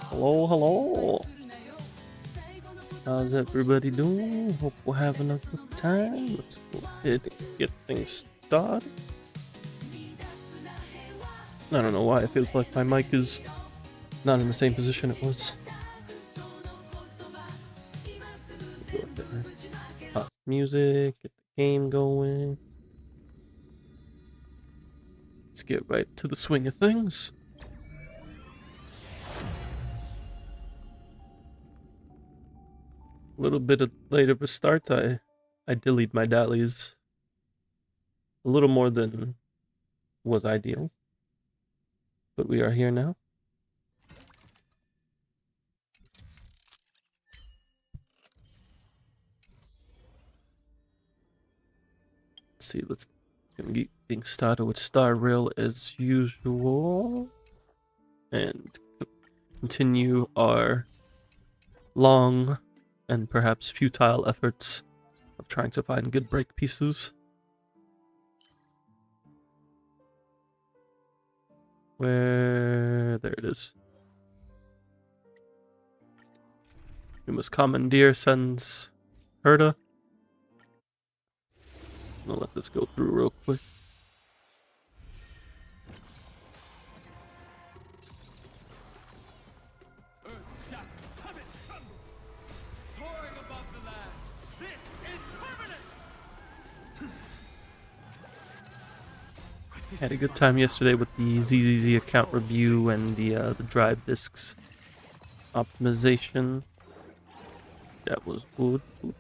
Hello, hello. How's everybody doing? Hope we're having a good time. Let's go ahead and get things started. I don't know why it feels like my mic is not in the same position it was. Pause music, get the game going. Let's get right to the swing of things. A little bit late of a start. I deleted my dailies a little more than was ideal, but we are here now. Let's see, let's get things started with Star Rail as usual, and continue our long and perhaps futile efforts of trying to find good break pieces. There it is. We must commandeer Sen's Herda. I'll let this go through real quick. Had a good time yesterday with the ZZZ account review and the drive discs optimization. That was good. I'm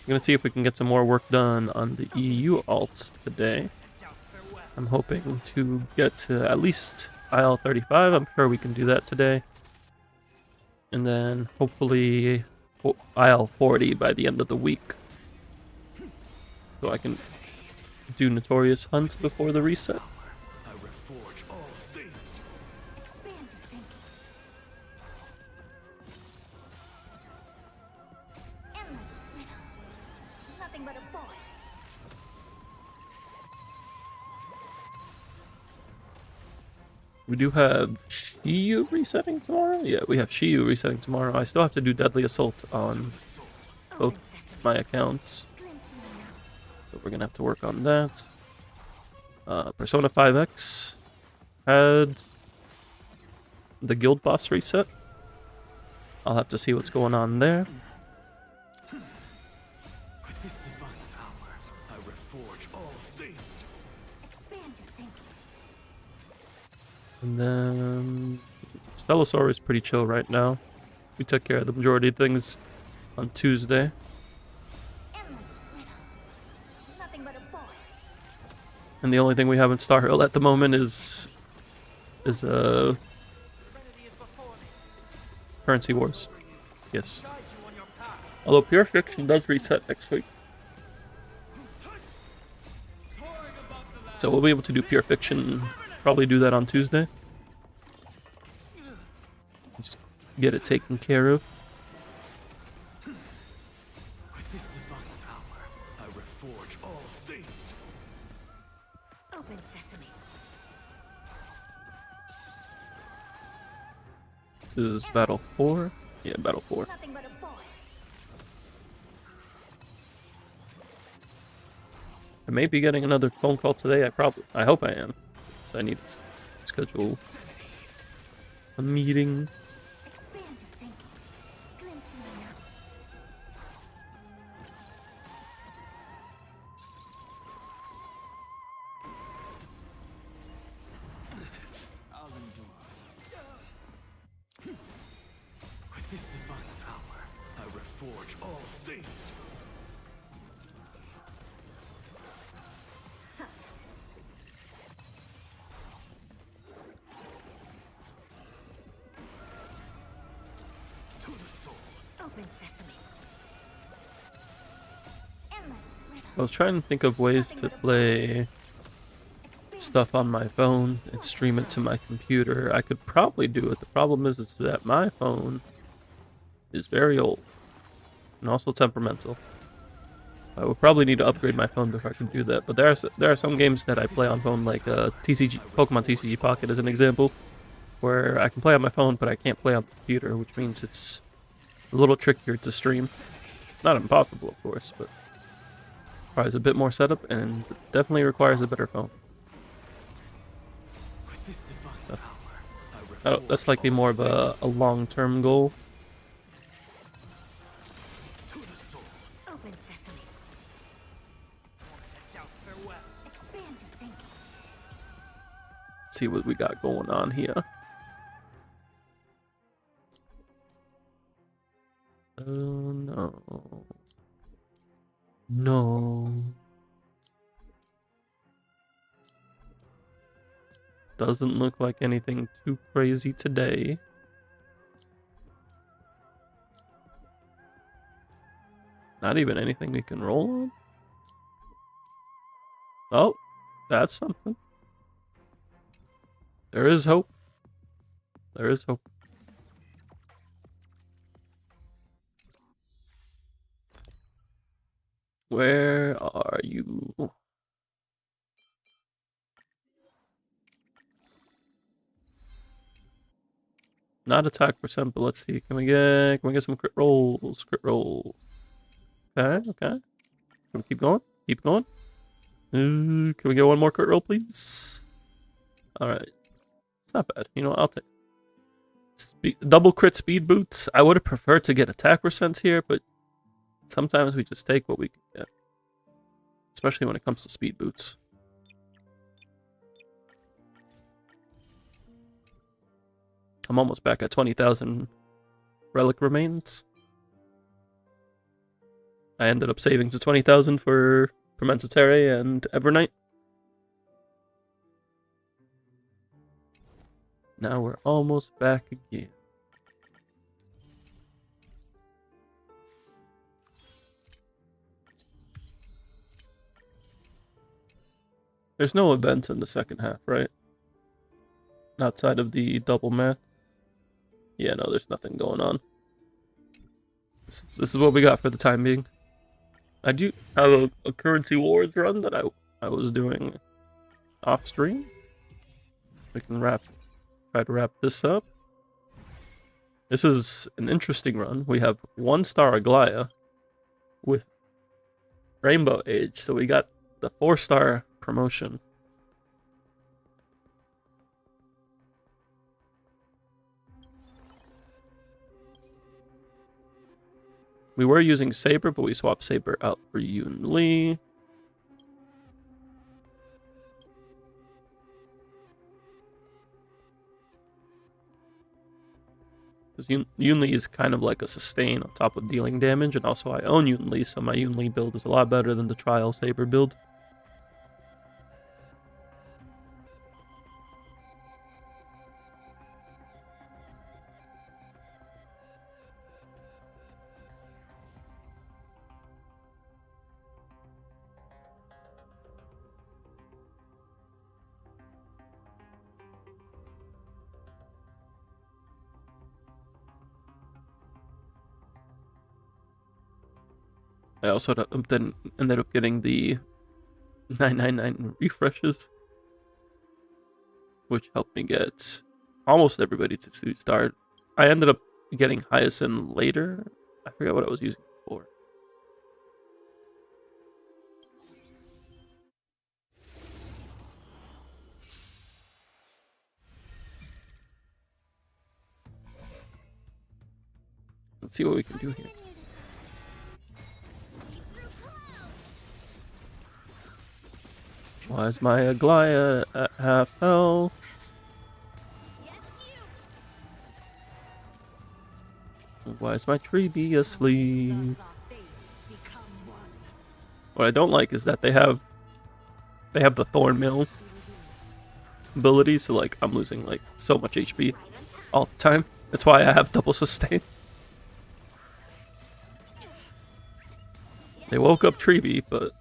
gonna see if we can get some more work done on the EU alts today. I'm hoping to get to at least IL 35. I'm sure we can do that today. And then hopefully IL 40 by the end of the week. So I can do Notorious hunts before the reset. We do have Shiyu resetting tomorrow? Yeah, we have Shiyu resetting tomorrow. I still have to do Deadly Assault on both my accounts. So we're gonna have to work on that. Persona 5X had the guild boss reset. I'll have to see what's going on there. With this divine power, I reforge all things. Expand your thinking. And then Stellasaur is pretty chill right now. We took care of the majority of things on Tuesday. And the only thing we have in Star Hill at the moment is Currency Wars. Yes. Although Pure Fiction does reset next week. So we'll be able to do Pure Fiction, probably do that on Tuesday. Just get it taken care of. With this divine power, I reforge all things. Open sesame. This is Battle 4. Yeah, Battle 4. I may be getting another phone call today. I hope I am. So I need to schedule a meeting. With this divine power, I reforge all things. I was trying to think of ways to play stuff on my phone and stream it to my computer. I could probably do it. The problem is that my phone is very old and also temperamental. I would probably need to upgrade my phone before I can do that. But there are some games that I play on phone, like Pokemon TCG Pocket as an example, where I can play on my phone, but I can't play on the computer, which means it's a little trickier to stream. Not impossible, of course, but requires a bit more setup and definitely requires a better phone. So, that's likely more of a long-term goal. Let's see what we got going on here. Oh no. No. Doesn't look like anything too crazy today. Not even anything we can roll on? Oh, that's something. There is hope. There is hope. Where are you? Not attack percent, but let's see. Can we get some crit rolls? Crit rolls. Okay, okay. Can we keep going? Keep going. Can we get one more crit roll, please? All right. It's not bad. You know what? I'll take double crit speed boots. I would have preferred to get attack percent here, but sometimes we just take what we can get. Especially when it comes to speed boots. I'm almost back at 20,000 relic remains. I ended up saving to 20,000 for Permentatare and Evernight. Now we're almost back again. There's no event in the second half, right? Outside of the double math. Yeah, no, there's nothing going on. This is what we got for the time being. I do have a currency wars run that I was doing off stream. We can try to wrap this up. This is an interesting run. We have 1-star Aglaya with Rainbow Age, so we got the 4-star promotion. We were using Saber, but we swapped Saber out for Yoon Lee. Because Yoon Lee is kind of like a sustain on top of dealing damage, and also I own Yoon Lee, so my Yoon Lee build is a lot better than the Trial Saber build. I also then ended up getting the 999 refreshes, which helped me get almost everybody to 2-star. I ended up getting Hyacinth later. I forgot what I was using before. Let's see what we can do here. Why is my Aglaya at half health? Why is my Treebee asleep? What I don't like is that they have the Thorn Mill ability, so like I'm losing like so much HP all the time. That's why I have double sustain. They woke up Treebee, but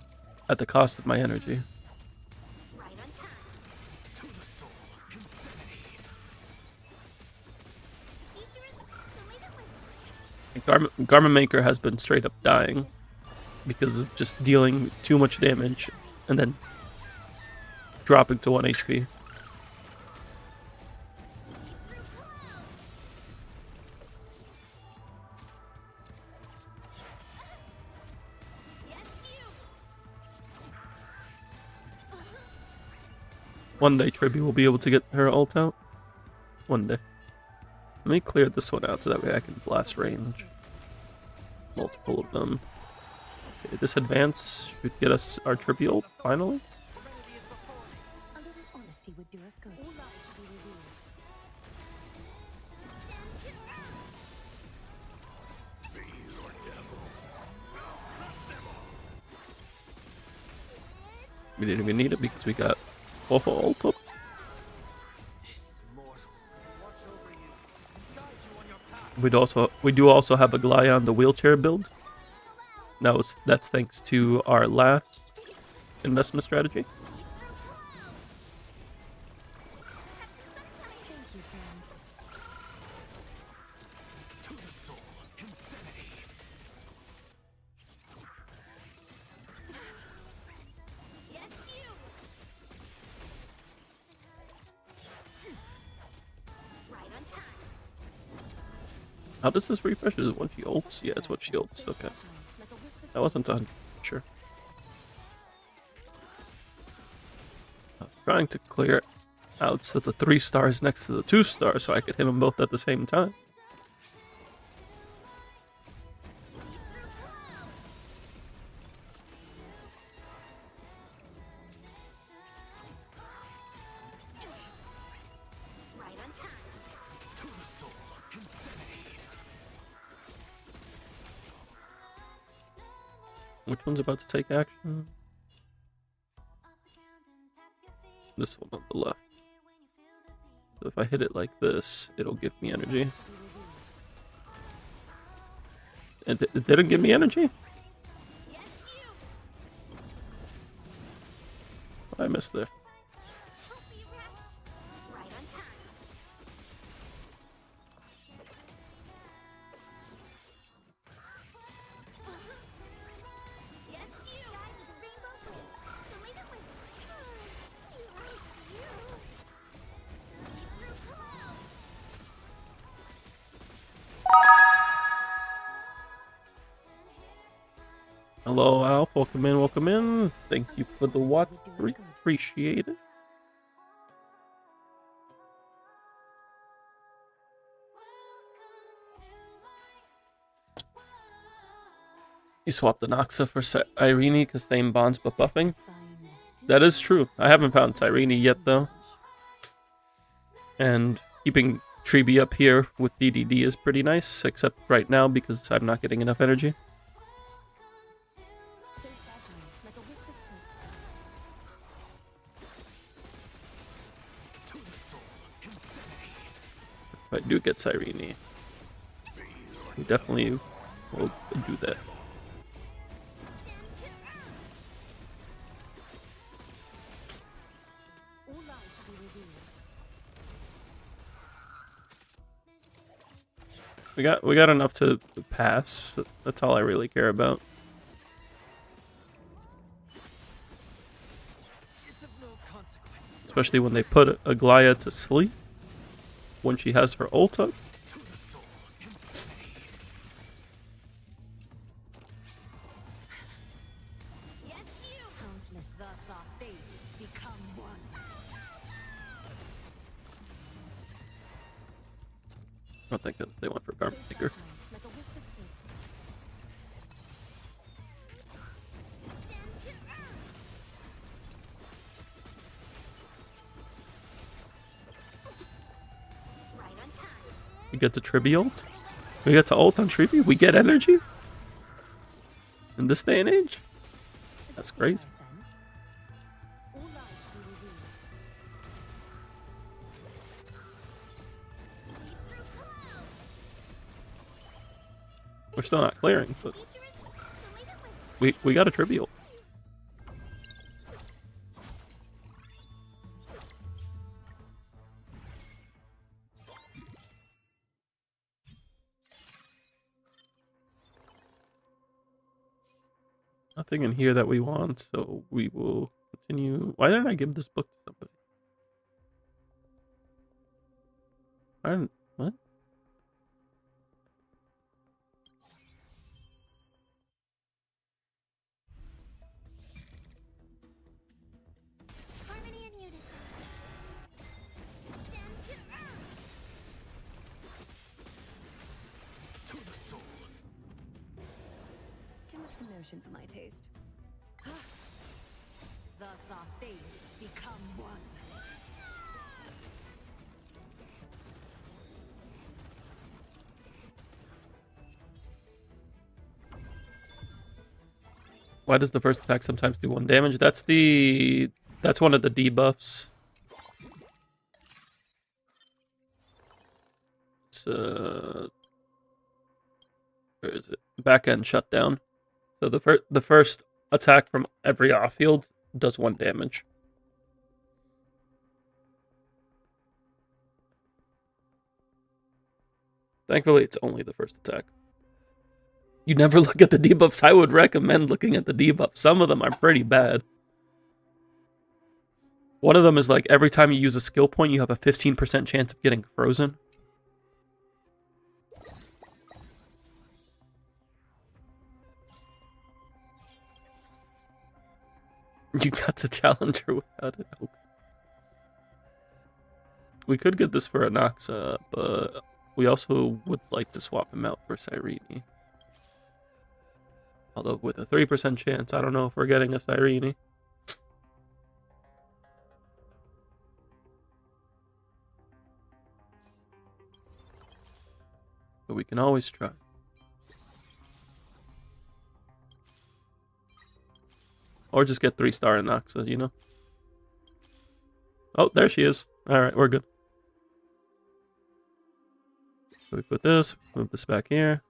at the cost of my energy. Garment Maker has been straight up dying because of just dealing too much damage and then dropping to 1 HP. One day Tribby will be able to get her ult out. One day. Let me clear this one out so that way I can blast range. Multiple of them. Okay, this advance should get us our Tribby ult, finally. We didn't even need it because we got ult up. We do also have a Glaya on the wheelchair build. That's thanks to our last investment strategy. How does this refresh? Is it when she ults? Yeah, it's when she ults. Okay. I wasn't done. Sure. I was trying to clear out so the 3 stars next to the 2 stars so I could hit them both at the same time. Which one's about to take action? This one on the left. So if I hit it like this, it'll give me energy. And it didn't give me energy? What I missed there? Hello, Alf. Welcome in, welcome in. Thank you for the watch. Appreciate it. You swapped the Noxa for Irene because same bonds but buffing. That is true. I haven't found Cyrene yet, though. And keeping Treeby up here with DDD is pretty nice, except right now because I'm not getting enough energy. If I do get Cyrene, we definitely will do that. We got enough to pass. That's all I really care about. Especially when they put Aglaya to sleep when she has her ult up. I don't think that they went for Garment Maker. We get to Triby ult? We get to ult on Triby? We get energy? In this day and age? That's crazy. We're still not clearing, but we got a Triby ult. Nothing in here that we want, so we will continue. Why didn't I give this book to somebody? What? For my taste. Thus our fates become one. Why does the first attack sometimes do 1 damage? That's one of the debuffs. It's where is it? Back end shutdown. So the first attack from every off field does 1 damage. Thankfully, it's only the first attack. You never look at the debuffs. I would recommend looking at the debuffs. Some of them are pretty bad. One of them is like every time you use a skill point, you have a 15% chance of getting frozen. You got the challenger without it. Okay. We could get this for Anaxa, but we also would like to swap him out for Cyrene. Although with a 3% chance, I don't know if we're getting a Cyrene. But we can always try. Or just get 3-star Anaxa, you know? Oh, there she is. Alright, we're good. So we put this, move this back here.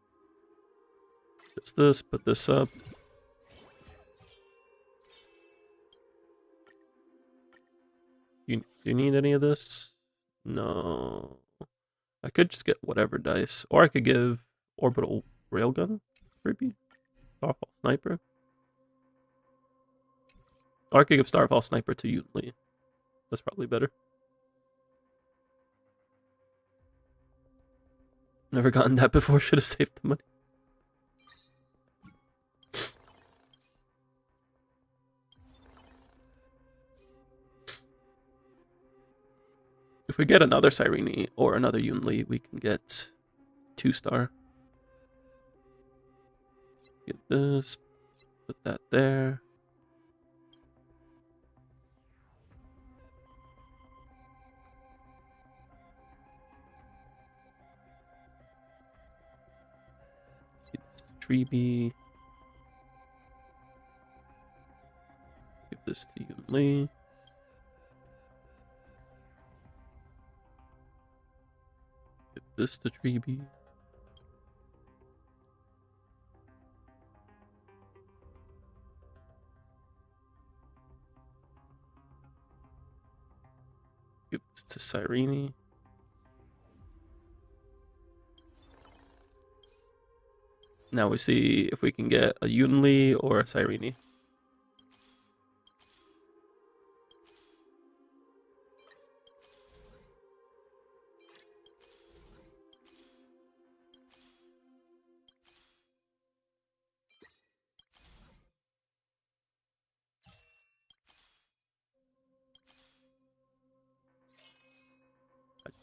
Just this, put this up. Do you need any of this? No. I could just get whatever dice. Or I could give orbital railgun. Creepy. Starfall sniper. Or I could give Starfall sniper to Yunli. That's probably better. Never gotten that before. Should have saved the money. If we get another Cyrene or another Yunli, we can get 2-star. Get this. Put that there. Get this to Treeby. Give this to Yunli. Give this to Treeby. Give this to Cyrene. Now we see if we can get a Yunli or a Cyrene.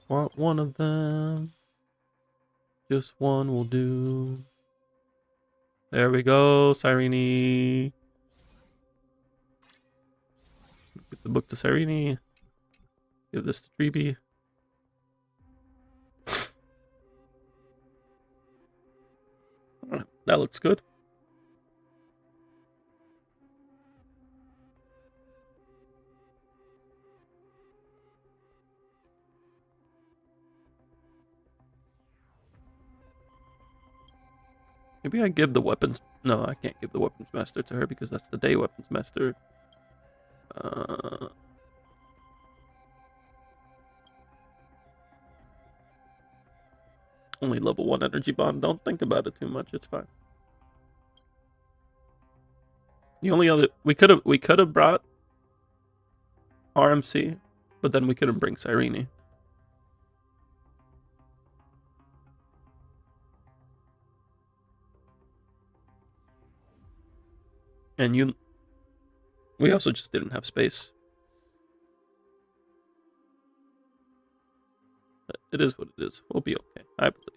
Want one of them. Just one will do. There we go, Cyrene. Give the book to Cyrene. Give this to Treeby. That looks good. Maybe I give the weapons... No, I can't give the weapons master to her because that's the day weapons master. Only level 1 energy bond. Don't think about it too much. It's fine. The only other... We could have brought RMC, but then we couldn't bring Cyrene. And we also just didn't have space. But it is what it is. We'll be okay, I believe.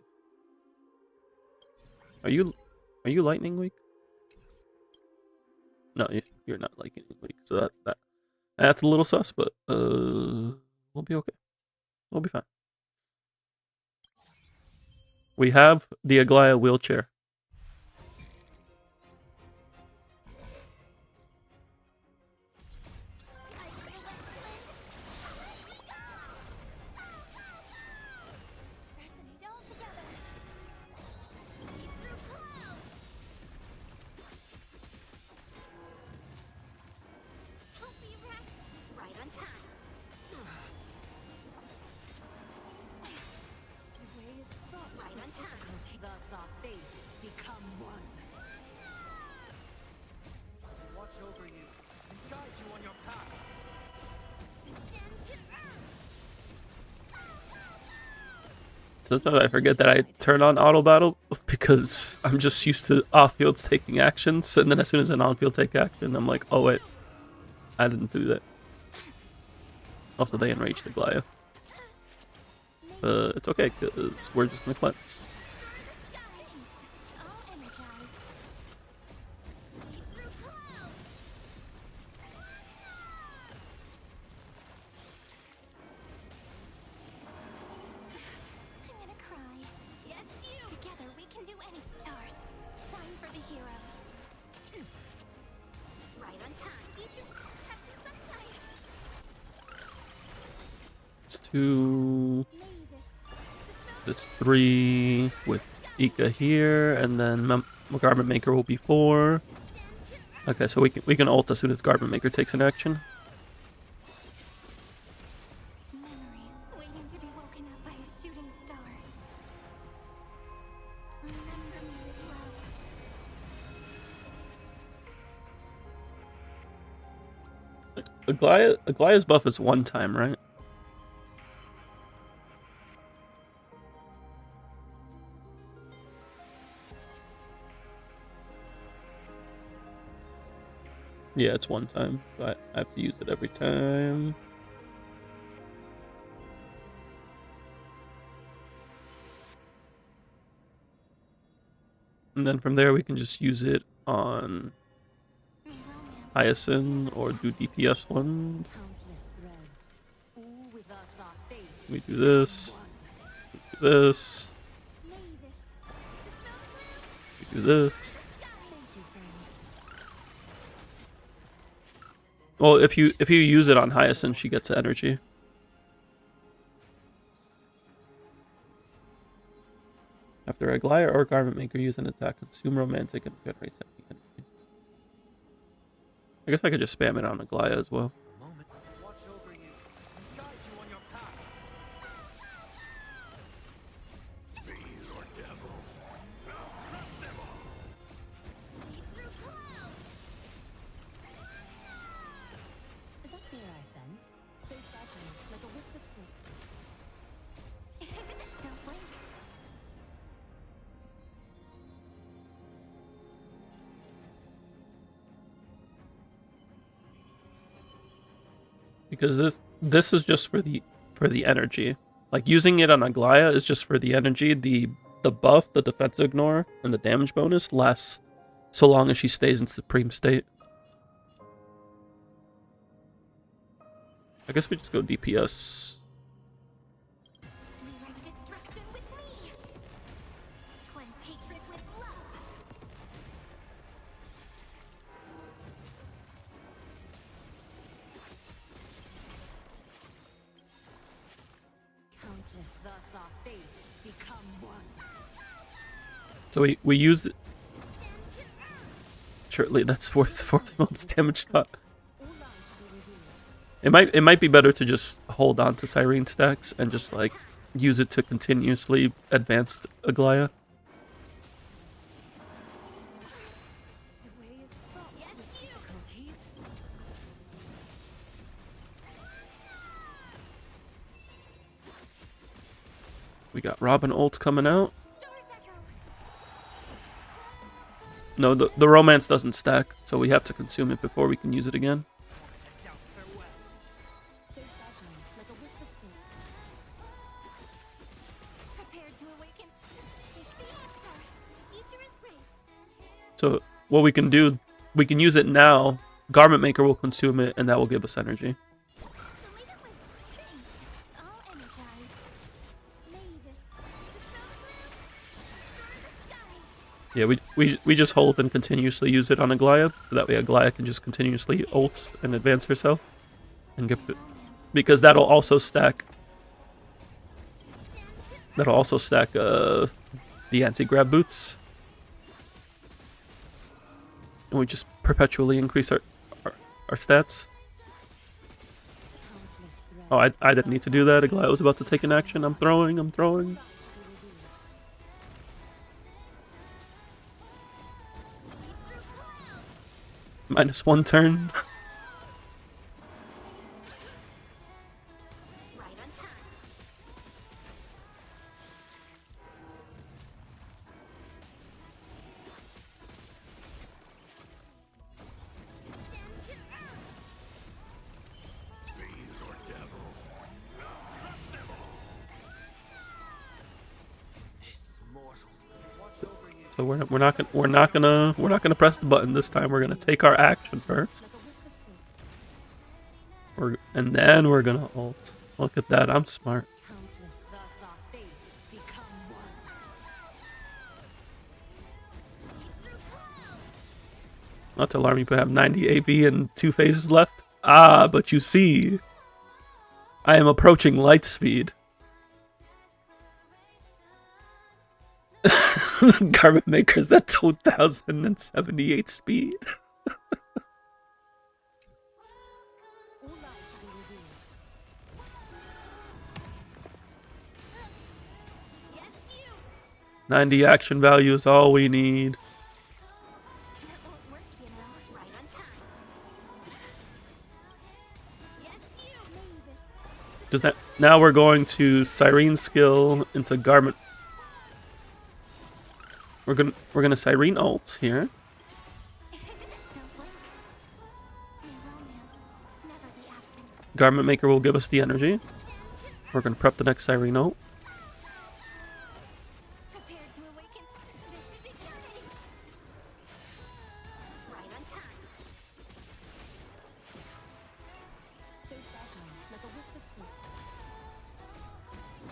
Are you lightning weak? No, you're not lightning weak. So that's a little sus, but we'll be okay. We'll be fine. We have the Aglaya wheelchair. Sometimes I forget that I turn on auto battle because I'm just used to off fields taking actions, and then as soon as an on field take action, I'm like, oh wait, I didn't do that. Also, they enrage the Glia. It's okay because we're just gonna cleanse. Two. That's 3 with Ika here, and then Garment Maker will be 4. Okay, so we can ult as soon as Garment Maker takes an action. Aglia's buff is 1 time, right? Yeah, it's 1 time, but I have to use it every time. And then from there we can just use it on Hyacinth or do DPS ones. We do this. We do this. We do this. Well, if you use it on Hyacinth, she gets energy. After Aglia or Garment Maker use an attack, consume romantic and generate energy. I guess I could just spam it on Aglia as well. Because this is just for the energy. Like using it on Aglia is just for the energy. The buff, the defense ignore, and the damage bonus lasts so long as she stays in supreme state. I guess we just go DPS. So we use it. Surely that's worth 4 months damage spot. It might be better to just hold on to Cyrene stacks and just like use it to continuously advance Aglia. We got Robin ult coming out. No, the romance doesn't stack, so we have to consume it before we can use it again. So what we can do, we can use it now. Garment Maker will consume it, and that will give us energy. Yeah, we just hold and continuously use it on Aglia, so that way Aglia can just continuously ult and advance herself, and give it, because that'll also stack. That'll also stack the anti-grab boots, and we just perpetually increase our stats. Oh, I didn't need to do that. Aglia was about to take an action. I'm throwing. -1 turn. So we're not gonna press the button this time. We're gonna take our action first. And then we're gonna ult. Look at that, I'm smart. Countless thus our fates become one. Not to alarm you, but have 90 AV and 2 phases left. Ah, but you see, I am approaching light speed. Garment Maker's at 2078 speed. All life to be revealed. Yes, you. 90 action value is all we need. That won't work, you know. Right on time. Yes, you. Mavis. Does that now we're going to Cyrene skill into Garment. We're gonna Cyrene ult here. Don't blink. May romance never be absent. Garment Maker will give us the energy. We're gonna prep the next Cyrene ult. Prepare to awaken. This is eternity. Right on time. So fragile, like a wisp of sleep.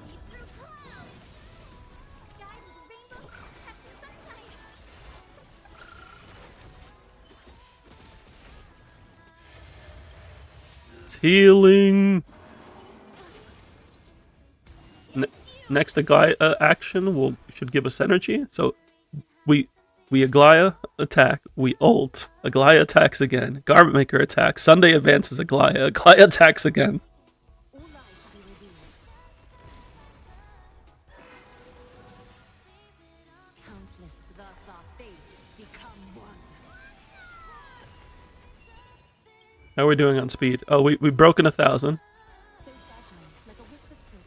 Lead through clouds. Guide with the rainbow. Have some sunshine. It's healing. Next action should give us energy. So we Aglaya attack, we ult. Aglaya attacks again. Garment Maker attacks. Sunday advances Aglaya. Aglaya attacks again. All life to be revealed. Countless thus our fates become one. How are we doing on speed? Oh, we've broken 1,000. So fragile, like a wisp of silk.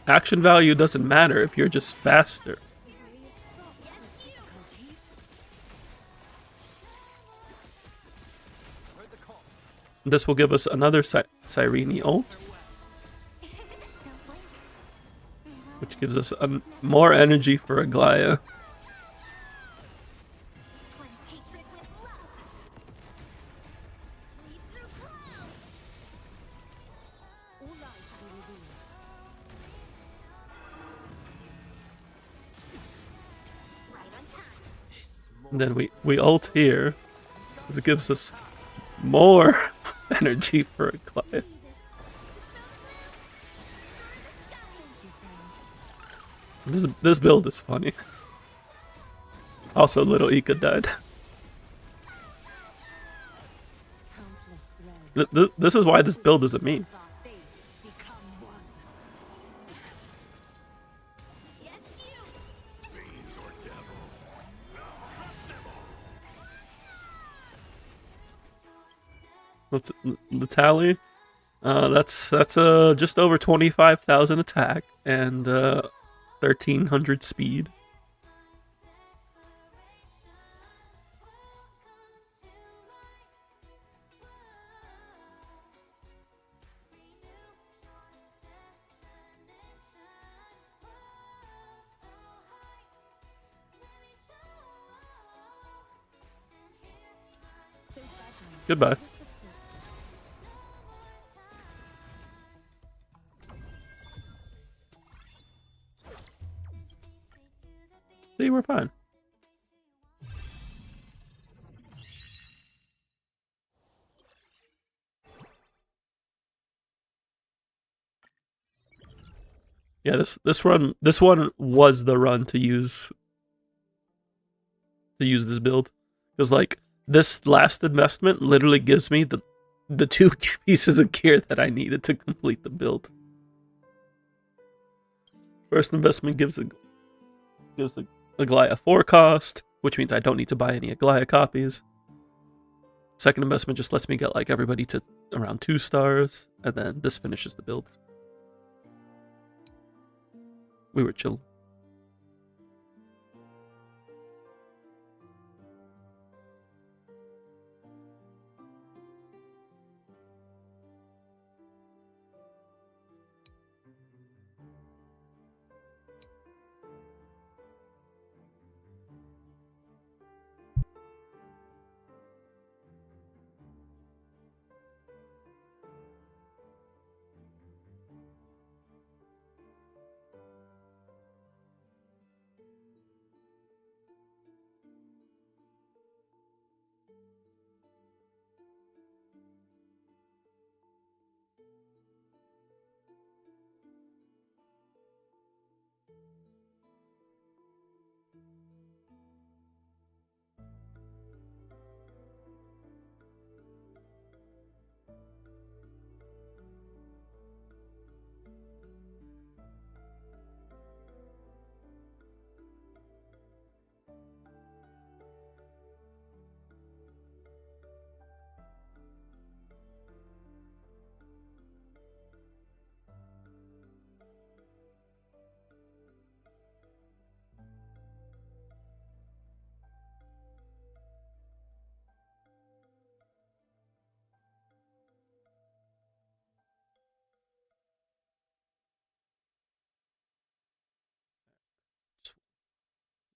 Action value doesn't matter if you're just faster. Ways fraught with difficulties. This will give us another Cyrene ult, Don't blink. which gives us more energy for Aglaya. Cleanse hatred with love. Lead through clouds. All life to be revealed. Right on time. And then we ult here. This gives us more energy for Aglaya. This build is funny. Also, little Ika died. Countless threads. This is why this build is a meme. Our fates become one. Yes, you. Let's the tally. That's just over 25,000 attack and 1,300 speed. So fragile. Goodbye. Wisp of silk. See, we're fine. Yeah, this one was the run to use this build, because like this last investment literally gives me the 2 pieces of gear that I needed to complete the build. First investment gives the Aglaya 4 cost, which means I don't need to buy any Aglaya copies. Second investment just lets me get like everybody to around 2 stars, and then this finishes the build. We were chill.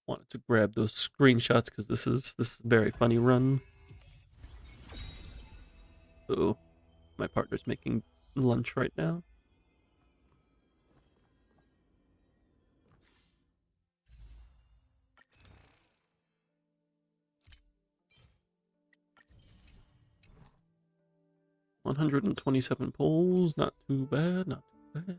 wanted to grab those screenshots because this is a very funny run. So my partner's making lunch right now. $127 polls, not too bad, not too bad.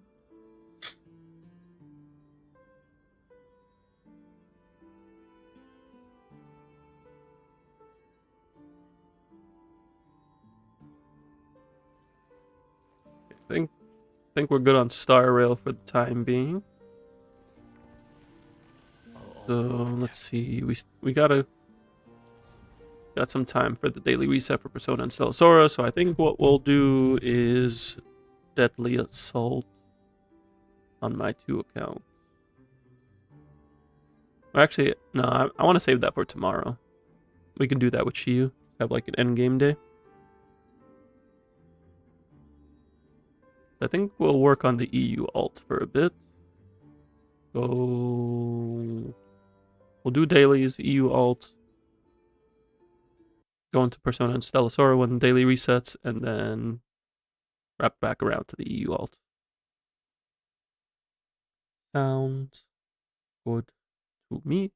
I think we're good on Star Rail for the time being. So let's see, we got some time for the daily reset for Persona and Stellasora. So I think what we'll do is Deadly Assault on my 2 accounts. Actually, no, I want to save that for tomorrow. We can do that with Shiyu. Have like an end game day. I think we'll work on the EU alt for a bit. So we'll do dailies, EU alt. Go into Persona and Stellasora when the daily resets, and then wrap back around to the EU alt. Sounds good to me.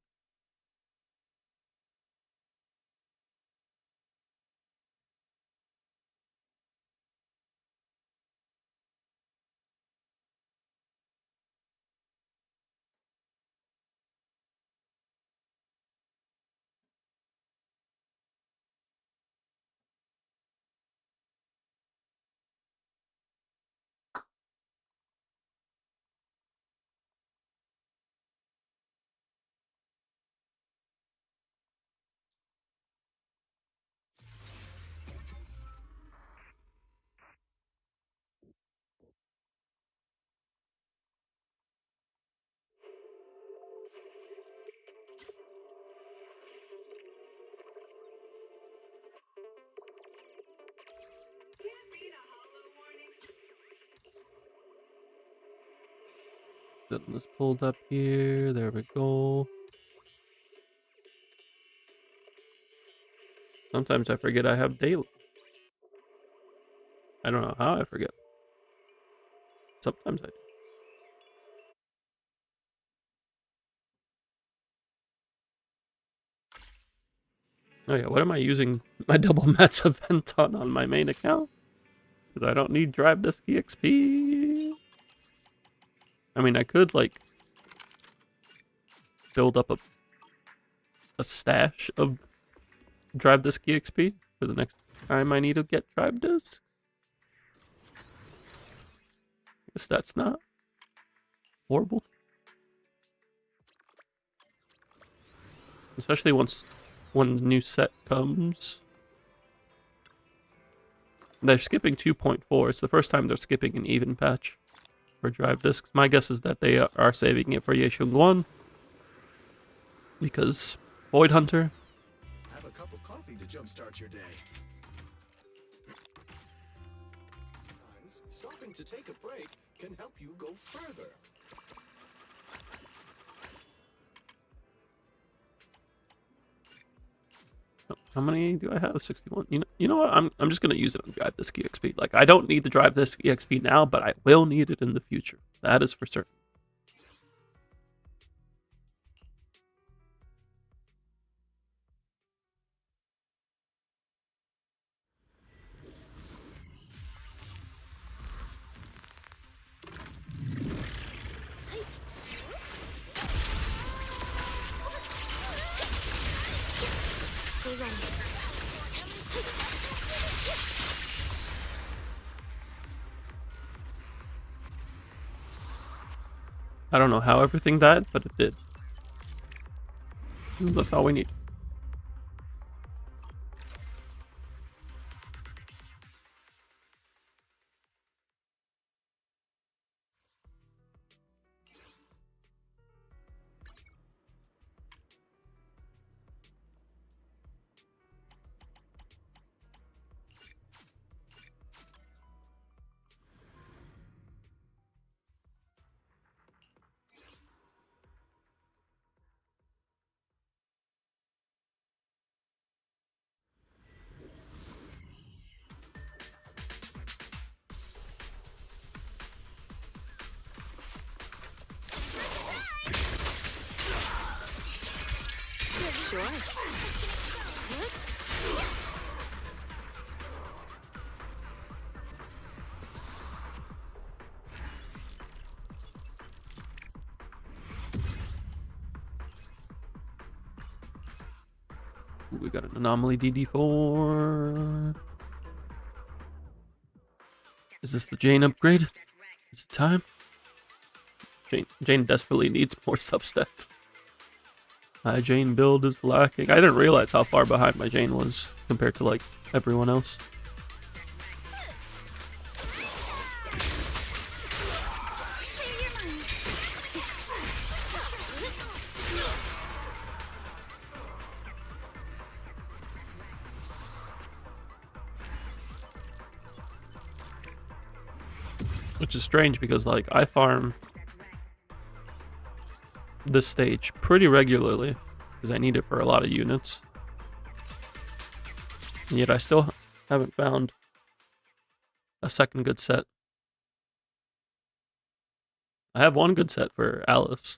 Getting this pulled up here. There we go. Sometimes I forget I have daily. I don't know how I forget. Sometimes I do. Oh yeah, what am I using my double mats event on my main account? Because I don't need drive disk EXP. I mean, I could like build up a stash of drive disk EXP for the next time I need to get drive disk. Guess that's not horrible. Especially when the new set comes. They're skipping 2.4. It's the first time they're skipping an even patch for drive disks. My guess is that they are saving it for Yeishun 1. Because Void Hunter. Have a cup of coffee to jumpstart your day. Sometimes stopping to take a break can help you go further. How many do I have? 61. You know what? I'm just gonna use it on drive disk EXP. Like I don't need the drive disk EXP now, but I will need it in the future. That is for certain. Stay ready. I don't know how everything died, but it did. That's all we need. Sure. Ooh, we got an anomaly DD4. Is this the Jane upgrade? Is it time? Jane desperately needs more substats. My Jane build is lacking. I didn't realize how far behind my Jane was compared to like everyone else. Which is strange because like I farm this stage pretty regularly because I need it for a lot of units. And yet I still haven't found a second good set. I have one good set for Alice.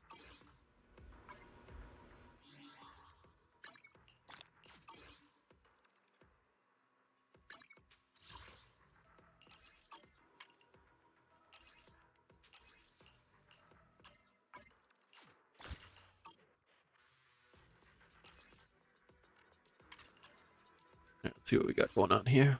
Let's see what we got going on here.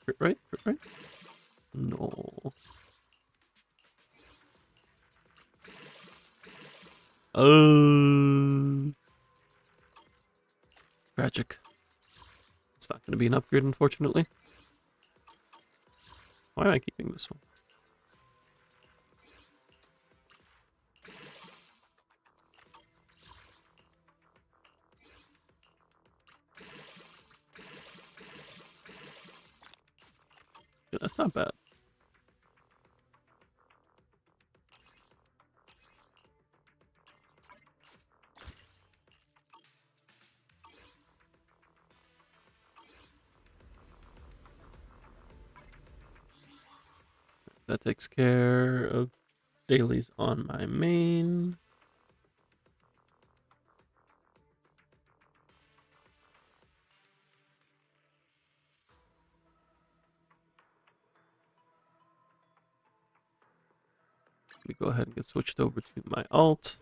Crit right? Crit right? No. Tragic. It's not going to be an upgrade, unfortunately. Why am I keeping this one? Yeah, that's not bad. That takes care of dailies on my main. Let me go ahead and get switched over to my alt.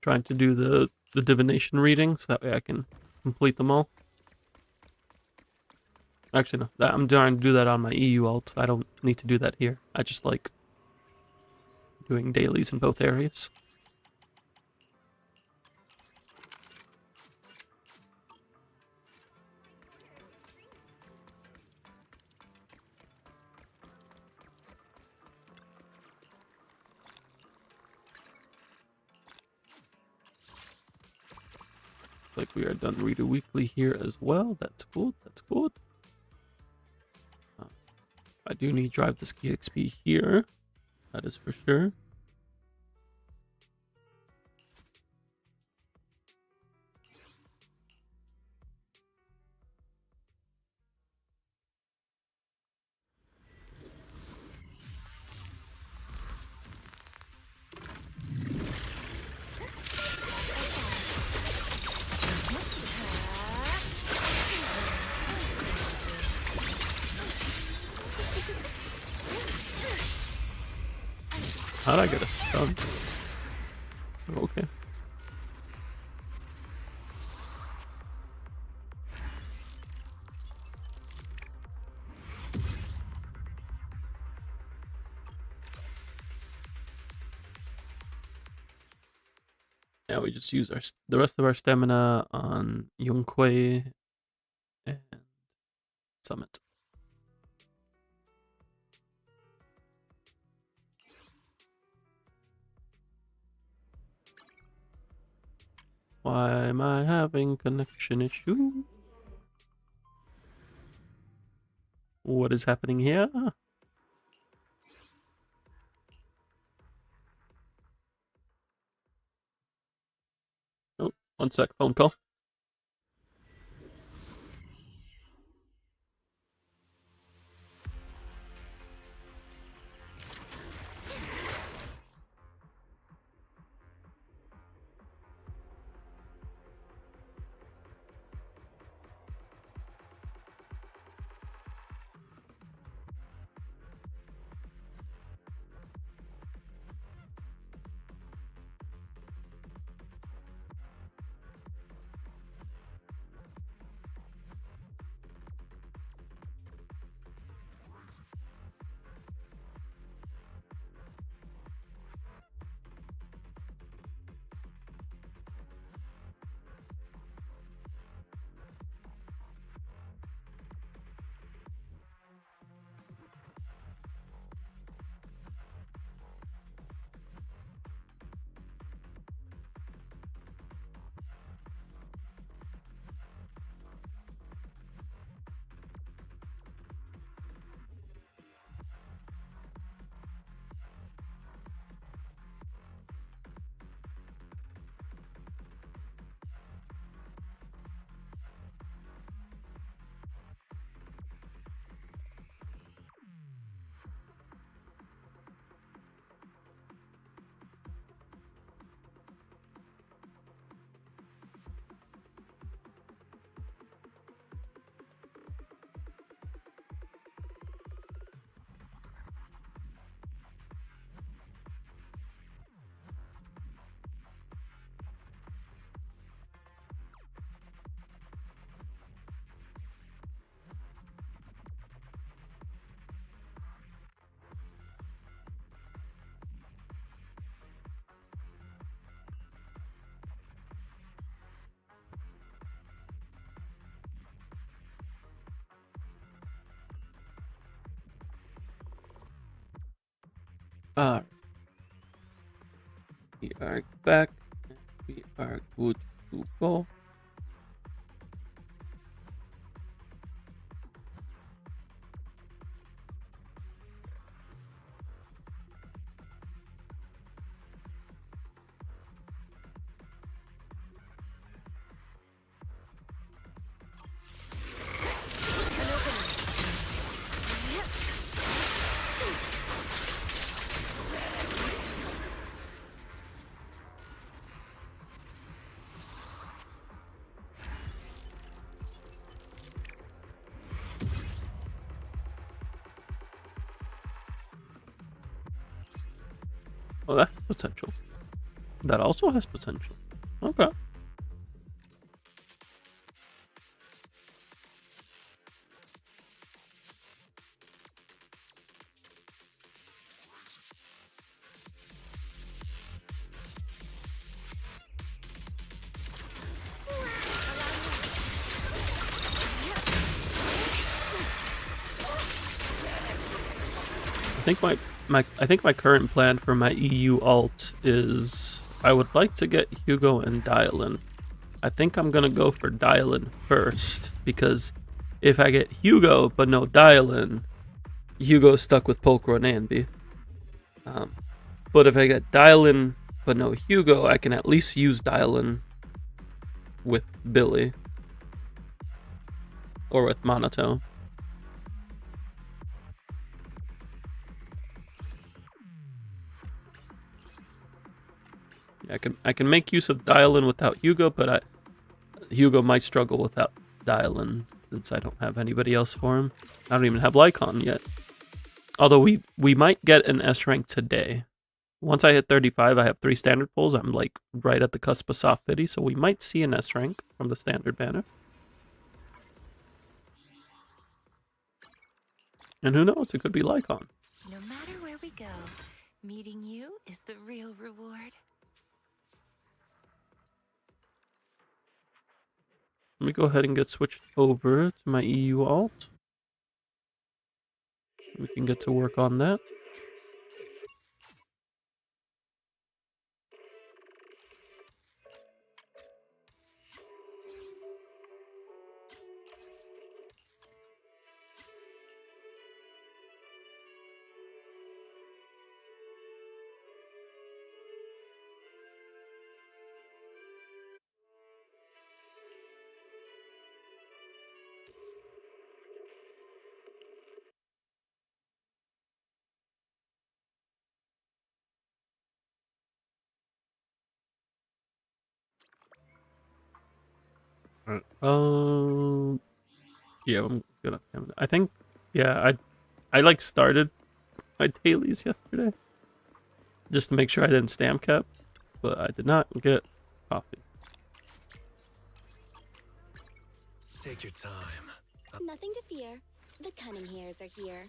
Trying to do the divination readings, that way I can complete them all. Actually, no, I'm trying to do that on my EU alt. I don't need to do that here. I just like doing dailies in both areas. Like we are done read a weekly here as well. That's good. That's good. I do need drive the ski XP here. That is for sure. How'd I get a stun? Okay. Yeah, we just use the rest of our stamina on Yunquei and Summit. Why am I having connection issue? What is happening here? Oh, one sec, phone call. Alright. We are back. We are good to go. Oh, that has potential. That also has potential. Okay. I think my current plan for my EU alt is I would like to get Hugo and Dylan. I think I'm gonna go for Dylan first because if I get Hugo but no Dylan, Hugo's stuck with Pulchro and Anby. But if I get Dylan but no Hugo, I can at least use Dylan with Billy or with Monotone. I can make use of Dylan without Hugo, but Hugo might struggle without Dylan since I don't have anybody else for him. I don't even have Lycon yet. Although we might get an S rank today. Once I hit 35, I have 3 standard pulls. I'm like right at the cusp of soft pity, so we might see an S rank from the standard banner. And who knows, it could be Lycon. No matter where we go, meeting you is the real reward. Let me go ahead and get switched over to my EU alt. We can get to work on that. Alright. Yeah, I'm good on stamina. I think, yeah, I like started my dailies yesterday just to make sure I didn't stam cap, but I did not get coffee. Take your time. Nothing to fear. The cunning hairs are here.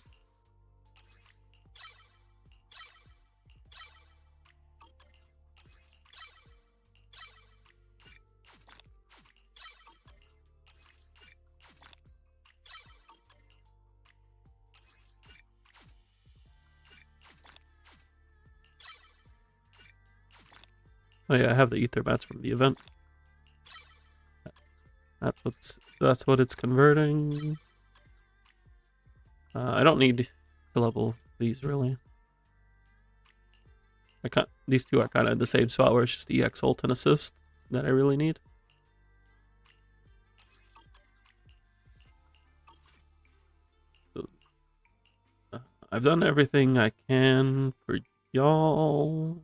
Oh yeah, I have the ether mats from the event. That's what it's converting. I don't need to level these really. These two are kind of the same spot where it's just EX ult and assist that I really need. So, I've done everything I can for y'all.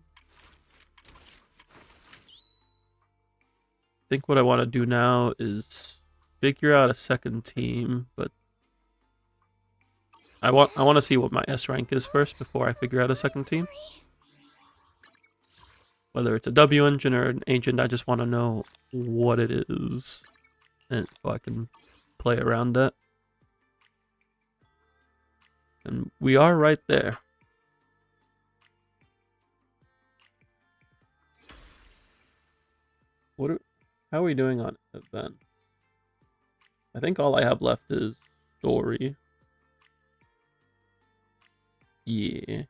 I think what I want to do now is figure out a second team, but I want to see what my S rank is first before I figure out a second team. Whether it's a W engine or an agent, I just want to know what it is, and so I can play around that. And we are right there. How are we doing on event? I think all I have left is story. Yeah.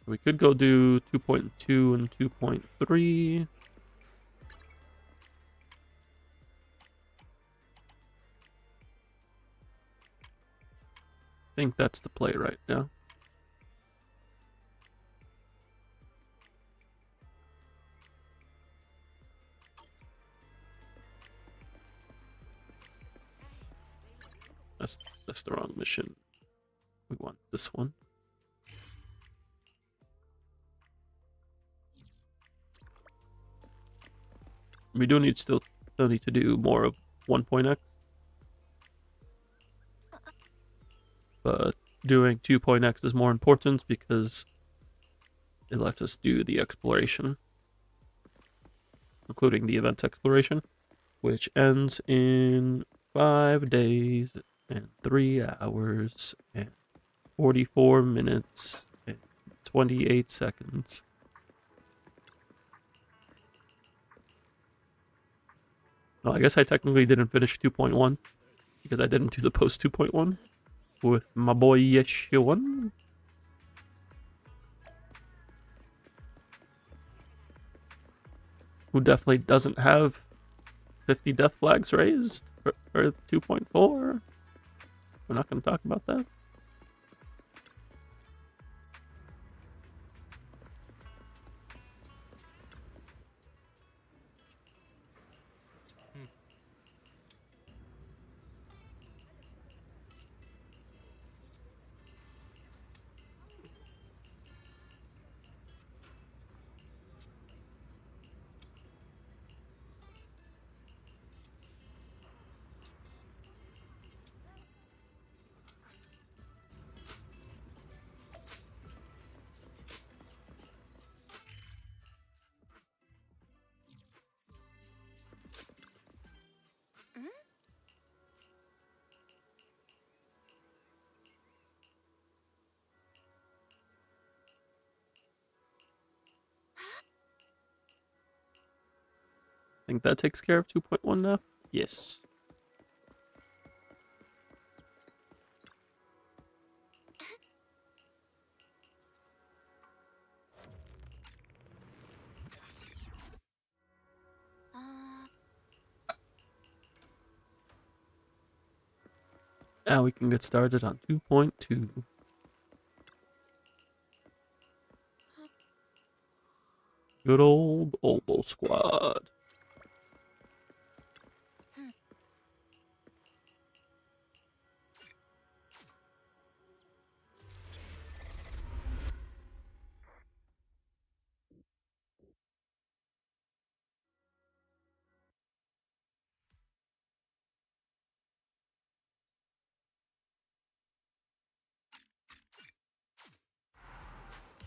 We could go do 2.2 and 2.3. I think that's the play right now. That's the wrong mission. We want this one. We do need still need to do more of 1.x. But doing 2.x is more important because it lets us do the exploration, including the event exploration, which ends in 5 days and 3 hours and 44 minutes and 28 seconds. Well, I guess I technically didn't finish 2.1 because I didn't do the post 2.1 with my boy Yeshua. Who definitely doesn't have 50 death flags raised for 2.4. We're not going to talk about that. think that takes care of 2.1 now? Yes. Now we can get started on 2.2. Good old Oboe Squad.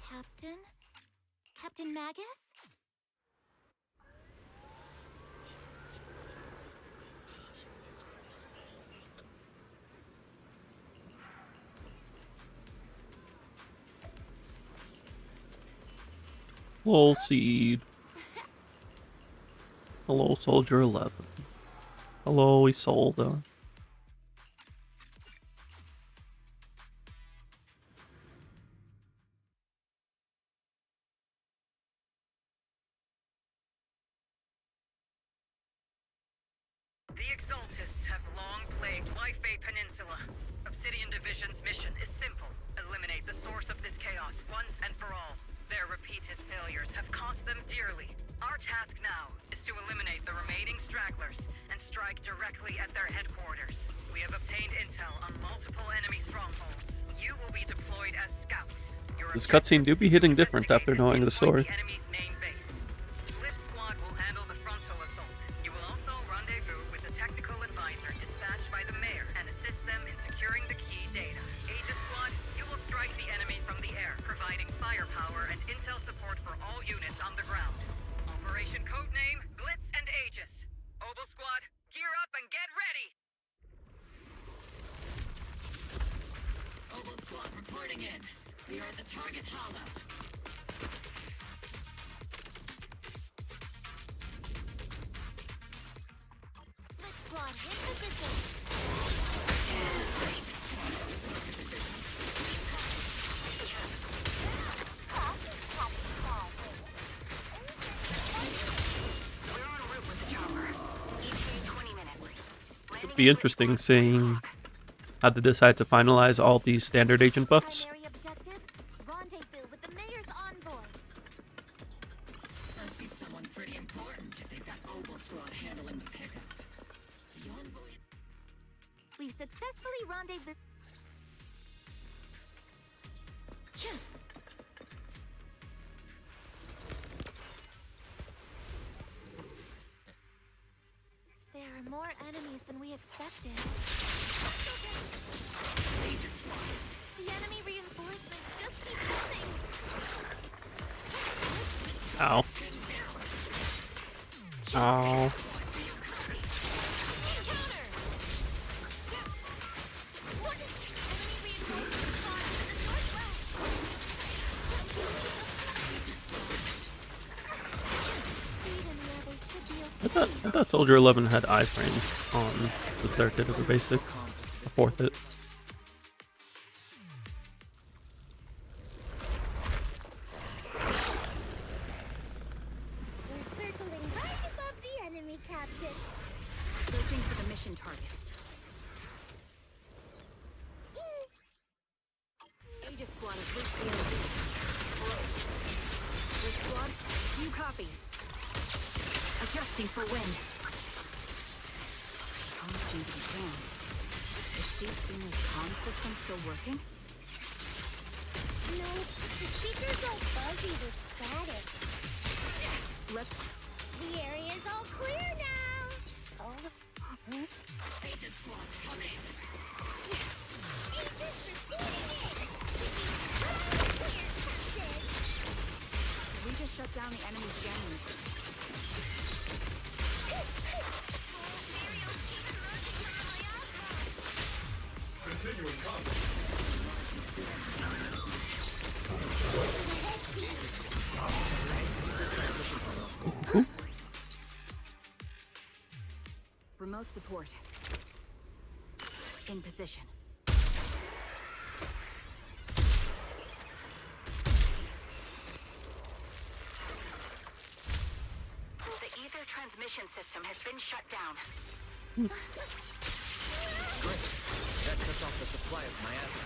Captain? Captain Magus? Lol Seed. Hello, Soldier 11. Hello, Isolde. The Exaltists have long plagued Life-Bay Peninsula. Obsidian Division's mission is simple. Eliminate the source of this chaos once and for all. Their repeated failures have cost them dearly. Our task now is to eliminate the remaining stragglers and strike directly at their headquarters. We have obtained intel on multiple enemy strongholds. You will be deployed as scouts. This cutscene do be hitting different after knowing the story. The enemy's main base. Split Squad will handle the frontal assault. You will also rendezvous with the technical advisor dispatched by the mayor and assist them in securing the key data. Aegis Squad, you will strike the enemy from the air, providing firepower and intel support for all units on the ground. Operation codename Blitz and Aegis. Oboe Squad, gear up and get ready! Oboe Squad reporting in. We are at the target hollow. Let's squad in position. We're en route with the chopper. ETA 20 minutes. It'd be interesting seeing how they decide to finalize all these standard agent buffs. Primary objective: rendezvous with the mayor's envoy. Must be someone pretty important if they've got Oboe Squad handling the pickup. The envoy. We've successfully rendezvoused. There are more enemies than we expected. The enemy reinforcements just keep coming. Ow. Ow. Encounter! What is enemy reinforcements spotted to the northwest? Speed and the others should be okay. I thought Soldier 11 had iframe on the third hit of the basic. The fourth hit. We're circling right above the enemy, Captain. Searching for the mission target. Aegis Squad is with the enemy. Split Squad, you copy. Adjusting for wind. Comms seem to be jammed. Is Seat's comm system still working? No, the speakers all fuzzy with static. Let's... The area's all clear now. Oh. Agent Squad, come in. Agents reporting in. Clear, Captain. We just shut down the enemy's jamming. Continuing combat. Remote support. In position. The ether transmission system has been shut down. Great. That cuts off the supply of miasma.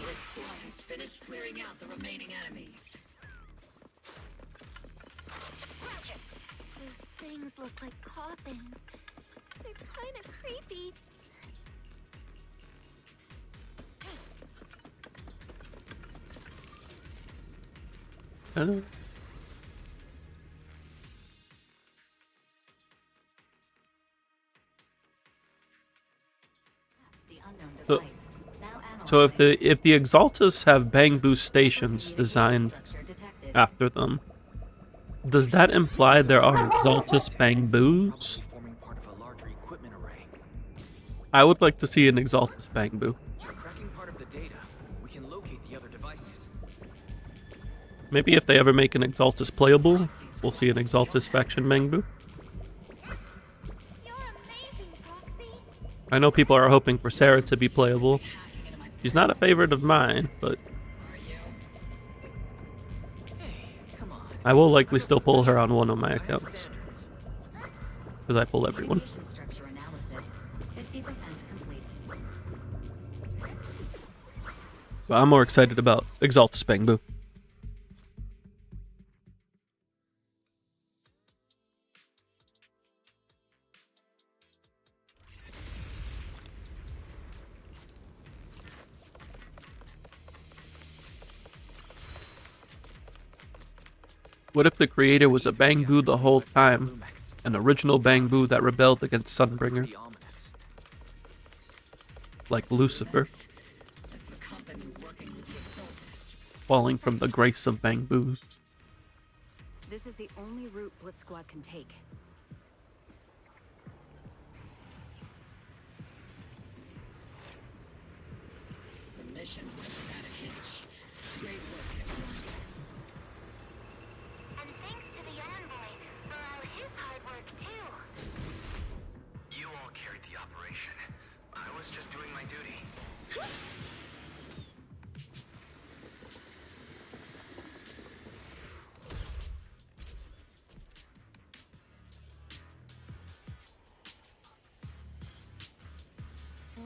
Blitz Squad has finished clearing out the remaining enemies. Those things look like coffins. They're kind of creepy. Huh? The unknown So- device. Now So if analyzing. the Exaltus have bang boost stations designed Structure detected. after them, does that imply there are Exaltus bang boos? Probably forming part of a larger equipment array. I would like to see an Exaltus bang boo. By cracking part of the data, we can locate the other devices. Maybe if they ever make an Exaltus playable, we'll see an Exaltus faction bang boo. You're amazing, Foxy. I know people are hoping for Sarah to be playable. She's not a favorite of mine, but Are you? Hey, come on. I will likely still pull her on one of my I have accounts, standards. because I pull everyone. Radiation structure analysis. 50% complete. But I'm more excited about Exaltus bang boo. What if the creator was a bang boo the whole time? Lumex. An original bang boo that rebelled against Sunbringer, Pretty ominous. like Lucifer, That's the company working with the Exaltists. falling from the grace of bang boos. This is the only route Blitz Squad can take. The mission went without a hitch. Great work, everyone. And thanks to the envoy for all his hard work, too. You all carried the operation. I was just doing my duty.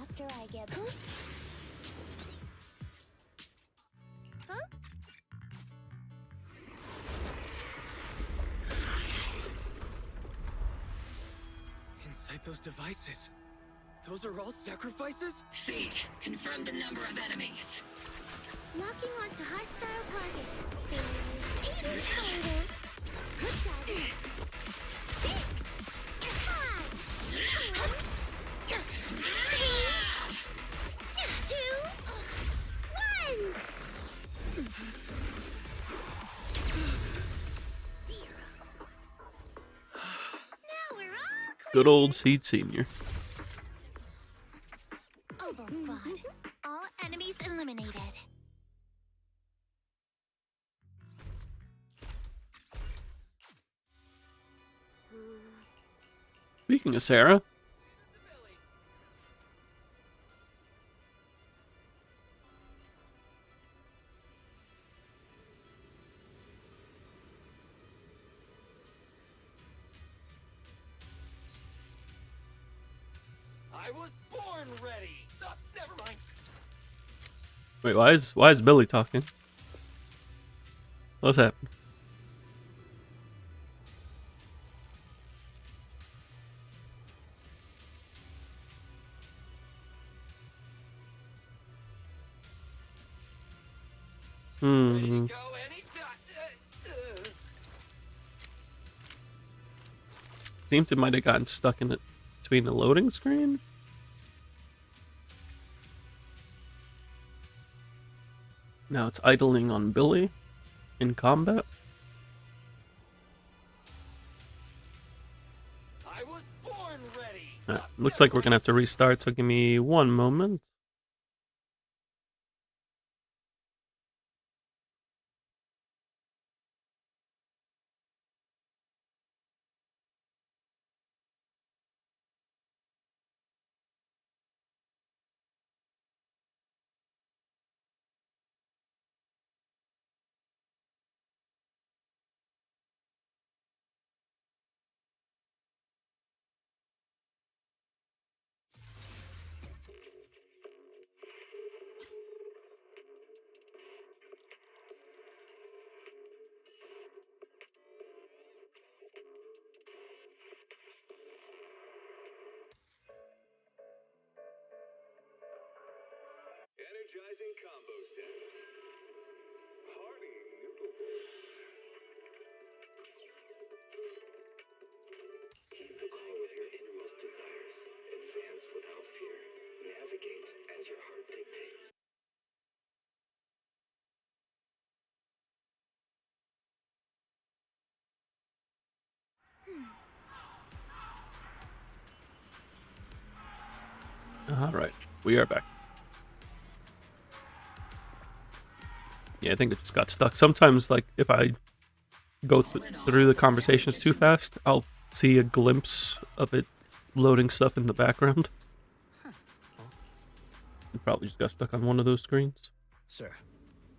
After I get... Huh? Inside those devices. Those are all sacrifices? Fate, confirm the number of enemies. Locking onto hostile targets. There's 8 in total. Seven. 6. 5. 2. 1. 0. Now we're all Good old Seed Senior. Oval Squad. All enemies eliminated. Speaking of Sarah, I was born ready. Never mind. wait, why is Billy talking? What's happened? Ready Hmm. to go anytime. Seems it might have gotten stuck in it between the loading screen. Now it's idling on Billy in combat. I was born ready. Looks like we're gonna have to restart, so give me one moment. Energizing combo sets. Hearty noodles. Keep the call of your innermost desires. Advance without fear. Navigate as your heart dictates. All right, we are back. Yeah, I think it just got stuck. Sometimes, like, if I go through the conversations too fast, I'll see a glimpse of it loading stuff in the background. It probably just got stuck on one of those screens. Sir,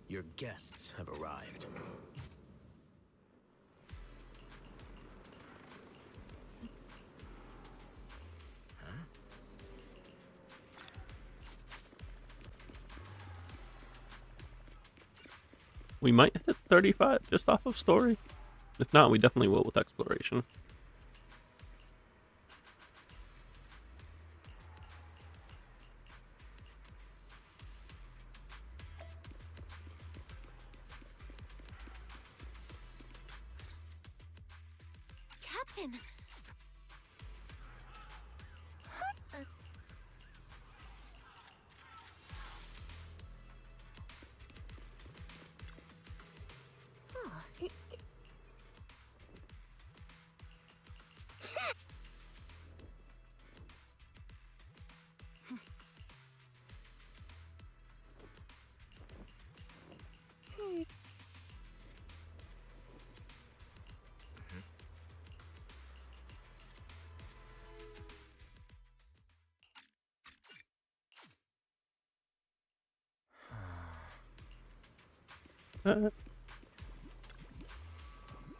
your guests have arrived. We might hit 35 just off of story. If not, we definitely will with exploration. Captain! How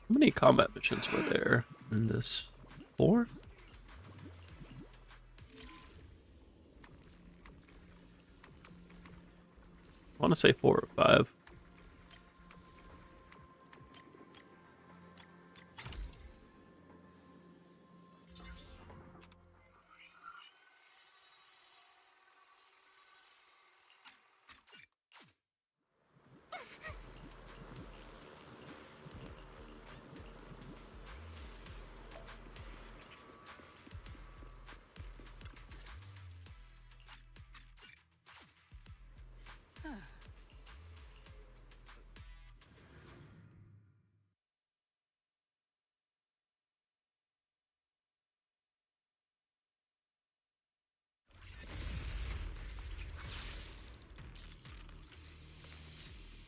many combat missions were there in this? 4? I want to say 4 or 5.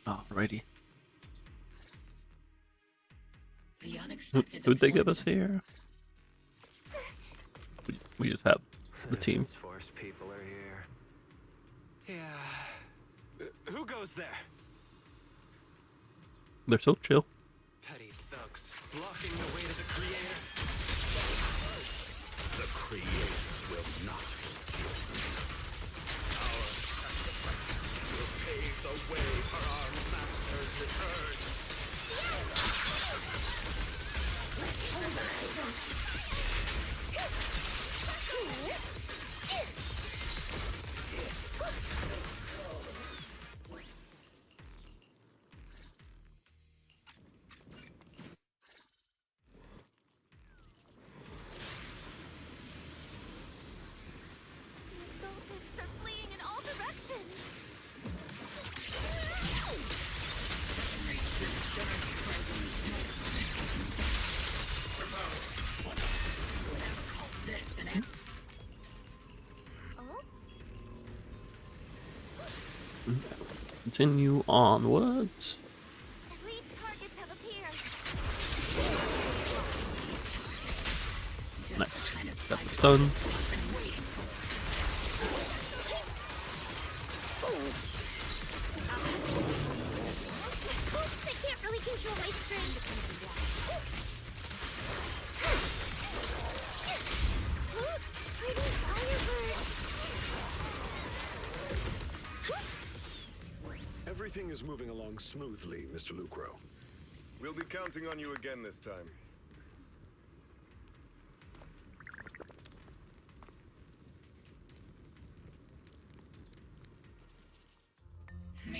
Alrighty. The unexpected Who'd they give us deployment. here? We just have the team. Force people are here. Yeah. Who goes there? They're so chill. Petty thugs blocking the way to the creator. The creator will not be killed. Our sacrifice will pave the way for our master's return. The exaltists are fleeing in all directions! Oh? Continue onwards. Elite targets have appeared! Nice. Got the stun. Oops, I can't really control my strength! Pretty firebird! Everything is moving along smoothly, Mr. Lucro. We'll be counting on you again this time.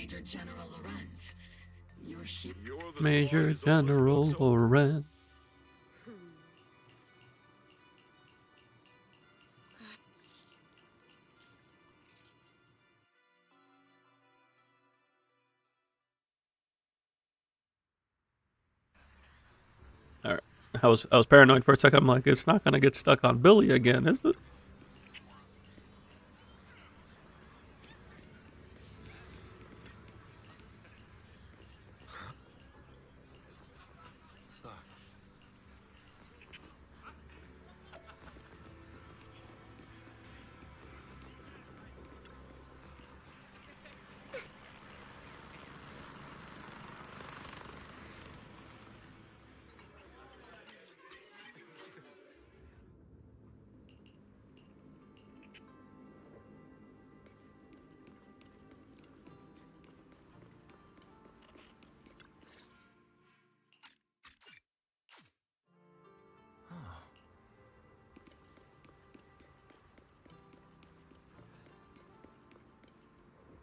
Major General Lorenz. Your ship. You're the Major smartest of the General soldiers. Loren. Alright. I was paranoid for a second. I'm like, it's not gonna get stuck on Billy again, is it?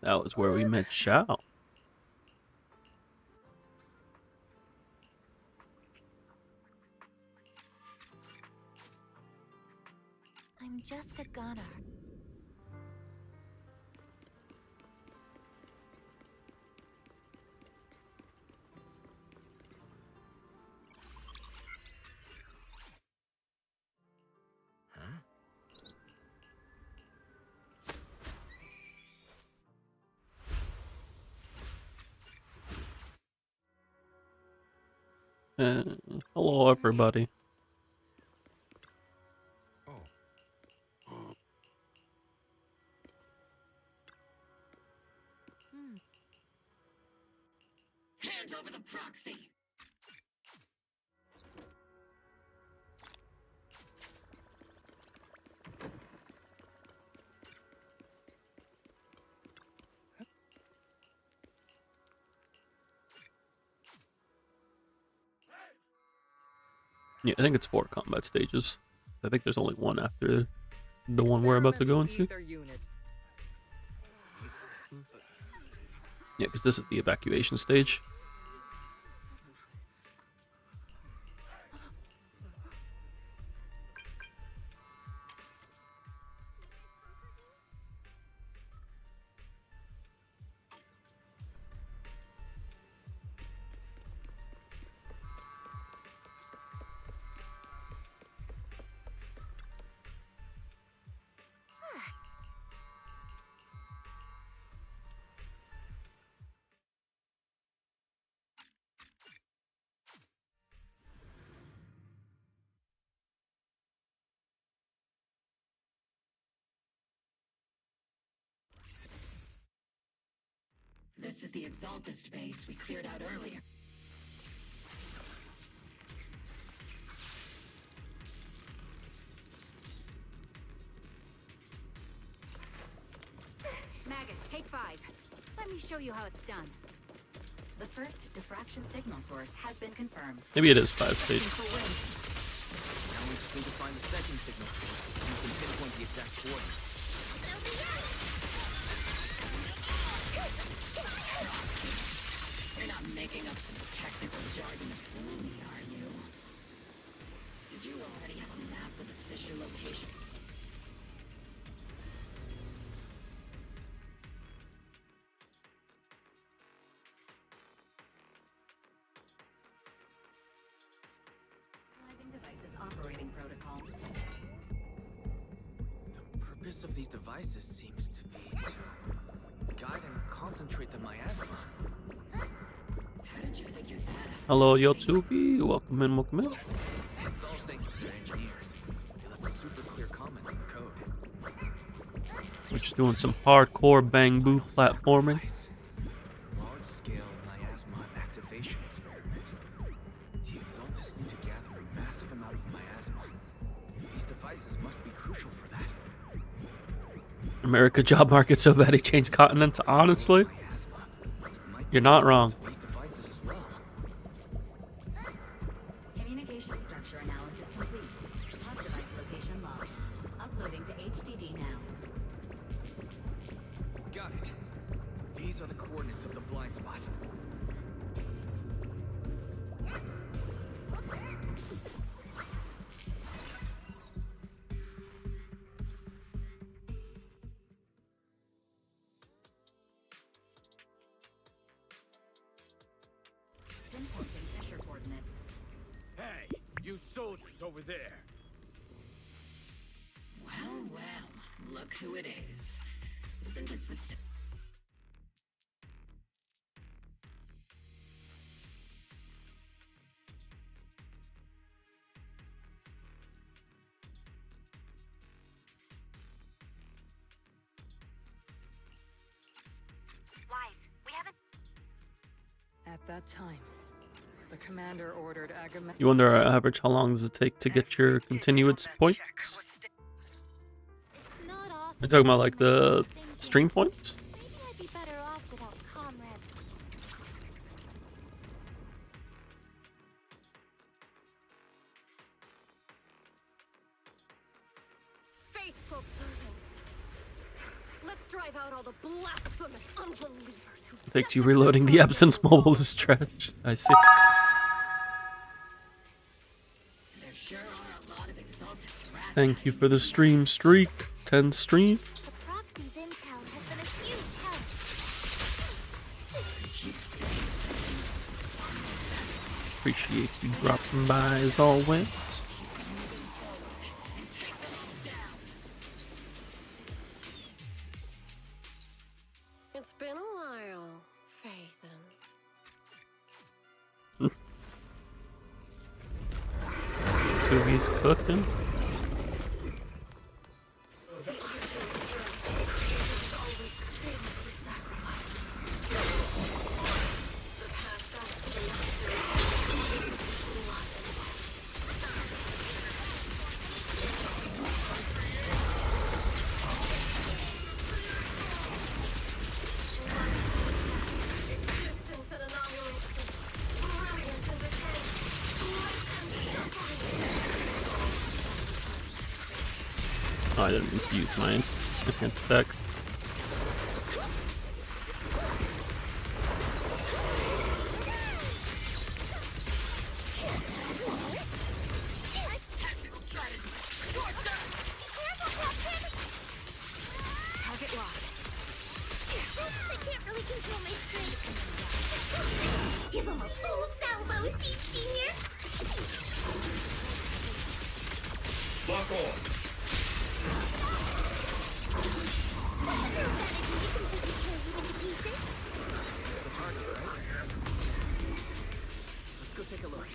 That was where we met Shao. I'm just a gunner. Hello, everybody. Hand over the proxy. Yeah, I think it's 4 combat stages. I think there's only one after the one we're about to go into. Yeah, because this is the evacuation stage. This is the Exaltist base we cleared out earlier. Magus, take 5. Let me show you how it's done. The first diffraction signal source has been confirmed. Maybe it is 5 stages. Now we just need to find the second signal source. You can pinpoint the exact coordinates. You're not making up some technical jargon to fool me, are you? Did you already have a map with the Fisher location? Analyzing devices operating protocol. The purpose of these devices seems to be to guide and concentrate the miasma. How did you figure that out? Hello, Yotubi. Welcome in, welcome in. It's all thanks to their engineers. They left super clear comments in the code. We're just doing some hardcore bang boo platforming. Large-scale miasma activation experiment. The Exaltists need to gather a massive amount of miasma. These devices must be crucial for that. America job market so bad he changed continents. Honestly, you're not wrong. These devices as well. Communication structure analysis complete. Hub device location logged. Uploading to HDD now. Got it. These are the coordinates of the blind spot. Pinpointing Fisher coordinates. Hey, you soldiers over there. Well, well, look who it is. Isn't this the Wise, we haven't. At that time, the commander ordered Agamemnon. You wonder, average, how long does it take to get your continuance points? It's not often. You're talking about like the stream points? Maybe I'd be better off without comrades. Faithful servants. Let's drive out all the blasphemous unbelievers who Takes you reloading the absence mobile is trash. I see. There sure are a lot of exalted rats. Thank you for the stream streak. 10 streams. The proxy's intel has been a huge help. Appreciate you dropping by as always. It's been a while, Faithen. Tubi's cooking. Existence and annihilation, brilliance and decay, light and suffering. Oh, I didn't mean to use mine. I can't attack. Target locked. I can't really control my strength. Give him a full salvo, Senior. Lock on. That's the target, right? Let's go take a look.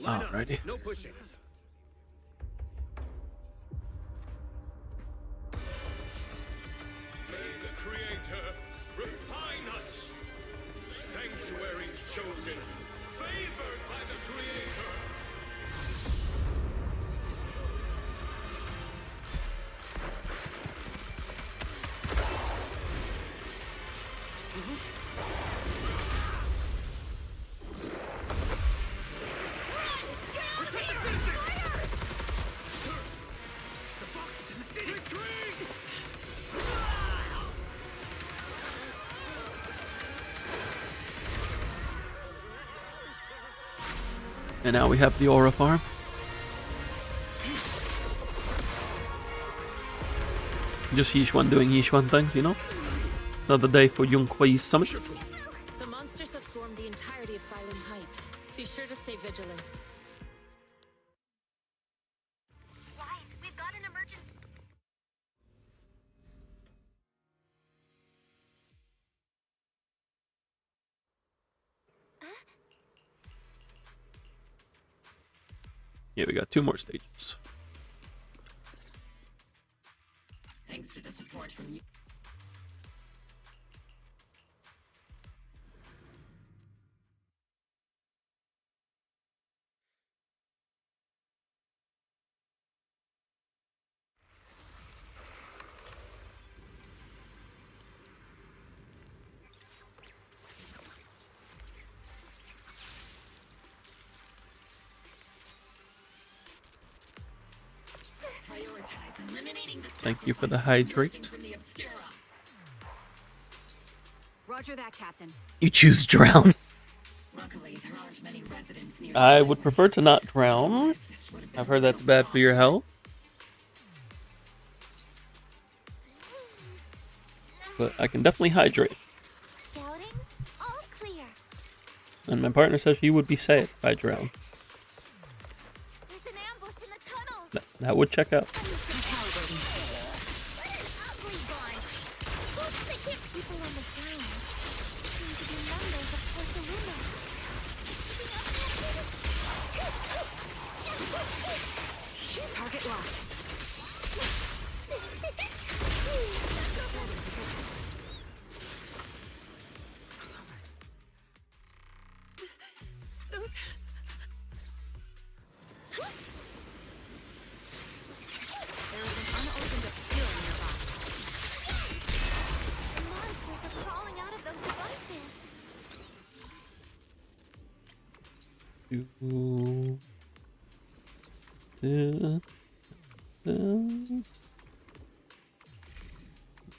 Alrighty. No pushing. May the Creator refine us. Sanctuaries chosen, favored by the Creator. And now we have the aura farm. Just Yishuan doing Yishuan things, you know? Another day for Yunquai's summit. The monsters have swarmed the entirety of Phylum Heights. Be sure to stay vigilant. Wise, we've got an emergency. Yeah, we got 2 more stages. Thanks to the support from you. prioritize eliminating the Thank you for the hydrate. from the Obscura. Roger that, Captain. You choose drown. Luckily, there aren't many residents near. I would prefer to not drown. This would have been I've heard that's bad for your health. But I can definitely hydrate. Scouting? All clear. And my partner says she would be safe if I drown. There's an ambush in the tunnel. That would check out. What an ugly bunch. Who's the hit people on the ground? Seem to be members of Porceluna. Target locked. Those... There is an unopened obscure nearby. The monsters are crawling out of those devices.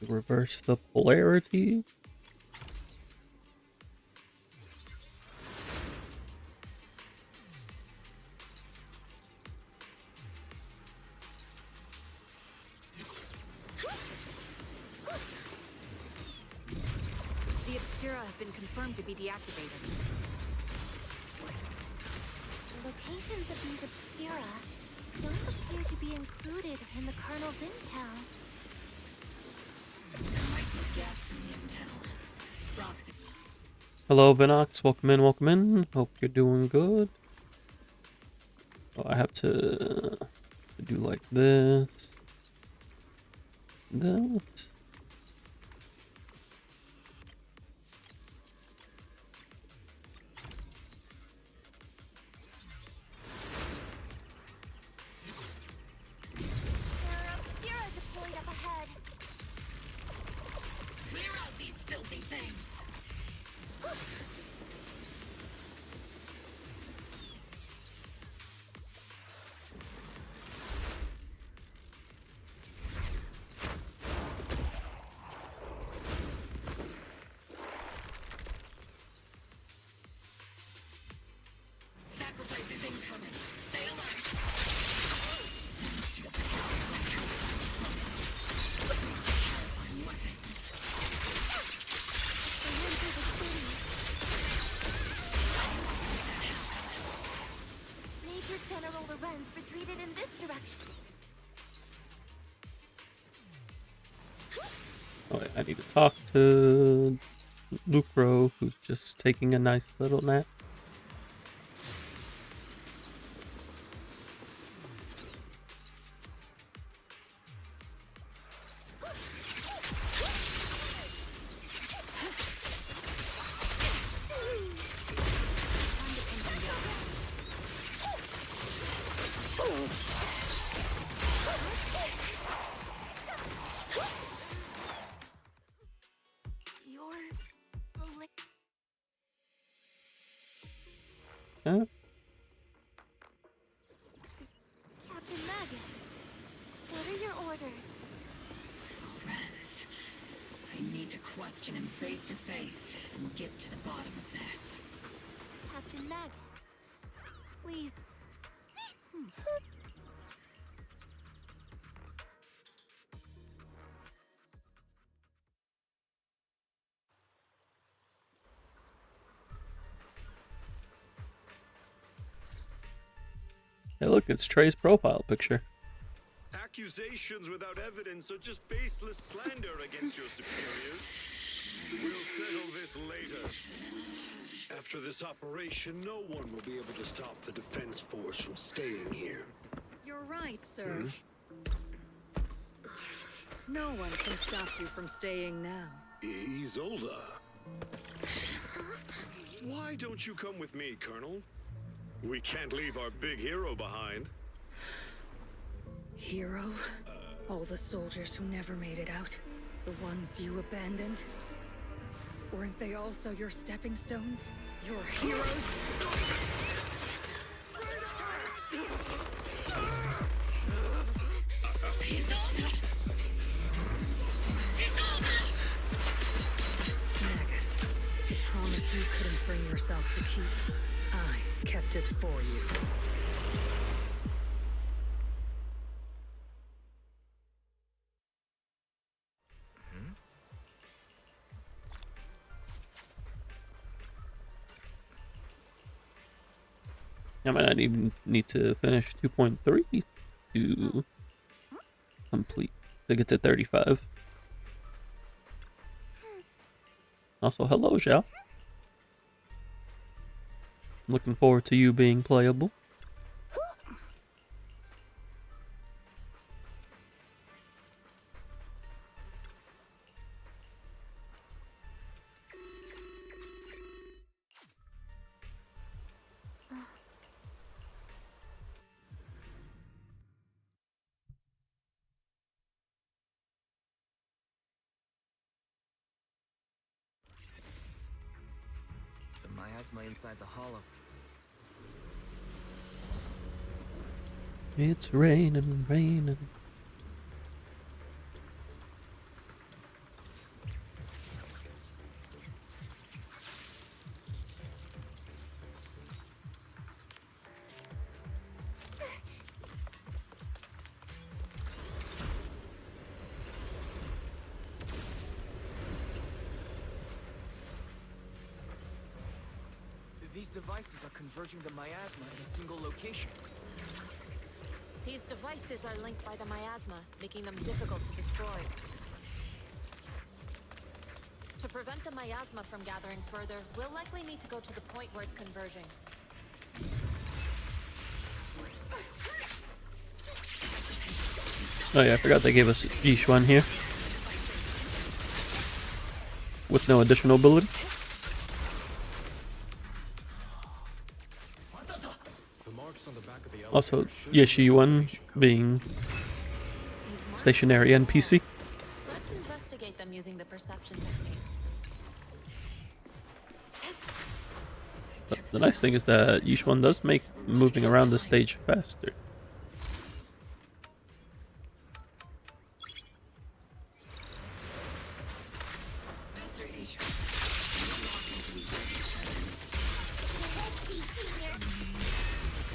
Reverse the polarity. The Obscura have been confirmed to be deactivated. The locations of these obscura don't appear to be included in the Colonel's intel. There might be gaps in the intel. Roxy. Hello, Vinox. Welcome in, welcome in. Hope you're doing good. Oh, I have to do like this. This. There are obscura deployed up ahead. Clear out these filthy things. Sacrifice is incoming. Stay alert. Terrifying weapon. They enter the city. Major General Lorenz retreated in this direction. Oh, wait, I need to talk to Lucro, who's just taking a nice little nap. You're Huh? Captain Magus. What are your orders? Lorenz. I need to question him face to face and get to the bottom of this. Captain Magus. Please. Hey, look, it's Trey's profile picture. Accusations without evidence are just baseless slander against your superiors. We'll settle this later. After this operation, no one will be able to stop the defense force from staying here. You're right, sir. No one can stop you from staying now. Isolda. Why don't you come with me, Colonel? We can't leave our big hero behind. Hero? All the soldiers who never made it out? The ones you abandoned? Weren't they also your stepping stones? Your heroes? to keep. I kept it for you. I might not even need to finish 2.3 to complete, to get to 35. Also, hello, Zhao. Looking forward to you being playable. The miasma inside the hollow. It's raining, raining. These devices are converging the miasma in a single location. These devices are linked by the miasma, making them difficult to destroy. To prevent the miasma from gathering further, we'll likely need to go to the point where it's converging. Oh yeah, I forgot they gave us Yishuan here. With no additional ability. Also, Yishuan being stationary NPC. Let's investigate them using the perception technique. The nice thing is that Yishuan does make moving around the stage faster.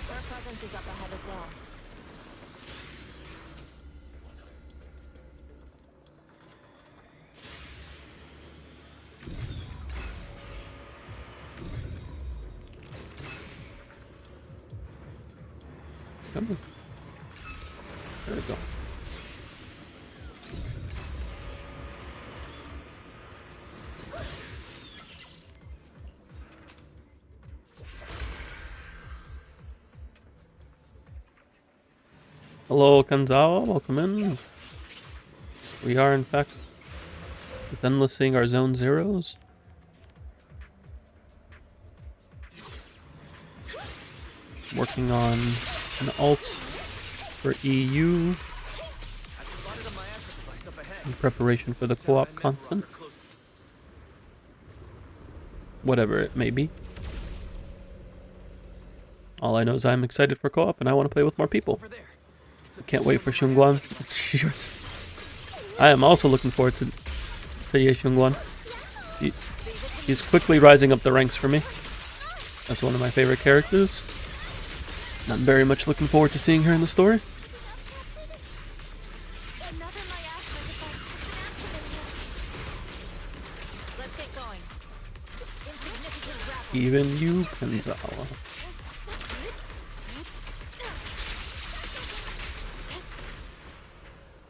Their presence is up ahead as well. Come on. There we go. Hello, Kanzawa. Welcome in. We are, in fact, zenlessing our zone zeros. Working on an alt for EU in preparation for the co-op content. Whatever it may be. All I know is I'm excited for co-op and I want to play with more people. Can't wait for Xingguang. I am also looking forward to Ye Xingguang. He's quickly rising up the ranks for me. That's one of my favorite characters. I'm very much looking forward to seeing her in the story. Let's get going. Insignificant grapple. Even you, Kanzawa.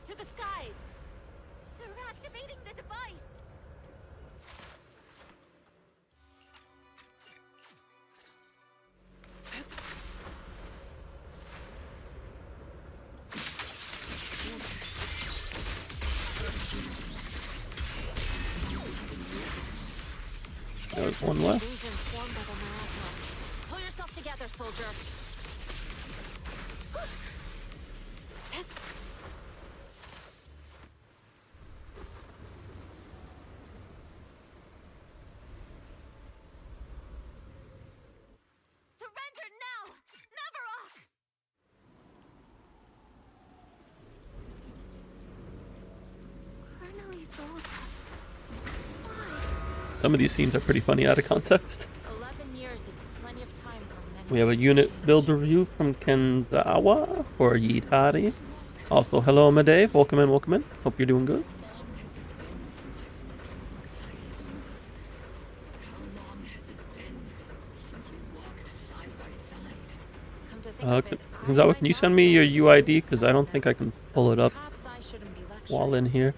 To the skies. They're activating the device. There's one left. Illusions formed by the miasma. Pull yourself together, soldier. Surrender now! Navarok! Colonel Isolde. Some of these scenes are pretty funny out of context. 11 years We have a unit build review from Kenzawa for Yidhari. Also, hello, Madave. Welcome in, welcome in. Hope you're doing good. Kenzawa, can you send me your UID? Because I don't think I can pull it up while in here.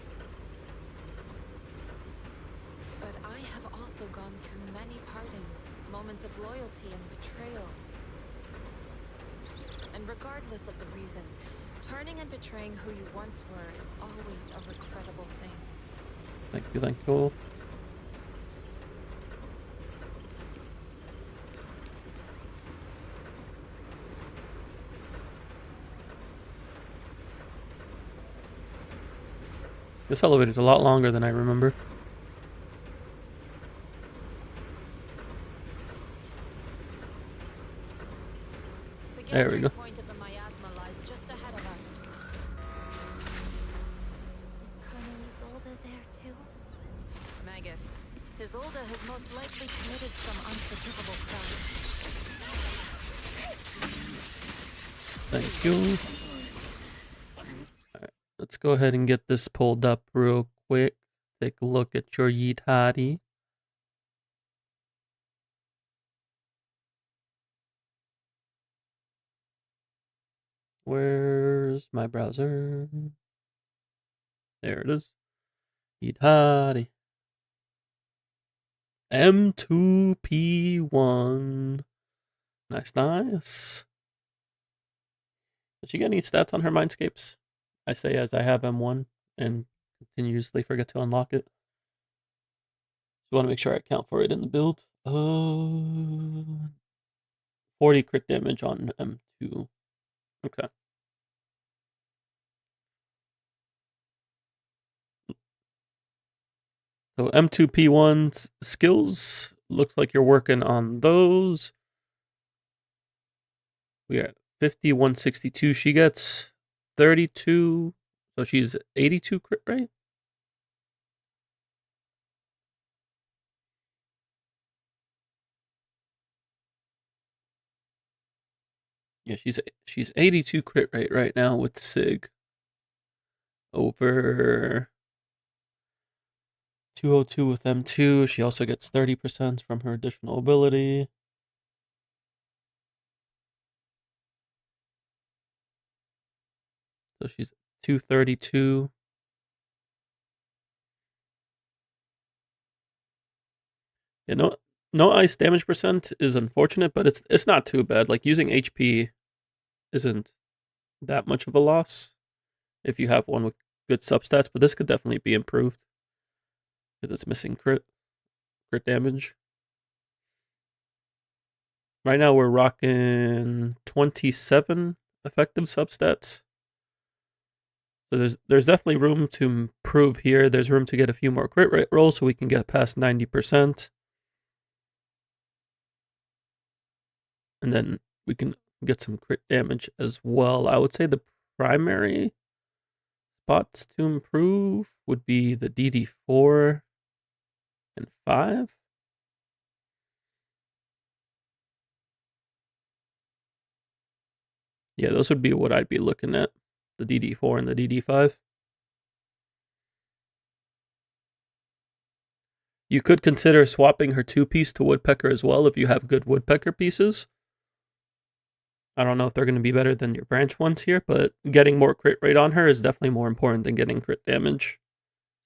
But I have also gone through many partings, moments of loyalty and betrayal. And regardless of the reason, turning and betraying who you once were is always a regrettable thing. Thank you, thank you. This elevator's a lot longer than I remember. There we go. Point of the miasma lies just ahead of us. Is Colonel Isolde there too? Magus, Isolde has most likely committed some unforgivable crime. Thank you. Alright, let's go ahead and get this pulled up real quick. Take a look at your Yidhari. Where's my browser? There it is. Yidhari. M2P1. Nice, nice. Did she get any stats on her Mindscapes? I say as I have M1 and continuously forget to unlock it. So I want to make sure I account for it in the build. 40 crit damage on M2. Okay. So M2P1's skills, looks like you're working on those. We are at 50, 162. She gets 32. So she's 82 crit rate. Yeah, she's 82 crit rate right now with Sig. Over 202 with M2. She also gets 30% from her additional ability. So she's 232. Yeah, no ice damage percent is unfortunate, but it's not too bad. Like using HP isn't that much of a loss if you have one with good substats, but this could definitely be improved because it's missing crit damage. Right now we're rocking 27 effective substats. So there's definitely room to improve here. There's room to get a few more crit rate rolls so we can get past 90%. And then we can get some crit damage as well. I would say the primary spots to improve would be the DD4 and 5. Yeah, those would be what I'd be looking at. The DD4 and the DD5. You could consider swapping her 2-piece to Woodpecker as well if you have good Woodpecker pieces. I don't know if they're going to be better than your branch ones here, but getting more crit rate on her is definitely more important than getting crit damage.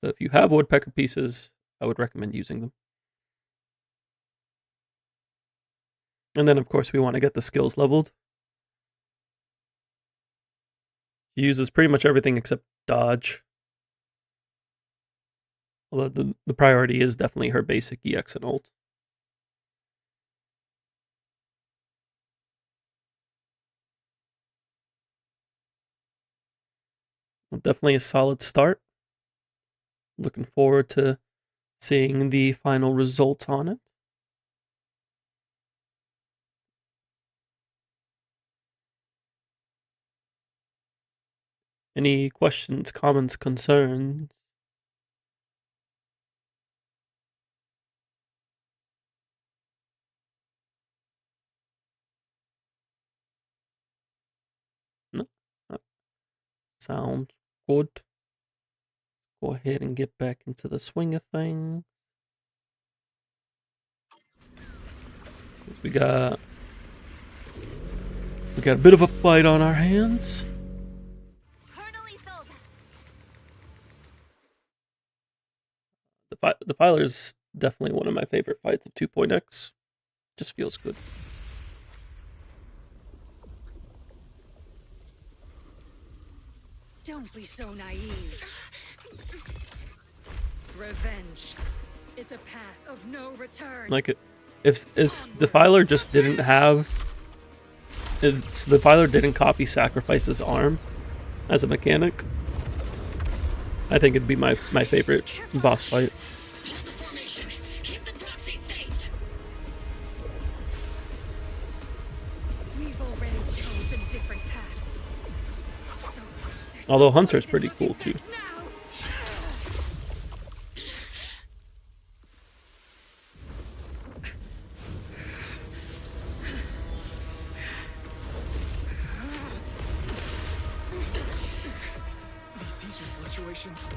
So if you have Woodpecker pieces, I would recommend using them. And then, of course, we want to get the skills leveled. She uses pretty much everything except dodge. Although the priority is definitely her basic EX and ult. Definitely a solid start. Looking forward to seeing the final results on it. Any questions, comments, concerns? Sounds good. Go ahead and get back into the swing of things. We got a bit of a fight on our hands. The Filer's definitely one of my favorite fights of 2.x. Just feels good. Don't be so naive. Revenge is a path of no return. Like if the Filer just didn't have, if the Filer didn't copy Sacrifice's arm as a mechanic, I think it'd be my favorite boss fight. We've already chosen different paths. Although Hunter's pretty cool too. These ether fluctuations.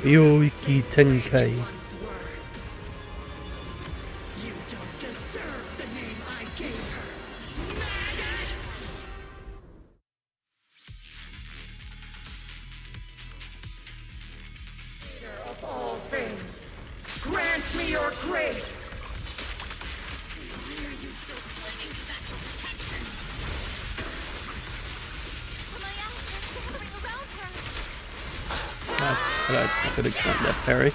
Yoiki Tenkei. You don't deserve the name I gave her. Leader of all things, grant me your grace. I could have gotten that parry.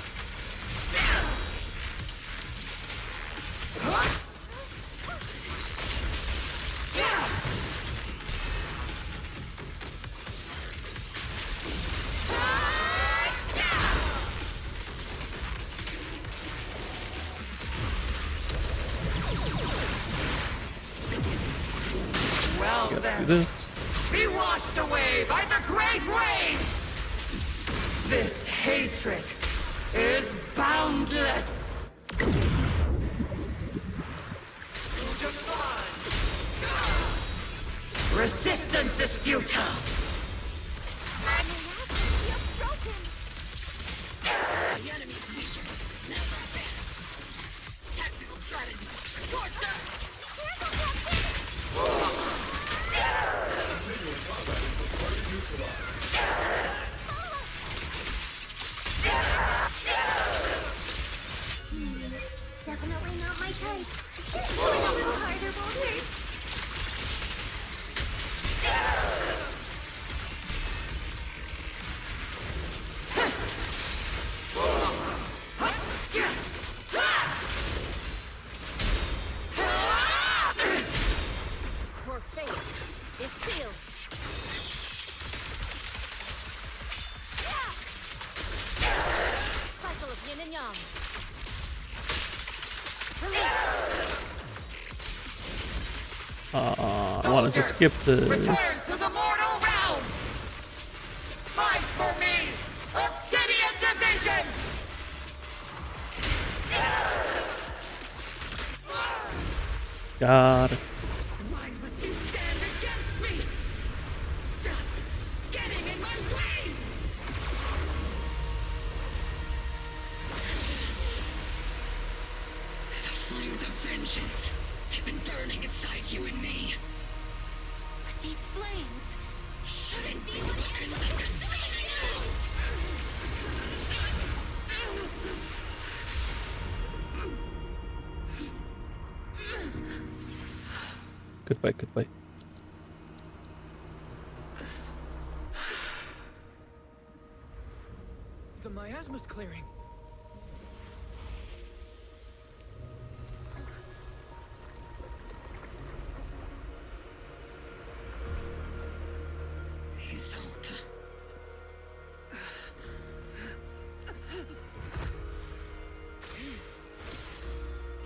Well Do then, this. be washed away by the great rain. This hatred is boundless. Resistance is futile. The enemy's weaker. Never abandon. Tactical strategy. Torture! Definitely not my type. Going a little harder won't hurt. Your fate is sealed. Cycle of yin and yang. I wanted to skip this. Return to the mortal realm! Fight for me! Obsidian Division! God. Why must you stand against me? Stop getting in my way! The flames of vengeance have been burning inside you and me. But these flames Shouldn't be weapons that consume you! Good fight, good fight. The miasma's clearing. Isolde.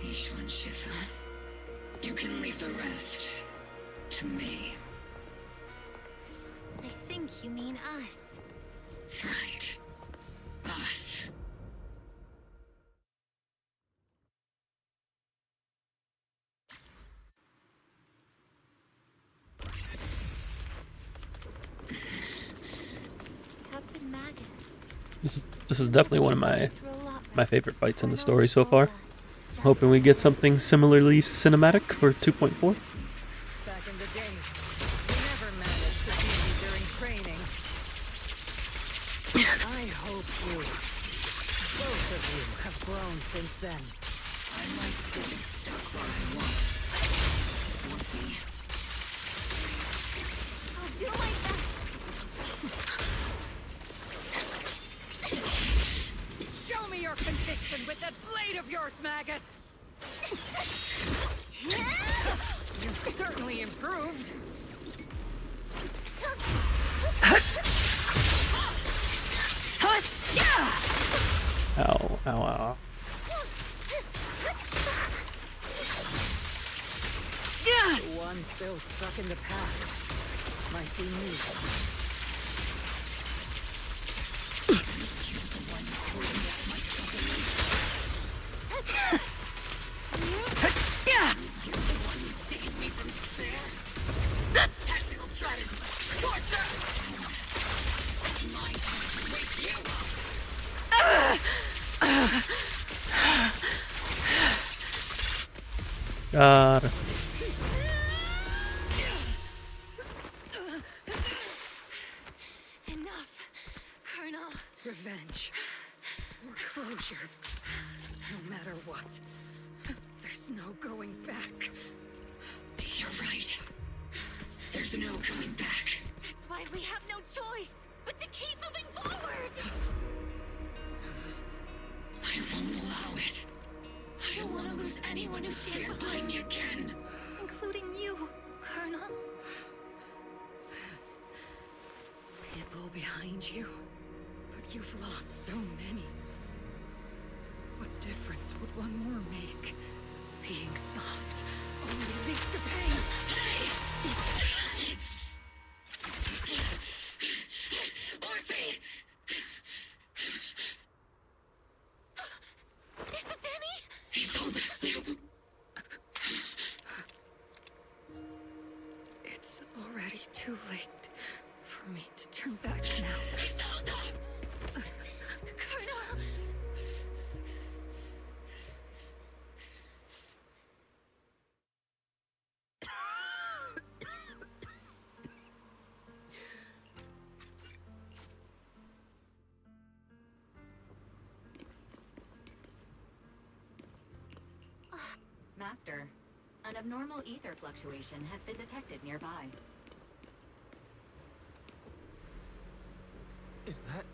Ishwan Shifa. You can leave the rest to me. you mean us. Right. Us. Captain Magus. This is definitely one of my favorite fights in the story so far. Hoping we get something similarly cinematic for 2.4. Back in the day, we never managed to see me during training. I hope you, both of you, have grown since then. I might still be stuck where I was. Won't be. I'll do my best. Show me your conviction with that blade of yours, Magus! You've certainly improved. Ow, ow, ow. The one still stuck in the past might be me. God. Enough, Colonel. Revenge. Or closure. No matter what. There's no going back. You're right. There's no coming back. That's why we have no choice but to keep moving forward. I won't allow it. I don't want to lose anyone who stands behind me again. Including you, Colonel. People behind you, but you've lost so many. What difference would one more make? Being soft only leads to pain. Orphe! Is it Danny? He told us. It's already too late for me to turn back now. Colonel! Master, an abnormal ether fluctuation has been detected nearby. Is that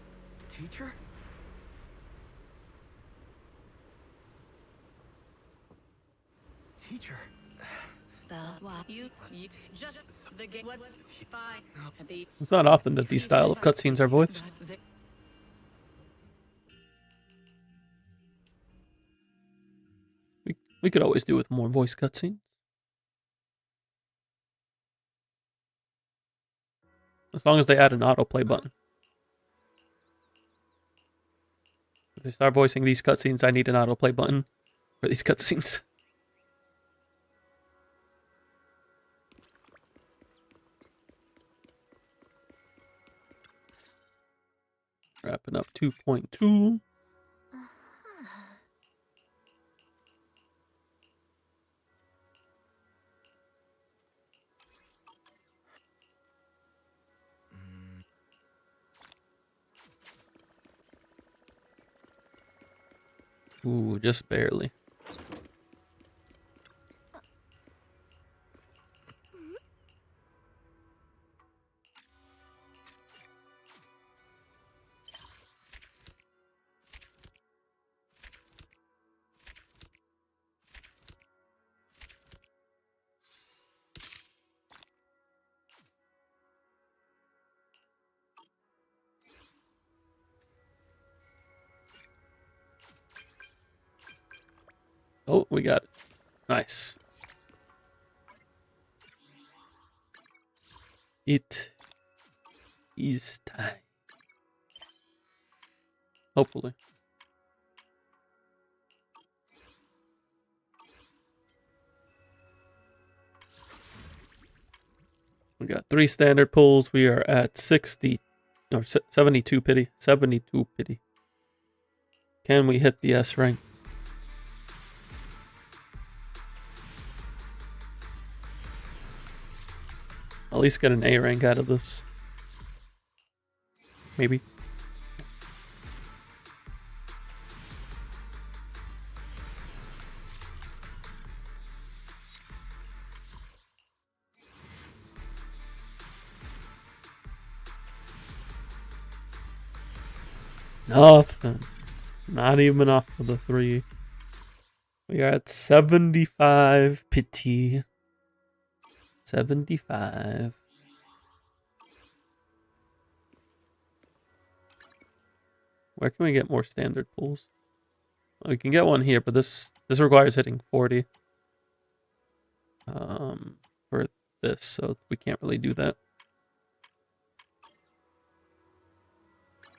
teacher? Teacher. You just the game. What's fine? It's not often that these style of cutscenes are voiced. We could always do with more voice cutscenes. As long as they add an autoplay button. If they start voicing these cutscenes, I need an autoplay button for these cutscenes. Wrapping up 2.2. Ooh, just barely. Oh, we got it. Nice. Eat. He's tight. Hopefully. We got 3 standard pulls. We are at 60 or 72 pity. 72 pity. Can we hit the S rank? At least get an A rank out of this. Maybe. Nothing. Not even off of the 3. We are at 75 pity. 75. Where can we get more standard pulls? Well, we can get one here, but this requires hitting 40. For this, so we can't really do that.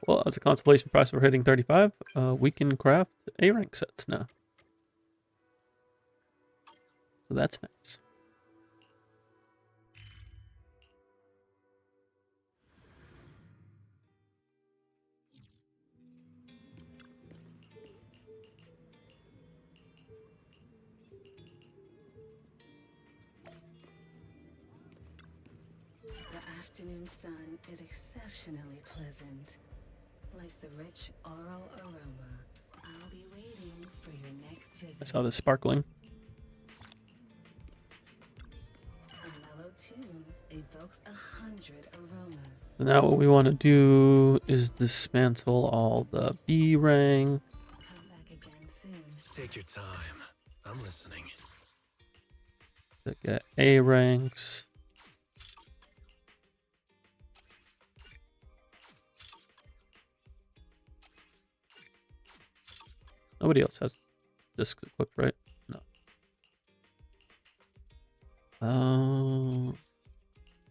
Well, as a consolation prize for hitting 35, we can craft A rank sets now. So that's nice. The afternoon sun is exceptionally pleasant. Like the rich oral aroma. I'll be waiting for your next visit. I saw this sparkling. A mellow tune evokes 100 aromas. So now what we want to do is dismantle all the B rank. Come back again soon. Take your time. I'm listening. To get A ranks. Nobody else has discs equipped, right? No.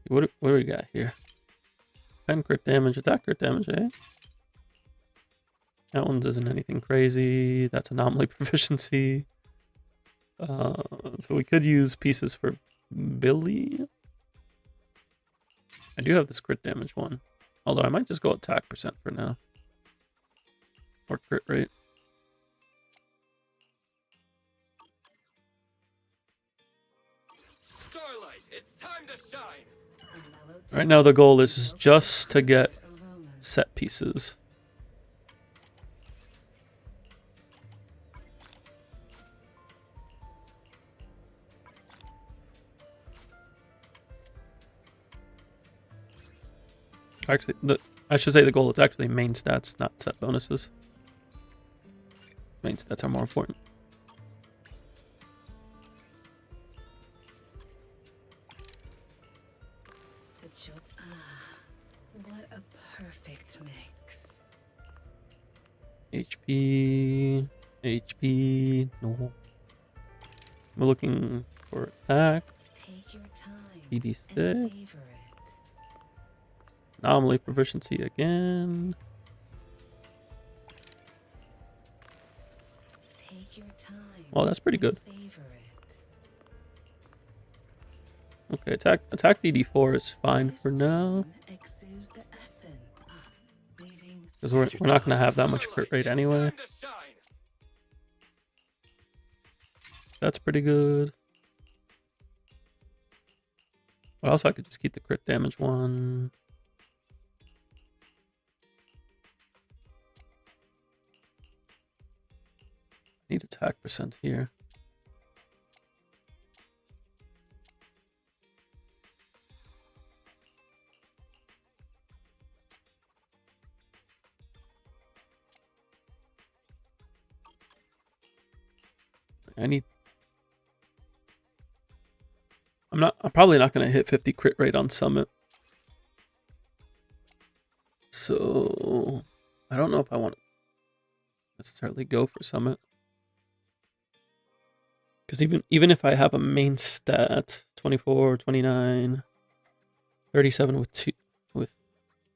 What do we got here? 10 crit damage, attack crit damage, eh? That one isn't anything crazy. That's anomaly proficiency. So we could use pieces for Billy. I do have this crit damage one. Although I might just go attack percent for now. Or crit rate. Starlight, it's time to shine. Right now the goal is just to get set pieces. Actually, I should say the goal is actually main stats, not set bonuses. Main stats are more important. What a perfect mix. HP, no. We're looking for attack. Take your time. PD6. And savor it. Anomaly proficiency again. Take your time. Well, that's pretty good. Savor it. Okay, attack DD4 is fine for now. Exudes the essence. Leaving Because we're not going to have that much crit rate anyway. That's pretty good. But also I could just keep the crit damage one. Need attack percent here. I'm probably not going to hit 50 crit rate on Summit. So I don't know if I want to necessarily go for Summit. Because even if I have a main stat, 24, 29, 37 with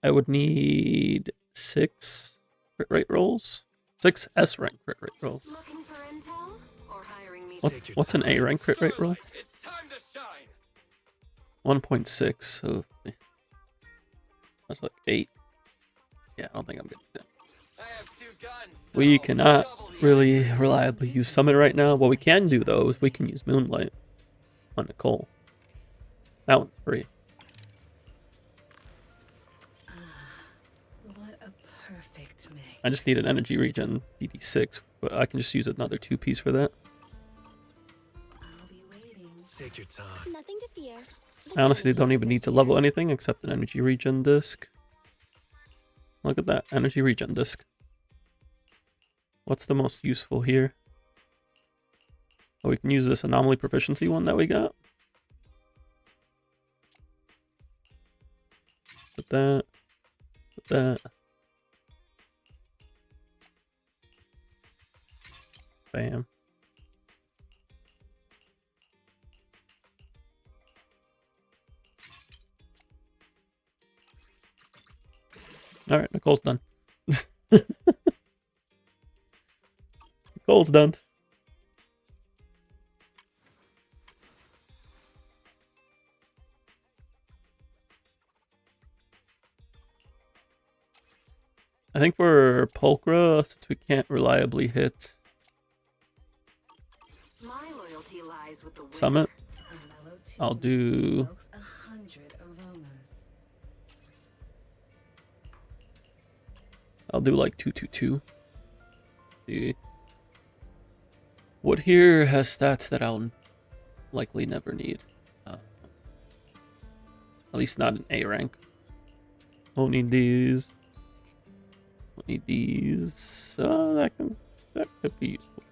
I would need 6 crit rate rolls. 6 S rank crit rate rolls. Looking for intel or hiring me? What's an A rank crit rate roll? It's time to shine. 1.6. So that's like 8. Yeah, I don't think I'm gonna do that. I have 2 guns. We so cannot double the really ammunition. reliably use Summit right now. What we can do though is we can use Moonlight on Nicole. That one's free. What a perfect mix. I just need an energy regen DD6, but I can just use another 2-piece for that. I'll be waiting. Take your time. Nothing to fear. I honestly don't even need to level anything except an energy regen disc. Look at that, energy regen disc. What's the most useful here? Oh, we can use this anomaly proficiency one that we got. Put that. Put that. Bam. All right, Nicole's done. Nicole's done. I think for Pulchra, since we can't reliably hit My loyalty lies with the winner. Summit, A mellow I'll tune do evokes 100 aromas. like 222. The wood here has stats that I'll likely never need. At least not an A rank. Won't need these. Won't need these. That could be useful.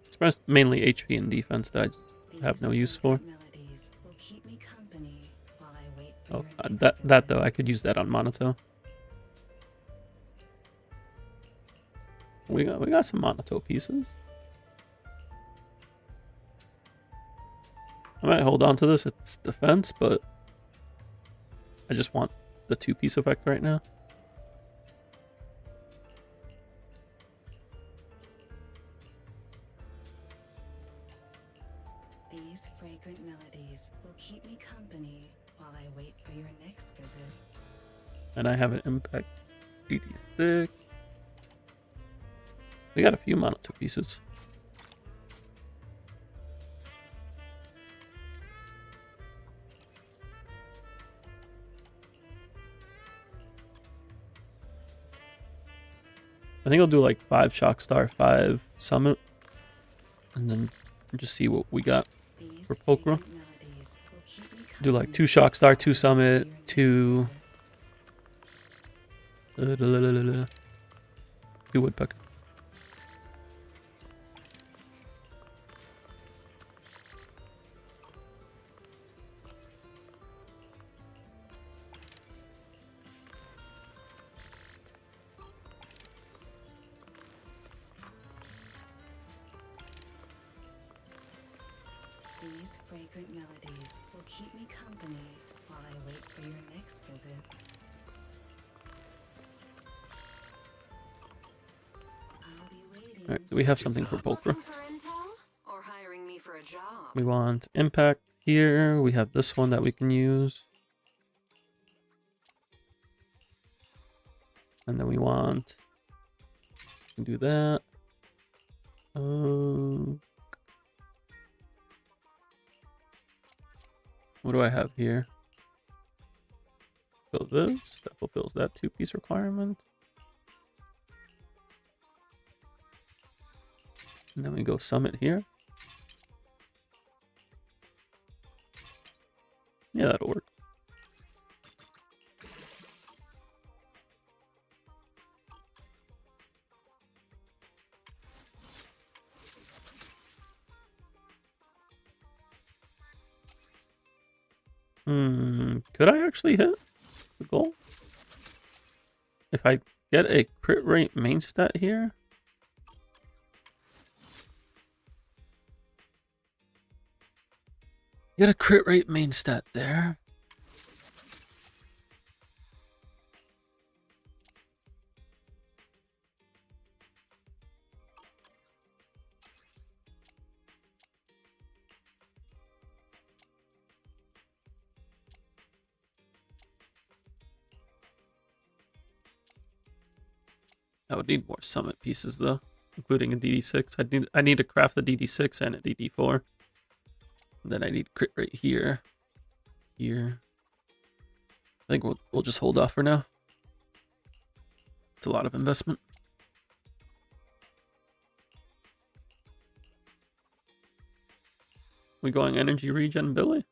It's mainly HP and defense that I just have no use for. Melodies will keep me company while I wait for Oh, your next that visit. though, I could use that on Monato. We got some Monato pieces. I might hold on to this. It's defense, but I just want the 2-piece effect right now. These fragrant melodies will keep me company while I wait for your next visit. And I have an impact DD6. We got a few Monato pieces. I think I'll do like 5 Shockstar, 5 Summit, and then just see what we got These for Pulchra. fragrant melodies will keep me Do like company 2 Shockstar, 2 while I Summit, wait for 2 your next visit. 2 Woodpecker. These fragrant melodies will keep me company while I wait for your next visit. I'll be waiting. Alright, do we have something for Pulchra? Looking for intel or hiring me for a job? We want impact here. We have this one that we can use. And then we want... We can do that. What do I have here? So this, that fulfills that 2-piece requirement. And then we go Summit here. Yeah, that'll work. Could I actually hit the goal? If I get a crit rate main stat here? Get a crit rate main stat there. I would need more summit pieces though, including a DD6. I need to craft a DD6 and a DD4. Then I need crit rate here. Here. I think we'll just hold off for now. It's a lot of investment. We going energy regen, Billy?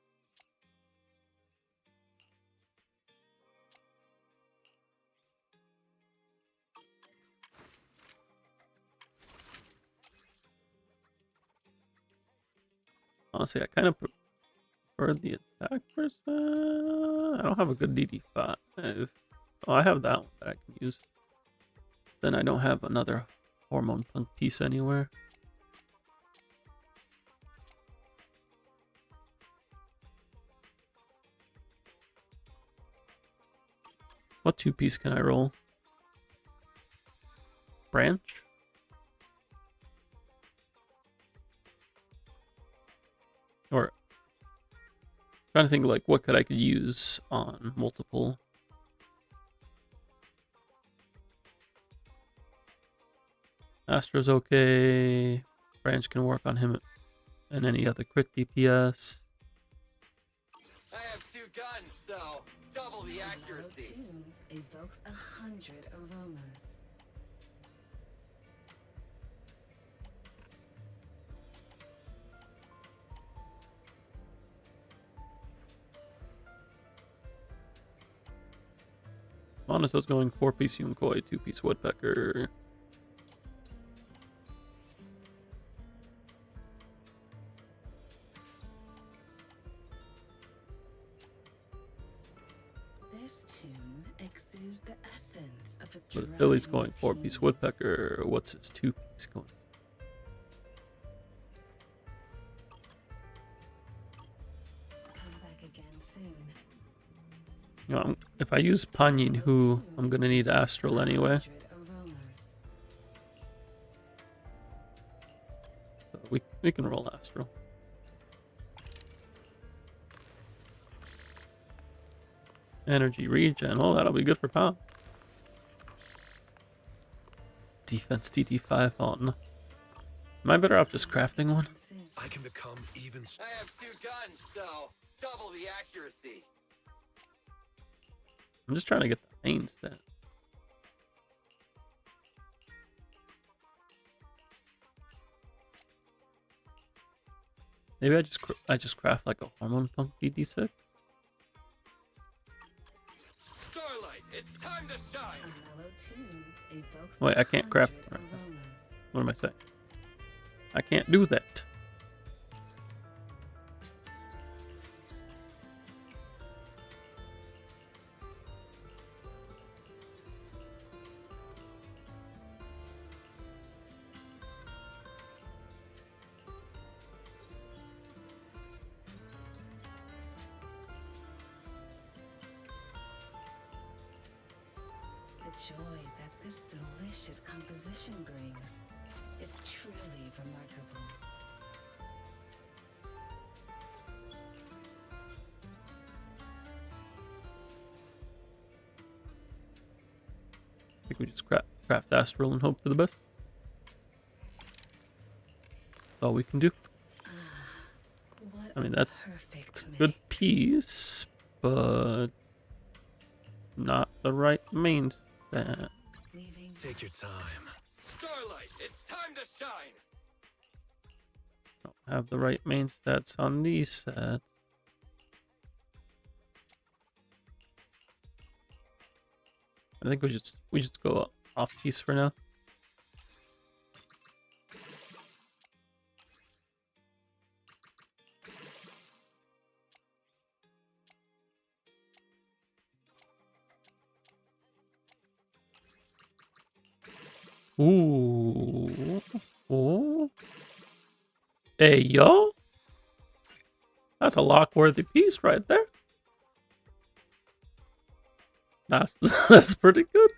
Honestly, I kind of prefer the attack person. I don't have a good DD5. Oh, I have that one that I can use. Then I don't have another hormone punk piece anywhere. What 2-piece can I roll? Branch? Or trying to think like what I could use on multiple. Astro's okay. Branch can work on him and any other quick DPS. I have 2 guns, so double the accuracy. Evokes 100 aromas. Monato's going 4-piece Yumkoi, 2-piece Woodpecker. This tune exudes the essence of a But Billy's going 4-piece Woodpecker. What's his 2-piece going? Come back again soon. You know, if I use Panyin Hu, I'm gonna need Astral anyway. So we can roll Astral. Energy regen. Oh, that'll be good for power. Defense DD5 on. Am I better off just crafting one? I can become even. I have 2 guns, so double the accuracy. I'm just trying to get the main stat. Maybe I just craft like a hormone punk DD6. Starlight, it's time to shine. A mellow tune evokes Wait, I can't craft it right now. What am I saying? I can't do that. The joy that this delicious composition brings is truly remarkable. I think we just craft Astral and hope for the best. That's all we can do. I mean, that's a good piece, but not the right main stat. Take your time. Starlight, it's time to shine. Don't have the right main stats on these sets. I think we just go off piece for now. Ooh. Oh. Hey, yo. That's a lock-worthy piece right there. That's pretty good.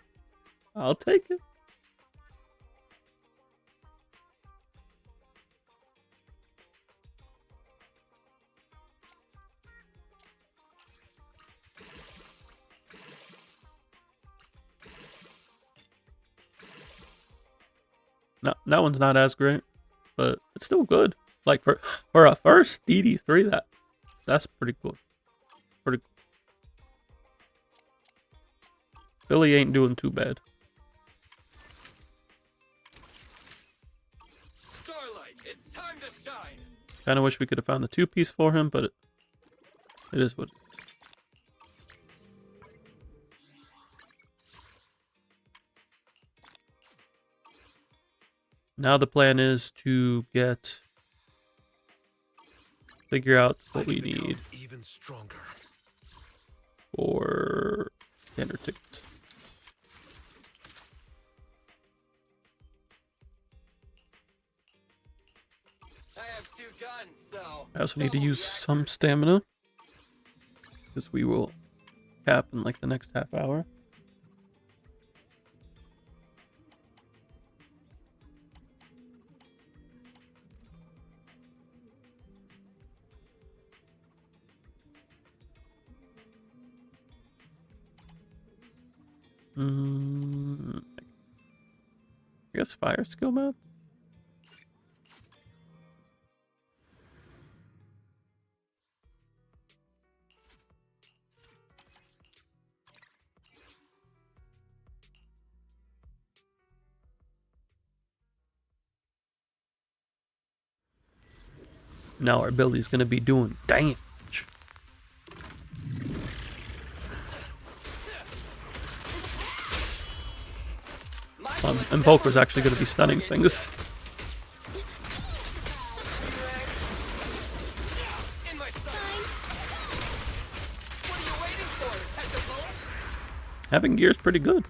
I'll take it. No, that one's not as great, but it's still good. Like for a first DD3, that's pretty cool. Pretty cool. Billy ain't doing too bad. Starlight, it's time to shine. Kind of wish we could have found the 2-piece for him, but it is what it is. Now the plan is to figure out what we need even stronger for standard tickets. I have 2 guns, so I also need to use some stamina, because we will cap in like the next half hour. I guess fire skill mats? Now our ability's gonna be doing damage. And Poker's actually gonna be stunning things. in my sight. What are you waiting for, tentacle? Having gear's pretty good.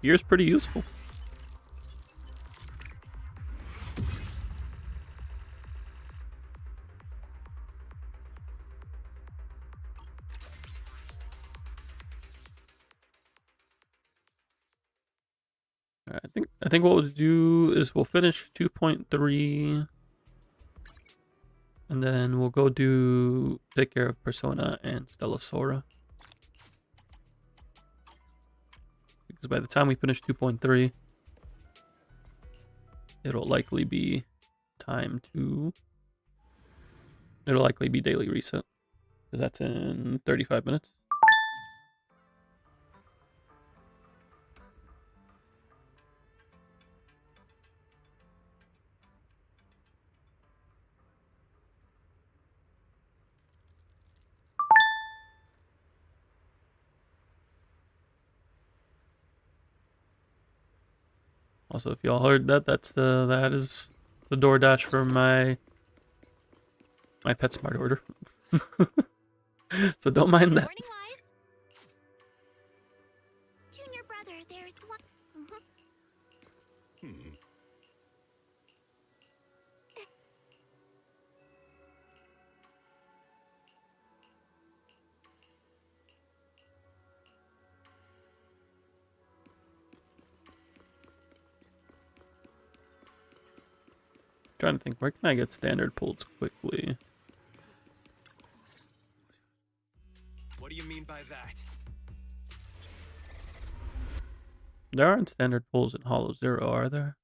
Gear's pretty useful. I think what we'll do is we'll finish 2.3 and then we'll go take care of Persona and Stellasora. Because by the time we finish 2.3, it'll likely be daily reset. Because that's in 35 minutes. Also, if y'all heard that, that is the DoorDash for my PetSmart order. So don't mind that. Morning, Wise. Junior brother, there's one. Trying to think, where can I get standard pulls quickly? What do you mean by that? There aren't standard pulls in Hollow Zero, are there?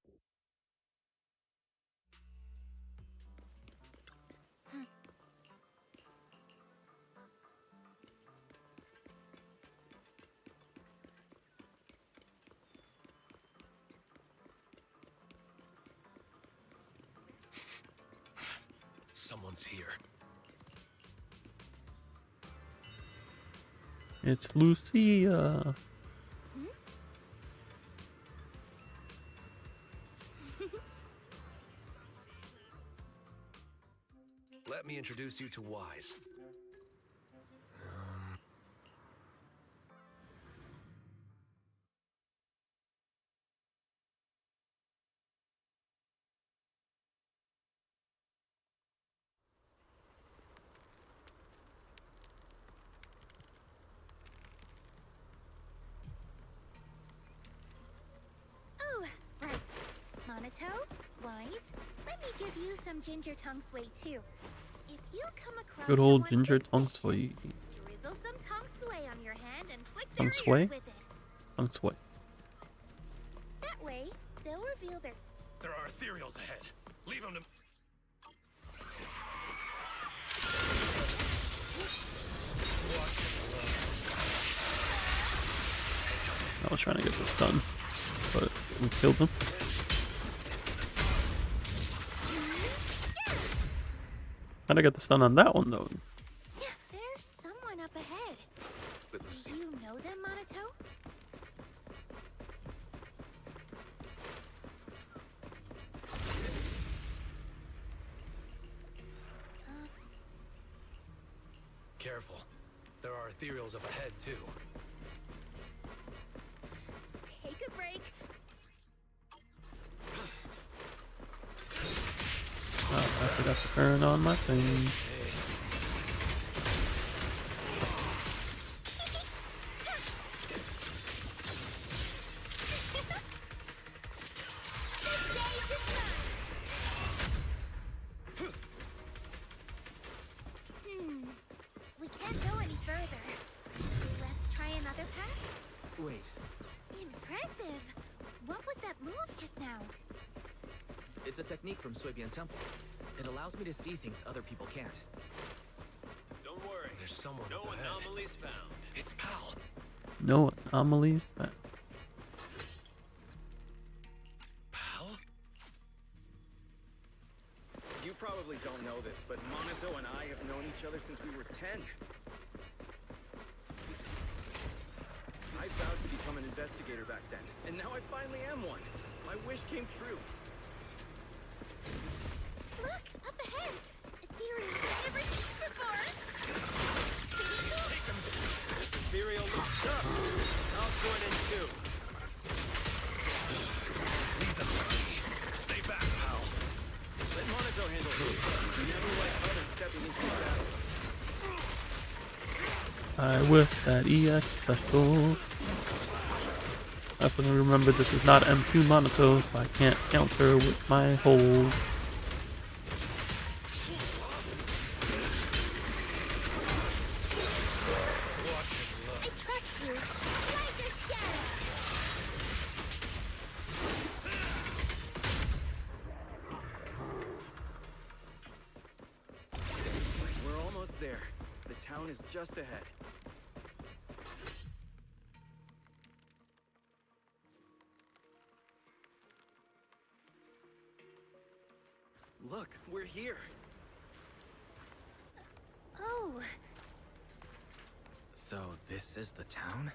Someone's here. It's Lucia. Let me introduce you to Wise. Oh, right. Monato, Wise, let me give you some ginger tongue sway too. If you come across Good old someone ginger suspicious, tongue sway. drizzle some tongue sway on your hand and flick Tongue their sway? ears with it. Tongue sway. that way, they'll reveal their... There are ethereals ahead. Leave them to... I was trying to get the stun, but we killed him. How'd I get the stun on that one, though? There's someone up ahead. Do you know them, Monato? Careful. There are ethereals up ahead, too. Take a break. I forgot to turn on my thing. We can't go any further. Let's try another path. Wait, Impressive. What was that move just now? it's a technique from Suibian Temple. It allows me to see things other people can't. Don't worry. There's someone up ahead. No anomalies found. It's Pal. No anomalies. Pal? You probably don't know this, but Monato and I have known each other since we were 10. I vowed to become an investigator back then, and now I finally am one. My wish came true. Look, up ahead. Ethereals I've never seen before. This ethereal looks tough. I'll join in too. Leave them to me. Stay back, Pal. Let Monato handle it. We never like others stepping into these battles. I whip that EX special. That's when we remember this is not M2 Monato, so I can't counter with my hold. I trust you. Like a shadow. We're almost there. The town is just ahead. Look, we're here. Oh, So this is the town?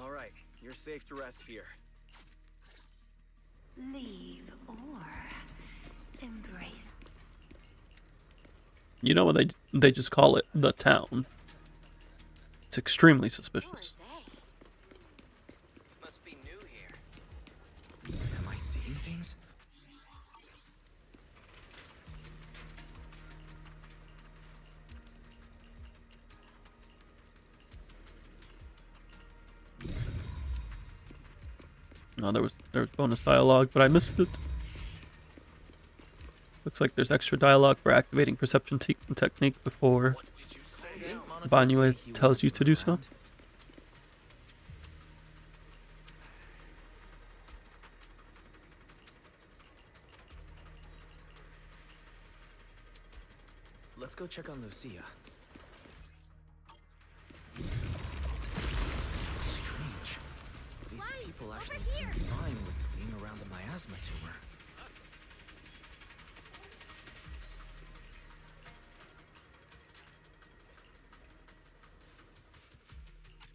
All right, you're safe to rest here. Leave or embrace. You know when they just call it the town. It's extremely suspicious. Must be new here. Am I seeing things? No, there was bonus dialogue, but I missed it. Looks like there's extra dialogue for activating perception technique before Banue tells you to do so. Let's go check on Lucia. Strange. These people actually seem fine with being around the miasma tumor.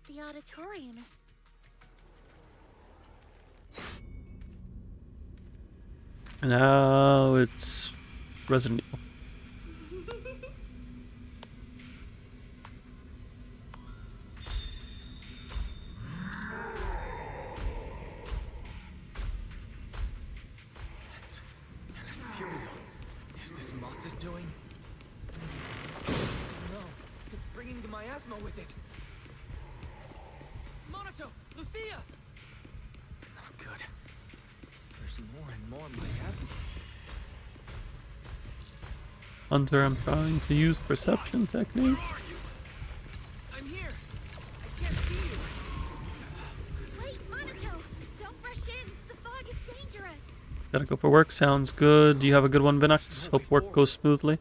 the auditorium is... And now it's Resident Evil. Is this Moss's doing? No, it's bringing the miasma with it. Monato! Lucia! Not good. There's more and more miasma. Hunter, I'm trying to use perception technique. Gotta go for work. Sounds good. Do you have a good one, Vinox? Hope work goes smoothly.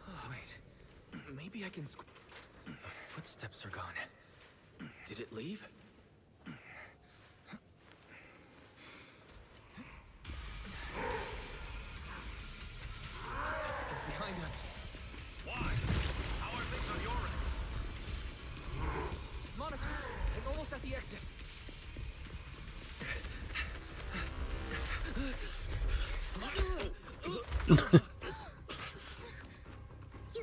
Oh, wait. Maybe I can The footsteps are gone. Did it leave? It's still behind us. Why? How are things on your end? Monitor! I'm almost at the exit. You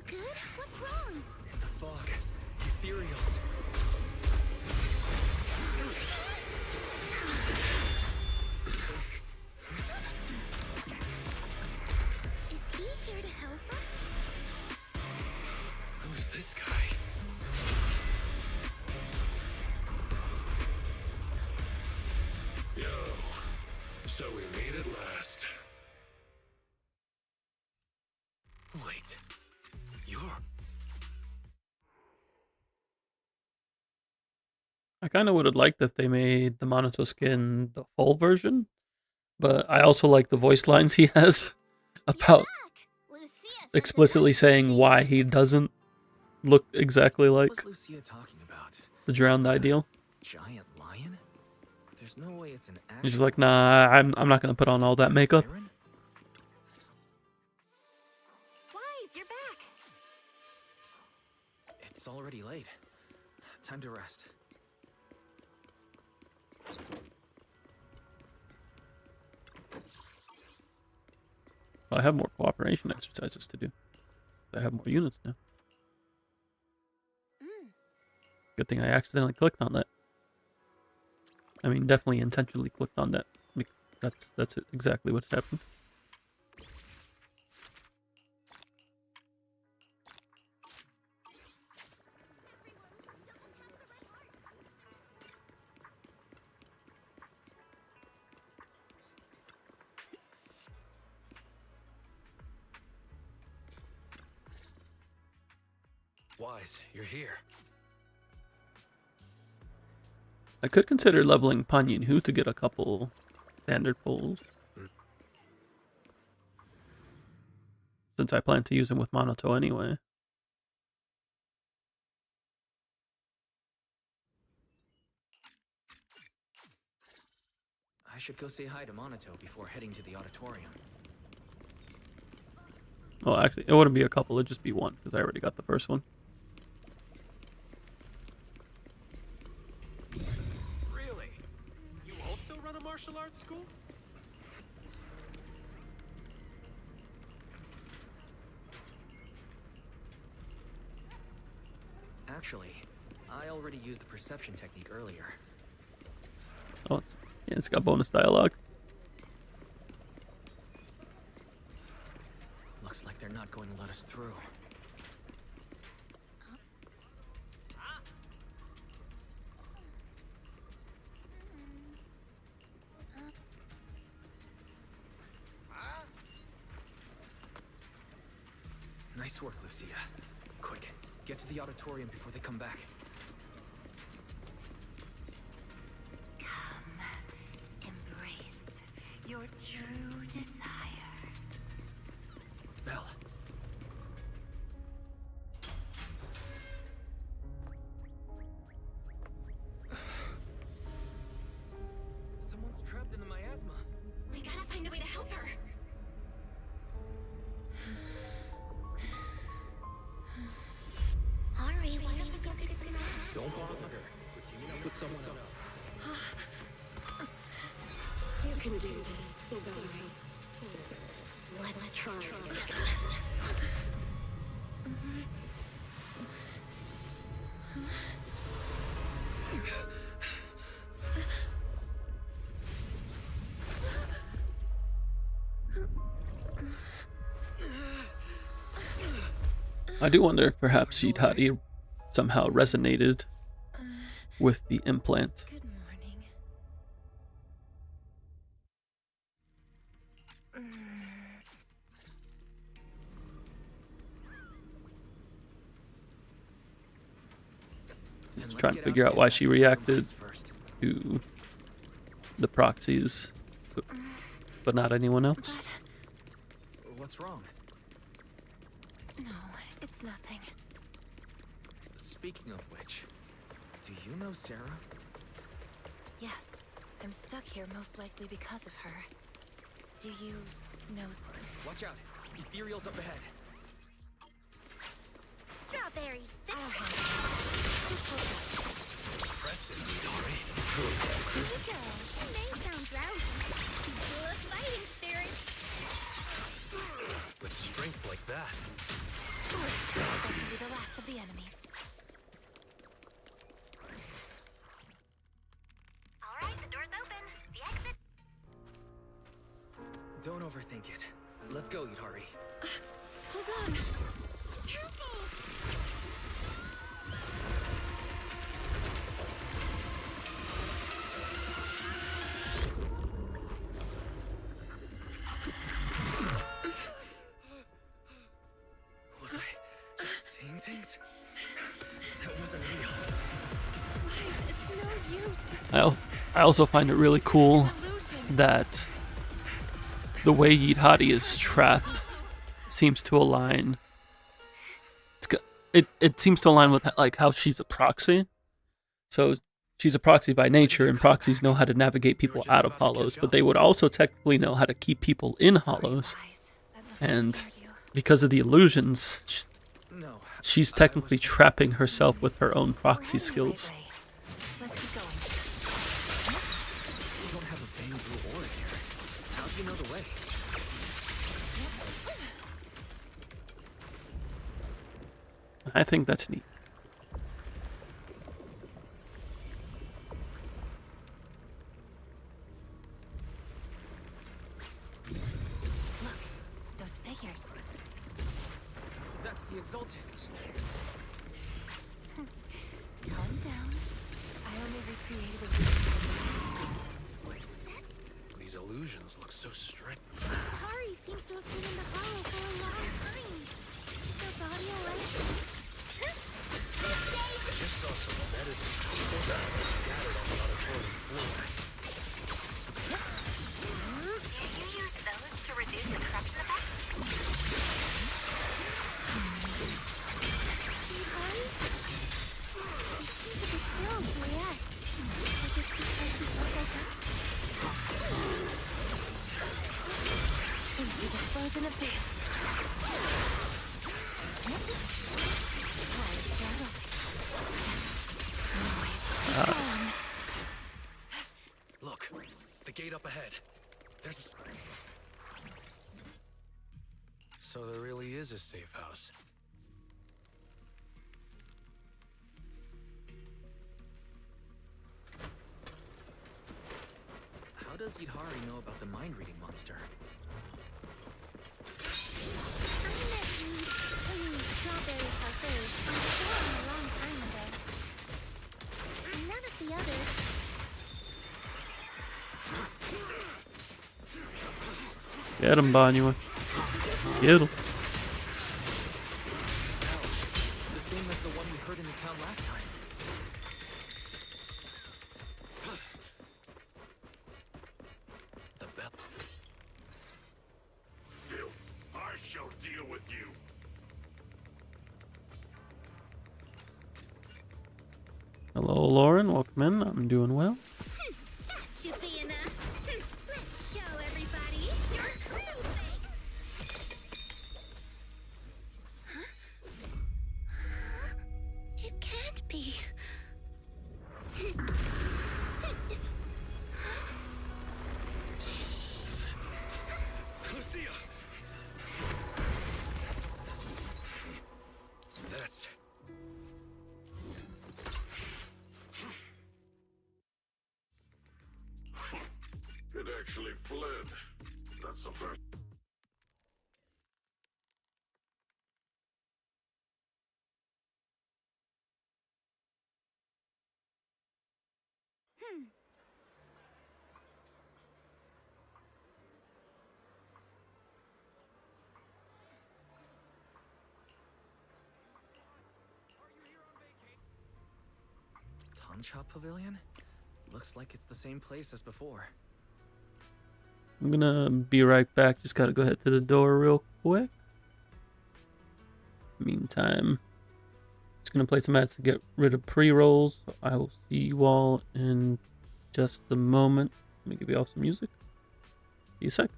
good? What's wrong? The fog. Ethereals. Is he here to help us? Who's this guy? Yo, so we meet at last. Wait. You're... I kind of would have liked if they made the Monato skin the full version, but I also like the voice lines he has about explicitly saying why he doesn't look exactly like What's Lucia talking about? the drowned ideal. Giant lion? There's no way it's an He's just like, nah, I'm not gonna put on all that makeup. Wise, you're back. It's already late. Time to rest. I have more cooperation exercises to do. I have more units now. Good thing I accidentally clicked on that. I mean, definitely intentionally clicked on that. That's it, exactly what happened. Wise, you're here. I could consider leveling Pan Yin Hu to get a couple standard pulls. Since I plan to use him with Monato anyway. I should go say hi to Monato before heading to the auditorium. Well, actually, it wouldn't be a couple, it'd just be one, because I already got the first one. Really? You also run a martial arts school? Actually, I already used the perception technique earlier. Oh, it's got bonus dialogue. Looks like they're not going to let us through. Nice work, Lucia. Quick, get to the auditorium before they come back. Embrace your true desire. Belle. Someone's trapped in the miasma. We gotta find a way to help her. Ari, why don't we go get some rest? Don't bother her. We're teaming up with someone else. You can do this, Zari. Let's try. I do wonder if perhaps Shidari somehow resonated with the implant. Good morning. Just trying to figure out why she reacted to the proxies. but not anyone else. What's wrong? No, it's nothing. Speaking of which, do you know Sarah? Yes, I'm stuck here most likely because of her. Do you know... Watch out! Ethereal's up ahead. Strawberry. Impressive, Midori. Here you go. Your name sounds rousing. She's full of fighting spirit. With strength like that. That should be the last of the enemies. All right, the door's open. The exit. Don't overthink it. Let's go, Midori. Hold on. Careful. Was I just seeing things? That wasn't real. It's no use. I also find it really cool that the way Yidhari is trapped seems to align. It seems to align with like how she's a proxy. So she's a proxy by nature, and proxies know how to navigate people out of hollows, but they would also technically know how to keep people in hollows. And because of the illusions, she's technically trapping herself with her own proxy skills. Let's keep going. You don't have a bamboo ore here. How do you know the way? I think that's neat. Look, those figures. That's the Exaltists. Calm down. I only recreated a These illusions look so strange. Hari seems to have been in the hollow for a long time. Is her body alright? I just saw some medicine scattered on the auditorium floor. Do you use those to reduce the corruption effect? Hari? You seem to be still, Juliet. Is it because she's so focused? into the frozen abyss. Look, the gate up ahead. There's a... So there really is a safe house. How does Yidhari know about the mind-reading monster? I met Strawberry Cafe a long time ago. None of the others. Get him, Banyua. Get him. The same as the one we heard in the town last time. The bell. Filth. I shall deal with you. Hello, Lauren. Welcome in. I'm doing well. That should be enough. Let's show everybody your true face. It can't be. Lucia! That's... It actually fled. That's the first... Tancha Pavilion? Looks like it's the same place as before. I'm gonna be right back. Just gotta go head to the door real quick. Meantime, just gonna play some ads to get rid of pre-rolls. I will see you all in just a moment. Let me give you all some music. See you a sec.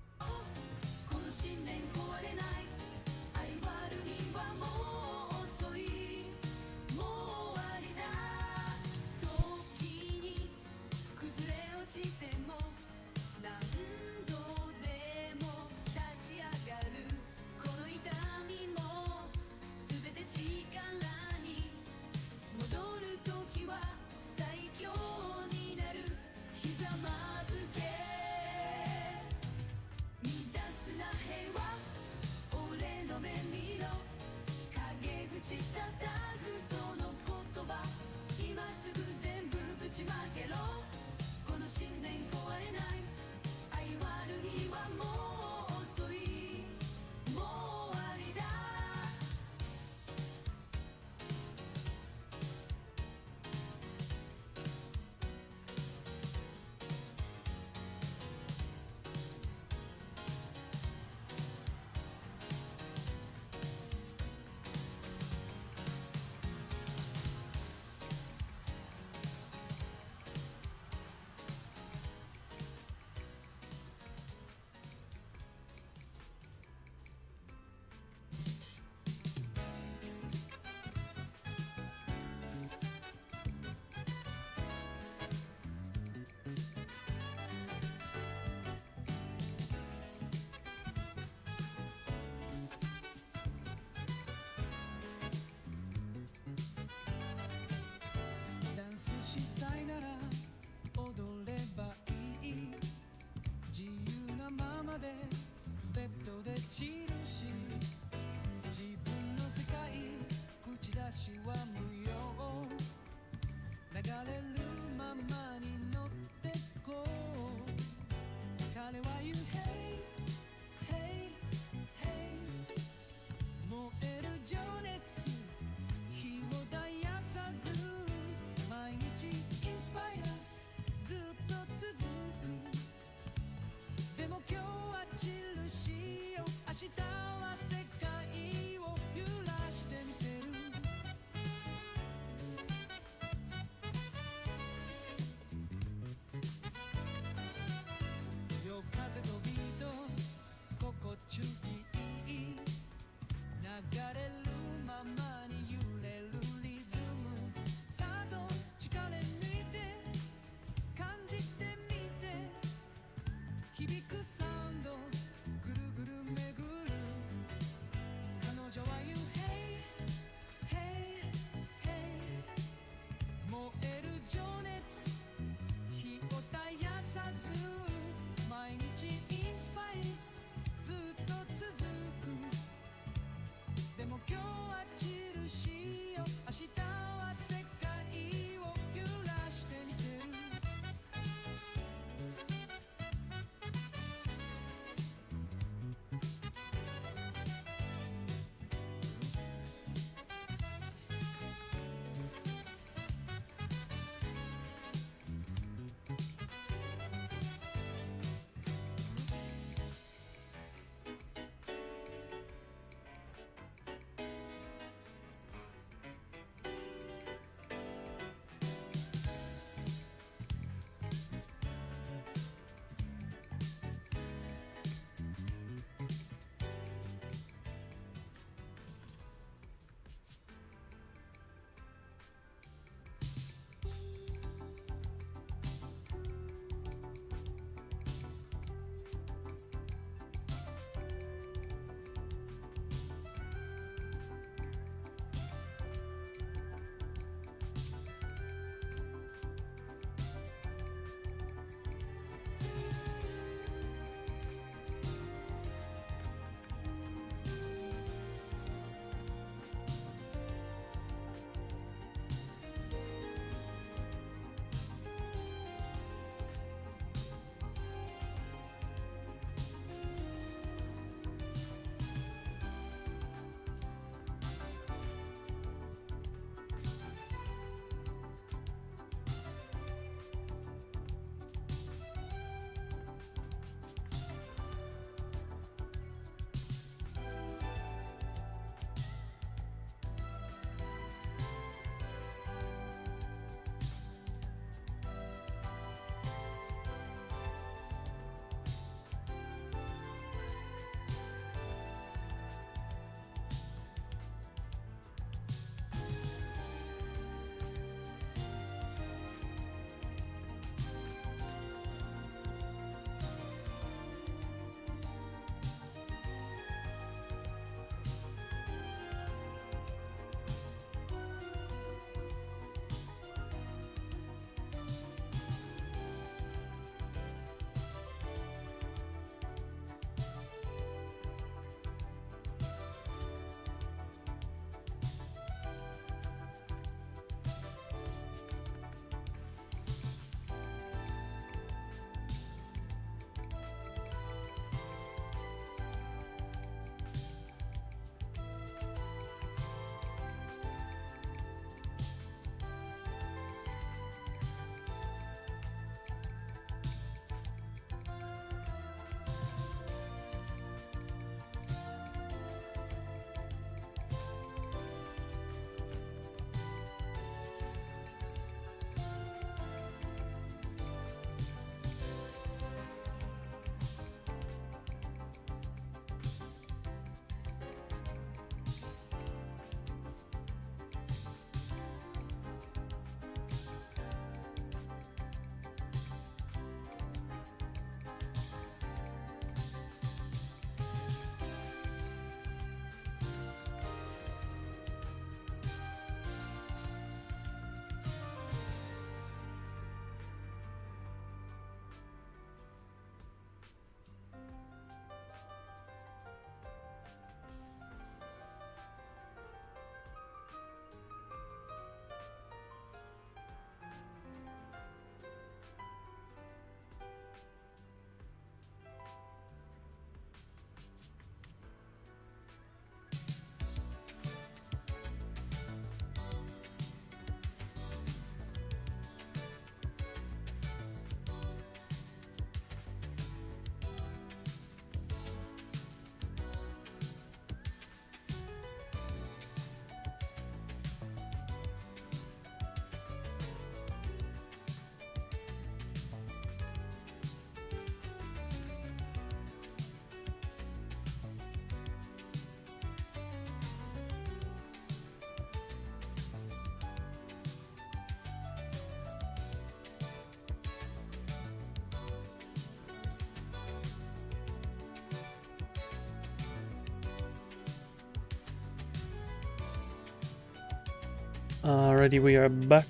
Alrighty, we are back.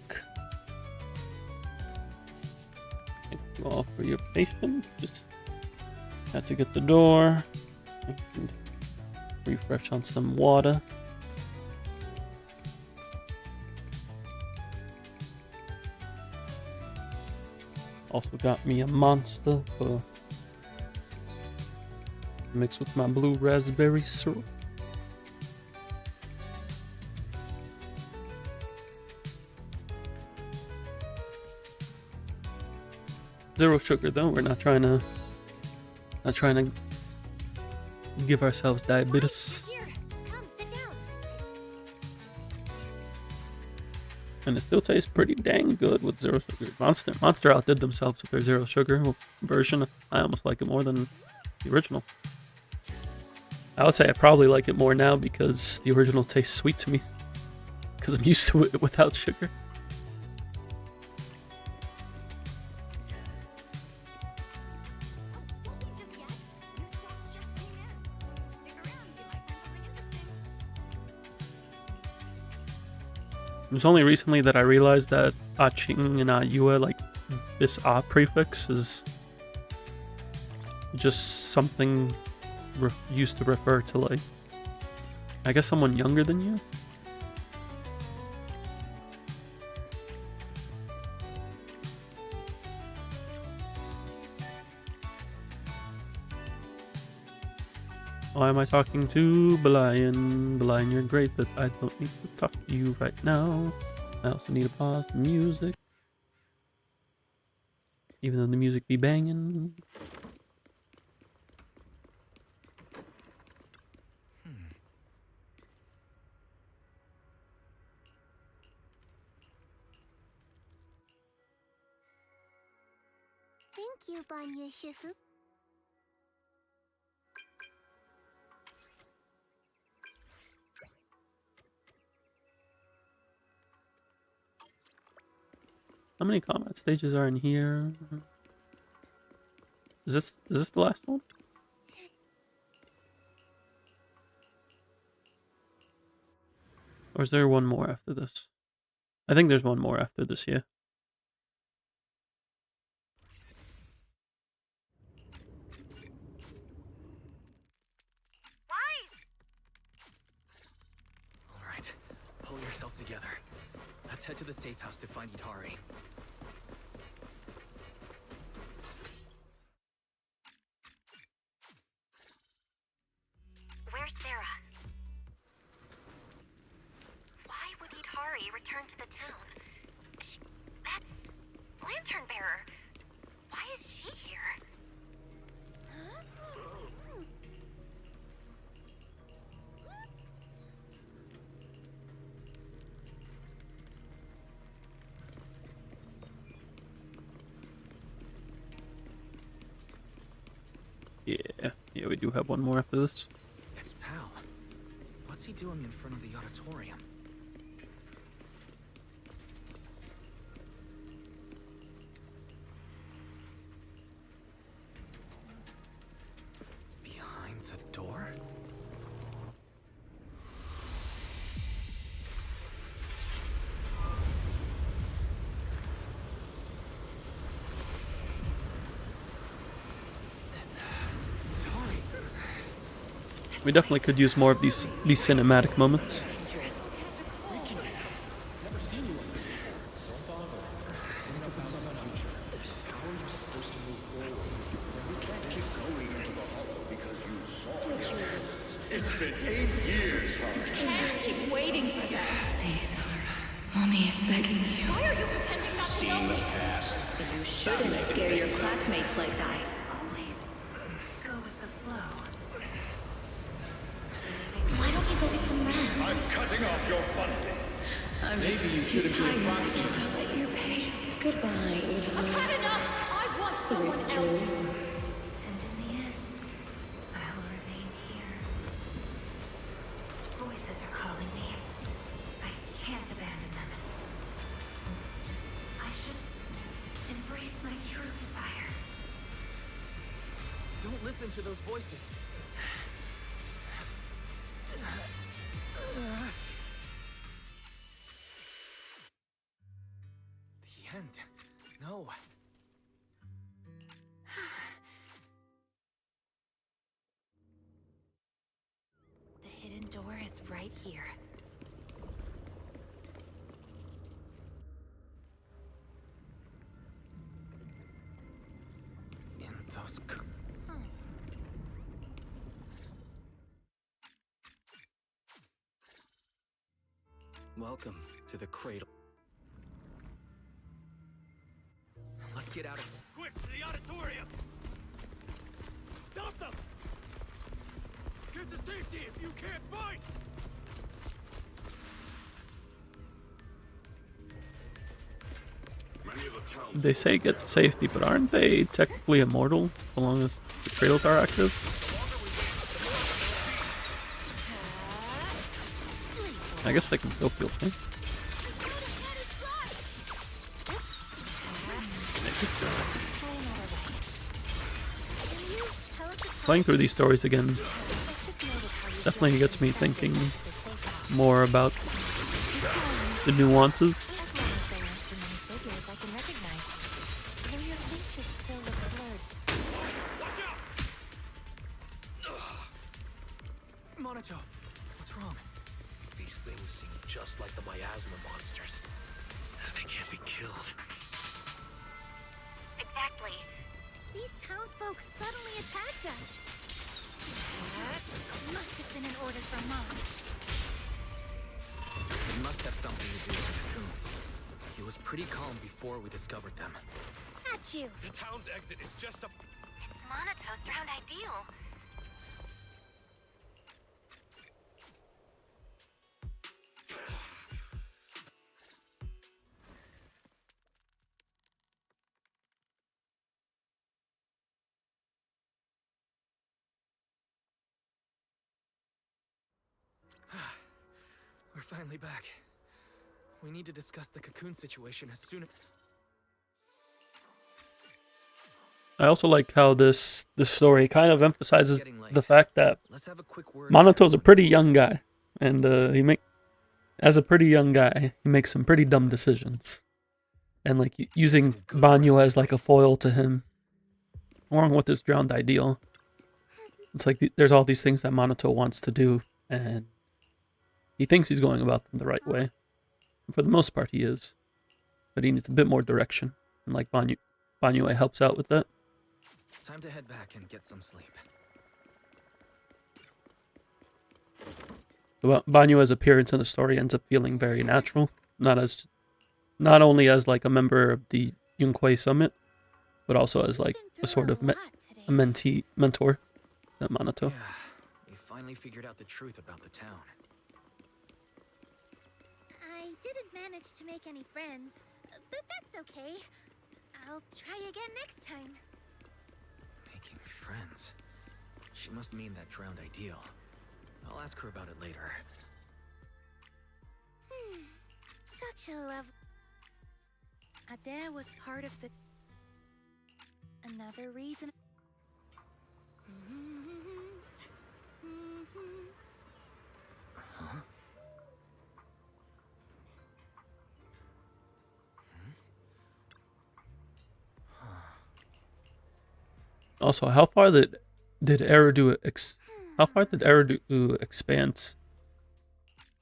Thank you all for your patience. Just had to get the door and refresh on some water. Also got me a monster for mixed with my blue raspberry syrup. Zero sugar though. We're not trying to give ourselves diabetes. Here, come, sit down. And it still tastes pretty dang good with zero sugar. Monster outdid themselves with their zero sugar version. I almost like it more than the original. I would say I probably like it more now because the original tastes sweet to me. Because I'm used to it without sugar. It was only recently that I realized that Aching and Ayua, like this A prefix, is just something used to refer to, like, I guess someone younger than you. Why am I talking to Belian? Belian, you're great, but I don't need to talk to you right now. I also need to pause the music. Even though the music be banging. Thank you, Banyu Shifu. How many combat stages are in here? Is this the last one? Or is there one more after this? I think there's one more after this, yeah. Alright, pull yourself together. Let's head to the safe house to find Itari. Where's Sarah? Why would Itari return to the town? That's Lantern Bearer. Why is she here? Yeah, we do have one more after this. It's Pal. What's he doing in front of the auditorium? Behind the door? We definitely could use more of these cinematic moments. It's been 8 years, Harry. Can't keep waiting for that. Please, Mommy is begging you. Why are you pretending not to know Seen the me? past. You Stop shouldn't making scare your things up. classmates like that. Always go with the flow. Why don't you go get some rest? I'm cutting off your funding. I'm just Maybe you too shouldn't be tired a to keep up at your pace. Goodbye, Ida. I've had enough! I want someone Sweet else! dreams. And in the end, I'll remain here. Voices are calling me. I can't abandon them. I should embrace my true desire. Don't listen to those voices. is right here. In those Welcome to the cradle. Let's get out of here. Quick, to the auditorium! Stop them! Get to safety if you can't fight! They say get to safety, but aren't they technically immortal so long as the cradles are active? I guess they can still feel pain. Playing through these stories again definitely gets me thinking more about the nuances. Monato, what's wrong? These things seem just like the miasma monsters. They can't be killed. Exactly. These townsfolk suddenly attacked us. That must have been an order from Mom. It must have something to do with the cocoons. It was pretty calm before we discovered them. At you. The town's exit is just a... It's Monato's drowned ideal. We're finally back. We need to discuss the cocoon situation as soon as... I also like how this story kind of emphasizes the fact that Monato's a pretty young guy, and as a pretty young guy, he makes some pretty dumb decisions, and like using Banyu as like a foil to him, along with his drowned ideal. It's like there's all these things that Monato wants to do, and he thinks he's going about them the right way. And for the most part, he is, but he needs a bit more direction, and like Banyu helps out with that. Time to head back and get some sleep. Banyu's appearance in the story ends up feeling very natural, not only as like a member of the Yunquei Summit, but also as like a sort of mentor at Monato. Yeah, we finally figured out the truth about the town. I didn't manage to make any friends, but that's okay. I'll try again next time. Making friends? She must mean that drowned ideal. I'll ask her about it later. Such a love. Adair was part of the... Another reason... Huh? Also, how far did Eridu expand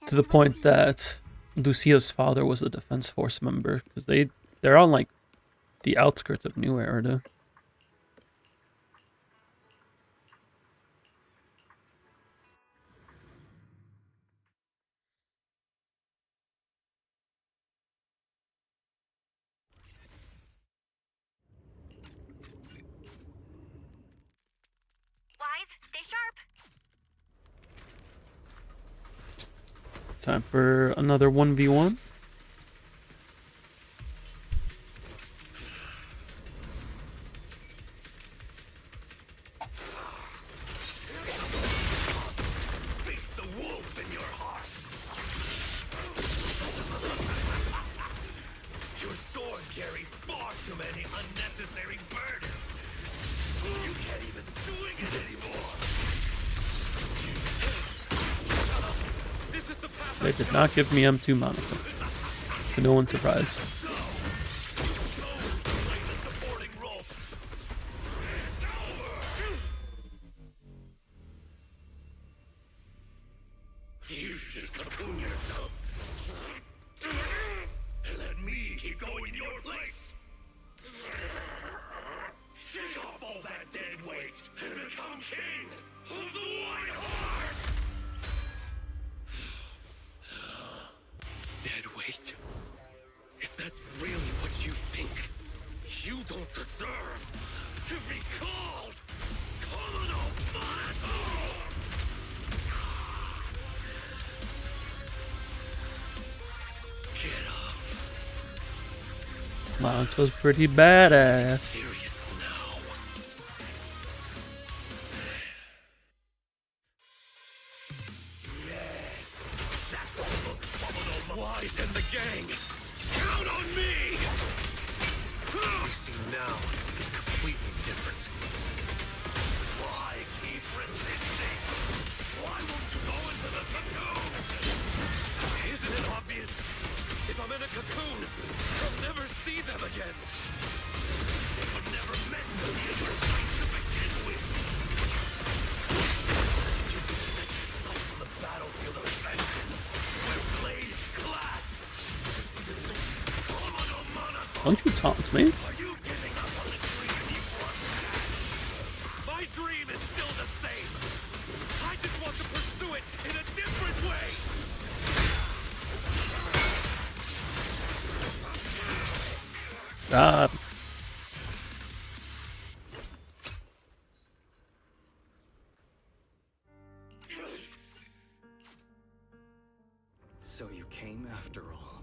to the point that Lucia's father was a defense force member? Because they're on like the outskirts of New Eridu. Stay sharp. Time for another 1v1. Face the wolf in your heart. Your sword carries far too many unnecessary burdens. You can't even swing it anymore. They did not give me M2 Monaco, to no one's surprise. You king of the White Heart! Dead weight. If that's really what you think, you don't deserve to be called Commodore Monaco! Get up. Monto's pretty badass. Serious now. Yes, that's the look Commodore Wise and the gang. Count on me. What we see now is completely different. Why keep resisting? Why won't you go into the cocoon? Isn't it obvious? If I'm in a cocoon, I'll never see them again. They were never meant to be in your sight to begin with. You can set your sights on the battlefield of vengeance, where blades clash. To see the Commodore Monaco. Don't you taunt me? Are you giving up on the dream you once had? My dream is still the same. I just want to pursue it in a different way. God. So you came after all.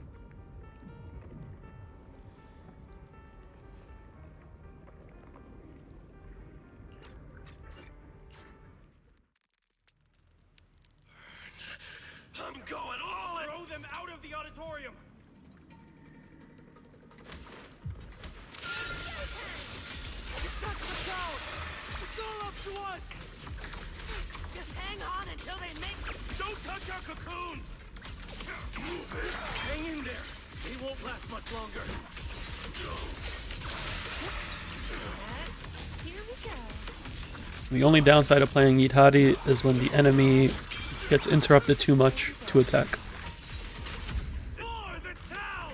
I'm going all in. Throw them out of the auditorium! It's touched the crowd! It's all up to us! Just hang on until they make... Don't touch our cocoons! Move it! Hang in there! They won't last much longer. Here we go. The only downside of playing Eat Hottie is when the enemy gets interrupted too much to attack. For the town!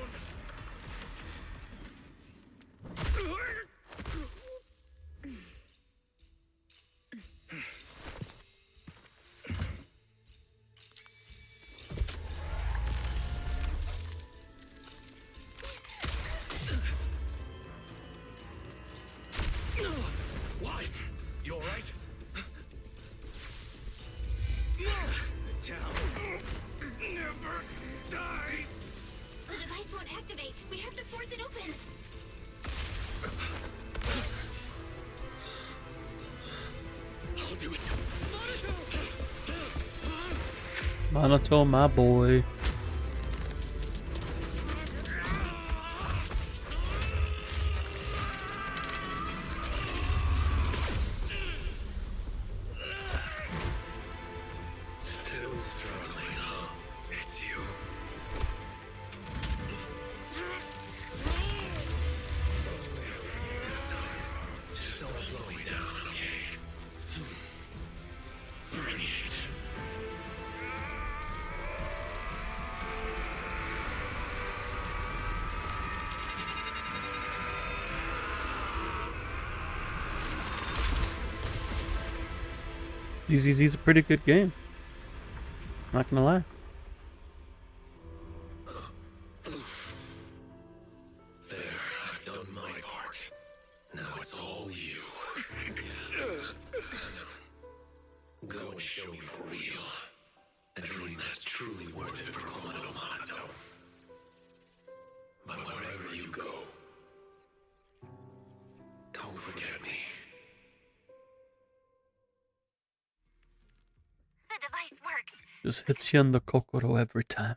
Wise, you alright? The town never dies! The device won't activate. We have to force it open. I'll do it. Monato, my boy. Still struggling, huh? It's you. Just don't slow me down, okay? Bring it. ZZZ is a pretty good game. Not gonna lie. There, I've done my part. Now it's all you. Go and show me for real. A dream that's truly worth it for Commodore Monato. But wherever you go, don't forget me. The device works. Just hits you in the kokoro every time.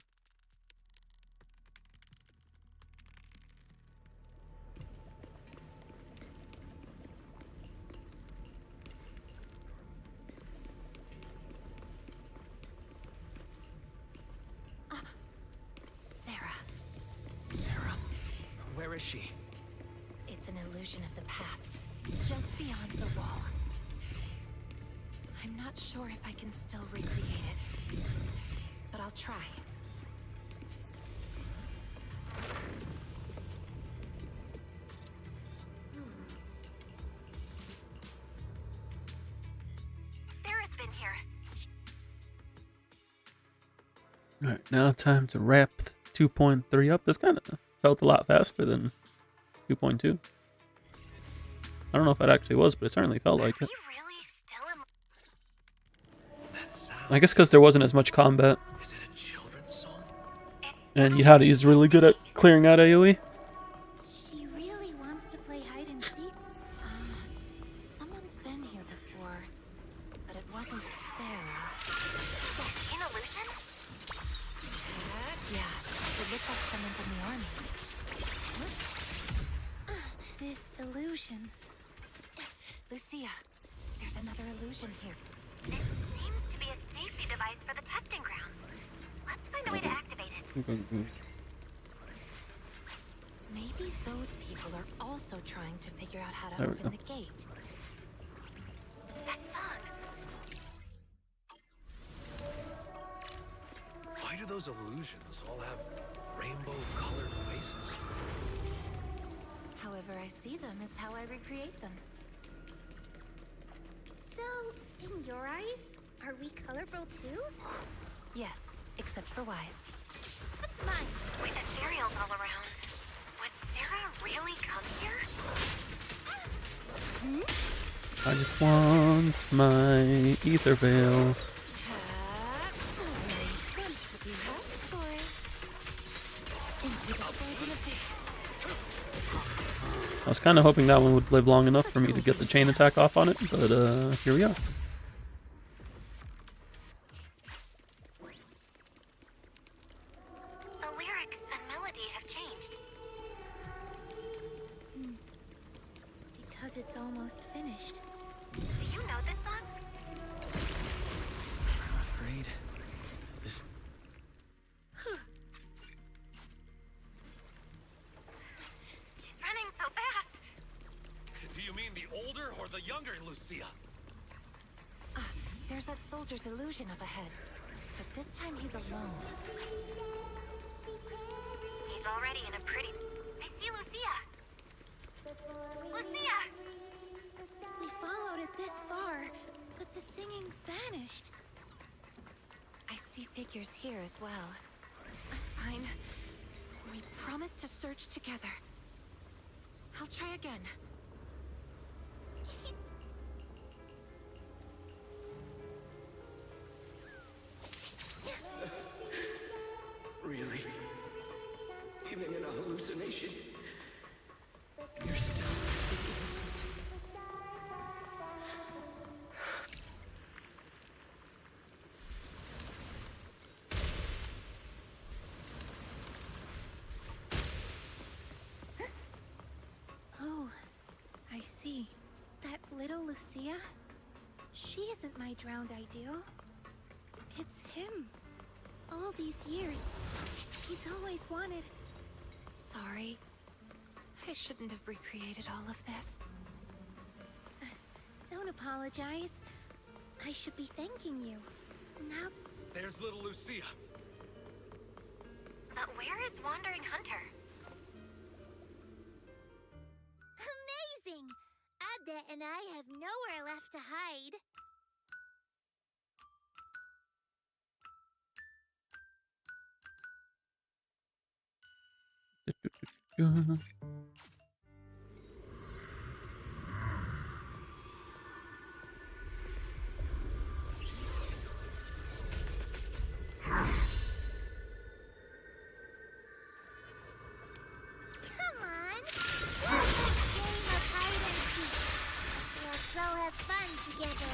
Sarah, Sarah, where is she? it's an illusion of the past, just beyond the wall. I'm not sure if I can still recreate it, but I'll try. here. Alright, now time to wrap 2.3 up. This kind of felt a lot faster than 2.2. I don't know if it actually was, but it certainly felt like it. I guess because there wasn't as much combat. And you had to use really good at clearing out AoE. She really wants to play hide and seek. Someone's been here before, but it wasn't Sarah. An illusion? Yeah, it looked like someone from the army. This illusion. Lucia, there's another illusion here. This seems to be a safety device for the testing grounds. Let's find a way to activate it. Maybe those people are also trying to figure out how to There we open go. the gate. That song. Why do those illusions all have rainbow-colored faces? However I see them is how I recreate them. So, in your eyes, are we colorful too? Yes, except for Wise. What's mine? With the cereals all around. Would Sarah really come here? I just want my ether veil. I was kind of hoping that one would live long enough for me to get the chain attack off on it, but here we are. The lyrics and melody have changed. Because it's almost finished. Do you know this song? I'm afraid this. She's running so fast. Do you mean the older or the younger Lucia? There's that soldier's illusion up ahead. But this time he's alone. He's already in a pretty... I see Lucia. Lucia! We followed it this far, but the singing vanished. I see figures here as well. Fine. We promised to search together. I'll try again. Really? Even in a hallucination? You're still Oh, I see. That little Lucia? She isn't my drowned ideal. It's him. All these years, he's always wanted... Sorry. I shouldn't have recreated all of this. Don't apologize. I should be thanking you. Now... There's little Lucia. But where is Wandering Hunter? Amazing! Adda and I have nowhere left to hide. Come on! Let's game of hide and seek. We'll so have fun together.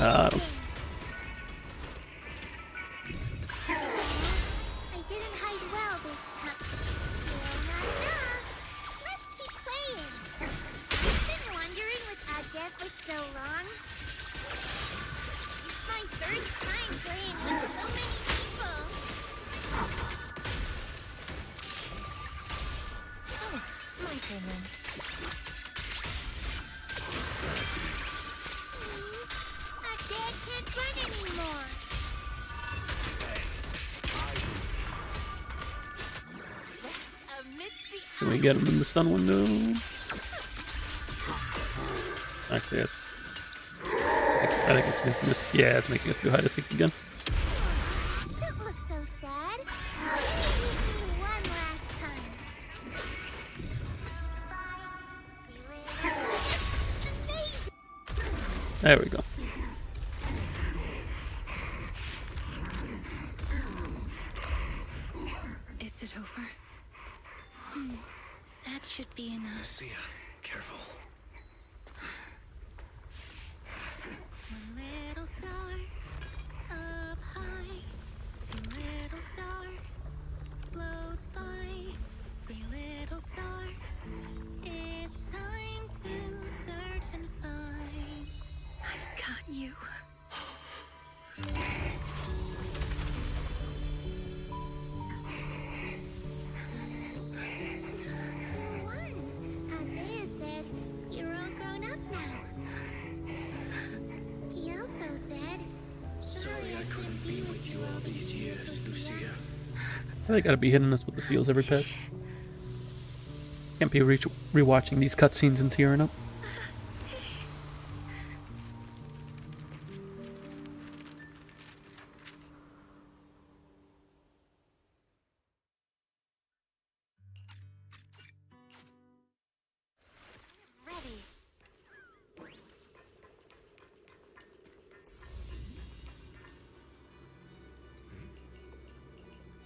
Got him. I didn't hide well this time. Still not enough. Let's keep playing. I've been wondering with Adda for so long. It's my first time playing with so many people. Oh, my turn then. Our dad can't run anymore. Can we get him in the stun window? Actually, I think it's making us. Yeah, it's making us do hide and seek again. Don't look so sad. Maybe one last time. There we go. Is it over? That should be enough. Lucia, careful. One little star up high, two little stars float by, three little stars. It's time to search and find. I got you. Isaiah said you're all grown up now. He also said, Sorry I couldn't be with you all these years, Lucia. They gotta be hitting us with the feels every patch. Can't be rewatching these cutscenes and tearing up. Ready.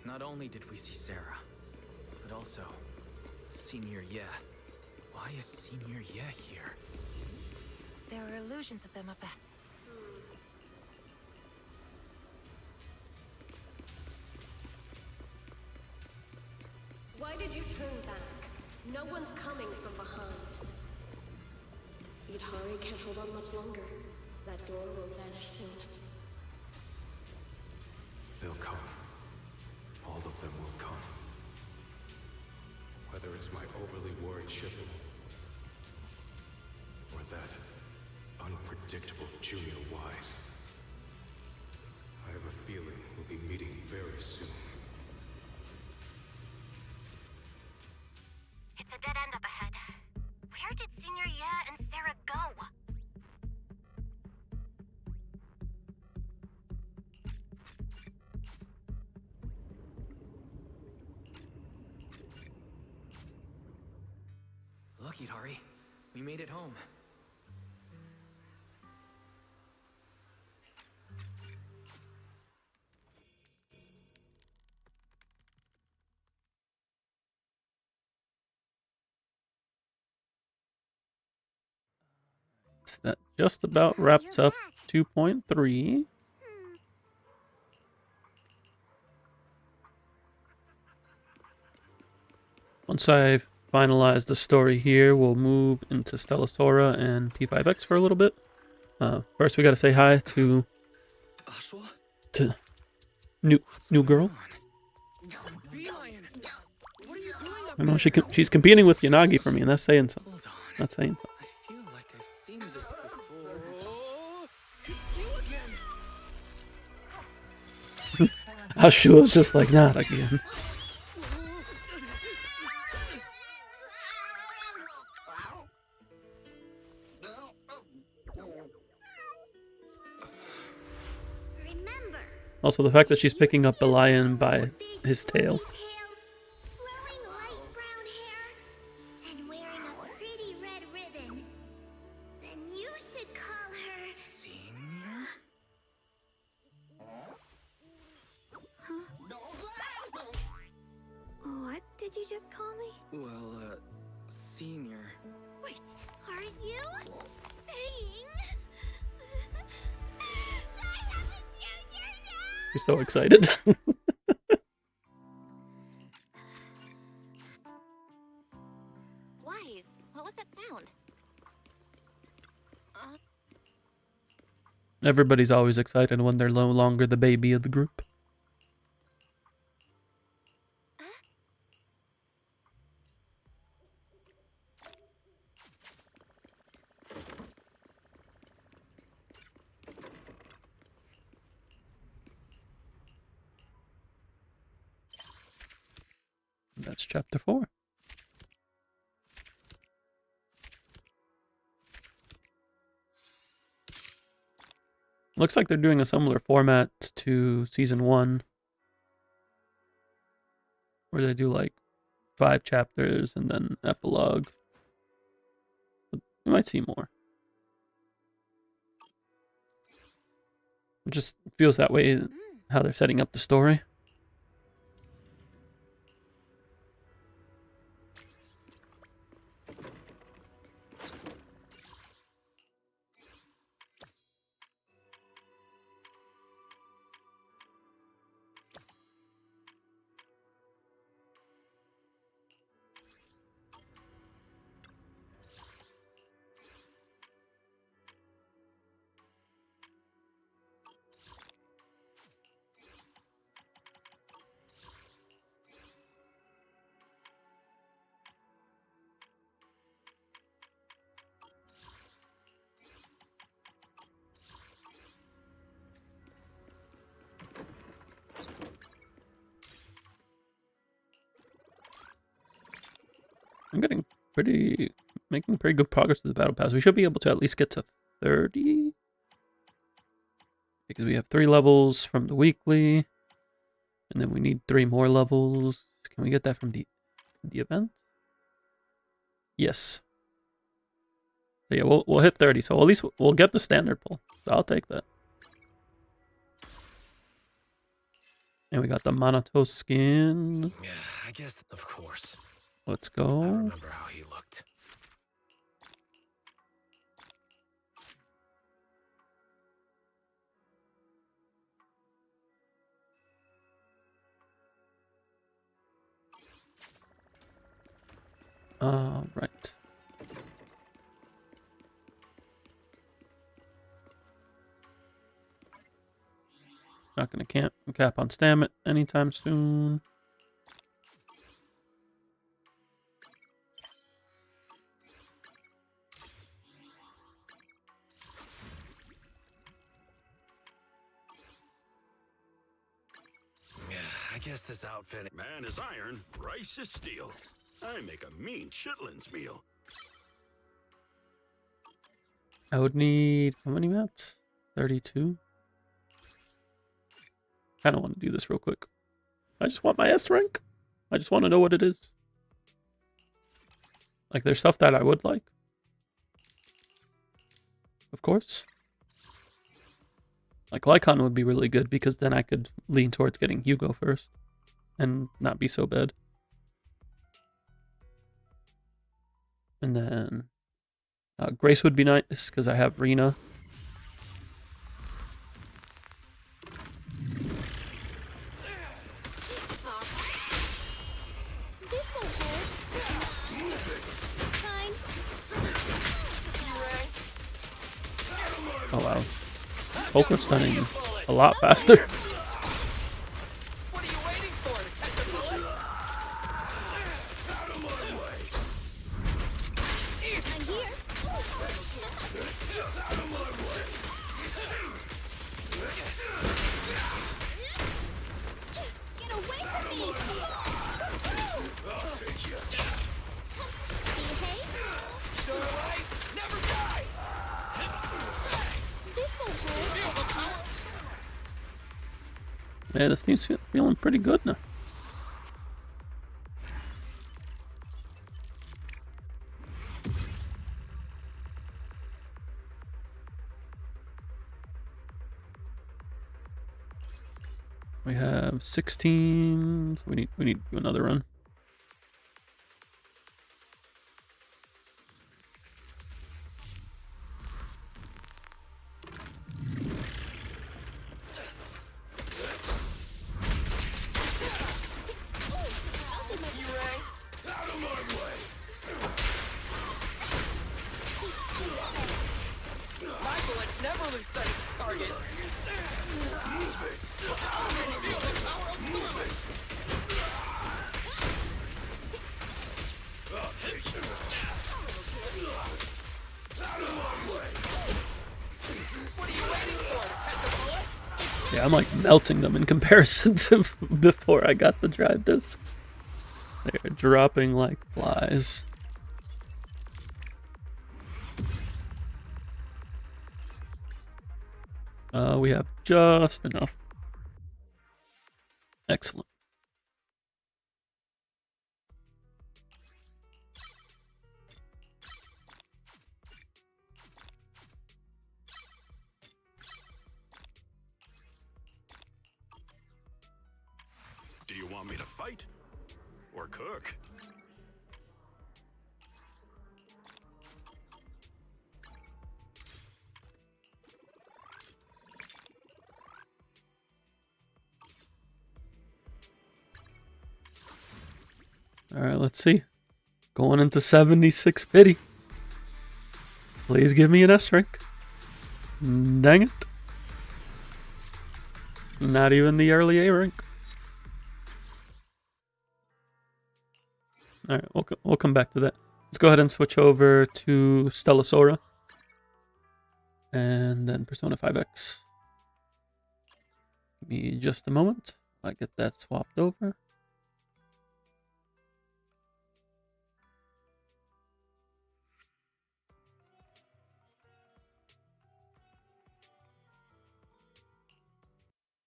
Not only did we see Sarah, but also Senior Ye. Why is Senior Ye here? There are illusions of them up ahead. Why did you turn back? No one's coming from behind. Yudhari can't hold on much longer. That door will vanish soon. They'll come. All of them will come. Whether it's my overly worried Shifu, or that unpredictable Junior Wise. I have a feeling we'll be meeting very soon. It's a dead end up ahead. Where did Senior Ye and Sarah go? Look, Hidari. We made it home. That just about wraps up 2.3. Once I've finalized the story here, we'll move into Stellasora and P5X for a little bit. First, we gotta say hi to new girl. I know she's competing with Yanagi for me, and that's saying something. That's saying something. Ashua's just like, not again. Also, the fact that she's picking up the lion by his tail. And wearing a pretty red ribbon. Then you should call her Senior? What did you just call me? Well, Senior. Wait, are you saying I have a junior now? She's so excited. Wise, what was that sound? Everybody's always excited when they're no longer the baby of the group. And that's chapter 4. Looks like they're doing a similar format to season 1, where they do like 5 chapters and then epilogue. But you might see more. It just feels that way how they're setting up the story. I'm making pretty good progress with the battle pass. We should be able to at least get to 30. Because we have 3 levels from the weekly. And then we need 3 more levels. Can we get that from the event? Yes. So yeah, we'll hit 30. So at least we'll get the standard pull. So I'll take that. And we got the Monotos skin. Yeah, I guess, of course. Let's go. I remember how he looked. Right. Not gonna cap on stamina anytime soon. Yeah, I guess this outfit. Man is iron, rice is steel. I make a mean chitlins meal. I would need how many mats? 32. I don't want to do this real quick. I just want my S rank. I just want to know what it is. Like, there's stuff that I would like. Of course. Like, Lycon would be really good because then I could lean towards getting Hugo first. And not be so bad. And then Grace would be nice because I have Rena. Oh wow. Poker stunning a lot faster. What are you waiting for? To catch a bullet? Out of my way! I'm here. Out of my way! Get away from me! I'll take you. Behave? Still alive? Never die! This won't hurt. Feel the power. Man, this team's feeling pretty good now. We have 16. So we need to do another run. Out of my way! My bullets never lose sight of the target. Move it! Feel the power of storm! I'll take you. Out of my way! What are you waiting for? To catch a bullet? Yeah, I'm like melting them in comparison to before I got the drive discs. They're dropping like flies. We have just enough. Excellent. Do you want me to fight? Or cook? Alright, let's see. Going into 76 pity. Please give me an S rank. Dang it. Not even the early A rank. Alright, we'll come back to that. Let's go ahead and switch over to Stellasora. And then Persona 5X. Give me just a moment. I get that swapped over.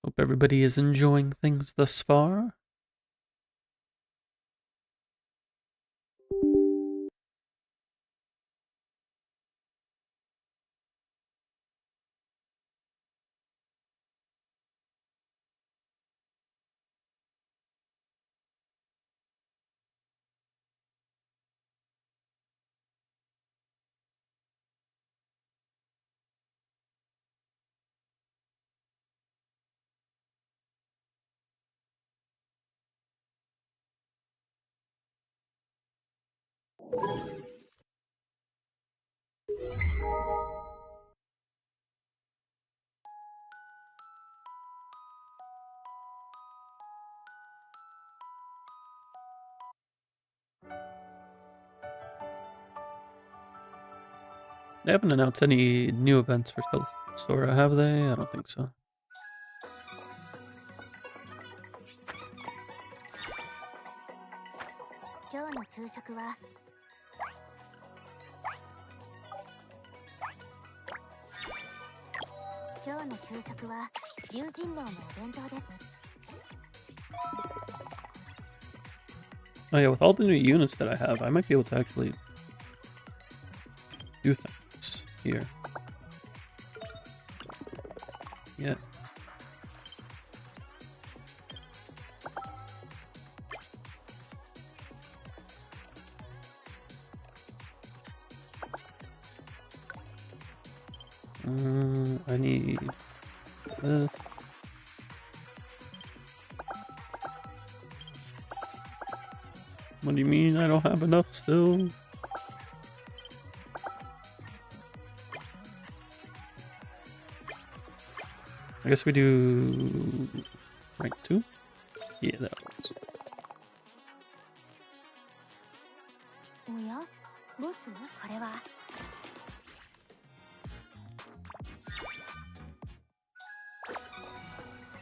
Hope everybody is enjoying things thus far. They haven't announced any new events for Stellasora, have they? I don't think so. Oh yeah, with all the new units that I have, I might be able to actually do things here. Yeah. I need this. What do you mean I don't have enough still? I guess we do rank 2? Yeah, that works.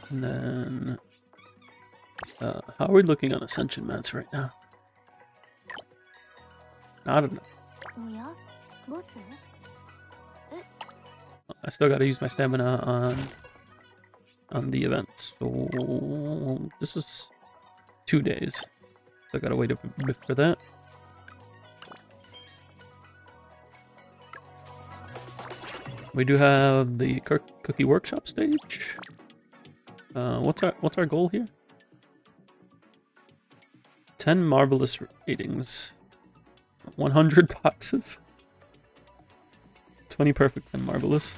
And then, how are we looking on Ascension mats right now? Not enough. I still gotta use my stamina on the event, so this is 2 days. So I gotta wait a bit for that. We do have the cookie workshop stage. What's our goal here? 10 marvelous ratings, 100 boxes, 20 perfect, 10 marvelous.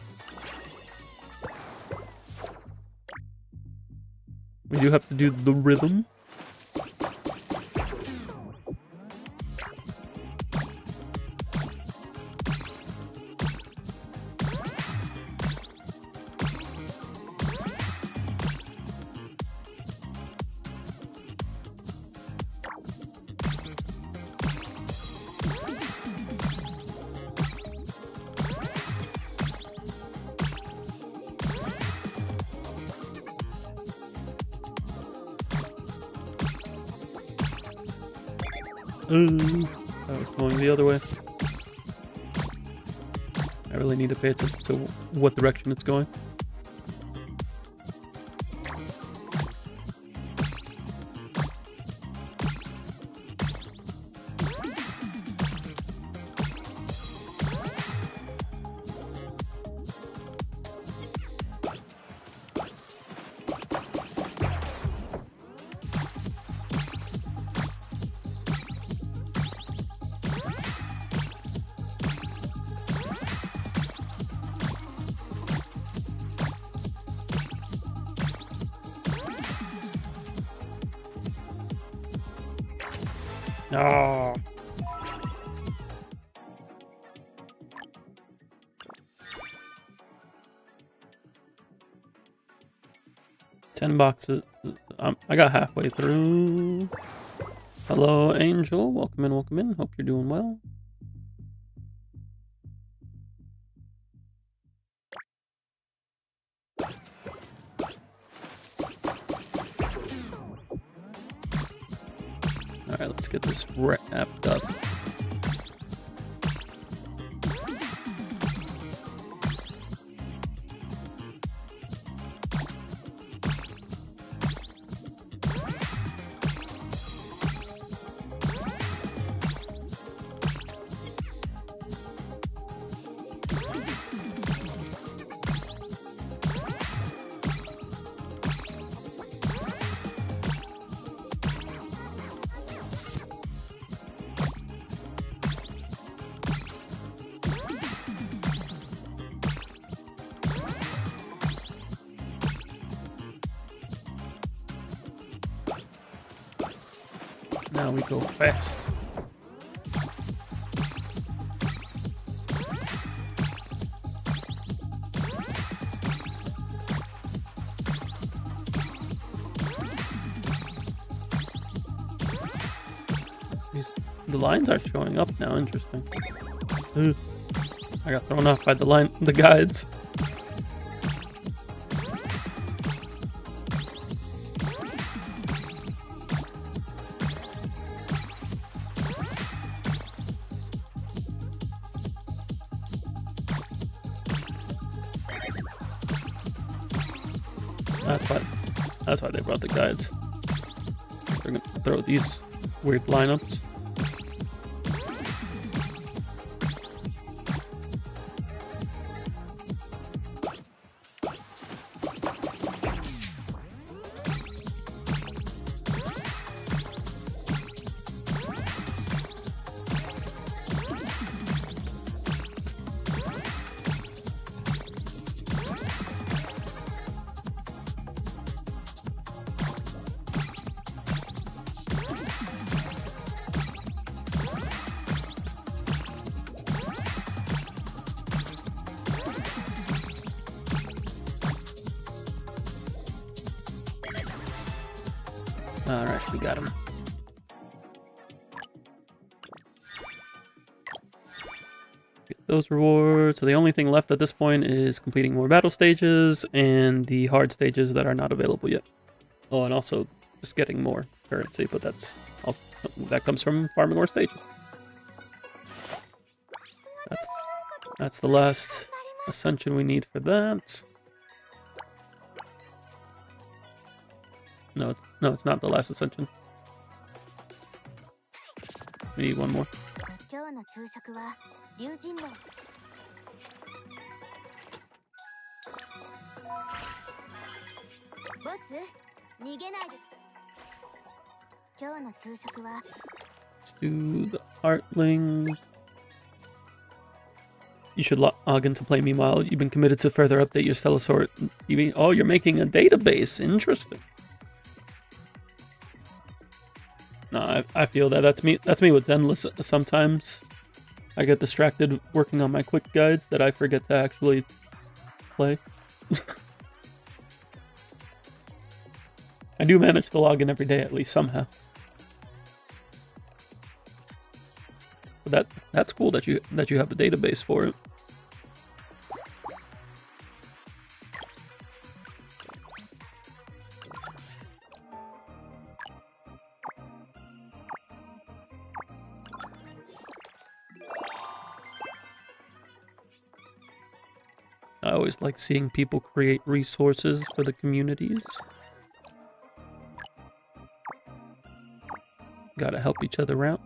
We do have to do the rhythm. I was going the other way. I really need to pay attention to what direction it's going. Oh. $10. I got halfway through. Hello, Angel. Welcome in, welcome in. Hope you're doing well. Alright, let's get this wrapped up. Now we go fast. The lines are showing up now. Interesting. Ugh. I got thrown off by the guides. That's why they brought the guides. They're gonna throw these weird lineups. Alright, we got him. Get those rewards. So the only thing left at this point is completing more battle stages and the hard stages that are not available yet. Oh, and also just getting more currency, but that comes from farming more stages. That's the last ascension we need for that. No, it's not the last ascension. We need one more. Let's do the Artling. You should log in to play. Meanwhile, you've been committed to further update your Stellasort. Oh, you're making a database. Interesting. No, I feel that. That's me with Zenless sometimes. I get distracted working on my quick guides that I forget to actually play. I do manage to log in every day, at least somehow. But that's cool that you have the database for it. always like seeing people create resources for the communities. Gotta help each other out.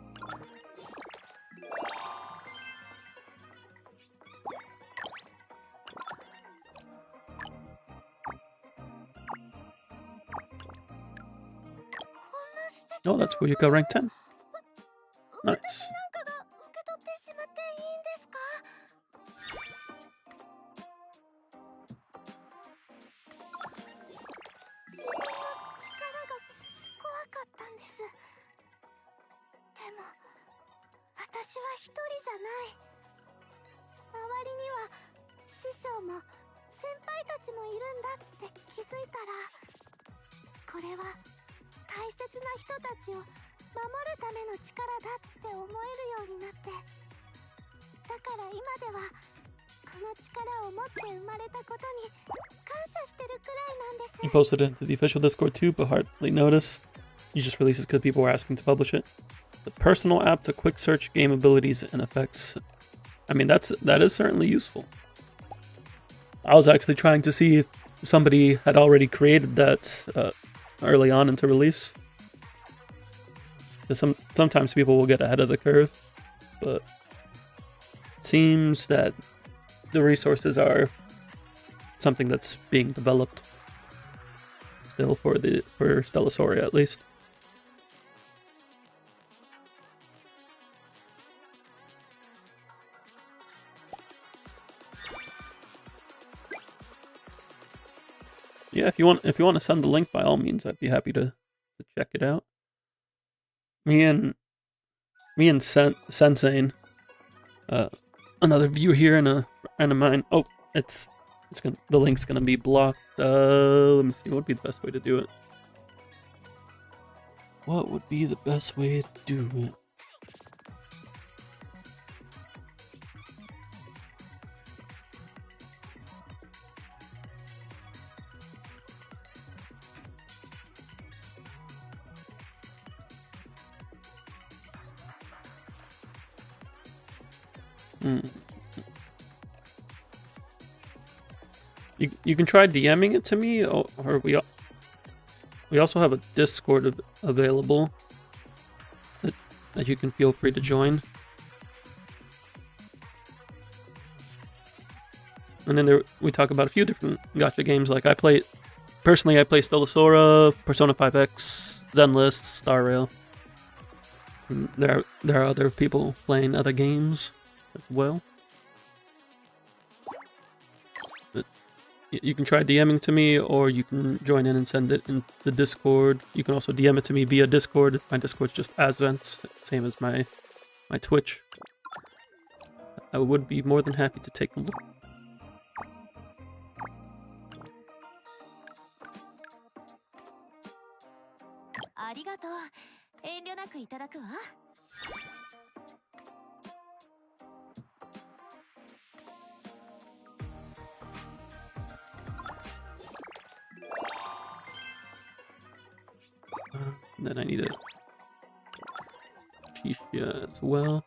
Oh, that's where you go, rank 10. Nice. You posted it into the official Discord too, but hardly noticed. You just released it because people were asking to publish it. The personal app to quick search game abilities and effects. I mean, that is certainly useful. I was actually trying to see if somebody had already created that early on into release. Because sometimes people will get ahead of the curve, but it seems that the resources are something that's being developed still for Stellasauria at least. Yeah, if you want to send the link, by all means, I'd be happy to check it out. Me and Sensane, another viewer here and a friend of mine. Oh, the link's gonna be blocked. Let me see. What would be the best way to do it? What would be the best way to do it? You can try DMing it to me, or we also have a Discord available that you can feel free to join. And then we talk about a few different gacha games. Like I play Stellasauria, Persona 5X, Zenlist, Star Rail. And there are other people playing other games as well. But you can try DMing to me, or you can join in and send it in the Discord. You can also DM it to me via Discord. My Discord's just Asvents, same as my Twitch. I would be more than happy to take a look. Then I need a Chisha as well.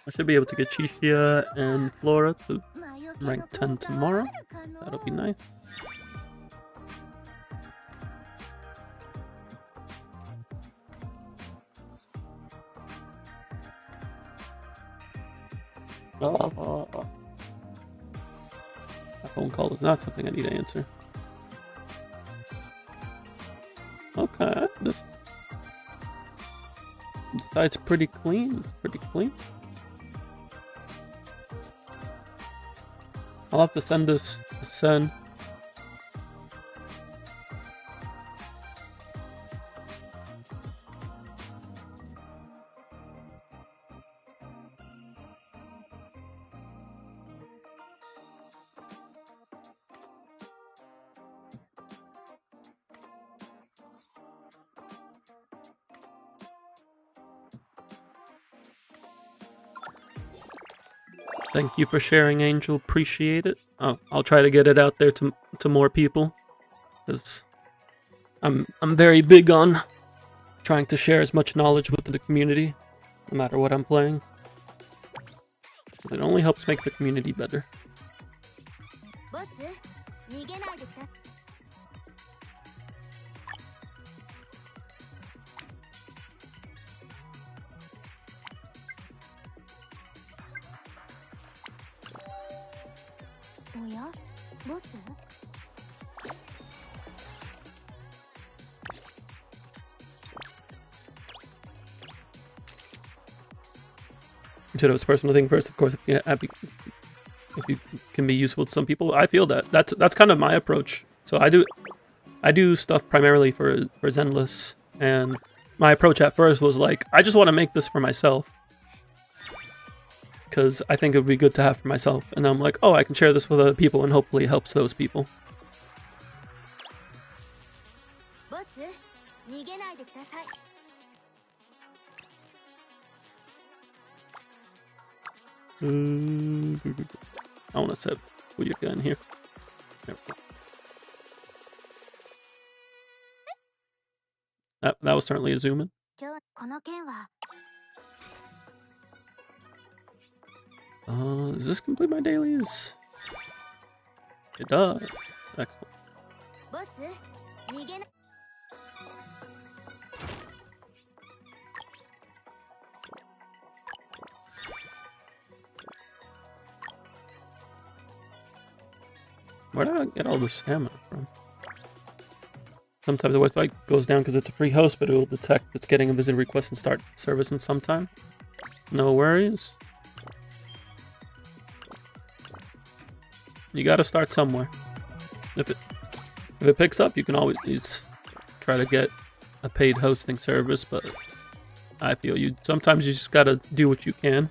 I should be able to get Chisha and Flora to rank 10 tomorrow. That'll be nice. A phone call is not something I need to answer. Okay, this side's pretty clean. It's pretty clean. I'll have to send this to Sen. Thank you for sharing, Angel. Appreciate it. I'll try to get it out there to more people, because I'm very big on trying to share as much knowledge within the community, no matter what I'm playing. It only helps make the community better. You said it was a personal thing first, of course. Yeah, if you can be useful to some people, I feel that. That's kind of my approach. So I do stuff primarily for Zenless, and my approach at first was like, I just want to make this for myself, because I think it would be good to have for myself. And I'm like, oh, I can share this with other people, and hopefully it helps those people. I want to set Booyaka in here. There we go. That was certainly a zoom in. Does this complete my dailies? It does. Excellent. Where did I get all this stamina from? Sometimes the Wi-Fi goes down because it's a free host, but it will detect it's getting a visit request and start service in some time. No worries. You gotta start somewhere. If it picks up, you can always try to get a paid hosting service, but I feel sometimes you just gotta do what you can.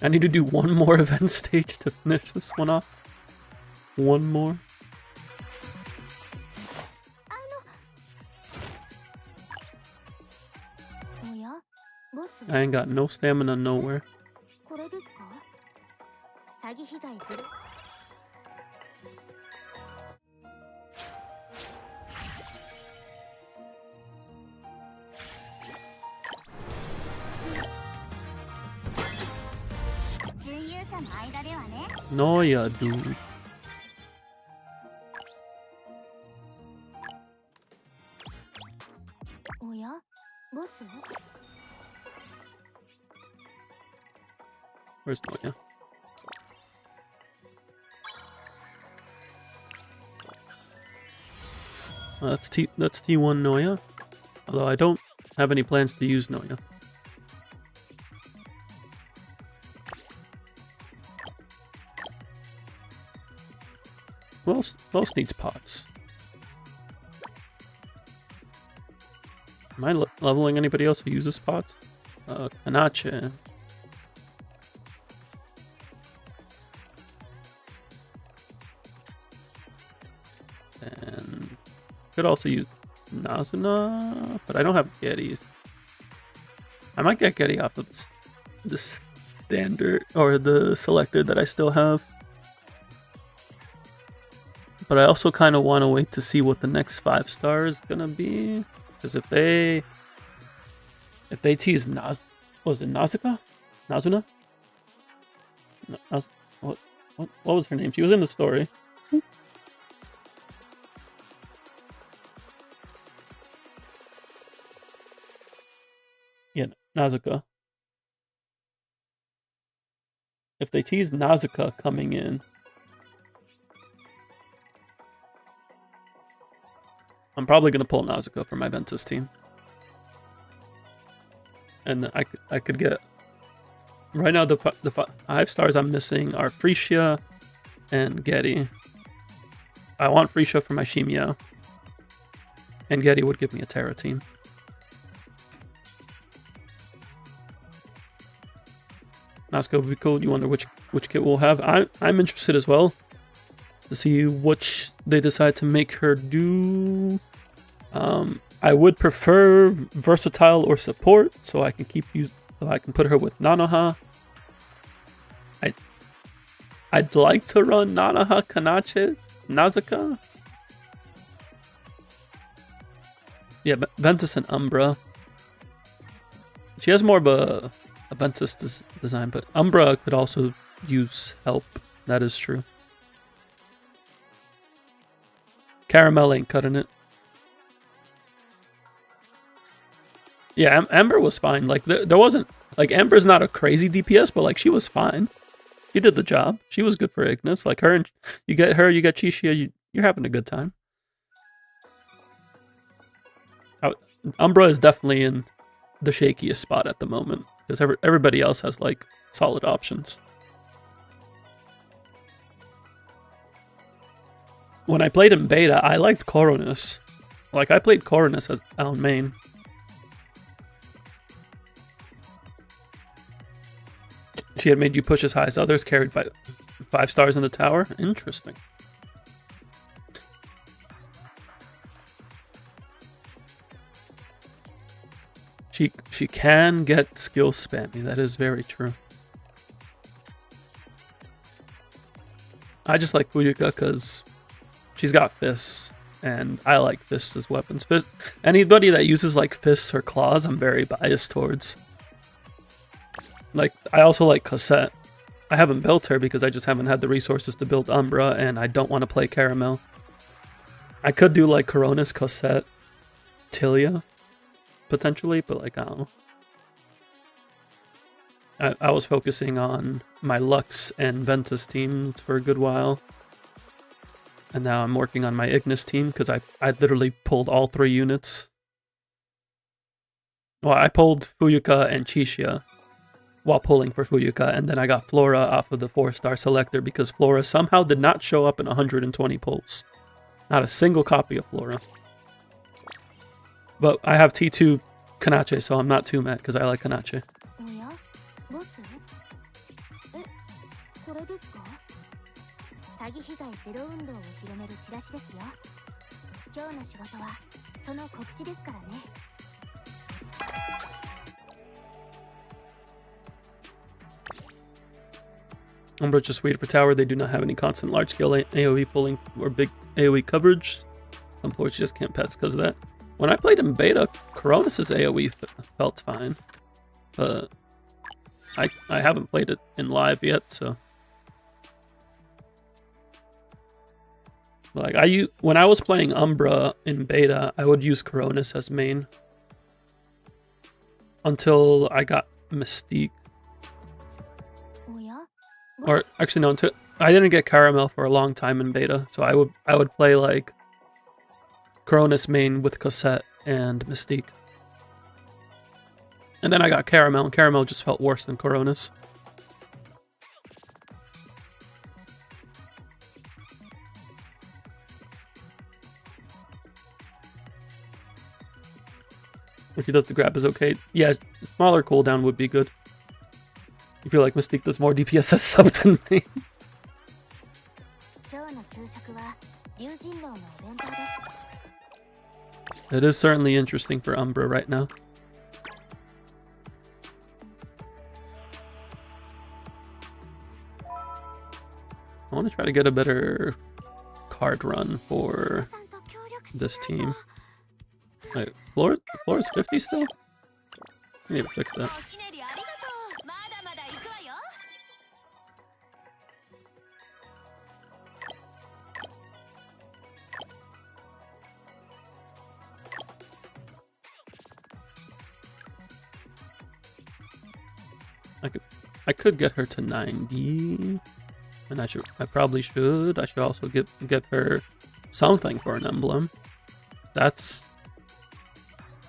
I need to do one more event stage to finish this one off. One more. I ain't got no stamina nowhere. No, ya, dude. Where's Noya? That's T1 Noya. Although I don't have any plans to use Noya. Who else needs pots? Am I leveling anybody else who uses pots? Kanache. And could also use Nazuna, but I don't have Geddes. I might get Geddy off of the standard or the selected that I still have. But I also kind of want to wait to see what the next 5-star is gonna be, because if they tease was it Nazuka? Nazuna? What was her name? She was in the story. Yeah, Nazuka. If they tease Nazuka coming in, I'm probably gonna pull Nazuka for my Ventus team, and I could get right now the 5 stars I'm missing are Frisia and Geddy. I want Frisia for my Shimiya, and Geddy would give me a Terra team. Nazca would be cool. You wonder which kit we'll have. I'm interested as well to see which they decide to make her do. I would prefer versatile or support, so I can so I can put her with Nanoha. I'd like to run Nanoha, Kanache, Nazaka. Yeah, Ventus and Umbra. She has more of a Ventus design, but Umbra could also use help. That is true. Caramel ain't cutting it. Yeah, Ember was fine. Like there wasn't like Ember's not a crazy DPS, but like she was fine. She did the job. She was good for Ignis. Like her, and you get Chishia. You're having a good time. Umbra is definitely in the shakiest spot at the moment because everybody else has like solid options. When I played in beta, I liked Coronis. Like I played Coronis as on main. She had made you push as high as others, carried by 5 stars in the tower. Interesting. She can get skill spammy. That is very true. I just like Fuyuka because she's got fists, and I like fists as weapons. Anybody that uses like fists or claws, I'm very biased towards. Like, I also like Cosette. I haven't built her because I just haven't had the resources to build Umbra, and I don't want to play Caramel. I could do like Coronis, Cosette, Tilia, potentially, but like, I don't know. I was focusing on my Lux and Ventus teams for a good while. And now I'm working on my Ignis team because I literally pulled all 3 units. Well, I pulled Fuyuka and Chishia while pulling for Fuyuka, and then I got Flora off of the 4-star selector because Flora somehow did not show up in 120 pulls. Not a single copy of Flora. But I have T2 Kanache, so I'm not too mad because I like Kanache. Umbra just wait for tower. They do not have any constant large-scale AoE pulling or big AoE coverage. Some floors you just can't pass because of that. When I played in beta, Coronis' AoE felt fine. But I haven't played it in live yet, so... Like, when I was playing Umbra in beta, I would use Coronis as main. Until I got Mystique. Or actually no, I didn't get Caramel for a long time in beta, so I would play like Coronis main with Cosette and Mystique. And then I got Caramel, and Caramel just felt worse than Coronis. If he does the grab is okay. Yeah, smaller cooldown would be good. You feel like Mystique does more DPS as sub than me. It is certainly interesting for Umbra right now. I want to try to get a better card run for this team. Wait, floor's 50 still? I need to fix that. I could get her to 90, and I probably should. I should also get her something for an emblem. That's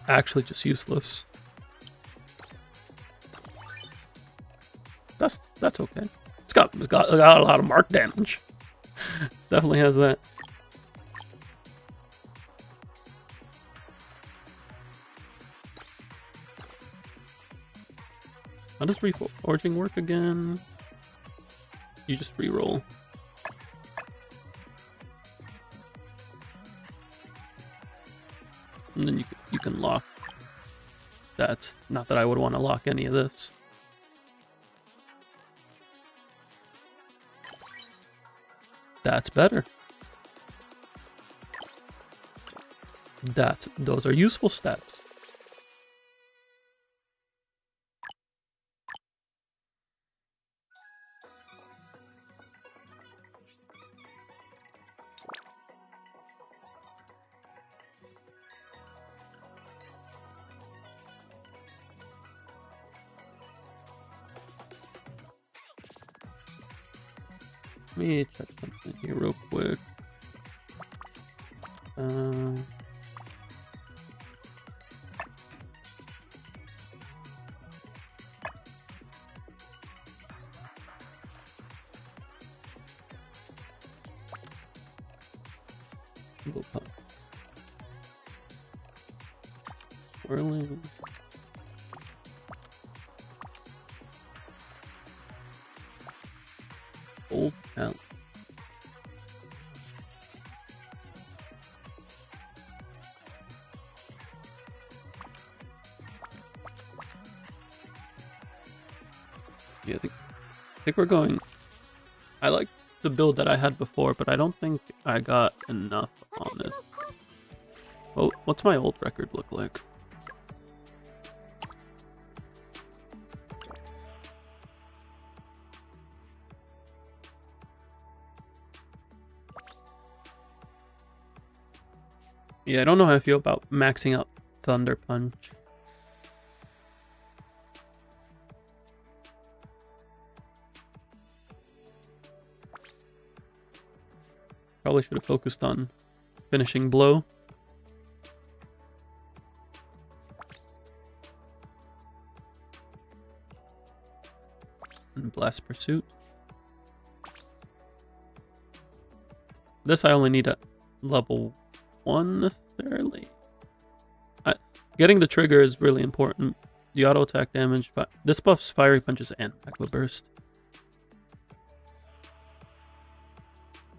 actually just useless. That's okay. It's got a lot of mark damage. Definitely has that. How does reforging work again? You just reroll. And then you can That's not that I would want to lock any of this. That's better. Those are useful stats. Let me check something here real quick. Swirling. Old talent. Yeah, I think we're going. I like the build that I had before, but I don't think I got enough on it. Oh, what's my old record look like? Yeah, I don't know how I feel about maxing out Thunder Punch. Probably should have focused on finishing blow. And Blast Pursuit. This I only need at level 1 necessarily. Getting the trigger is really important. The auto attack damage. This buffs Fiery Punches and Aqua Burst.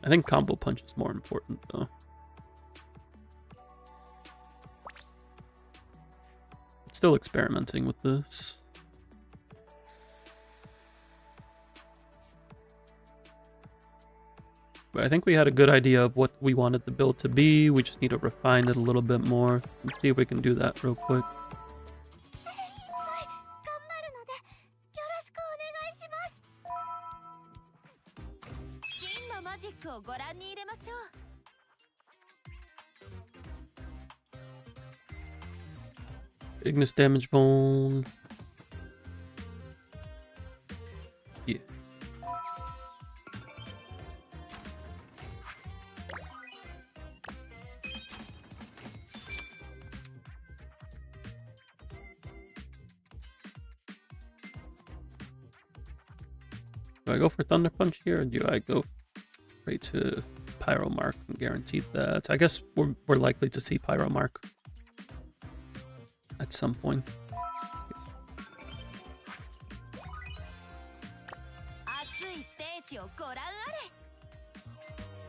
I think Combo Punch is more important though. Still experimenting with this. But I think we had a good idea of what we wanted the build to be. We just need to refine it a little bit more. Let's see if we can do that real quick. Ignis damage bone. Yeah. Do I go for Thunder Punch here, or do I go straight to Pyro Mark and guarantee that? I guess we're likely to see Pyro Mark at some point.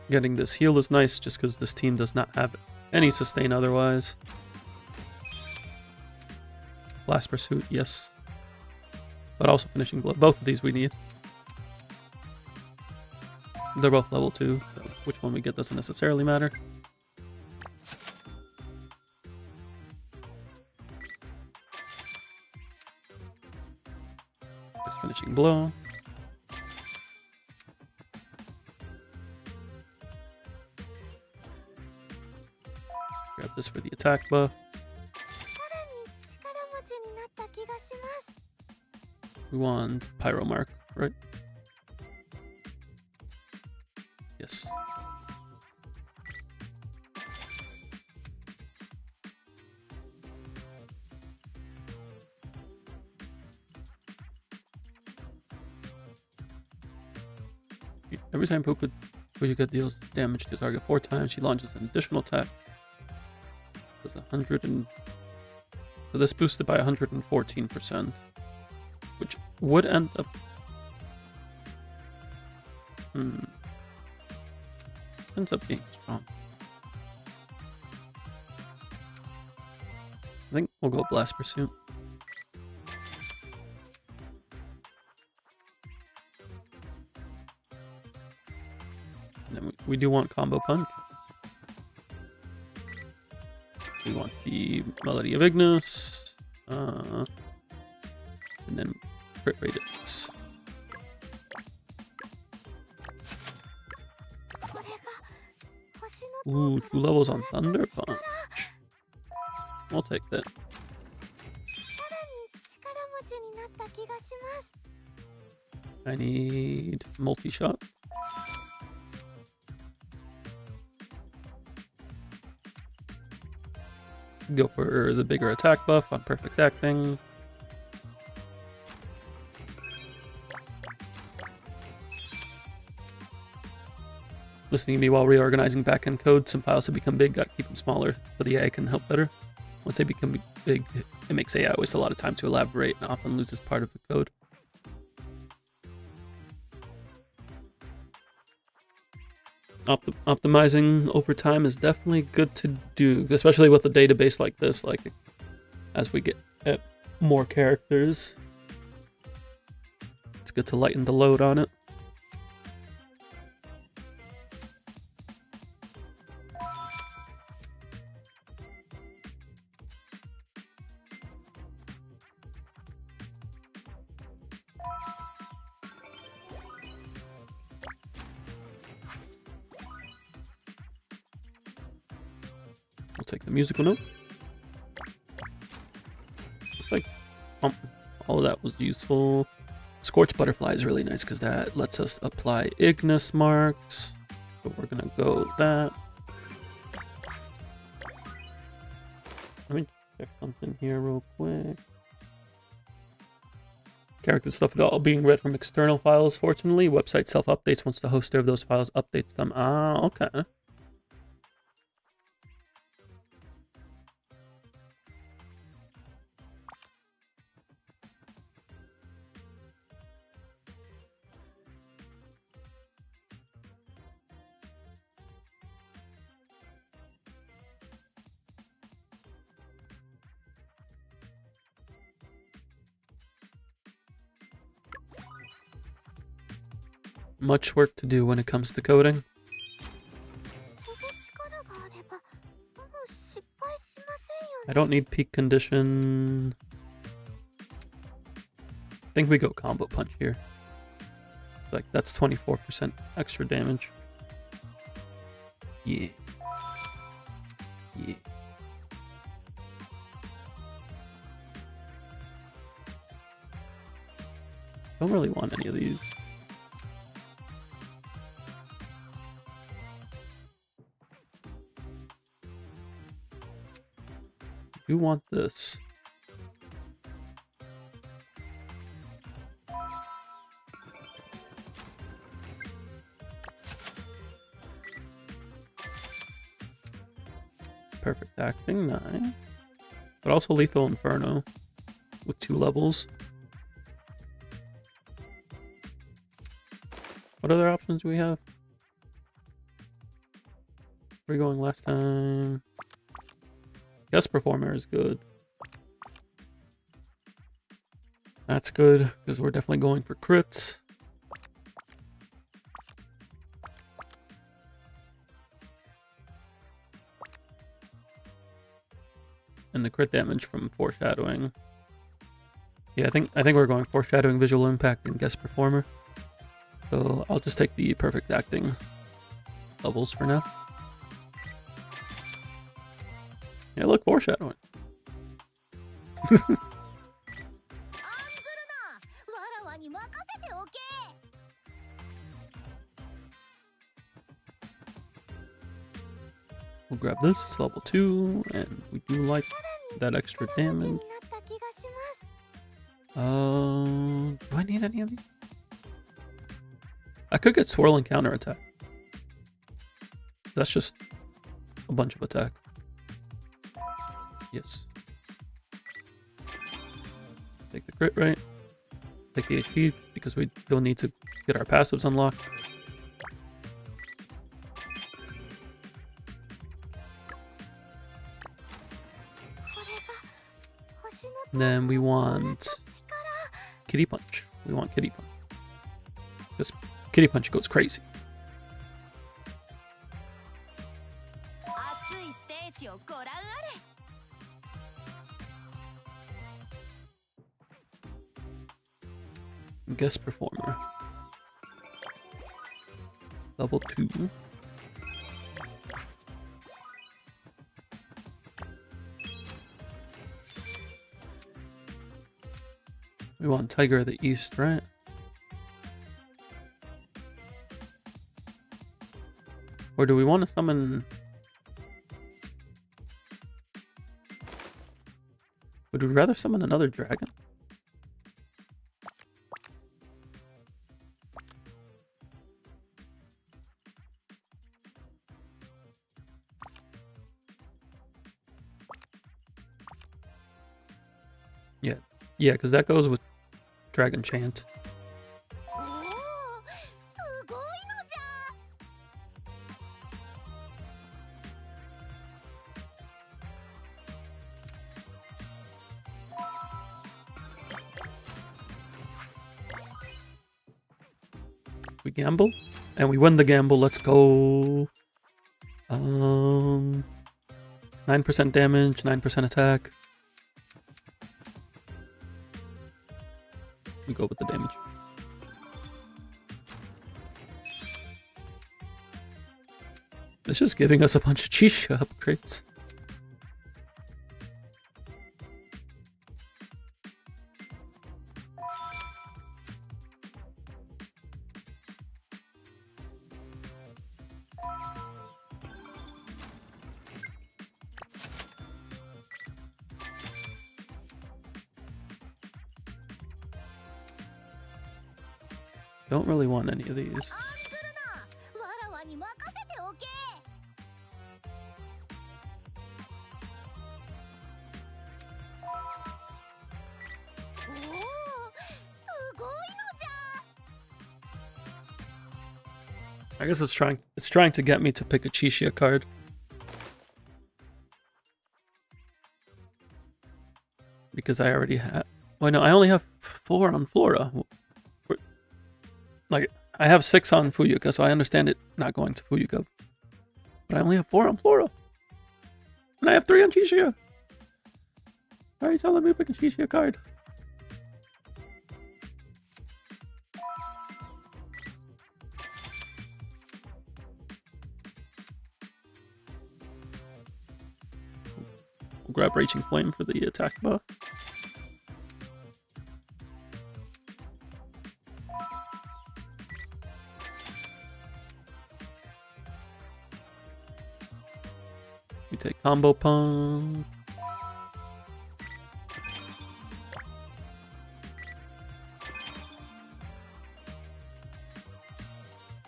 Getting this heal is nice just because this team does not have any sustain otherwise. Blast Pursuit, yes. But also Finishing Blow. Both of these we need. They're both level 2, so which one we get doesn't necessarily matter. Just Finishing Blow. Grab this for the attack buff. We want Pyro Mark, right? Yes. Every time Puka deals damage to target 4 times, she launches an additional attack. Does 100 and so this boosted by 114%, which would end up. Ends up being strong. I think we'll go Blast Pursuit. And then we do want combo punch. We want the Melody of Ignis. And then crit rate is. Ooh, 2 levels on Thunder Punch. I'll take that. I need multi-shot. Go for the bigger attack buff on perfect acting. Listening to me while reorganizing backend code. Some files have become big, gotta keep them smaller, but the AI can help better. Once they become big, it makes AI waste a lot of time to elaborate and often loses part of the code. Optimizing over time is definitely good to do, especially with a database like this. Like, as we get at more characters, it's good to lighten the load on it. We'll take the musical note. Looks like all of that was useful. Scorch Butterfly is really nice because that lets us apply Ignis marks. So we're gonna go with that. Let me check something here real quick. Character stuff all being read from external files. Fortunately, website self-updates once the hoster of those files updates them. Ah, okay. Much work to do when it comes to coding. I don't need peak condition. I think we go combo punch here. Like, that's 24% extra damage. Yeah. Yeah. Don't really want any of these. You want this. Perfect acting, nice. But also Lethal Inferno with 2 levels. What other options do we have? Where are we going last time? Guest Performer is good. That's good, because we're definitely going for crits. And the crit damage from Foreshadowing. Yeah, I think we're going Foreshadowing, Visual Impact, and Guest Performer. So I'll just take the perfect acting levels for now. Yeah, look, Foreshadowing. We'll grab this, it's level 2, and we do like that extra damage. Do I need any of these? I could get Swirling Counterattack. That's just a bunch of attack. Yes. Take the crit rate. Take the HP because we don't need to get our passives unlocked. And then we want Kitty Punch. We want Kitty Punch. Because Kitty Punch goes crazy. Guest performer. Level 2. We want Tiger of the East, right? Or do we want to summon... Would we rather summon another dragon? Yeah, because that goes with Dragon Chant. We gamble, and we win the gamble. Let's go. 9% damage, 9% attack. We go with the damage. It's just giving us a bunch of Chisha upgrades. Don't really want any of these. I guess it's trying to get me to pick a Chishia card. Because I already have... Well, no, I only have 4 on Flora. Like, I have 6 on Fuyuka, so I understand it not going to Fuyuka. But I only have 4 on Flora. And I have 3 on Chishia. Why are you telling me to pick a Chishia card? We'll grab Raging Flame for the attack buff. We take Combo Punk.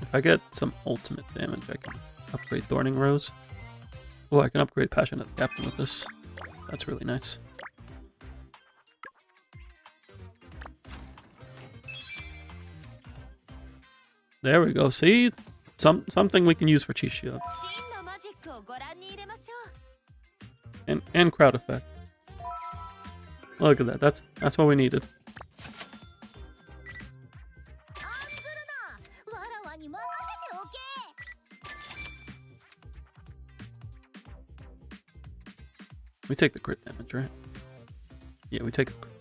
If I get some ultimate damage, I can upgrade Thorning Rose. Oh, I can upgrade Passionate Captain with this. That's really nice. There we go. See? Something we can use for Chishia. And crowd effect. Look at that. That's what we needed. We take the crit damage, right? Yeah, we take the crit.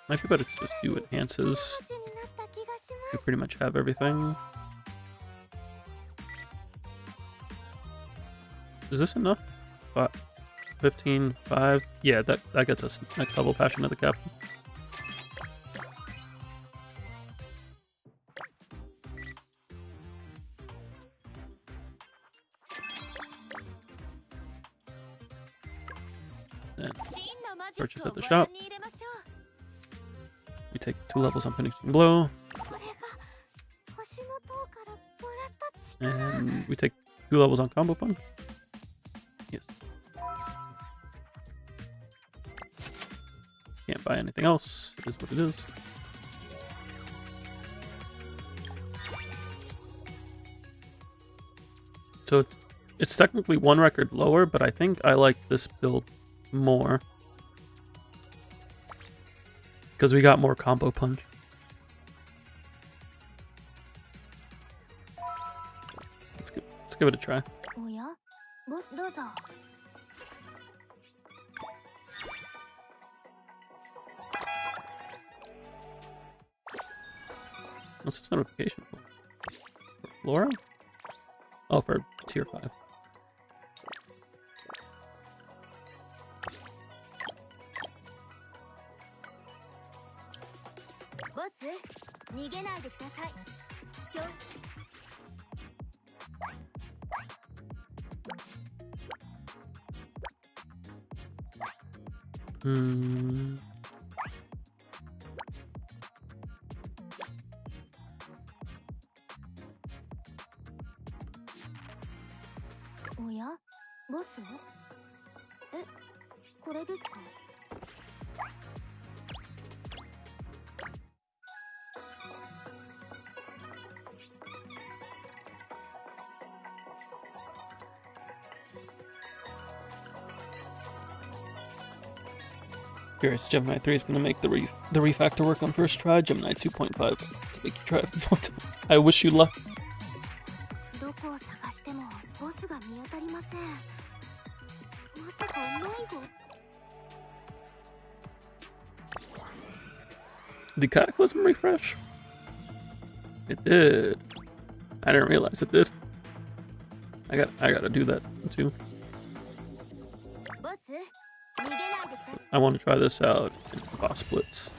Might be better to just do enhances. We pretty much have everything. Is this enough? 15, 5. Yeah, that gets us next level Passion of the Captain. Then purchase at the shop. We take 2 levels on Finishing Blow. And we take 2 levels on Combo Punk. Yes. Can't buy anything else. It is what it is. So it's technically 1 record lower, but I think I like this build more. Because we got more Combo Punch. Let's Let's give it a try. What's this notification for? For Flora? Oh, for tier 5. Hmm. Curious, Gemini 3 is going to make the refactor work on first try. Gemini 2.5 to make you try it more times. I wish you luck. Did Cataclysm refresh? It did. I didn't realize it did. I gotta do that too. I want to try this out in Boss Blitz.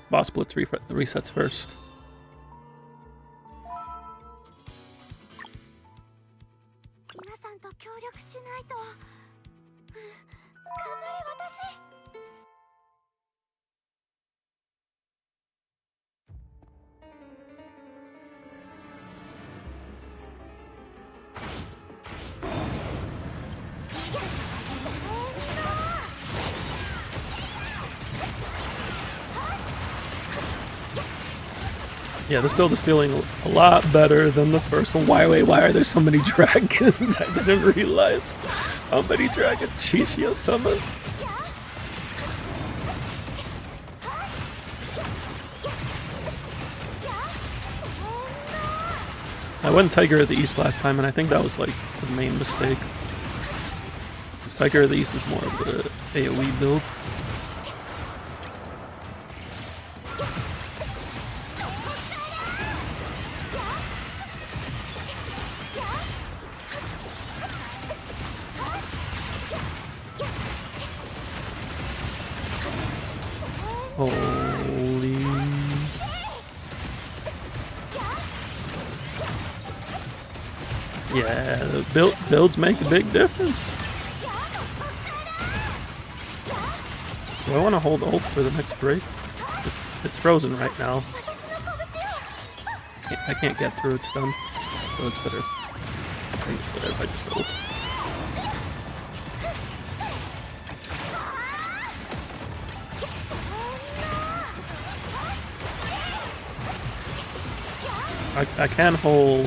Boss Blitz resets first. Yeah, this build is feeling a lot better than the first one. Why are there so many dragons? I didn't realize how many dragons Chichia summoned. I went Tiger of the East last time, and I think that was like the main mistake. Because Tiger of the East is more of the AoE build. Holy. Yeah, the builds make a big difference. Do I want to hold ult for the next break? It's frozen right now. I can't get through its stun, so it's better. Better if I just ult. I can hold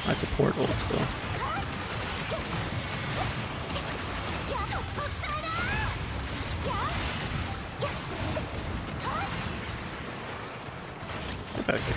my support ults though. Get back here.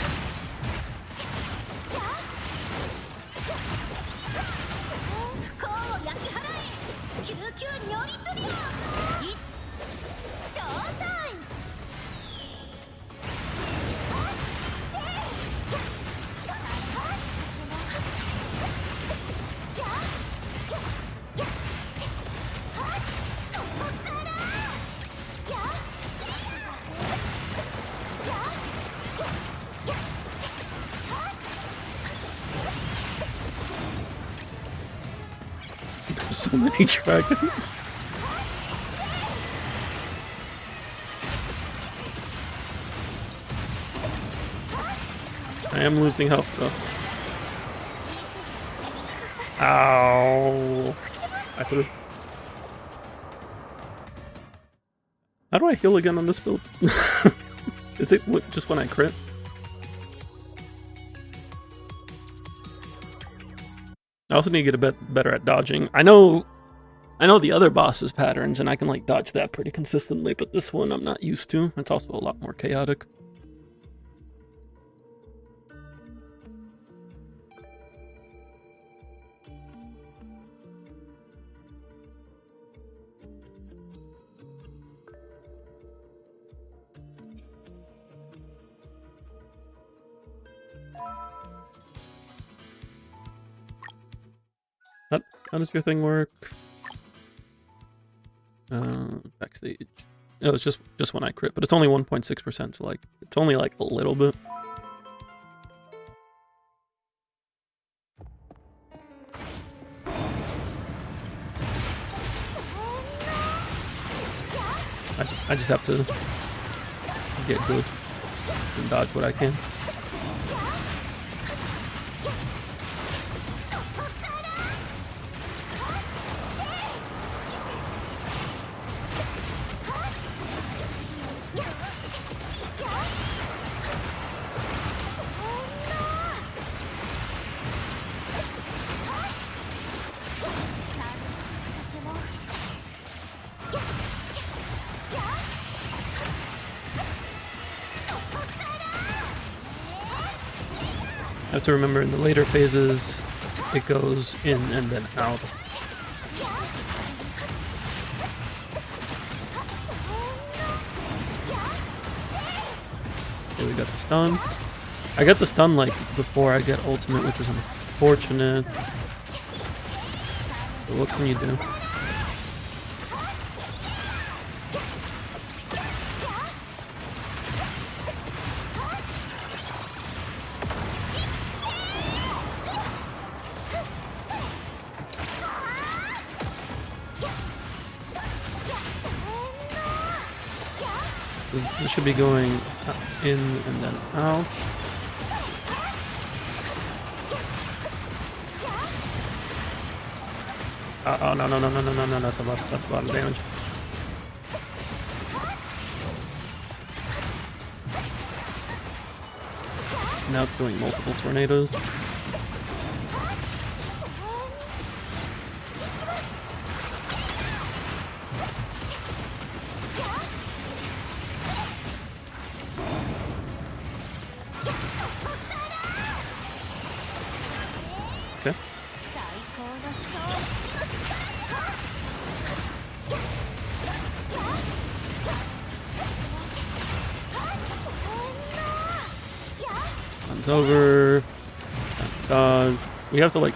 So many dragons. I am losing health though. Ow. I threw. How do I heal again on this build? Is it just when I crit? I also need to get a bit better at dodging. I know the other boss's patterns, and I can like dodge that pretty consistently, but this one I'm not used to. It's also a lot more chaotic. How does your thing work? Backstage. Oh, it's just when I crit, but it's only 1.6%, so like it's only like a little bit. I just have to get good and dodge what I can. I have to remember in the later phases, it goes in and then out. Okay, we got the stun. I got the stun like before I get ultimate, which is unfortunate. But what can you do? This should be going in and then out. Oh no, that's a lot of damage. Now it's doing multiple tornadoes. Okay. Comes over. Dodge. We have to like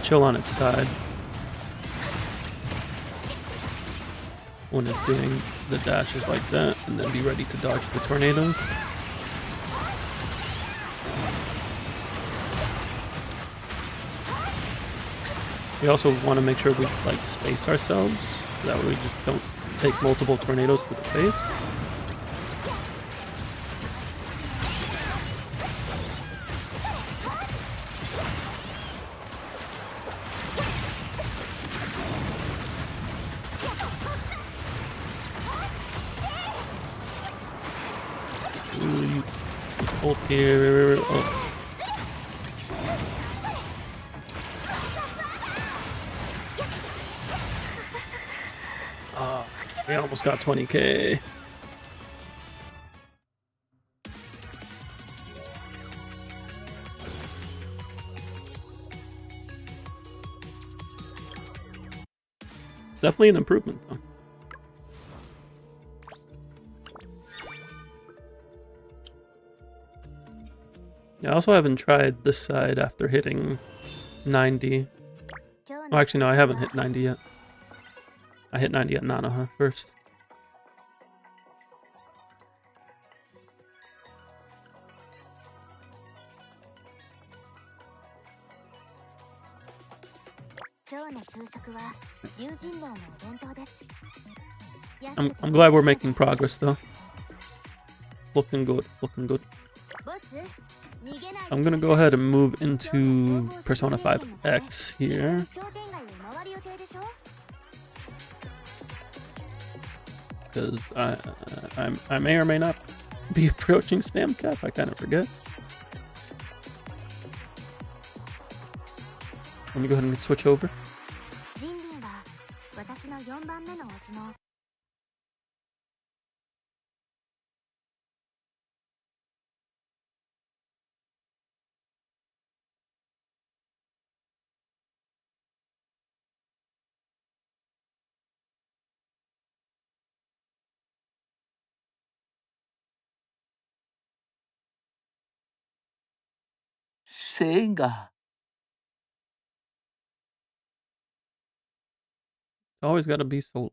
chill on its side when it's doing the dashes like that, and then be ready to dodge the tornado. We also want to make sure we like space ourselves, so that way we just don't take multiple tornadoes to the face. Ult here. Oh. We almost got 20k. It's definitely an improvement, though. Yeah, I also haven't tried this side after hitting 90. Oh, actually, no, I haven't hit 90 yet. I hit 90 at Nanoha first. I'm glad we're making progress though. Looking good, looking good. I'm gonna go ahead and move into Persona 5 X here. Because I may or may not be approaching stamp cap. I kind of forget. Let me go ahead and switch over. Sega. always got to be so loud.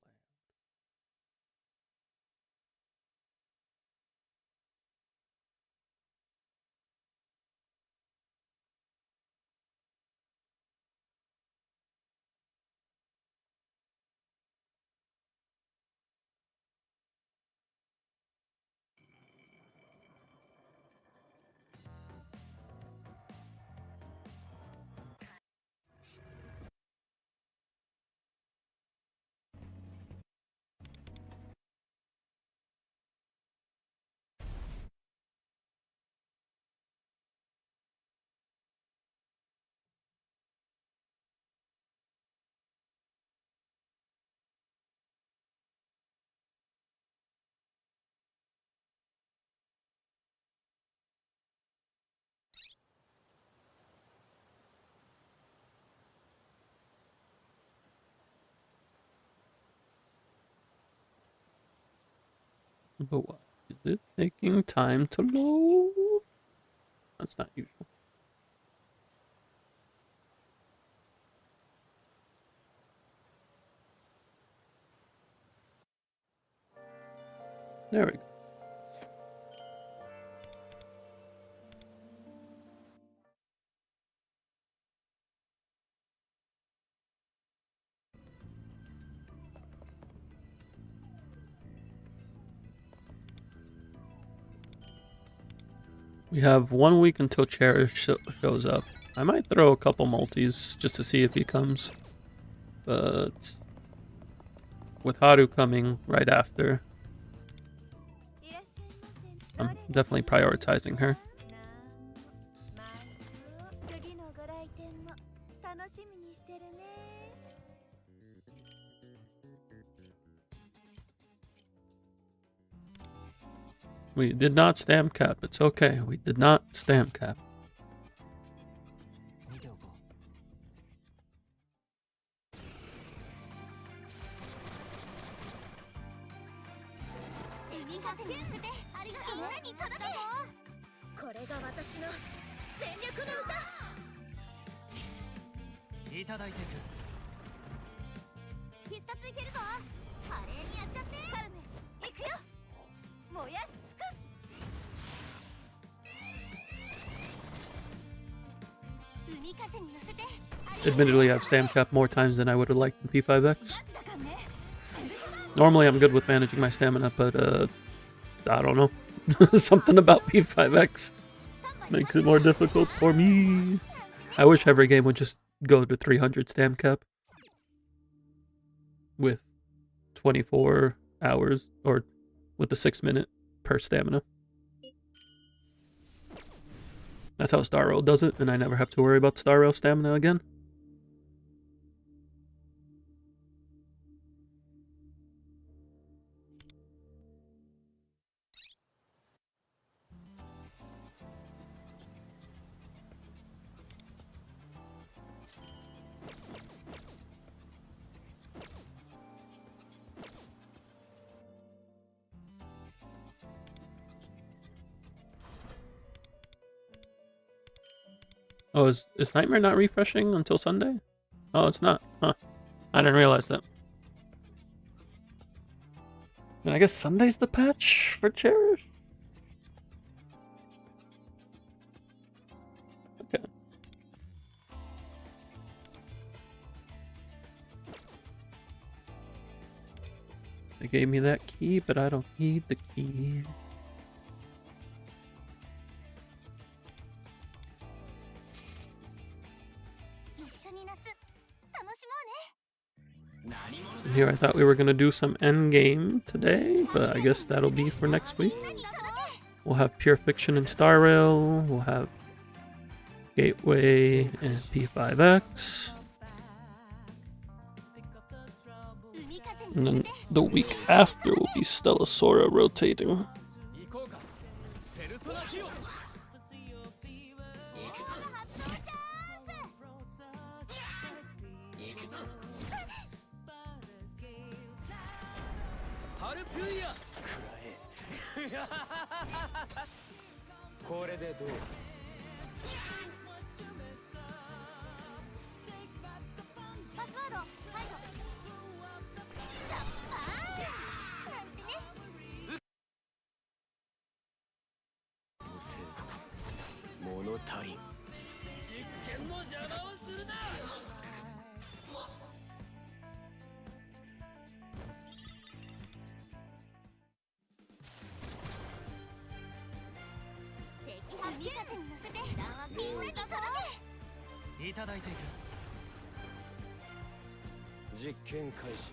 But why is it taking time to load? That's not usual. There we go. We have 1 week until Cherish shows up. I might throw a couple multis just to see if he comes. But with Haru coming right after, I'm definitely prioritizing her. We did not stamp cap. It's okay. We did not stamp cap. Admittedly, I've stamp capped more times than I would have liked in P5X. Normally, I'm good with managing my stamina, but I don't know. Something about P5X makes it more difficult for me. I wish every game would just go to 300 stamp cap with 24 hours, or with the 6 minute per stamina. That's how Star Rail does it, and I never have to worry about Star Rail stamina again. Oh, is Nightmare not refreshing until Sunday? Oh, it's not. Huh. I didn't realize that. And I guess Sunday's the patch for Cherish? Okay. They gave me that key, but I don't need the key. And here I thought we were going to do some endgame today, but I guess that'll be for next week. We'll have Pure Fiction and Star Rail, we'll have Gateway and P5X. And then the week after will be Stellasora rotating. いただいていく。実験開始。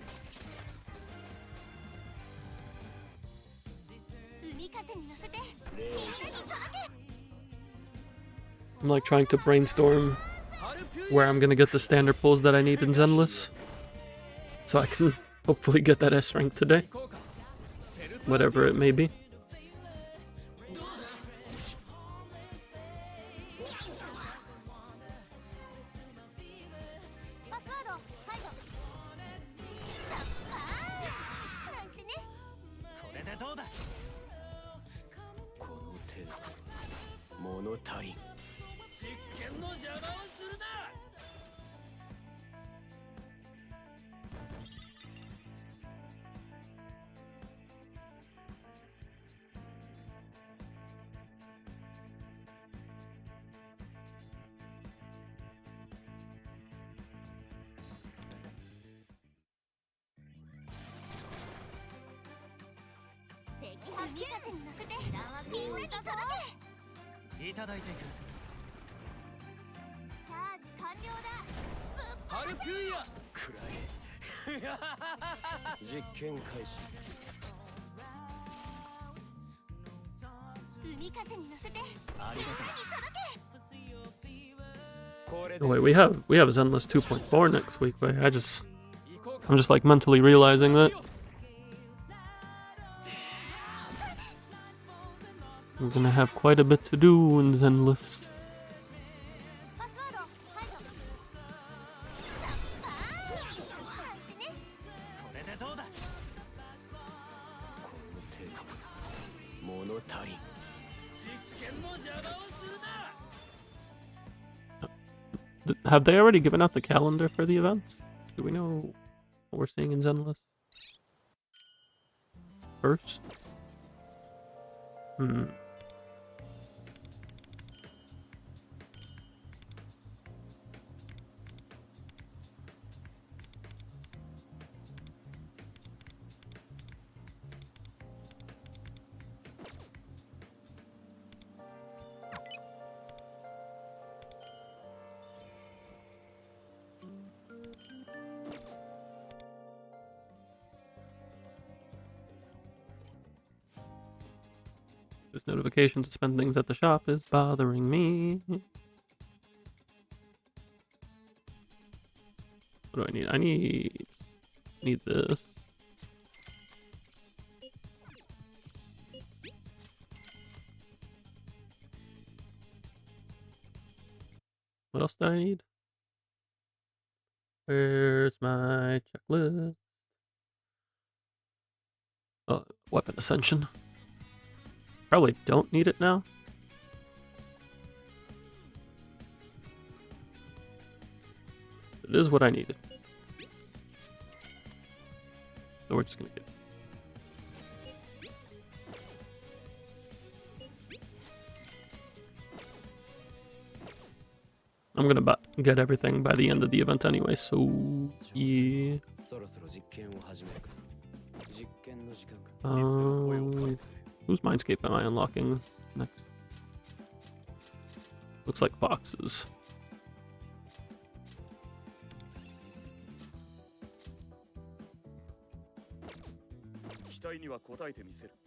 I'm like trying to brainstorm where I'm gonna get the standard pulls that I need in Zenless, so I can hopefully get that S rank today, whatever it may be. Oh wait, we have Zenless 2.4 next week. Wait, I'm just like mentally realizing that we're gonna have quite a bit to do in Zenless. Have they already given out the calendar for the events? Do we know what we're seeing in Zenless? First? This notification to spend things at the shop is bothering me. What do I need? I need this. What else do I need? Where's my checklist? Oh, weapon ascension. Probably don't need it now. It is what I needed. So we're just gonna get it. I'm gonna get everything by the end of the event anyway, so yeah. Whose Mindscape am I unlocking next? Looks like Fox's.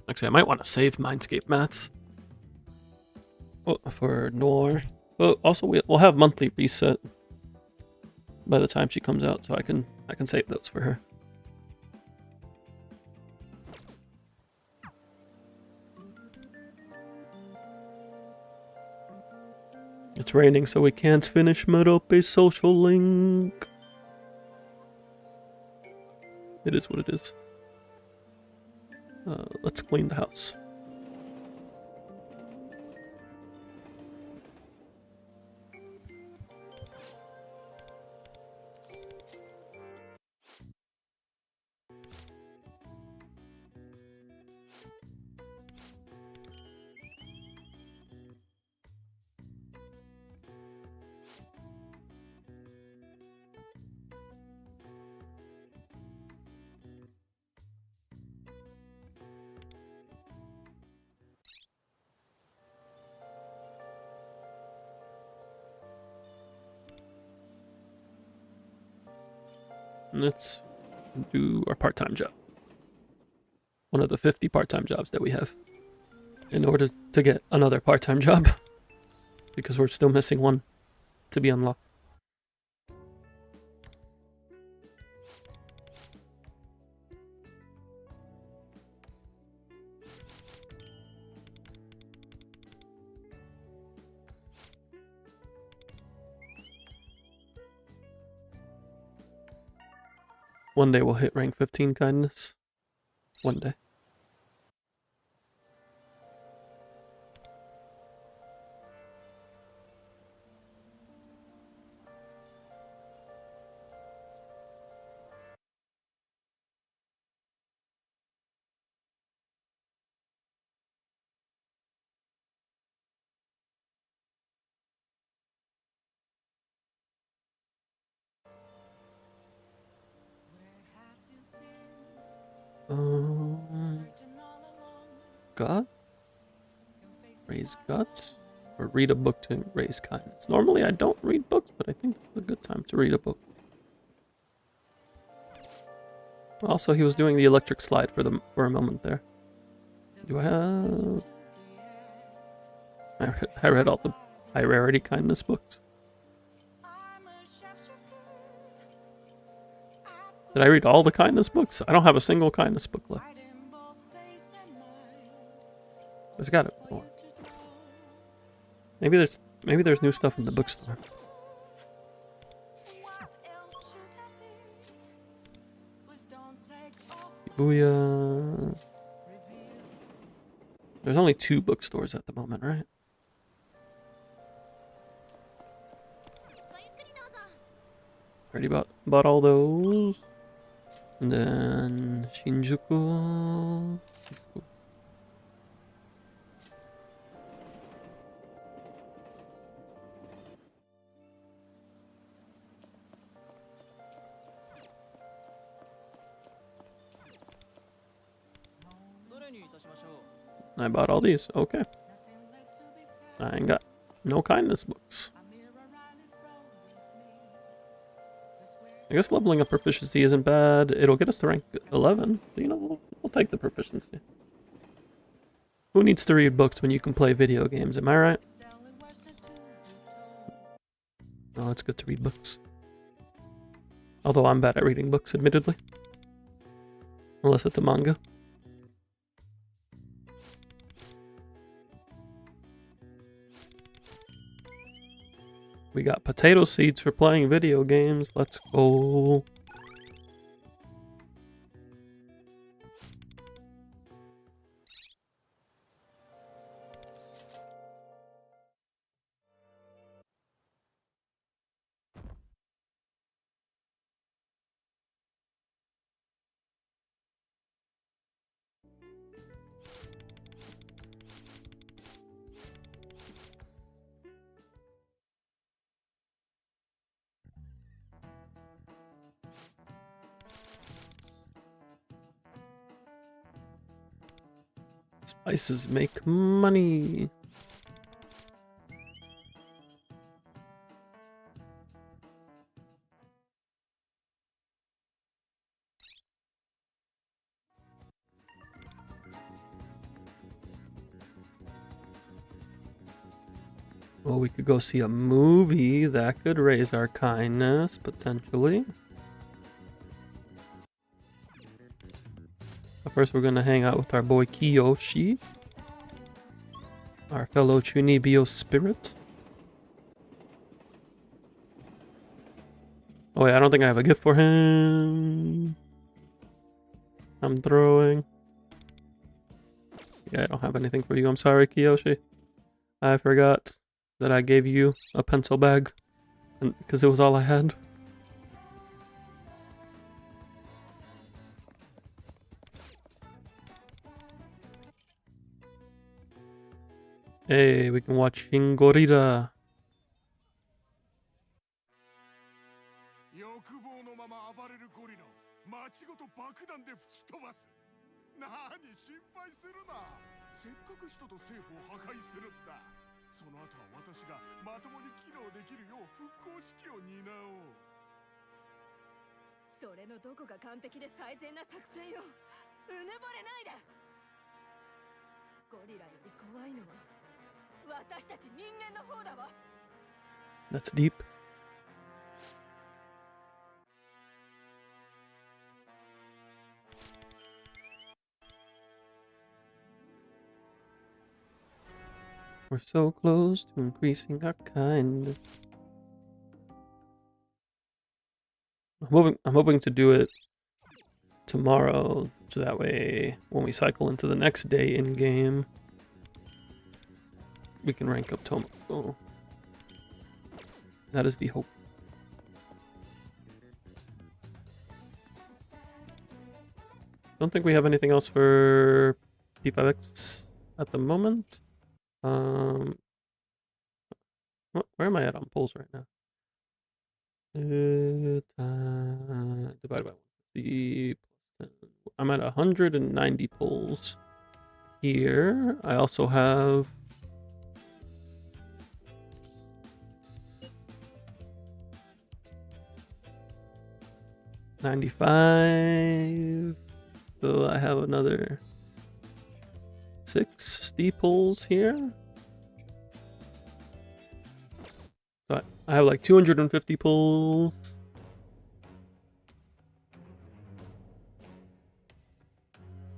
Actually, I might want to save Mindscape mats. Oh, for Noir. Well, also we'll have monthly reset by the time she comes out, so I can save those for her. It's raining, so we can't finish Merope's social link. It is what it is. Let's clean the house. Let's do our part-time job. One of the 50 part-time jobs that we have. In order to get another part-time job. Because we're still missing one to be unlocked. One day we'll hit rank 15 kindness. One day. God? Raise guts? Or read a book to raise kindness. Normally I don't read books, but I think this is a good time to read a book. Also, he was doing the electric slide for a moment there. Do I have... I read all the high rarity kindness books. Did I read all the kindness books? I don't have a single kindness book left. There's gotta be more. Maybe there's new stuff in the bookstore. Booyah. There's only 2 bookstores at the moment, right? Already bought all those. And then Shinjuku. I bought all these. Okay. I ain't got no kindness books. I guess leveling up proficiency isn't bad. It'll get us to rank 11. You know, we'll take the proficiency. Who needs to read books when you can play video games? Am I right? Oh, it's good to read books. Although I'm bad at reading books, admittedly. Unless it's a manga. We got potato seeds for playing video games. Let's go. Spices make money. Well, we could go see a movie. That could raise our kindness, potentially. But first, we're gonna hang out with our boy Kiyoshi. Our fellow Chunibyo spirit. Oh wait, I don't think I have a gift for him. I'm throwing. Yeah, I don't have anything for you. I'm sorry, Kiyoshi. I forgot that I gave you a pencil bag. Because it was all I had. Hey, we can watch Shingorida. 欲望のまま暴れるゴリラを街ごと爆弾で吹き飛ばす。何心配するな。せっかく人と政府を破壊するんだ。その後は私がまともに機能できるよう復興指揮を担おう。それのどこが完璧で最善な作戦よ。うぬぼれないで。ゴリラより怖いのは私たち人間の方だわ。 That's deep. We're so close to increasing our kind. I'm hoping to do it tomorrow, so that way when we cycle into the next day in game, we can rank up Tomoko. That is the hope. Don't think we have anything else for P5X at the moment. Where am I at on pulls right now? Divided by 150 plus 10. I'm at 190 pulls here. I also have $95. So I have another 60 pulls here. So I have like 250 pulls.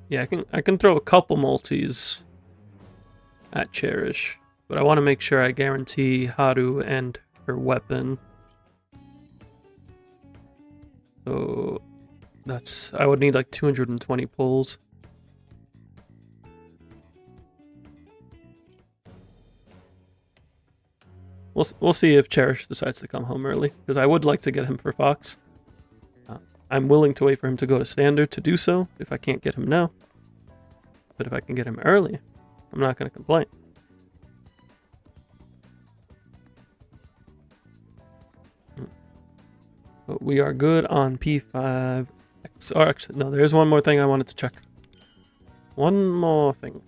Yeah, I can throw a couple multis at Cherish, but I want to make sure I guarantee Haru and her weapon. So I would need like 220 pulls. We'll see if Cherish decides to come home early, because I would like to get him for Fox. I'm willing to wait for him to go to Standard to do so, if I can't get him now. But if I can get him early, I'm not going to complain. But we are good on P5X. Or actually, no, there's one more thing I wanted to check. One more thing.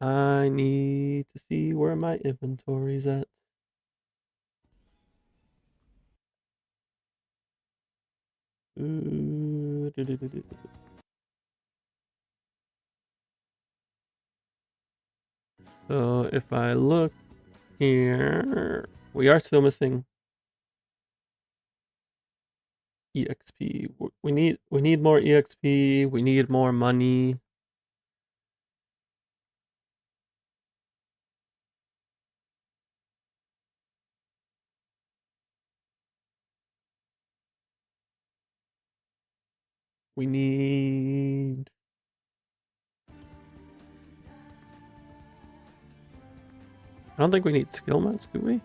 I need to see where my inventory's at. So if I look here, we are still missing EXP. We need more EXP. We need more money. We need... I don't think we need skill mats, do we?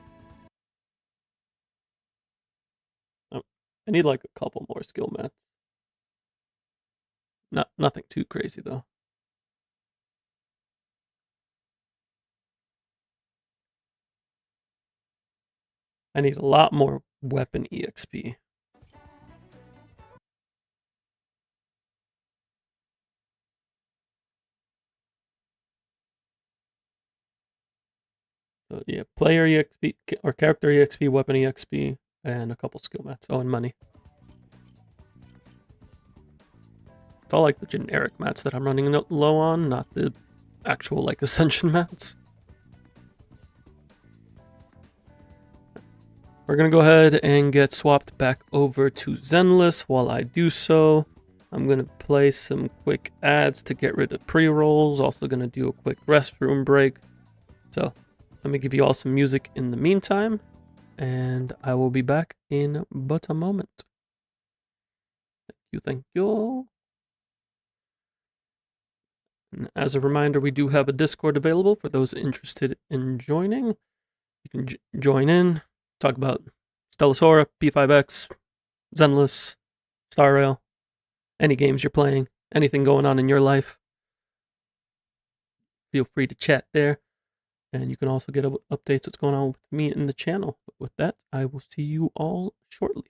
Oh, I need like a couple more skill mats. Nothing too crazy though. I need a lot more weapon EXP. So yeah, player EXP or character EXP, weapon EXP, and a couple skill mats. Oh, and money. It's all like the generic mats that I'm running low on, not the actual like ascension mats. We're gonna go ahead and get swapped back over to Zenless. While I do so, I'm gonna play some quick ads to get rid of pre-rolls. Also gonna do a quick restroom break. So let me give you all some music in the meantime, and I will be back in but a moment. Thank you. And as a reminder, we do have a Discord available for those interested in joining. You can join in, talk about Stellasaura, P5X, Zenless, Star Rail, any games you're playing, anything going on in your life. Feel free to chat there. And you can also get updates what's going on with me in the channel. But with that, I will see you all shortly.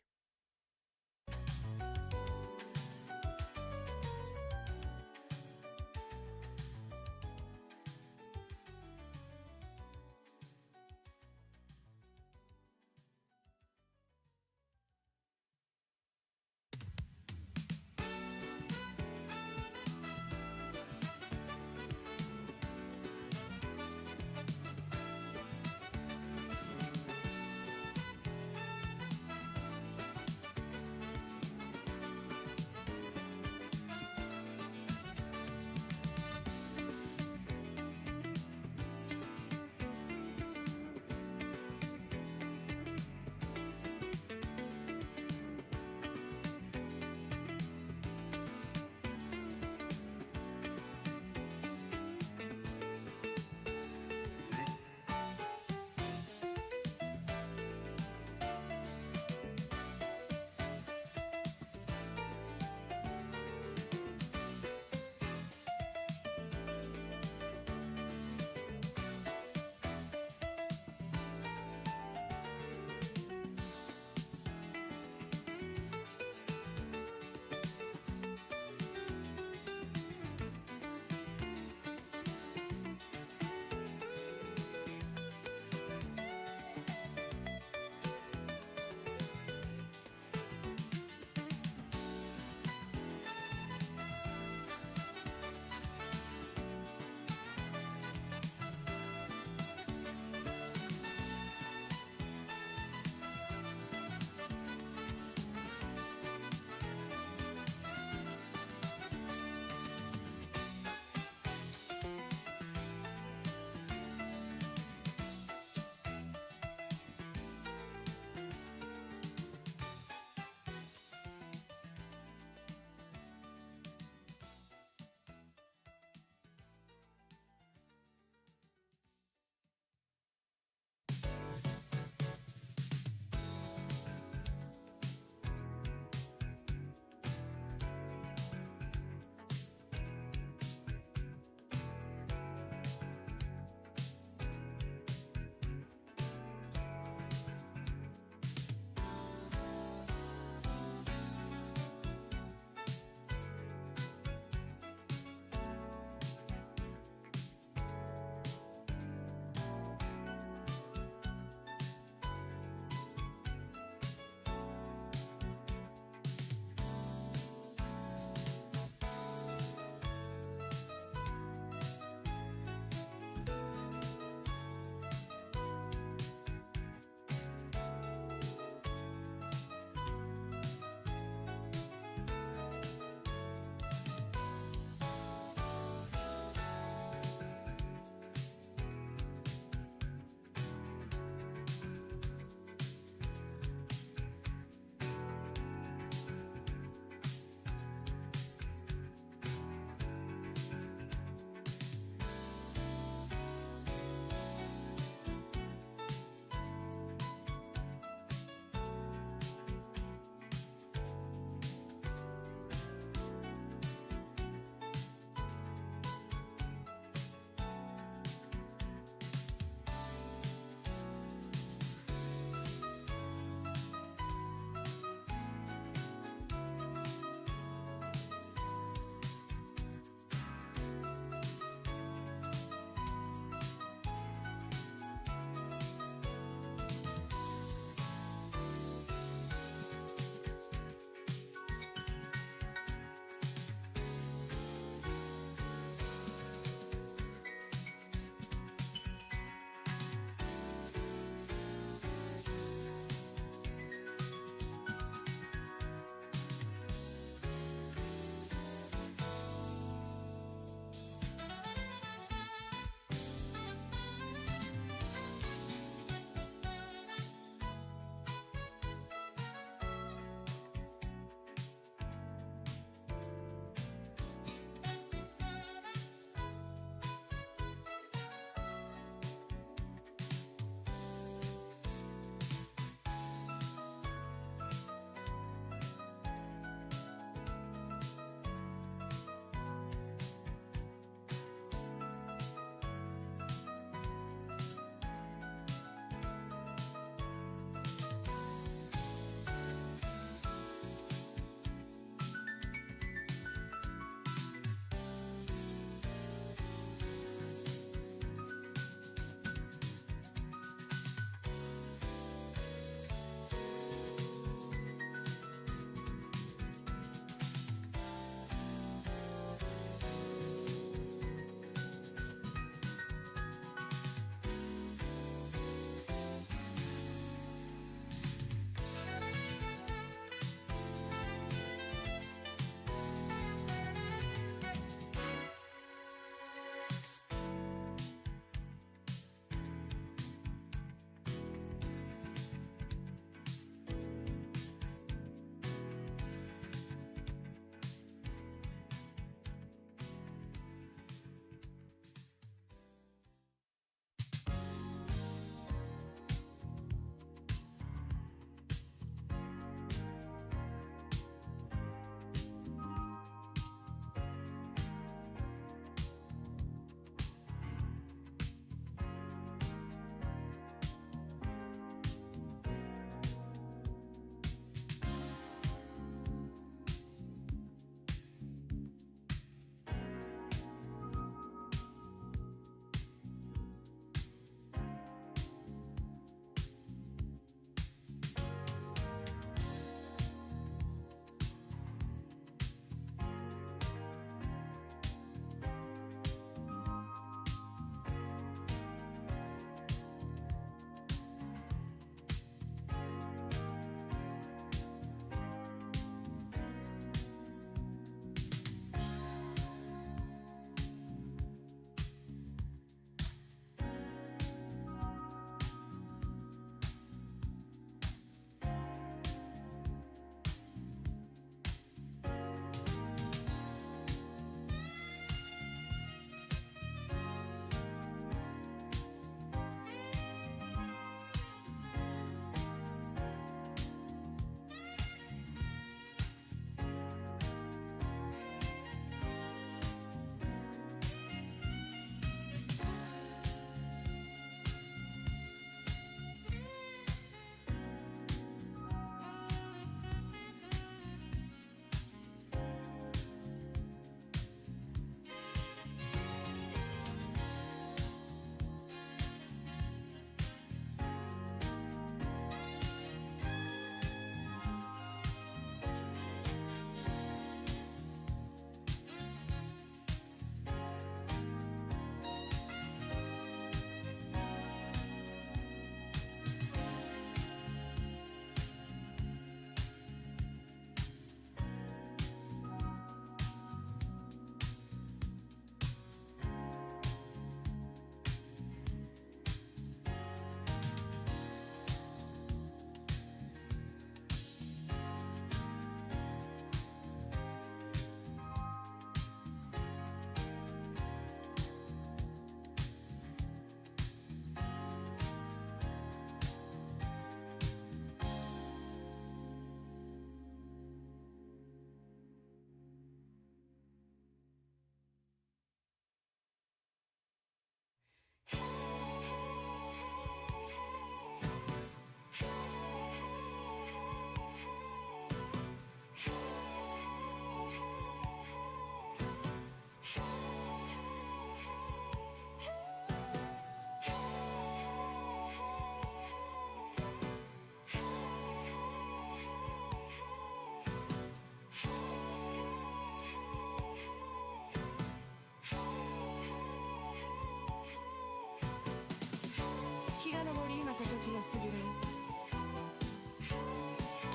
気がする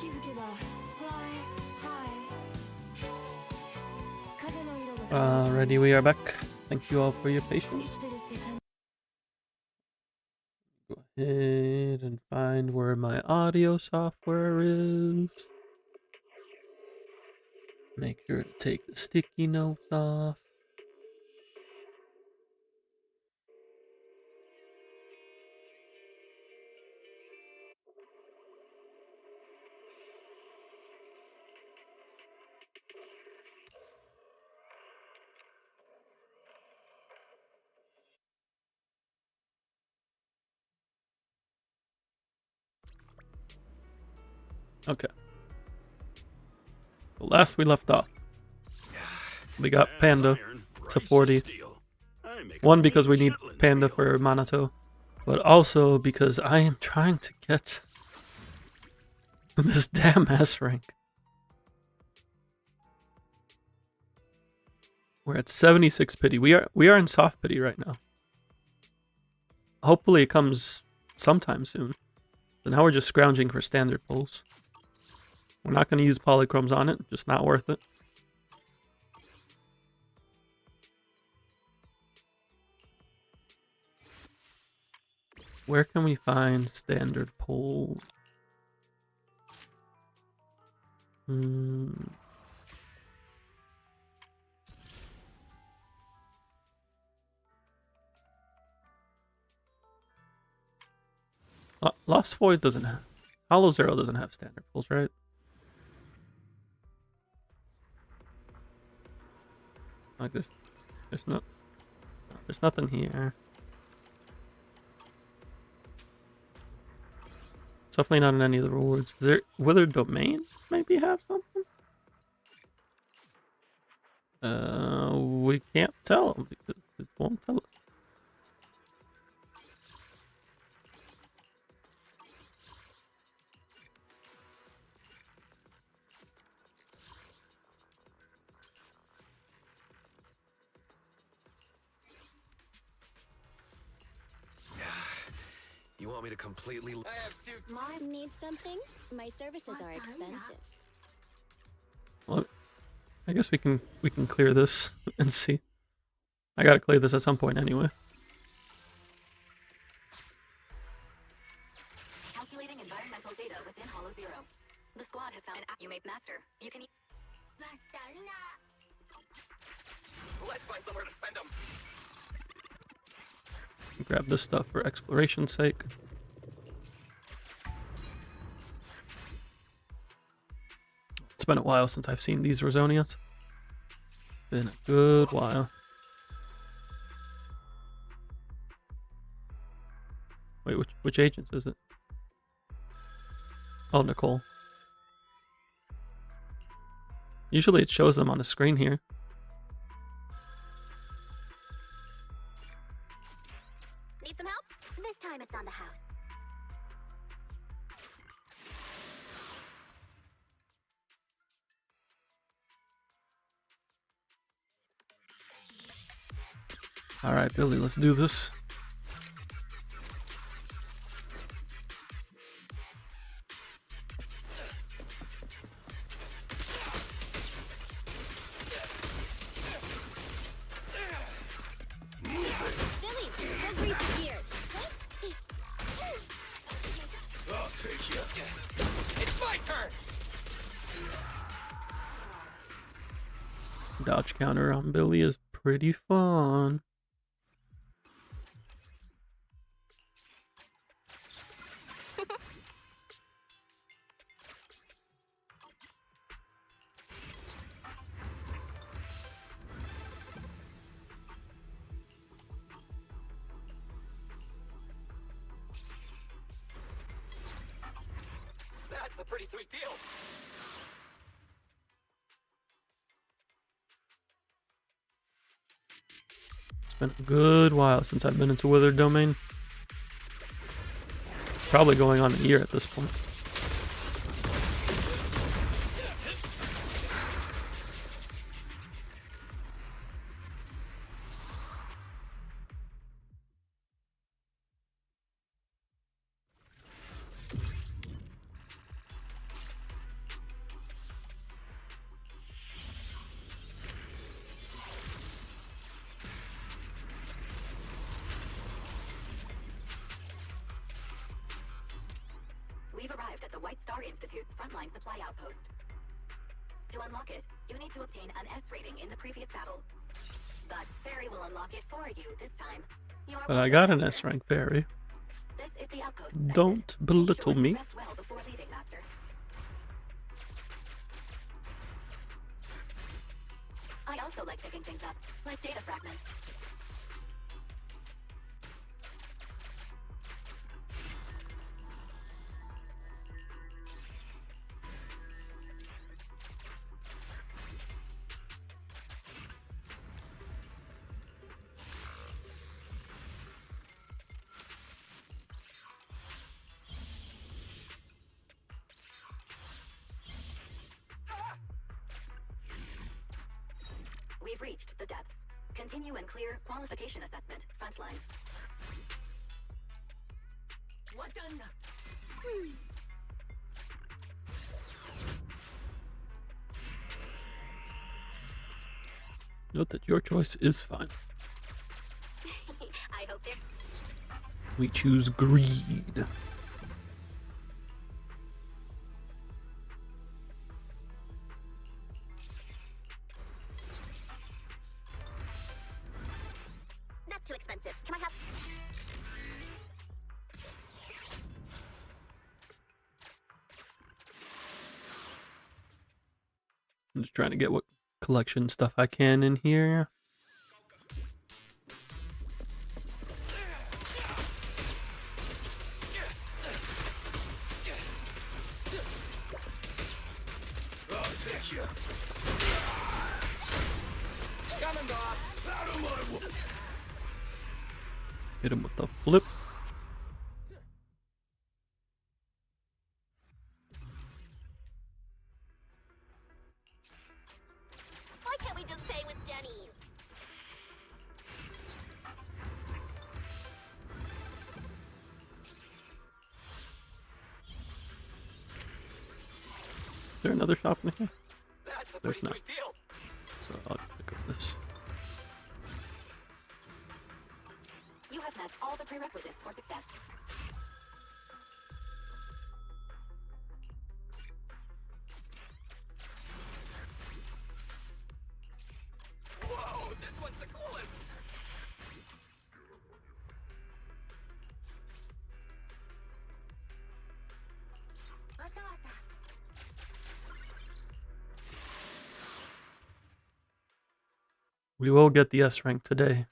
気づけば fly high 風の色が Alrighty, we are back. Thank you all for your patience. 生きてるって感 Go ahead and find where my audio software is. Make sure to take the sticky notes off. Okay. The last we left off, we got Panda to 40. One, because we need Panda for Minato, but also because I am trying to get this damn S rank. We're at 76 pity. We are in soft pity right now. Hopefully it comes sometime soon. So now we're just scrounging for standard pulls. We're not going to use polychromes on it, just not worth it. Where can we find standard pull? Lost Void doesn't have... Hollow Zero doesn't have standard pulls, right? Like there's nothing here. It's definitely not in any of the rewards. Is there Withered Domain maybe have something? We can't tell because it won't tell us. You want me to completely... I have two... Mom needs something? My services are expensive. Well, I guess we can clear this and see. I gotta clear this at some point anyway. Calculating environmental data within Hollow Zero. The squad has found an you made master. You can... Let's find somewhere to spend them. Grab this stuff for exploration's sake. It's been a while since I've seen these Rosonias. Been a good while. Wait, which agents is it? Oh, Nicole. Usually it shows them on the screen here. Need some help? This time it's on the house. All right, Billy, let's do this. It's my turn. Dodge counter on Billy is pretty fun. That's a pretty sweet deal. It's been a good while since I've been into Withered Domain. Probably going on a year at this point. Institute's frontline supply outpost. To unlock it, you need to obtain an S rating in the previous battle. But Fairy will unlock it for you this time. But I got an S rank fairy. This is the outpost. Don't belittle me. Rest well before leaving, Master. I also like picking things up, like data fragments. We've reached the depths. Continue and clear qualification assessment frontline. What done? Note that your choice is fine. I hope they're... We choose greed. That's too expensive. Can I have... I'm just trying to get what collection stuff I can in here. I'll take you. Coming, boss. Out of my way. Hit him with the flip. Why can't we just pay with Denny's? Is there another shop in here? That's a There's pretty not. sweet deal. So I'll pick up this. You have met all the prerequisites for success. Whoa, this one's the coolest. We will get the S rank today.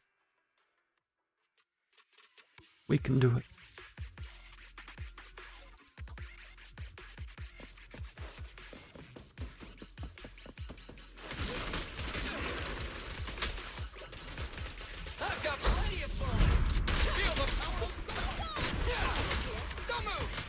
We can do it. I've got plenty of fun. Feel the power. Don't move.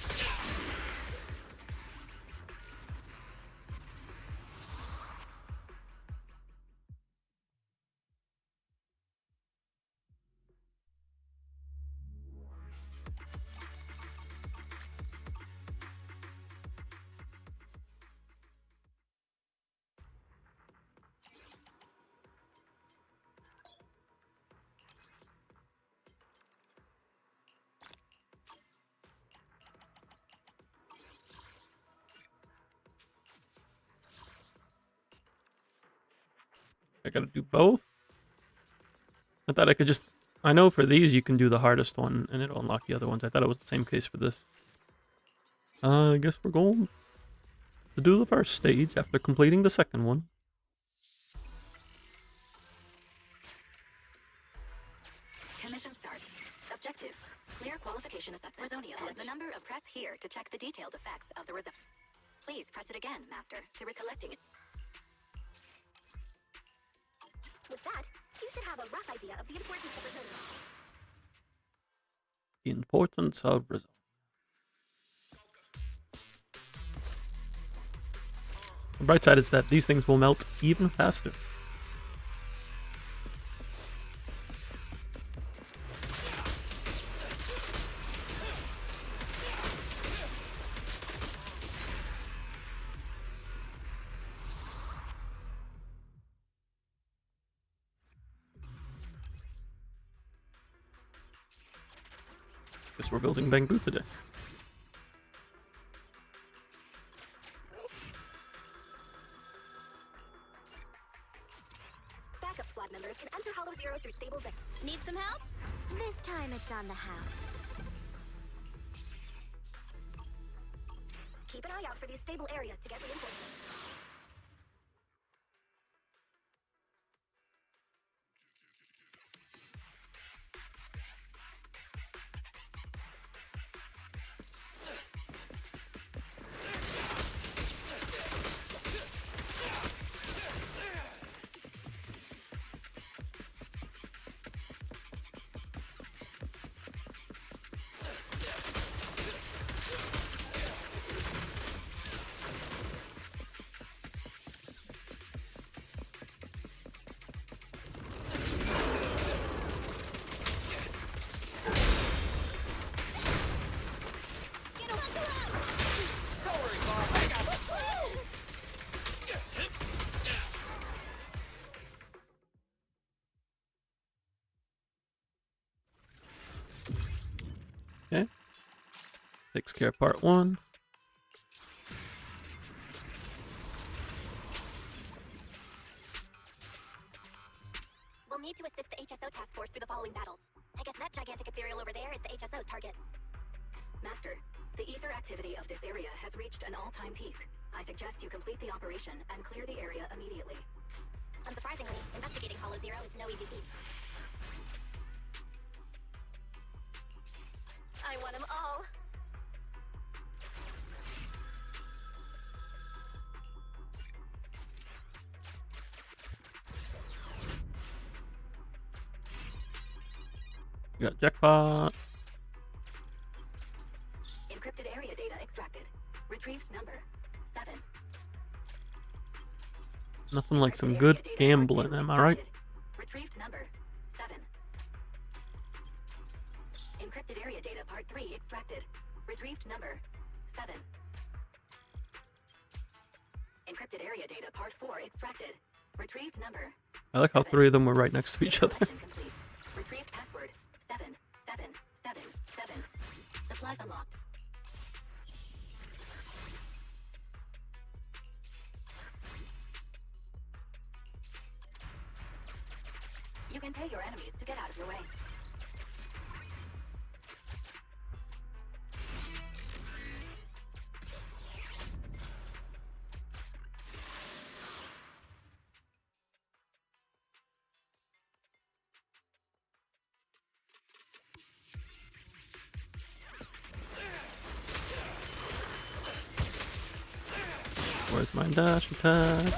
I gotta do both? I thought I could just... I know for these you can do the hardest one and it'll unlock the other ones. I thought it was the same case for this. I guess we're going to do the first stage after completing the second one. Commission start. Objective. Clear qualification assessment. Resonia. The number of press here to check the detailed effects of the result. Please press it again, Master, to recollecting it. With that, you should have a rough idea of the importance of resilience. The importance of result. The bright side is that these things will melt even faster. Guess we're building Bangbu today. squad members can enter Hollow Zero through stable zip. Need some help? This time it's on the house. Keep an eye out for these stable areas to get reinforcements. Okay. Takes care of part 1. We'll need to assist the HSO task force through the following battles. I guess that gigantic ethereal over there is the HSO's target. Master, the ether activity of this area has reached an all-time peak. I suggest you complete the operation and clear the area immediately. Unsurprisingly, investigating Hollow Zero is no easy feat. I want them all. We got jackpot. Encrypted area data extracted. Retrieved number 7. Nothing like some good gambling, am I right? Retrieved number 7. Encrypted area data part 3 extracted. Retrieved number 7. Encrypted area data part 4 extracted. Retrieved number. I like how 3 of them were right next to each other. Complete. Retrieved password 7777. Supplies unlocked. You can pay your enemies to get out of your way. Where's my dash attack?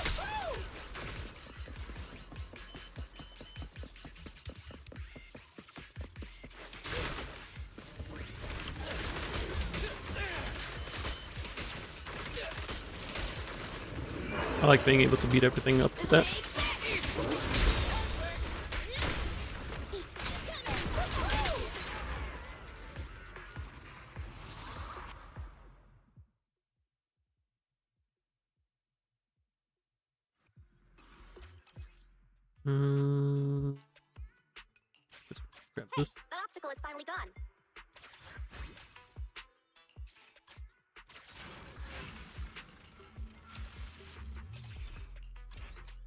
I like being able to beat everything up with that. Just grab this. That obstacle is finally gone.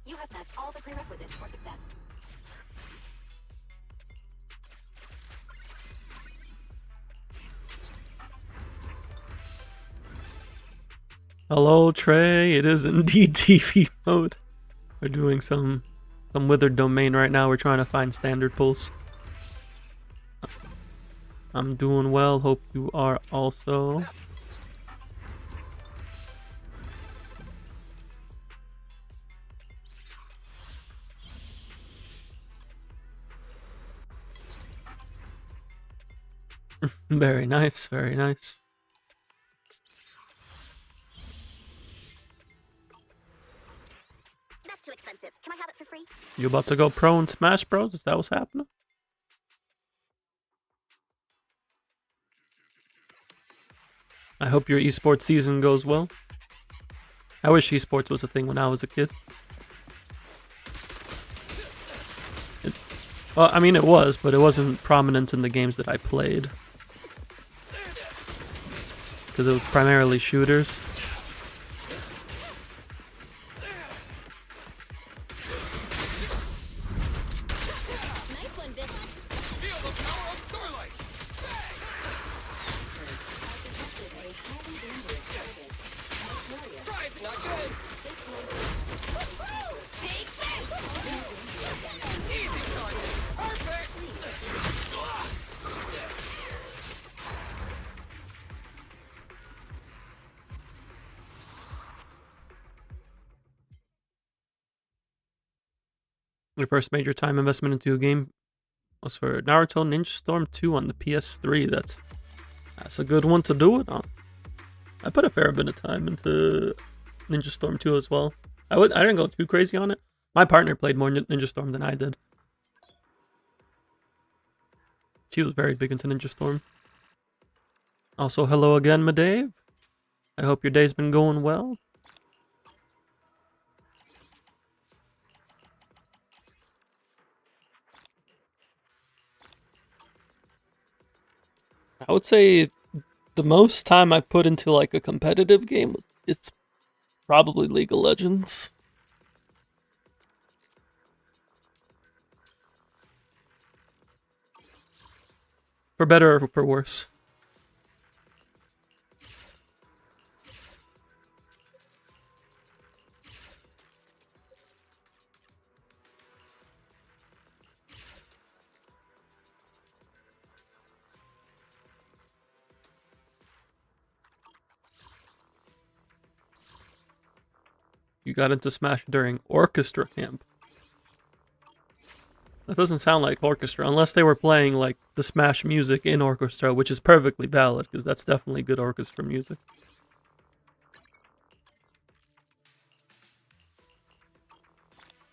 You have met all the prerequisites for success. Hello, Trey. It is indeed TV mode. We're doing some withered domain right now. We're trying to find standard pulls. I'm doing well. Hope you are also. Very nice, very nice. That's too expensive. Can I have it for free? You about to go pro in Smash Bros? Is that what's happening? I hope your esports season goes well. I wish esports was a thing when I was a kid. Well, I mean it was, but it wasn't prominent in the games that I played. Because it was primarily shooters. My first major time investment into a game was for Naruto Ninja Storm 2 on the PS3. That's a good one to do it on. I put a fair bit of time into Ninja Storm 2 as well. I didn't go too crazy on it. My partner played more Ninja Storm than I did. She was very big into Ninja Storm. Also, hello again, Madave. I hope your day's been going well. I would say the most time I put into like a competitive game, it's probably League of Legends. For better or for worse. You got into Smash during Orchestra Camp. That doesn't sound like Orchestra, unless they were playing like the Smash music in Orchestra, which is perfectly valid, because that's definitely good orchestra music.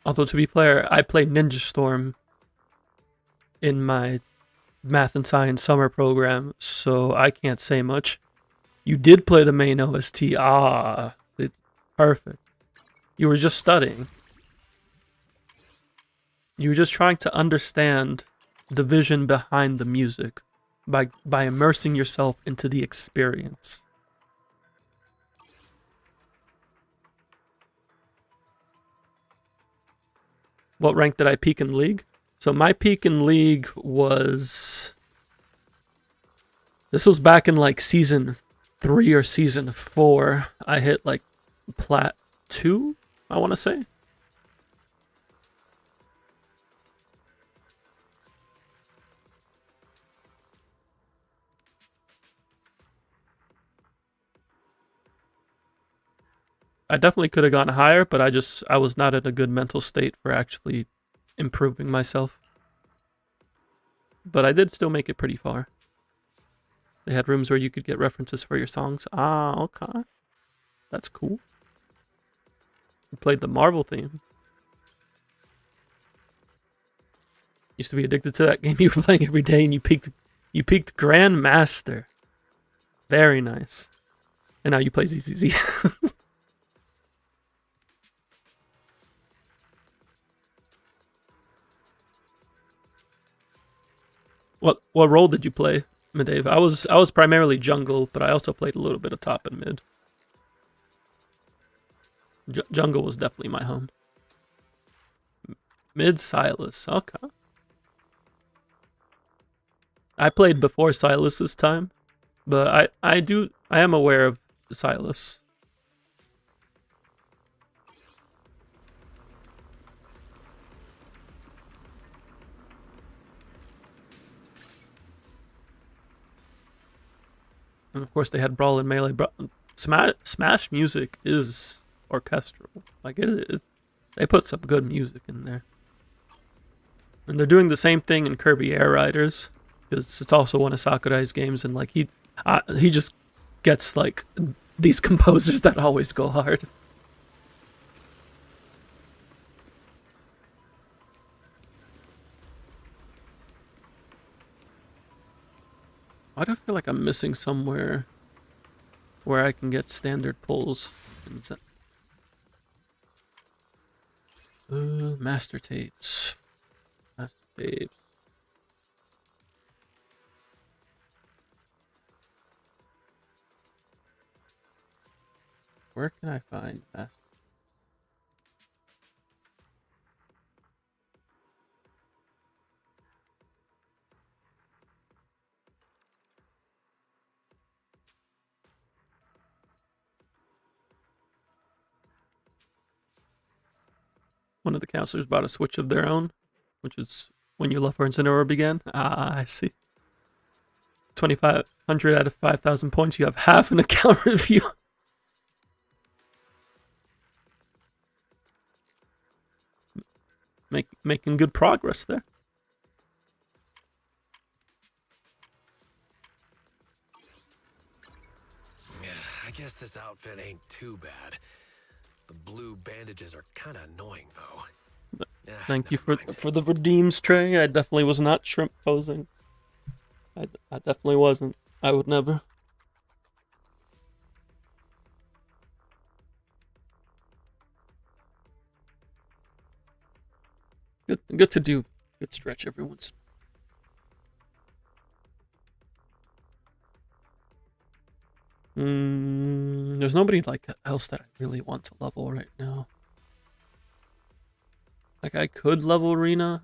Although, to be fair, I played Ninja Storm in my math and science summer program, so I can't say much. You did play the main OST. Ah, it's perfect. You were just studying. You were just trying to understand the vision behind the music by immersing yourself into the experience. What rank did I peak in League? So my peak in League was... This was back in like Season 3 or Season 4. I hit like Plat 2, I want to say. I definitely could have gone higher, but I was not in a good mental state for actually improving myself. But I did still make it pretty far. They had rooms where you could get references for your songs. Ah, okay. That's cool. You played the Marvel theme. Used to be addicted to that game you were playing every day, and you peaked Grandmaster. Very nice. And now you play ZZZ. What role did you play, Medave? I was primarily jungle, but I also played a little bit of top and mid. Jungle was definitely my home. Mid Silas, okay. I played before Silas's time, but I am aware of Silas. And of course they had Brawl and Melee. Smash music is orchestral. Like it is. They put some good music in there. And they're doing the same thing in Kirby Air Riders, because it's also one of Sakurai's games, and like he just gets like these composers that always go hard. Why do I feel like I'm missing somewhere where I can get standard pulls? Master tapes. Master tapes. Where can I find master? One of the counselors bought a Switch of their own, which is when your love for Incineroar began. Ah, I see. 2,500 out of 5,000 points. You have half an account review. making good progress there. Yeah, I guess this outfit ain't too bad. The blue bandages are kind of annoying, though. Thank you for the redeems, Trey. I definitely was not shrimp posing. I definitely wasn't. I would never. Good to do. Good stretch every once. There's nobody like else that I really want to level right now. Like I could level Rena.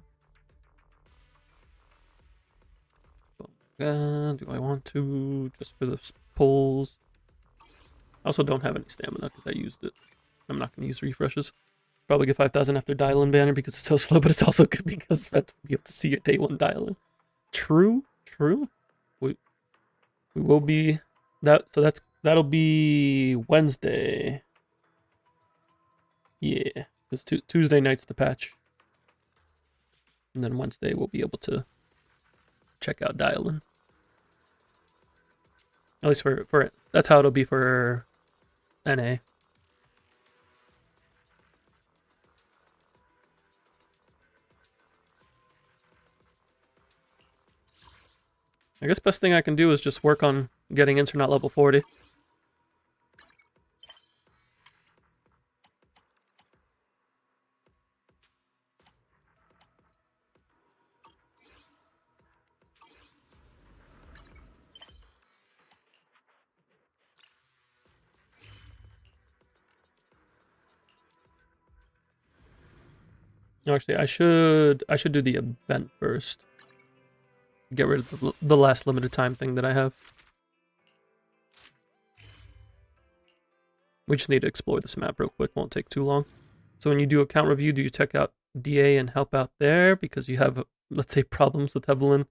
Do I want to just for the pulls? I also don't have any stamina because I used it. I'm not going to use refreshes. Probably get 5,000 after dial-in banner because it's so slow, but it's also good because you have to be able to see your day one dial-in. True. We will be that. So that'll be Wednesday. Yeah, because Tuesday night's the patch, and then Wednesday we'll be able to check out dial-in. At least for it. That's how it'll be for NA. I guess best thing I can do is just work on getting internet level 40. No, actually, I should do the event first. Get rid of the last limited time thing that I have. We just need to explore this map real quick. Won't take too long. So when you do account review, do you check out DA and help out there because you have, let's say, problems with Evelyn?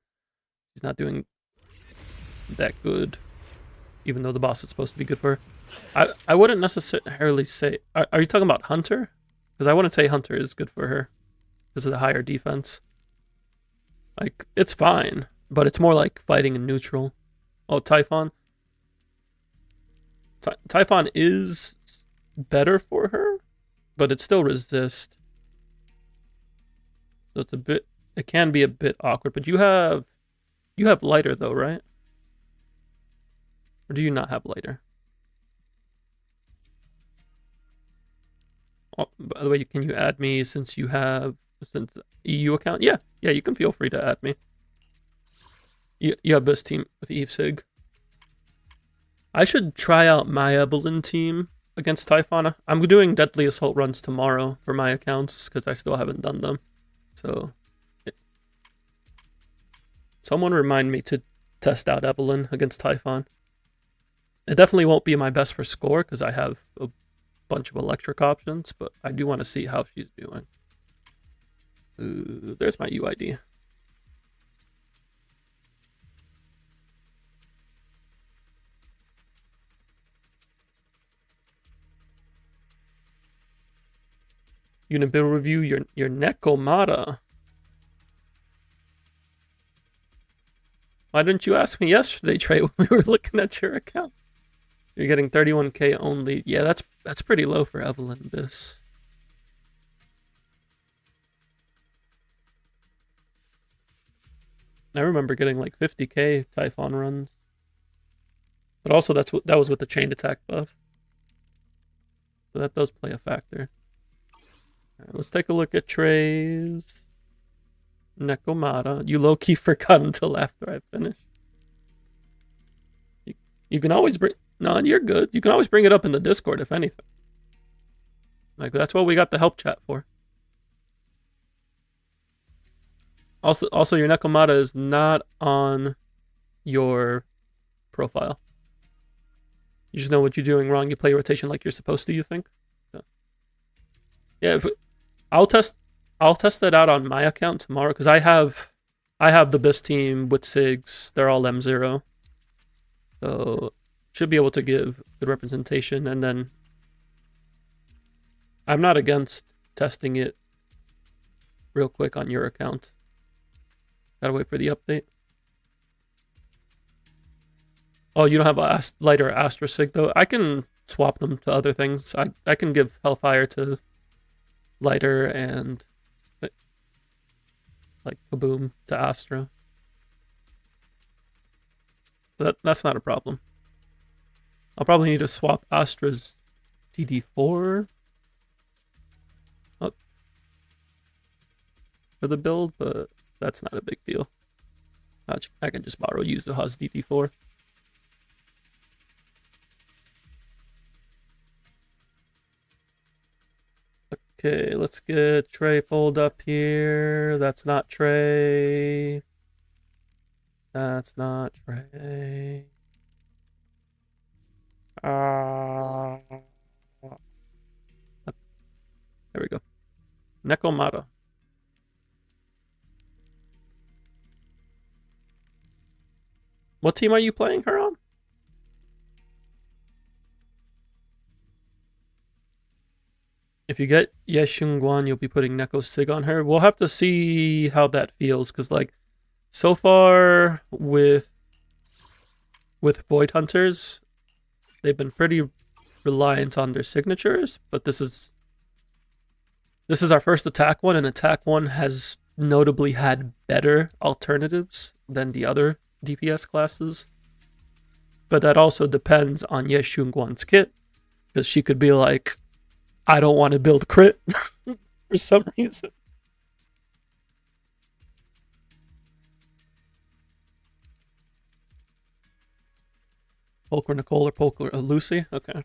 He's not doing that good, even though the boss is supposed to be good for her. I wouldn't necessarily say. Are you talking about Hunter? Because I wouldn't say Hunter is good for her because of the higher defense. Like, it's fine, but it's more like fighting in neutral. Oh, Typhon. Typhon is better for her, but it still resists. So it's a bit, it can be a bit awkward, but you have lighter though, right? Or do you not have lighter? Oh, by the way, can you add me since you have EU account? Yeah, you can feel free to add me. You have this team with Eve Sig. I should try out my Evelyn team against Typhon. I'm doing Deadly Assault runs tomorrow for my accounts because I still haven't done them. So, someone remind me to test out Evelyn against Typhon. It definitely won't be my best for score because I have a bunch of electric options, but I do want to see how she's doing. There's my UID. Unibill review your Nekomata. Why didn't you ask me yesterday, Trey, when we were looking at your account? You're getting 31k only. Yeah, that's pretty low for Evelyn Abyss. I remember getting like 50k Typhon runs. But also that was with the chain attack buff. So that does play a factor. Alright, let's take a look at Trey's Nekomata. You low-key forgot until after I finished. You can always bring... No, you're good. You can always bring it up in the Discord, if anything. Like, that's what we got the help chat for. Also, your Nekomata is not on your profile. You just know what you're doing wrong. You play rotation like you're supposed to, you think? Yeah, I'll test that out on my account tomorrow because I have the best team with Sigs. They're all M0. So should be able to give good representation, and then I'm not against testing it real quick on your account. Gotta wait for the update. Oh, you don't have a lighter Astra Sig though? I can swap them to other things. I can give Hellfire to lighter and like Kaboom to Astra. That's not a problem. I'll probably need to swap Astra's DD4 for the build, but that's not a big deal. I can just borrow Yuzuha's DD4. Okay, let's get Trey pulled up here. That's not Trey. That's not Trey. There we go. Nekomata. What team are you playing her on? If you get Yeshunguan, you'll be putting Neko Sig on her. We'll have to see how that feels, because like so far with Void Hunters, they've been pretty reliant on their signatures, but this is our first attack one, and attack one has notably had better alternatives than the other DPS classes. But that also depends on Yeshunguan's kit, because she could be like, I don't want to build crit for some reason. Polker Nicole or Polker Lucy? Okay.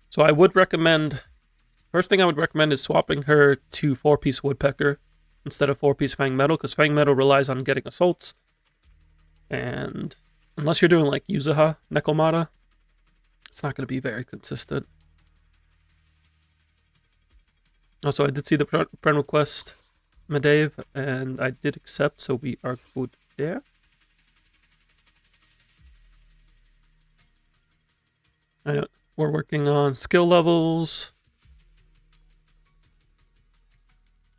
So I would recommend, first thing I would recommend is swapping her to 4-piece Woodpecker instead of 4-piece Fang Metal, because Fang Metal relies on getting assaults. And unless you're doing like Yuzuha Nekomata, it's not going to be very consistent. Also, I did see the friend request, Medave, and I did accept, so we are good there. I know we're working on skill levels.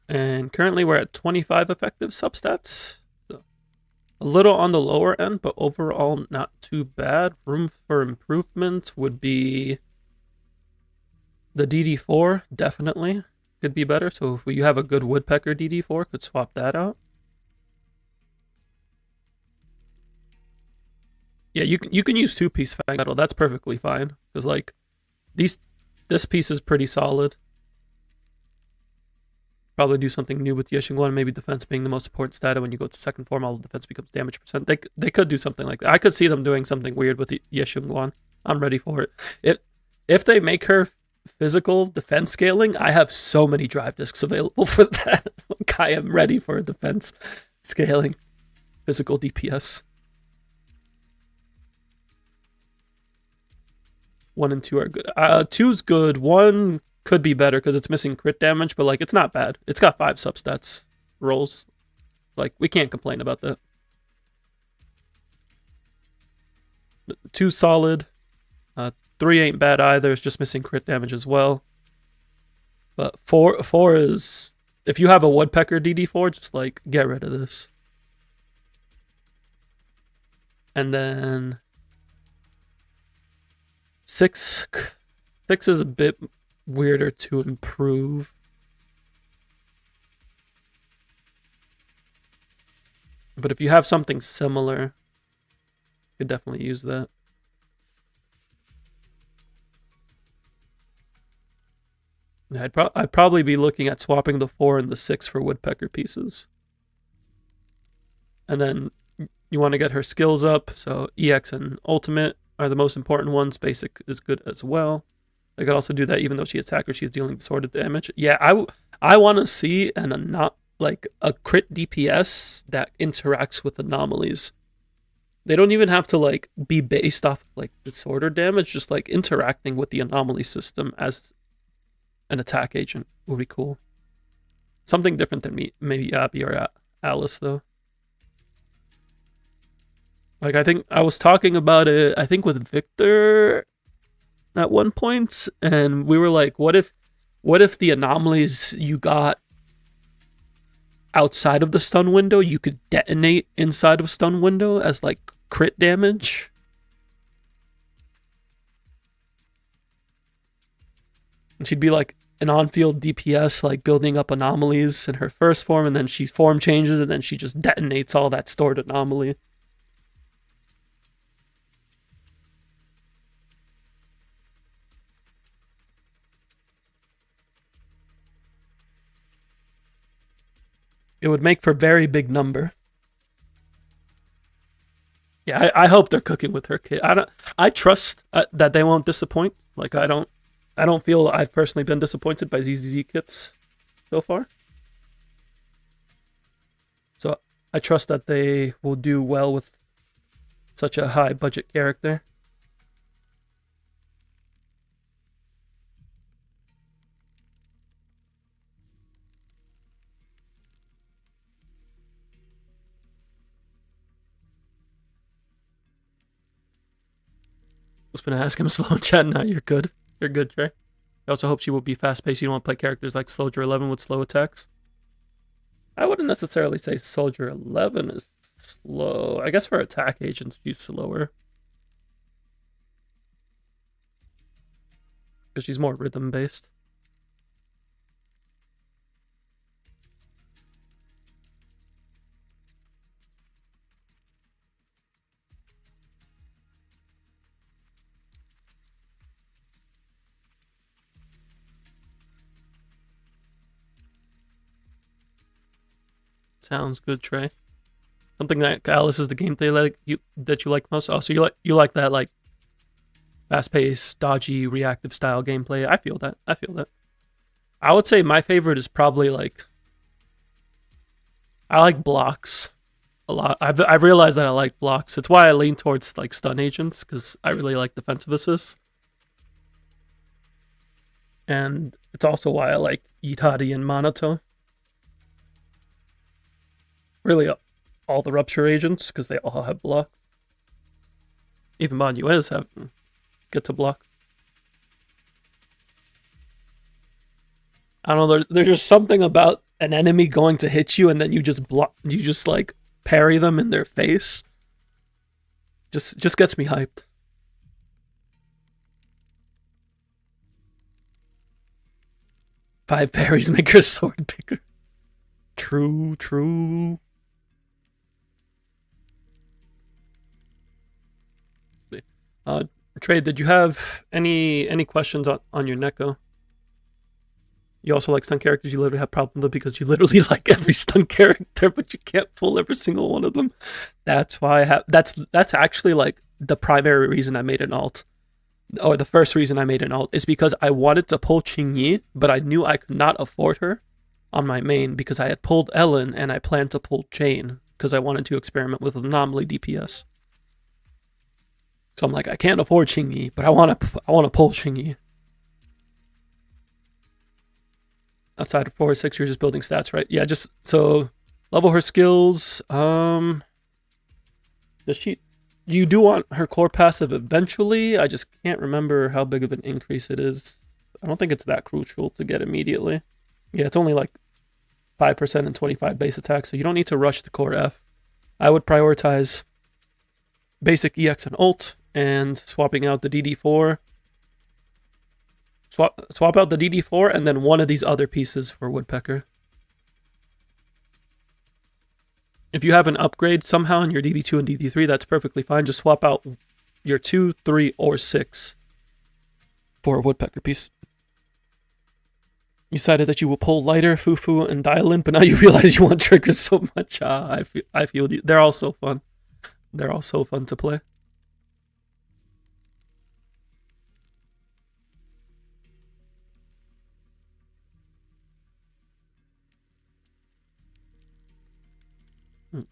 And currently we're at 25 effective substats. So a little on the lower end, but overall not too bad. Room for improvement would be the DD4, definitely. Could be better, so if you have a good Woodpecker DD4, could swap that out. Yeah, you can use 2-piece Fang Metal, that's perfectly fine. Because like this piece is pretty solid. Probably do something new with Yeshunguan, maybe defense being the most important stat. When you go to second form, all the defense becomes damage percent. They could do something like that. I could see them doing something weird with Yeshunguan. I'm ready for it. If they make her physical defense scaling, I have so many drive discs available for that. Like, I am ready for defense scaling physical DPS. 1 and 2 are good. 2's good. 1 could be better because it's missing crit damage, but like it's not bad. It's got 5 substats rolls. Like, we can't complain about that. 2's solid. 3 ain't bad either. It's just missing crit damage as well. But 4 is, if you have a Woodpecker DD4, just like get rid of this. And then 6 is a bit weirder to improve. But if you have something similar, you could definitely use that. I'd probably be looking at swapping the 4 and the 6 for Woodpecker pieces. And then you want to get her skills up, so EX and Ultimate are the most important ones. Basic is good as well. I could also do that even though she attacker, she's dealing disordered damage. Yeah, I want to see a crit DPS that interacts with anomalies. They don't even have to like be based off like disordered damage, just like interacting with the anomaly system as an attack agent would be cool. Something different than maybe Abby or Alice though. Like, I think I was talking about it, I think with Victor at one point, and we were like, what if the anomalies you got outside of the stun window, you could detonate inside of stun window as like crit damage. And she'd be like an on-field DPS, like building up anomalies in her first form, and then she form changes, and then she just detonates all that stored anomaly. It would make for very big number. Yeah, I hope they're cooking with her kit. I trust that they won't disappoint. Like I don't feel I've personally been disappointed by ZZZ kits so far. So I trust that they will do well with such a high budget character. I was gonna ask him slow in chat. Now you're good. You're good, Trey. I also hope she will be fast-paced. You don't want to play characters like Soldier 11 with slow attacks. I wouldn't necessarily say Soldier 11 is slow. I guess for attack agents, she's slower. Because she's more rhythm-based. Sounds good, Trey. Something that Alice is the gameplay that you like most. Oh, so you like that like fast-paced, dodgy, reactive style gameplay. I feel that. I would say my favorite is probably like I like blocks a lot. I've realized that I like blocks. It's why I lean towards like stun agents, because I really like defensive assists. And it's also why I like Itari and Manato. Really, all the Rupture agents, because they all have blocks. Even Manuez get to block. I don't know, there's just something about an enemy going to hit you and then you just block, you just like parry them in their face. Just gets me hyped. Five parries make your sword bigger. True. Trey, did you have any questions on your Neko? You also like stun characters. You literally have problems with because you literally like every stun character, but you can't pull every single one of them. That's why I have. That's actually like the primary reason I made an alt, or the first reason I made an alt is because I wanted to pull Qingyi, but I knew I could not afford her on my main because I had pulled Ellen and I planned to pull Jane because I wanted to experiment with anomaly DPS. So I'm like, I can't afford Qingyi, but I want to pull Qingyi. Outside of 4 or 6, you're just building stats, right? Yeah, just so level her skills. Does you do want her core passive eventually? I just can't remember how big of an increase it is. I don't think it's that crucial to get immediately. Yeah, it's only like 5% and 25 base attack, so you don't need to rush the core F. I would prioritize basic EX and ult, and swapping out the DD4. Swap out the DD4 and then one of these other pieces for Woodpecker. If you have an upgrade somehow in your DD2 and DD3, that's perfectly fine. Just swap out your 2, 3, or 6 for a Woodpecker piece. You decided that you will pull lighter, Fufu, and dial in, but now you realize you want triggers so much. I feel they're all so fun. They're all so fun to play.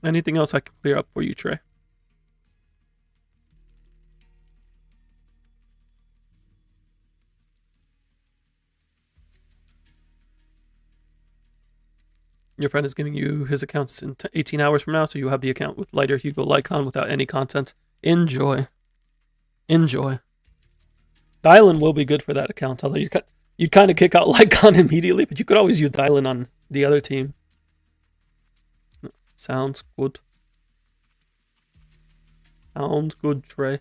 Anything else I can clear up for you, Trey? Your friend is giving you his accounts in 18 hours from now, so you have the account with lighter Hugo Lycon without any content. Enjoy. Enjoy. Dylan will be good for that account, although you'd kind of kick out Lycon immediately, but you could always use Dylan on the other team. Sounds good. Sounds good, Trey.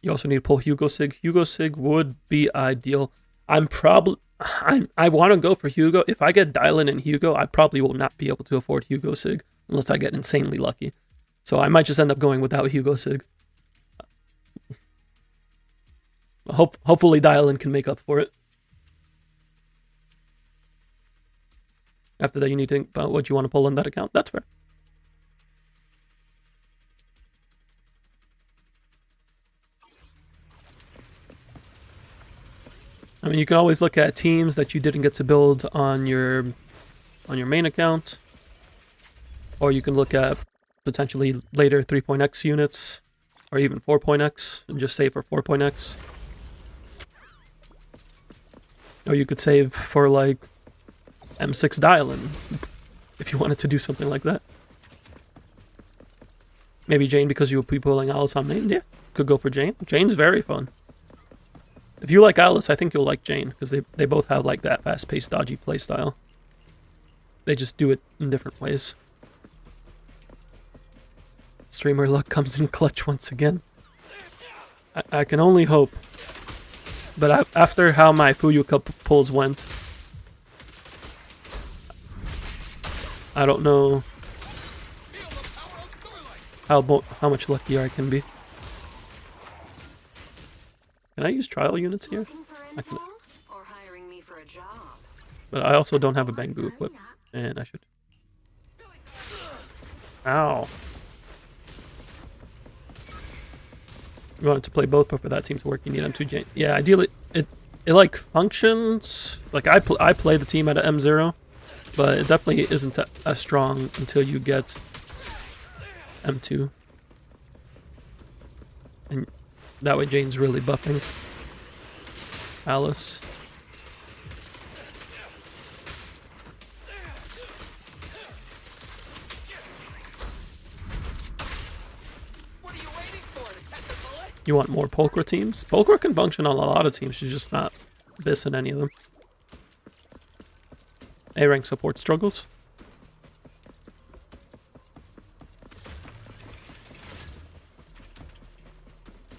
You also need to pull Hugo Sig. Hugo Sig would be ideal. I want to go for Hugo. If I get Dylan and Hugo, I probably will not be able to afford Hugo Sig unless I get insanely lucky. So I might just end up going without Hugo Sig. Hopefully Dylan can make up for it. After that, you need to think about what you want to pull on that account. That's fair. I mean, you can always look at teams that you didn't get to build on your main account, or you can look at potentially later 3.x units, or even 4.x, and just save for 4.x. Or you could save for like M6 Dylan, if you wanted to do something like that. Maybe Jane because you will be pulling Alice on main. Yeah, could go for Jane. Jane's very fun. If you like Alice, I think you'll like Jane, because they both have like that fast-paced, dodgy playstyle. They just do it in different ways. Streamer luck comes in clutch once again. I can only hope. But after how my Fuyu Cup pulls went, I don't know how much luckier I can be. Can I use trial units here? I can. But I also don't have a Bangbu equipped, and I should. Ow. You wanted to play both, but for that team to work, you need M2 Yeah, ideally, it like functions. Like I play the team at an M0, but it definitely isn't as strong until you get M2. And that way Jane's really buffing Alice. You want more Pulchra teams? Pulchra can function on a lot of teams, she's just not this in any of them. A-rank support struggles.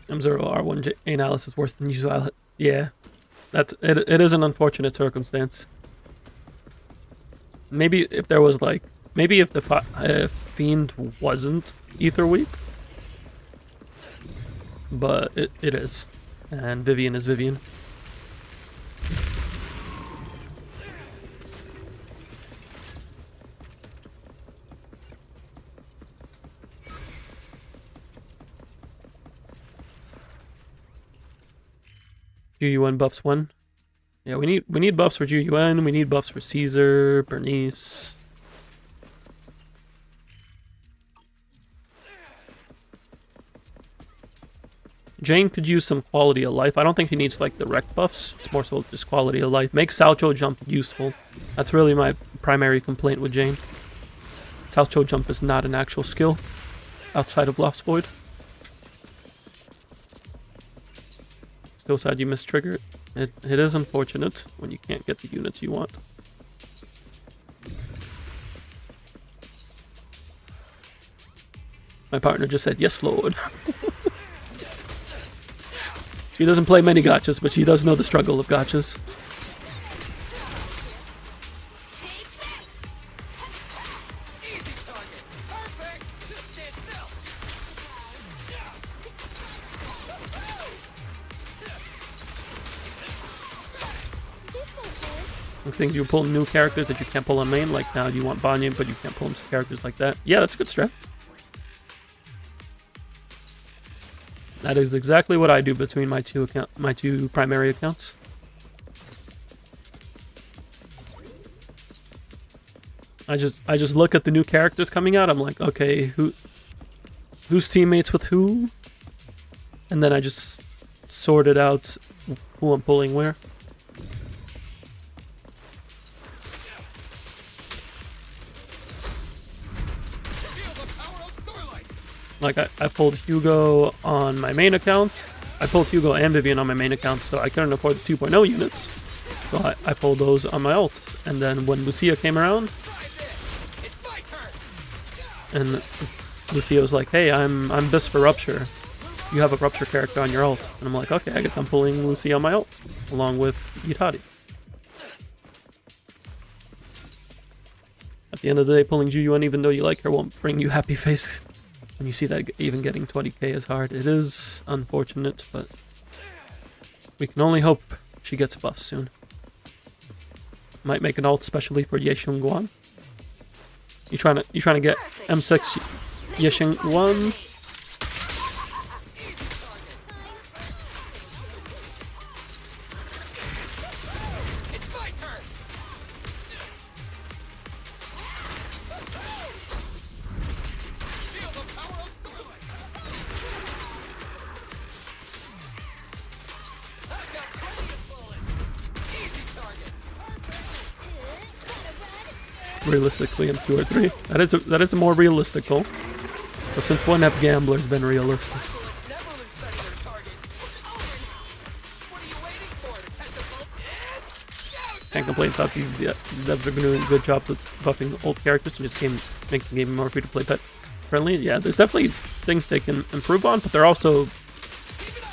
M0 R1 Jane Alice is worse than usual. Yeah, it is an unfortunate circumstance. Maybe if there was like, maybe if the Fiend wasn't Ether Weak, but it is, and Vivian is Vivian. GUN buffs 1. Yeah, we need buffs for GUN, we need buffs for Caesar, Bernice. Jane could use some quality of life. I don't think he needs like direct buffs. It's more so just quality of life. Make Salcho jump useful. That's really my primary complaint with Jane. Salcho jump is not an actual skill outside of Lost Void. Still sad you missed trigger. It is unfortunate when you can't get the units you want. My partner just said, yes, Lord. She doesn't play many gachas, but she does know the struggle of gachas. I think you pull new characters that you can't pull on main, like now you want Banya, but you can't pull some characters like that. Yeah, that's a good strat. That is exactly what I do between my two primary accounts. I just look at the new characters coming out. I'm like, okay, who's teammates with who? And then I just sort it out who I'm pulling where. Like, I pulled Hugo on my main account. I pulled Hugo and Vivian on my main account, so I couldn't afford the 2.0 units. So I pulled those on my ult. And then when Lucia came around, and Lucia was like, "Hey, I'm this for Rupture. You have a Rupture character on your ult." And I'm like, "Okay, I guess I'm pulling Lucia on my ult along with Yitari." At the end of the day, pulling Juyuan, even though you like her, won't bring you happy face. When you see that even getting 20k is hard, it is unfortunate, but we can only hope she gets buffed soon. Might make an ult especially for Yeshunguan. You trying to get M6 Yeshunguan? Realistically in 2 or 3. That is a more realistic goal. But since 1F Gambler's been realistic. Can't complain about these yet. Devs are doing good jobs with buffing old characters and just making the game more free to play pet friendly. Yeah, there's definitely things they can improve on, but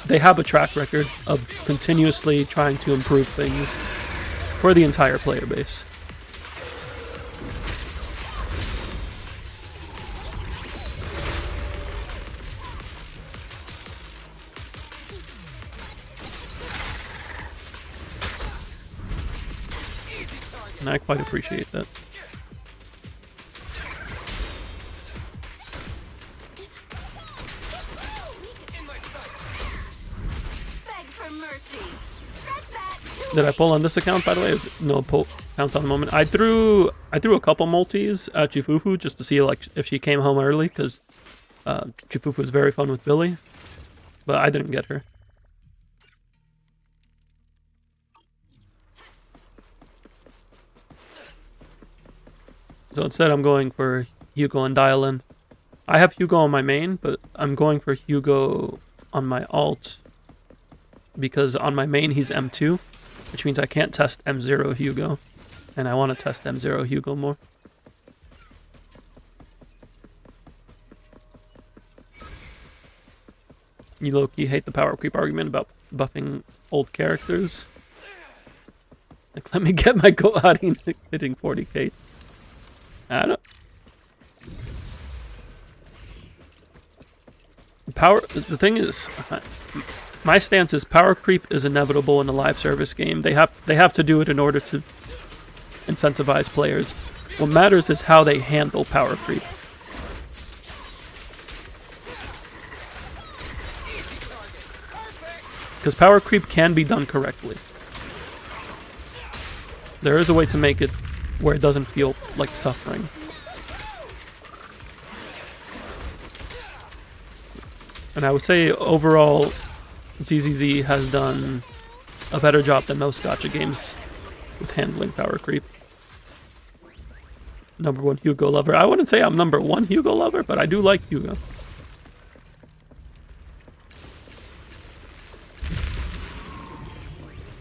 they have a track record of continuously trying to improve things for the entire player base. And I quite appreciate that. Did I pull on this account, by the way? Is no pull count on the moment. I threw a couple multis at Chifufu just to see like if she came home early, because Chifufu was very fun with Billy, but I didn't get her. So instead I'm going for Hugo and Dial-In. I have Hugo on my main, but I'm going for Hugo on my alt because on my main he's M2, which means I can't test M0 Hugo, and I want to test M0 Hugo more. You low-key hate the power creep argument about buffing old characters. Like, let me get my Gohari hitting 40k. I don't... The thing is, my stance is power creep is inevitable in a live service game. They have to do it in order to incentivize players. What matters is how they handle power creep. Because power creep can be done correctly. There is a way to make it where it doesn't feel like suffering. And I would say overall, ZZZ has done a better job than most gacha games with handling power creep. Number 1 Hugo lover. I wouldn't say I'm number 1 Hugo lover, but I do like Hugo.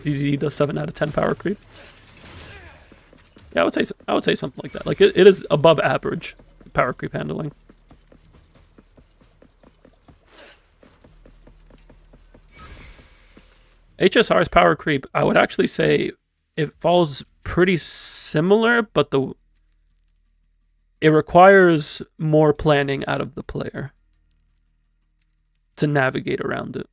ZZZ does 7 out of 10 power creep. Yeah, I would say something like that. Like it is above average power creep handling. HSR's power creep, I would actually say it falls pretty similar, but it requires more planning out of the player to navigate around it.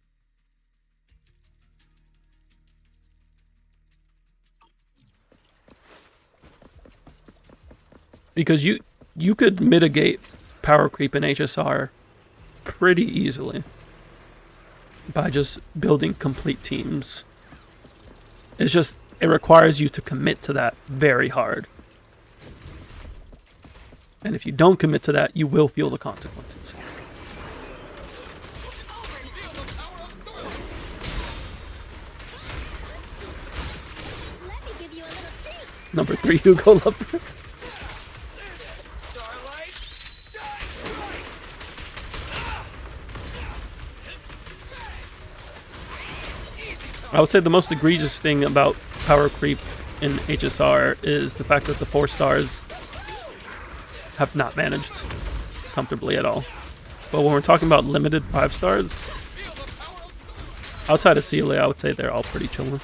Because you could mitigate power creep in HSR pretty easily by just building complete teams. It's just, it requires you to commit to that very hard. And if you don't commit to that, you will feel the consequences. Number 3 Hugo lover. I would say the most egregious thing about power creep in HSR is the fact that the 4 stars have not managed comfortably at all. But when we're talking about limited 5 stars, outside of Celia, I would say they're all pretty chillin'.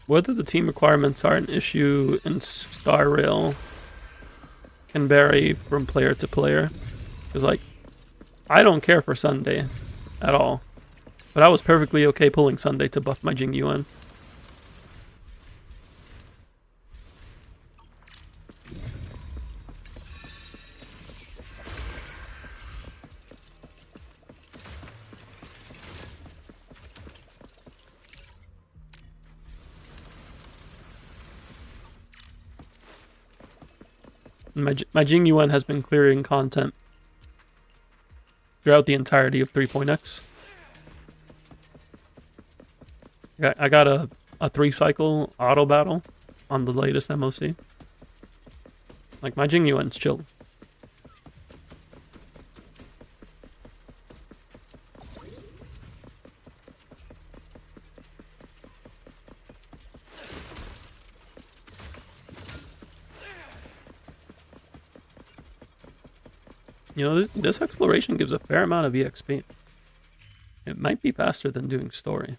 Whether the team requirements are an issue in Star Rail can vary from player to player. Because, like, I don't care for Sunday at all. But I was perfectly okay pulling Sunday to buff my Jing Yuan. My Jing Yuan has been clearing content throughout the entirety of 3.x. I got a 3-cycle auto battle on the latest MOC. Like, my Jing Yuan's chill. You know, this exploration gives a fair amount of EXP. It might be faster than doing story.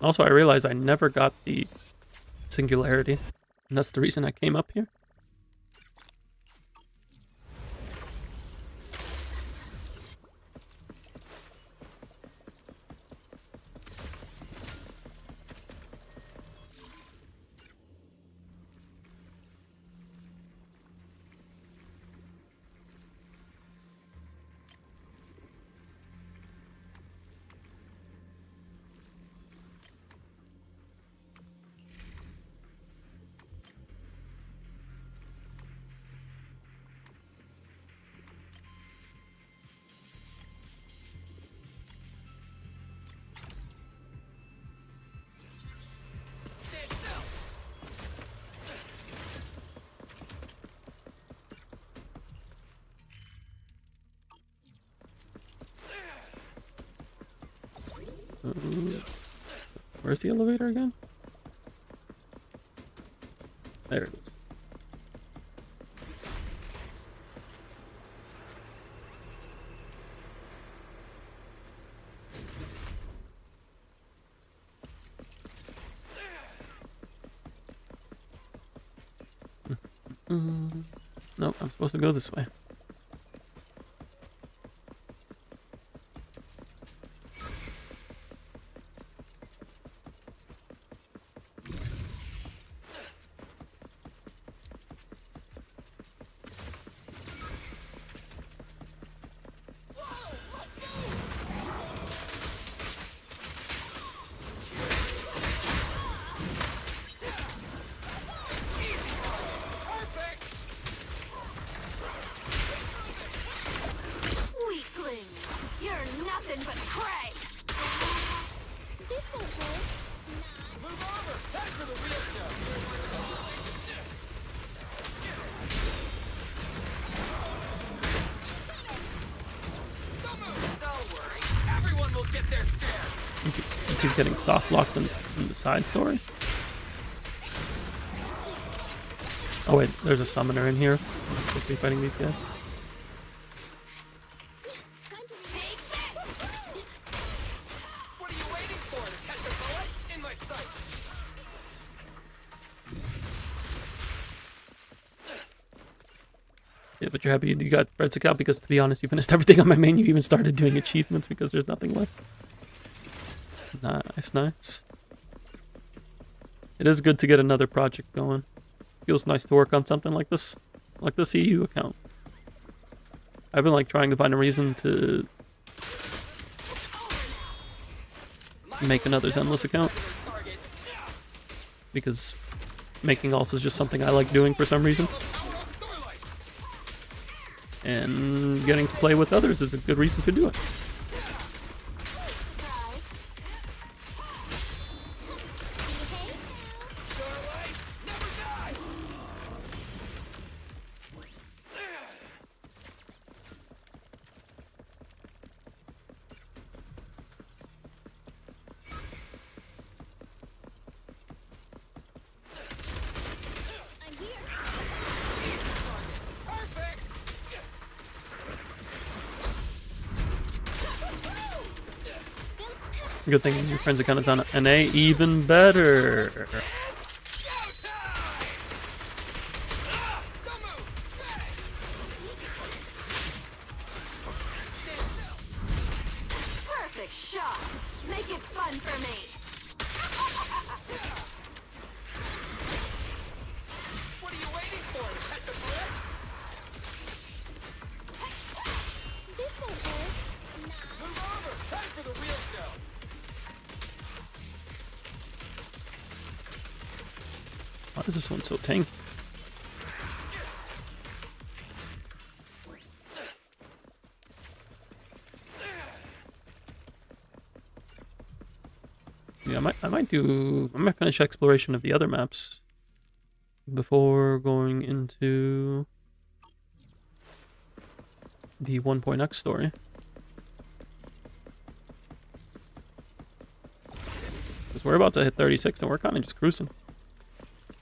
Also, I realized I never got the singularity, and that's the reason I came up here. Where's the elevator again? There it is. Nope, I'm supposed to go this way. Keep getting soft locked in the side story. Oh wait, there's a summoner in here. I'm supposed to be fighting these guys. What are you waiting for? To catch a bullet? In my sights. Yeah, but you're happy you got Red Sick out because, to be honest, you finished everything on my main. You even started doing achievements because there's nothing left. Nice, nice. It is good to get another project going. Feels nice to work on something like this EU account. I've been like trying to find a reason to make another Zenless account because making alts is just something I like doing for some reason. And getting to play with others is a good reason to do it. Good thing your friend's account is on NA, even better. Perfect shot. Make it fun for me. What are you waiting for? Catch a breath? This won't hurt. Move over. Time for the real show. Why is this one so tanky? Yeah, I might finish exploration of the other maps before going into the 1.x story. Because we're about to hit 36 and we're kind of just cruising.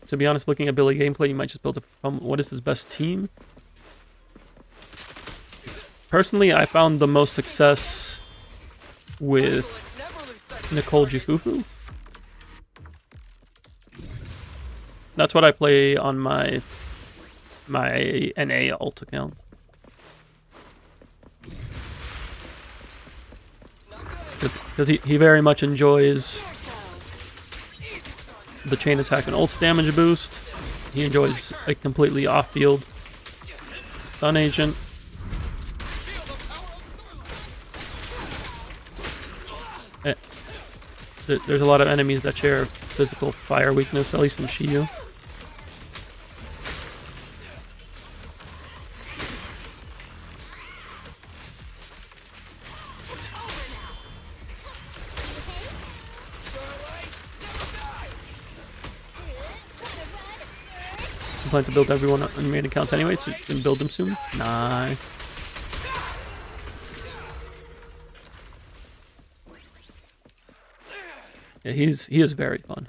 To be honest, looking at Billy gameplay, you might just build what is his best team? Personally, I found the most success with Nicole Jifufu. That's what I play on my NA alt account. Because he very much enjoys the chain attack and ult damage boost. He enjoys a completely off-field stun agent. There's a lot of enemies that share physical fire weakness, at least in Shiyu. I plan to build everyone on your main account anyway, so you can build them soon. Nah. Yeah, he is very fun.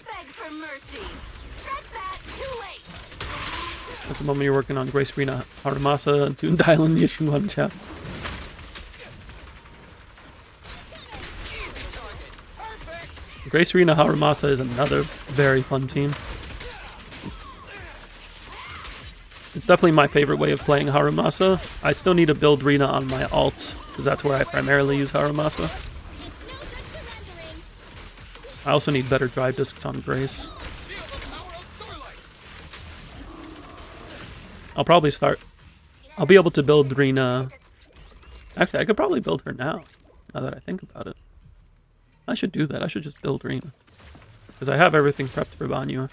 Beg for mercy. Set that too late. At the moment you're working on Grace Rina Haramasa and Toon Dylan the issue on chat. Grace Rina Haramasa is another very fun team. It's definitely my favorite way of playing Haramasa. I still need to build Rina on my alt, because that's where I primarily use Haramasa. I also need better drive discs on Grace. I'll be able to build Rina. Actually, I could probably build her now that I think about it. I should do that. I should just build Rina. Because I have everything prepped for Banyu.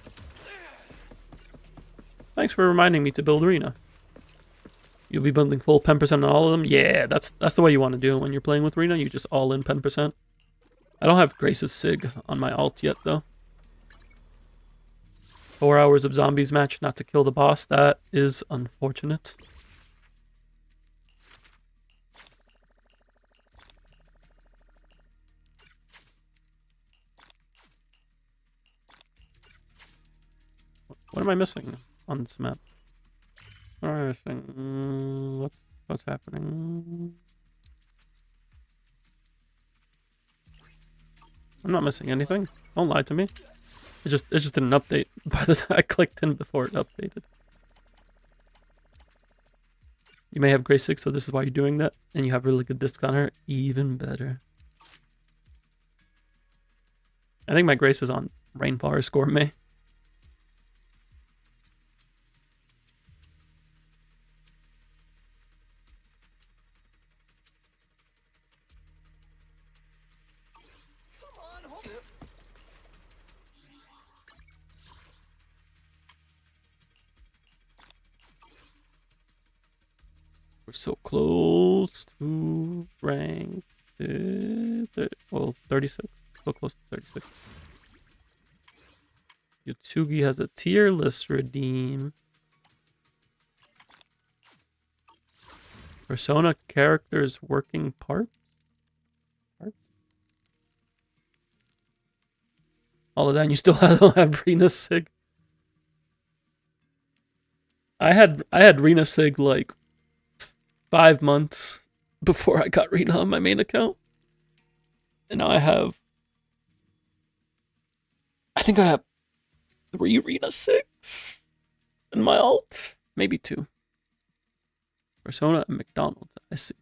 Thanks for reminding me to build Rina. You'll be building full 10% on all of them? Yeah, that's the way you want to do it when you're playing with Rina. You just all in 10%. I don't have Grace's Sig on my alt yet, though. 4 hours of zombies match not to kill the boss. That is unfortunate. What am I missing on this map? What am I missing? What's happening? I'm not missing anything. Don't lie to me. It just didn't update by the time I clicked in before it updated. You may have Grace 6, so this is why you're doing that. And you have really good disc on her. Even better. I think my Grace is on Rainforest Gourmet. We're so close to rank 36. So close to 36. Yutugi has a tier list redeem. Persona characters working part? All of that, and you still don't have Rena Sig. I had Rena Sig like 5 months before I got Rena on my main account. And now I think I have 3 Rena Sigs in my alt. Maybe 2. Persona and McDonald's, I see.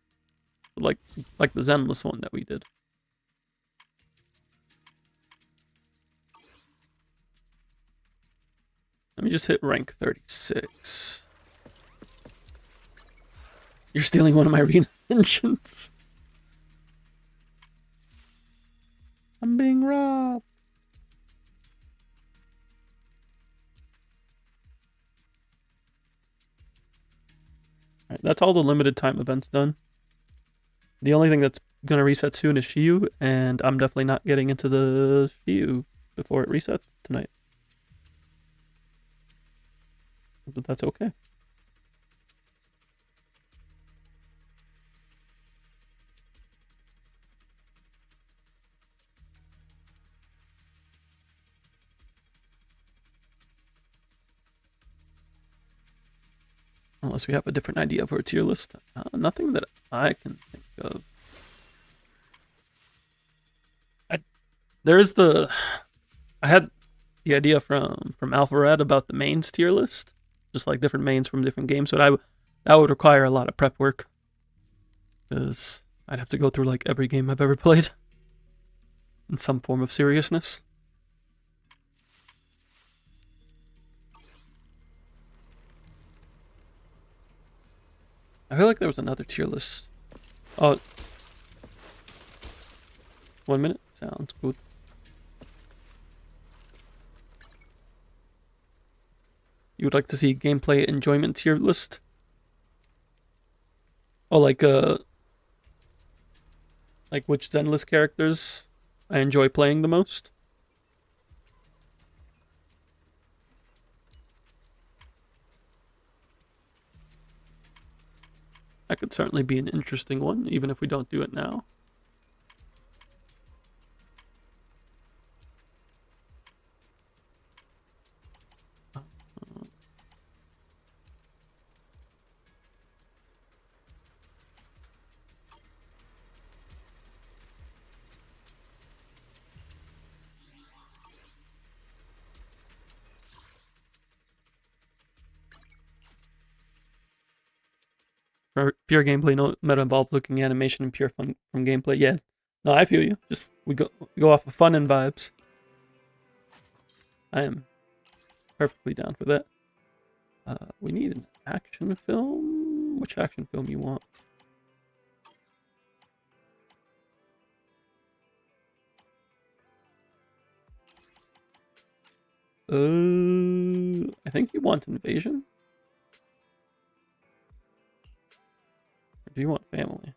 Like the Zenless one that we did. Let me just hit rank 36. You're stealing one of my arena engines. I'm being robbed. Alright, that's all the limited time events done. The only thing that's going to reset soon is Shiyu, and I'm definitely not getting into the Shiyu before it resets tonight. But that's okay. Unless we have a different idea for a tier list. Nothing that I can think of. I had the idea from Alpharad about the mains tier list. Just like different mains from different games. But that would require a lot of prep work. Because I'd have to go through like every game I've ever played. In some form of seriousness. I feel like there was another tier list. Oh. 1 minute? Sounds good. You would like to see gameplay enjoyment tier list? Oh, like which Zenless characters I enjoy playing the most? That could certainly be an interesting one, even if we don't do it now. Pure gameplay, no meta involved looking animation and pure fun from gameplay. Yeah, no, I feel you. Just we go off of fun and vibes. I am perfectly down for that. We need an action film. Which action film you want? I think you want Invasion. Or do you want Family?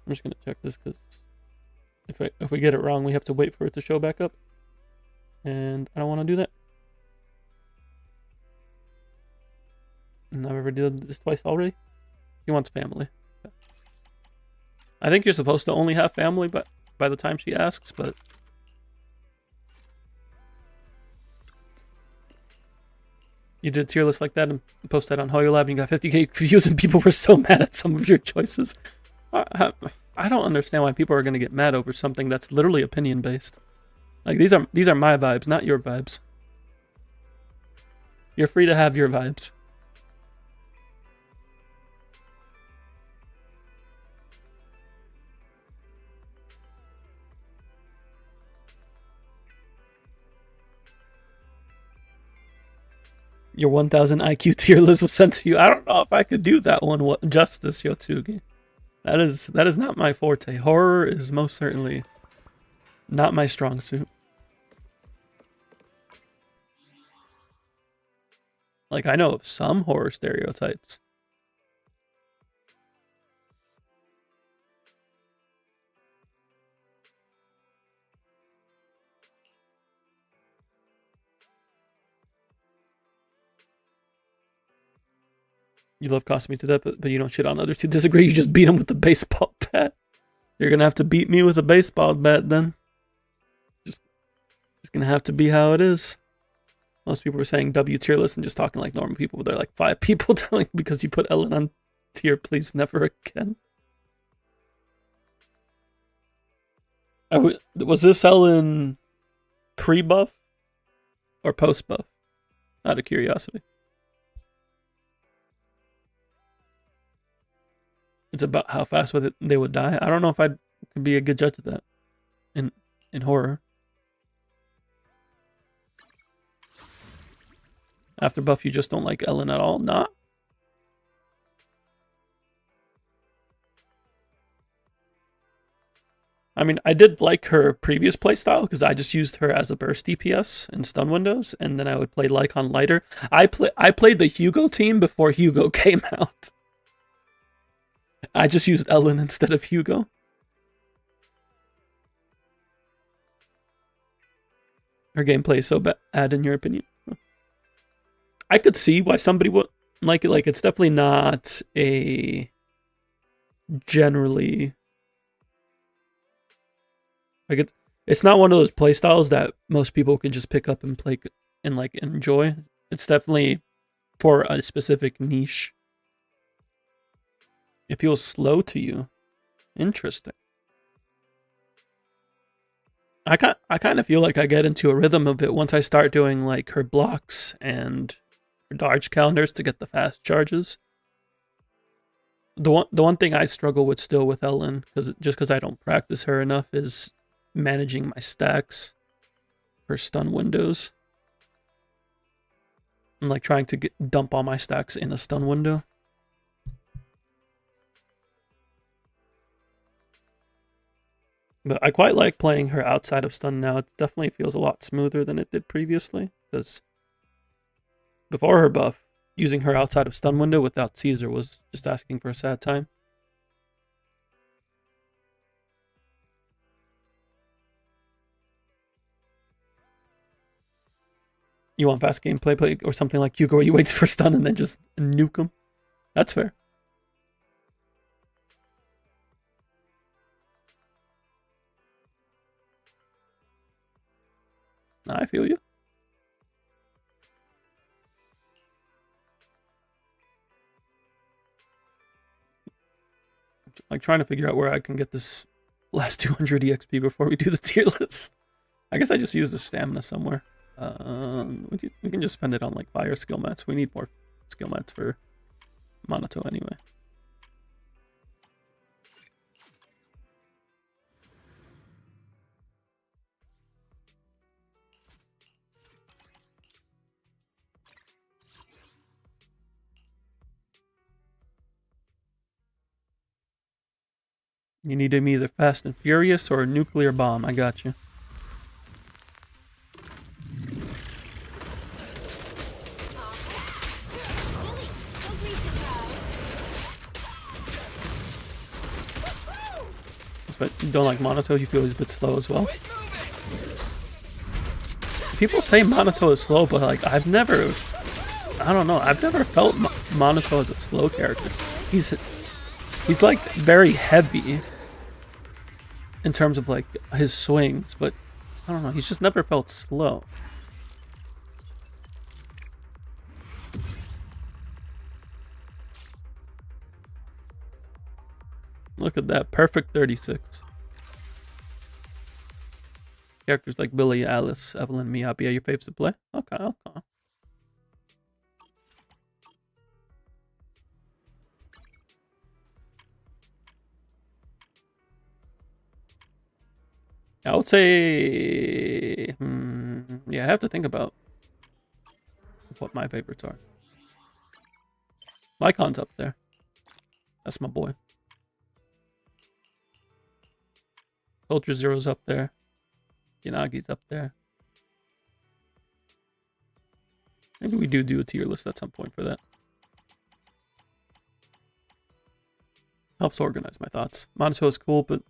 I'm just gonna check this because if we get it wrong, we have to wait for it to show back up, and I don't want to do that. And I've already did this twice already. He wants Family. I think you're supposed to only have Family, but by the time she asks, but You did a tier list like that and post that on HoYoLab and you got 50k views and people were so mad at some of your choices. I don't understand why people are going to get mad over something that's literally opinion based. Like these are my vibes, not your vibes. You're free to have your vibes. Your 1000 IQ tier list was sent to you. I don't know if I could do that one justice, Yotsugi. That is not my forte. Horror is most certainly not my strong suit. Like, I know of some horror stereotypes. You love Kasumi to death, but you don't shit on others who disagree. You just beat him with a baseball bat. You're gonna have to beat me with a baseball bat then. Just gonna have to be how it is. Most people were saying W tier list and just talking like normal people, but they're like 5 people telling because you put Ellen on tier, please never again. Was this Ellen pre-buff or post-buff? Out of curiosity. It's about how fast they would die. I don't know if I could be a good judge of that in horror. After buff, you just don't like Ellen at all? Nah. I mean, I did like her previous playstyle because I just used her as a burst DPS in stun windows, and then I would play Lycon lighter. I played the Hugo team before Hugo came out. I just used Ellen instead of Hugo. Her gameplay is so bad in your opinion? I could see why somebody would like it. Like, it's definitely not a generally... Like, it's not one of those playstyles that most people can just pick up and play and, like, enjoy. It's definitely for a specific niche. It feels slow to you. Interesting. I kind of feel like I get into a rhythm of it once I start doing like her blocks and her dodge counters to get the fast charges. The one thing I struggle with still with Ellen, because I don't practice her enough, is managing my stacks for stun windows. I'm like trying to dump all my stacks in a stun window. But I quite like playing her outside of stun now. It definitely feels a lot smoother than it did previously. Because before her buff, using her outside of stun window without Caesar was just asking for a sad time. You want fast gameplay, play or something like Hugo where you wait for stun and then just nuke him? That's fair. I feel you. I'm trying to figure out where I can get this last 200 EXP before we do the tier list. I guess I just use the stamina somewhere. We can just spend it on like fire skill mats. We need more skill mats for Monato anyway. You need him either fast and furious or a nuclear bomb. I got you. But you don't like Monato, you feel he's a bit slow as well. People say Monato is slow, but like I've never felt Monato as a slow character. He's like very heavy in terms of like his swings, but I don't know, he's just never felt slow. Look at that. Perfect 36. Characters like Billy, Alice, Evelyn, Miyabi are your faves to play? Okay, okay. I would say... yeah, I have to think about what my favorites are. Lycon's up there. That's my boy. Soldier Zero's up there. Yanagi's up there. Maybe we do a tier list at some point for that. Helps organize my thoughts. Monato is cool, but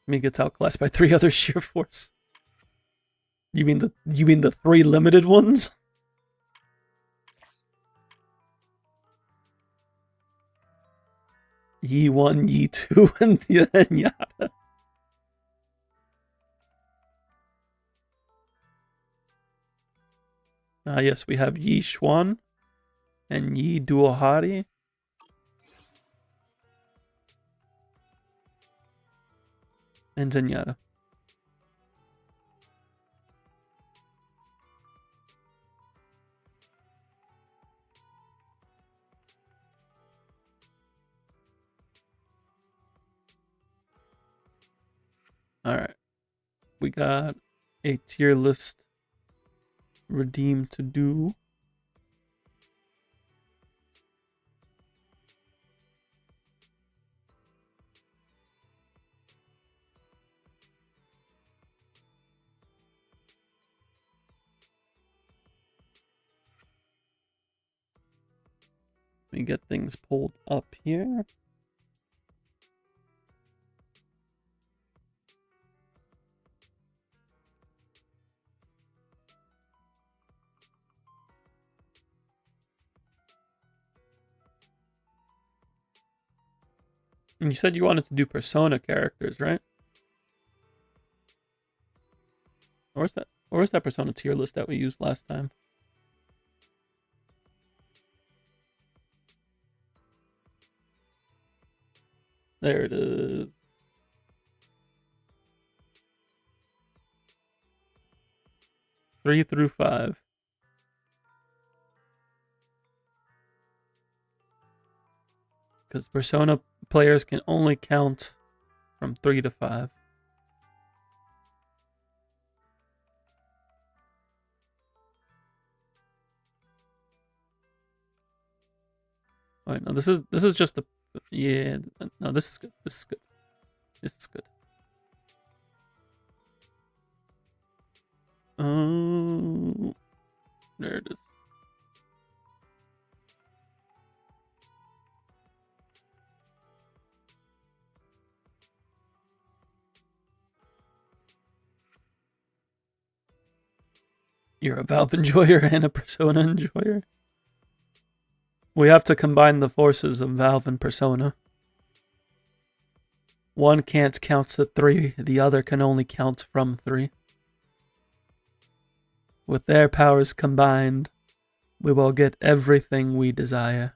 me gets outclassed by 3 other sheer force. You mean the 3 limited ones? Yi 1, Yi 2, and Yada. Yes, we have Yi Xuan and Yi Duohari. And Zenyatta. Alright. We got a tier list redeem to do. Let me get things pulled up here. And you said you wanted to do Persona characters, right? Or is that Persona tier list that we used last time? There it is. Three through 5. Because Persona players can only count from 3 to 5. Wait, no, this is just the no, this is good. This is good. This is good. There it is. You're a Valve enjoyer and a Persona enjoyer. We have to combine the forces of Valve and Persona. One can't count to 3, the other can only count from 3. With their powers combined, we will get everything we desire.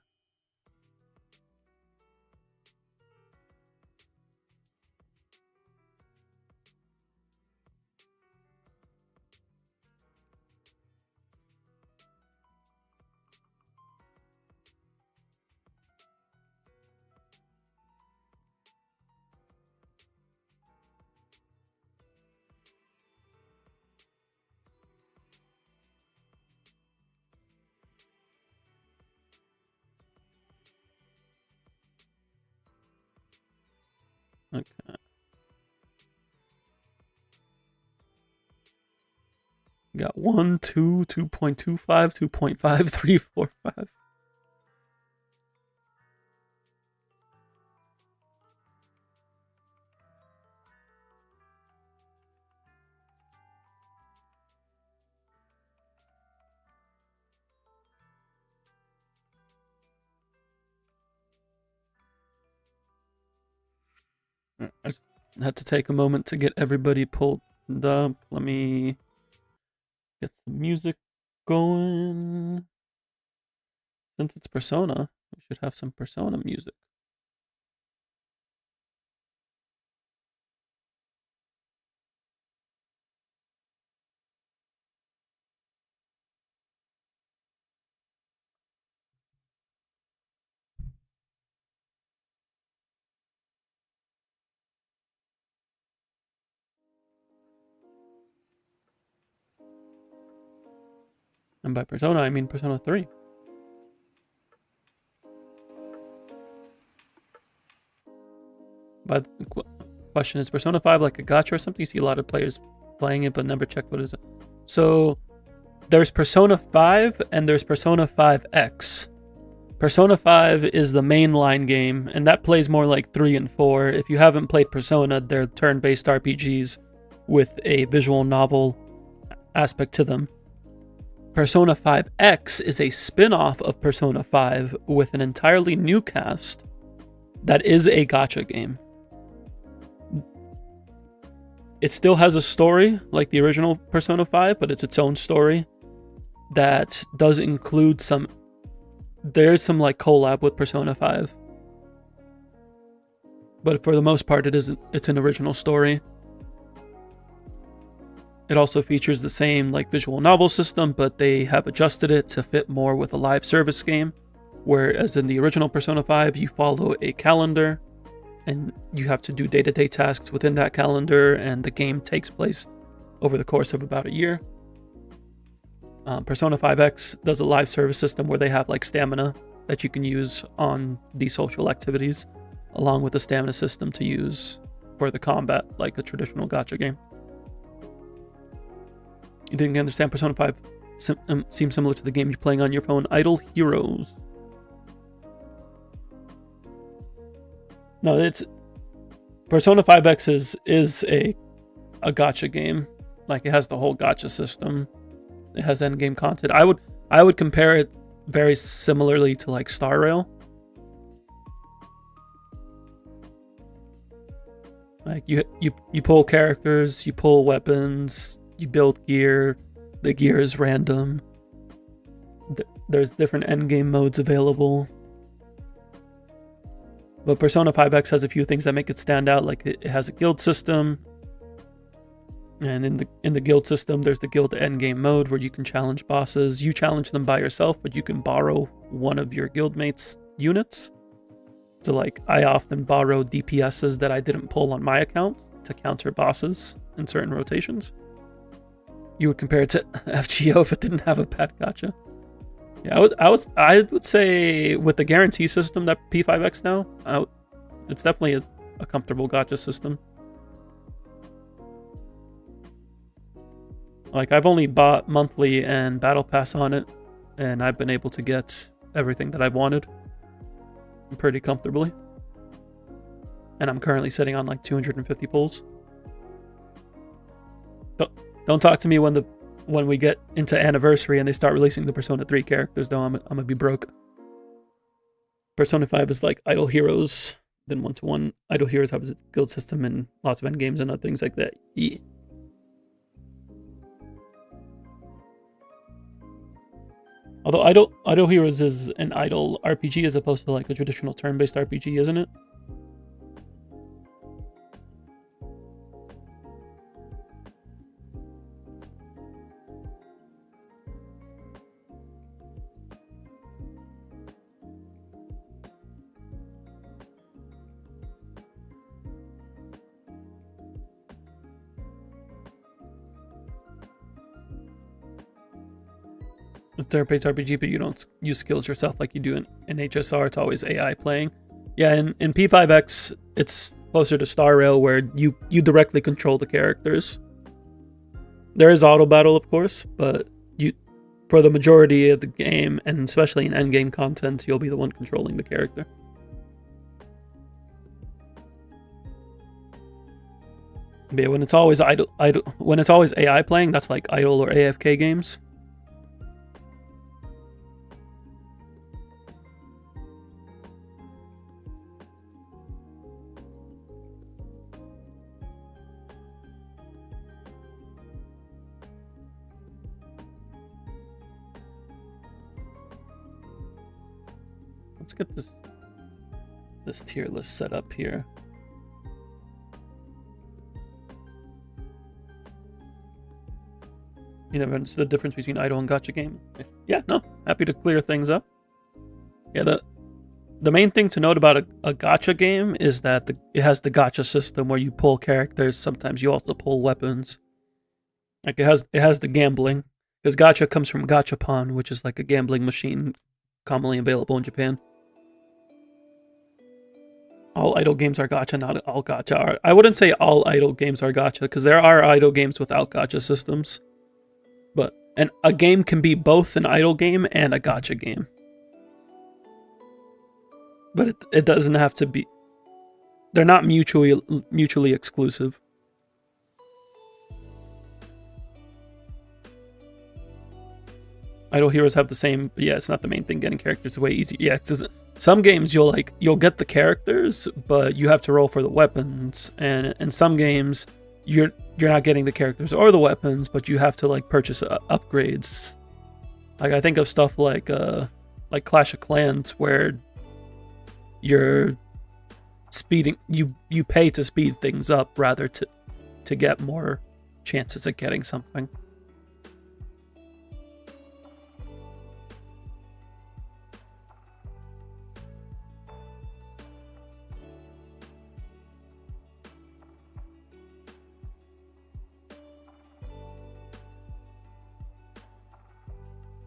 Okay. We got 1, 2, 2.25, 2.5, 3, 4, 5. I just had to take a moment to get everybody pulled up. Let me get some music going. Since it's Persona, we should have some Persona music. And by Persona, I mean Persona 3. But the question is, Persona 5 like a gacha or something? You see a lot of players playing it, but never checked what it is. So, there's Persona 5 and there's Persona 5X. Persona 5 is the mainline game, and that plays more like 3 and 4. If you haven't played Persona, they're turn-based RPGs with a visual novel aspect to them. Persona 5X is a spin-off of Persona 5 with an entirely new cast that is a gacha game. It still has a story like the original Persona 5, but it's its own story that does include some... There's some like collab with Persona 5. But for the most part, it's an original story. It also features the same like visual novel system, but they have adjusted it to fit more with a live service game. Whereas in the original Persona 5, you follow a calendar and you have to do day-to-day tasks within that calendar, and the game takes place over the course of about a year. Persona 5X does a live service system where they have like stamina that you can use on these social activities, along with a stamina system to use for the combat, like a traditional gacha game. You didn't understand Persona 5 seems similar to the game you're playing on your phone, Idle Heroes. No, it's Persona 5X is a gacha game. Like, it has the whole gacha system. It has endgame content. I would compare it very similarly to like Star Rail. Like you pull characters, you pull weapons, you build gear. The gear is random. There's different endgame modes available. But Persona 5X has a few things that make it stand out. Like it has a guild system. And in the guild system, there's the guild endgame mode where you can challenge bosses. You challenge them by yourself, but you can borrow one of your guildmates' units. So like, I often borrow DPSs that I didn't pull on my account to counter bosses in certain rotations. You would compare it to FGO if it didn't have a bad gacha. Yeah, I would say with the guarantee system that P5X now, it's definitely a comfortable gacha system. Like, I've only bought monthly and battle pass on it, and I've been able to get everything that I've wanted pretty comfortably. And I'm currently sitting on like 250 pulls. Don't talk to me when we get into Anniversary and they start releasing the Persona 3 characters, though. I'm gonna be broke. Persona 5 is like Idle Heroes, then 1-to-1. Idle Heroes have a guild system and lots of endgames and other things like that. Yeah. Although Idle Heroes is an idle RPG as opposed to like a traditional turn-based RPG, isn't it? It's turn-based RPG, but you don't use skills yourself like you do in HSR. It's always AI playing. Yeah, in P5X, it's closer to Star Rail, where you directly control the characters. There is auto battle, of course, but for the majority of the game, and especially in endgame content, you'll be the one controlling the character. But yeah, when it's always when it's always AI playing, that's like idle or AFK games. Let's get this tier list set up here. You never understood the difference between idle and gacha game? Yeah, no, happy to clear things up. Yeah, the main thing to note about a gacha game is that it has the gacha system where you pull characters. Sometimes you also pull weapons. Like it has the gambling. Because gacha comes from gachapon, which is like a gambling machine commonly available in Japan. All idle games are gacha, not all gacha are. I wouldn't say all idle games are gacha, because there are idle games without gacha systems. But a game can be both an idle game and a gacha game. But it doesn't have to be. They're not mutually exclusive. Idle heroes have the same. Yeah, it's not the main thing. Getting characters is way easier. Yeah, because some games you'll get the characters, but you have to roll for the weapons. And in some games, you're not getting the characters or the weapons, but you have to like purchase upgrades. Like I think of stuff like Clash of Clans, where you're speeding. You pay to speed things up rather to get more chances at getting something.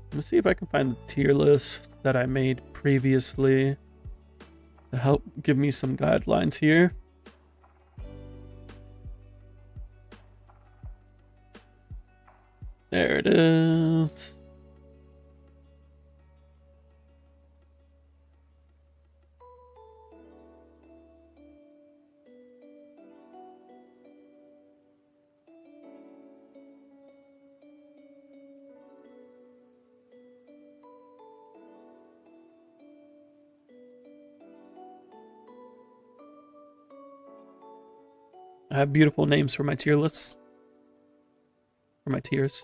Let me see if I can find the tier list that I made previously to help give me some guidelines here. There it is. I have beautiful names for my tier lists. For my tiers.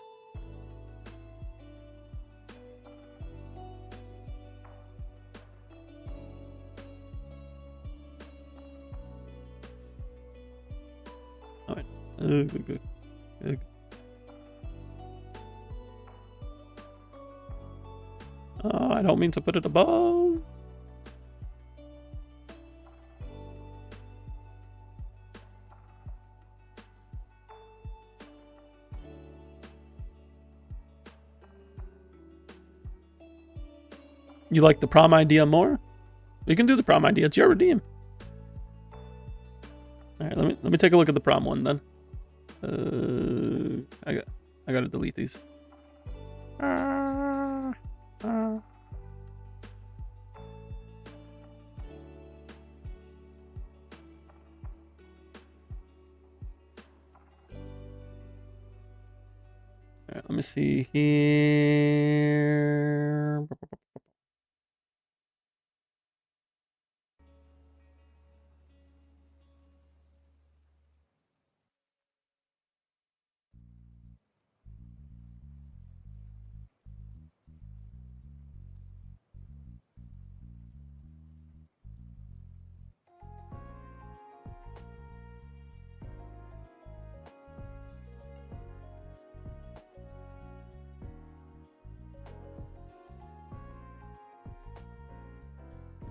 Alright. Good. Oh, I don't mean to put it above. You like the prom idea more? We can do the prom idea. It's your redeem. All right, let me take a look at the prom one then. I gotta delete these. All right, let me see here.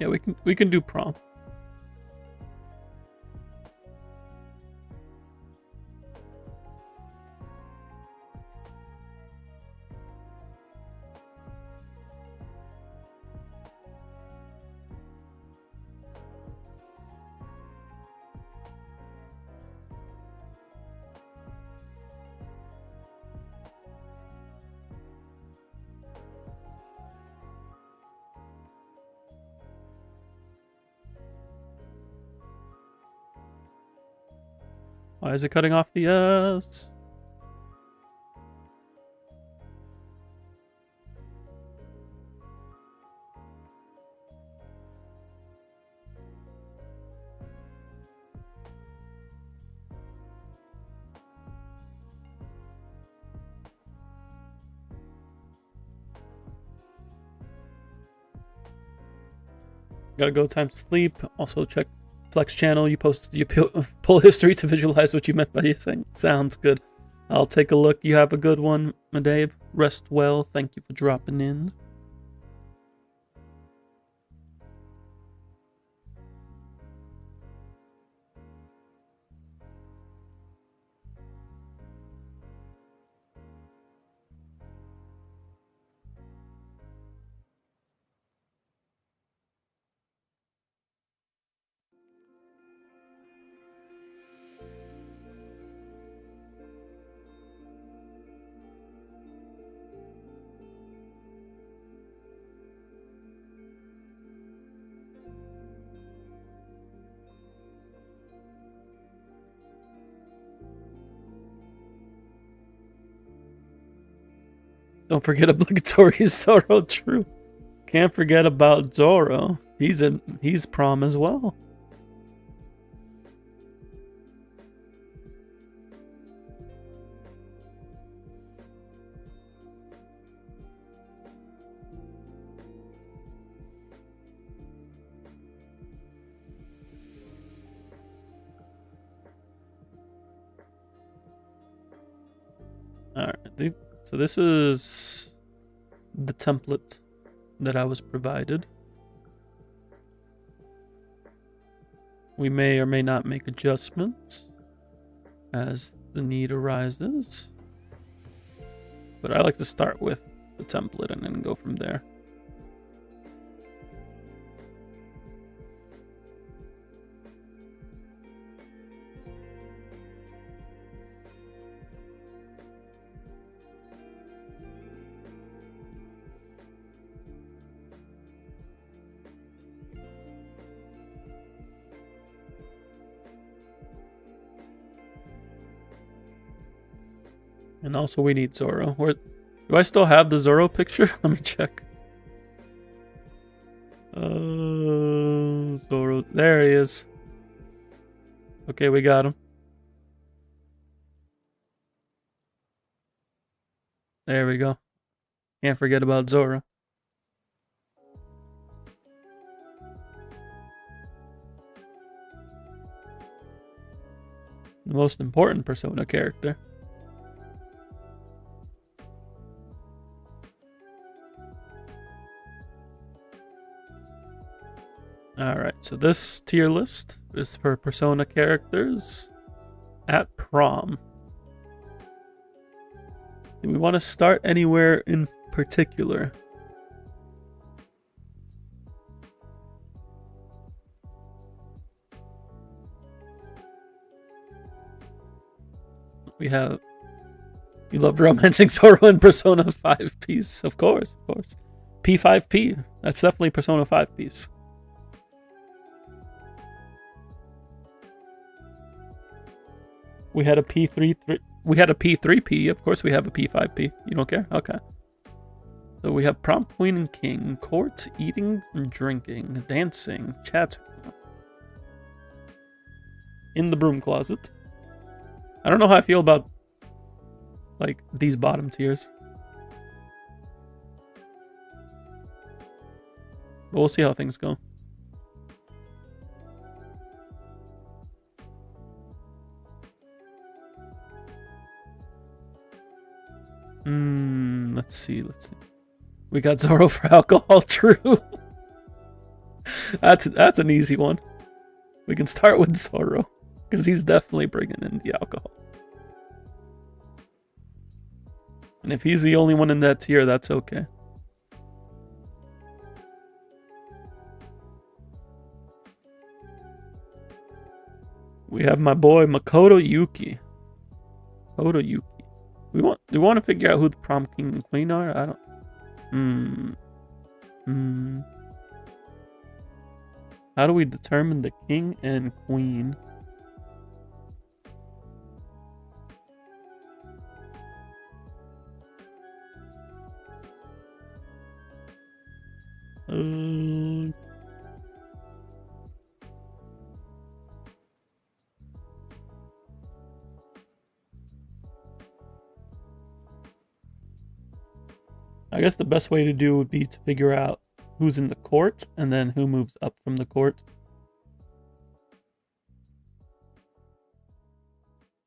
Yeah, we can do prom. Why is it cutting off the S? Gotta go, time to sleep. Also check Flex channel. You posted your pull history to visualize what you meant by your thing. Sounds good. I'll take a look. You have a good one, Dave. Rest well. Thank you for dropping in. Don't forget obligatory Zoro. True. Can't forget about Zoro. He's prom as well. Alright, so this is the template that I was provided. We may or may not make adjustments as the need arises. But I like to start with the template and then go from there. And also we need Zoro. Do I still have the Zoro picture? Let me check. Zoro. There he is. Okay, we got him. There we go. Can't forget about Zoro. The most important Persona character. Alright, so this tier list is for Persona characters at prom. Do we want to start anywhere in particular? We have... You loved romancing Zoro in Persona 5 piece. Of course, of course. P5P. That's definitely Persona 5 piece. We had a P3. We had a P3P. Of course, we have a P5P. You don't care? Okay. So we have prom queen and king, court, eating and drinking, dancing, chat. In the broom closet. I don't know how I feel about like these bottom tiers. But we'll see how things go. Let's see. We got Zoro for alcohol, true. That's an easy one. We can start with Zoro, because he's definitely bringing in the alcohol. And if he's the only one in that tier, that's okay. We have my boy Makoto Yuki. Makoto Yuki. Do we want to figure out who the prom king and queen are? I don't. How do we determine the king and queen? I guess the best way to do would be to figure out who's in the court and then who moves up from the court.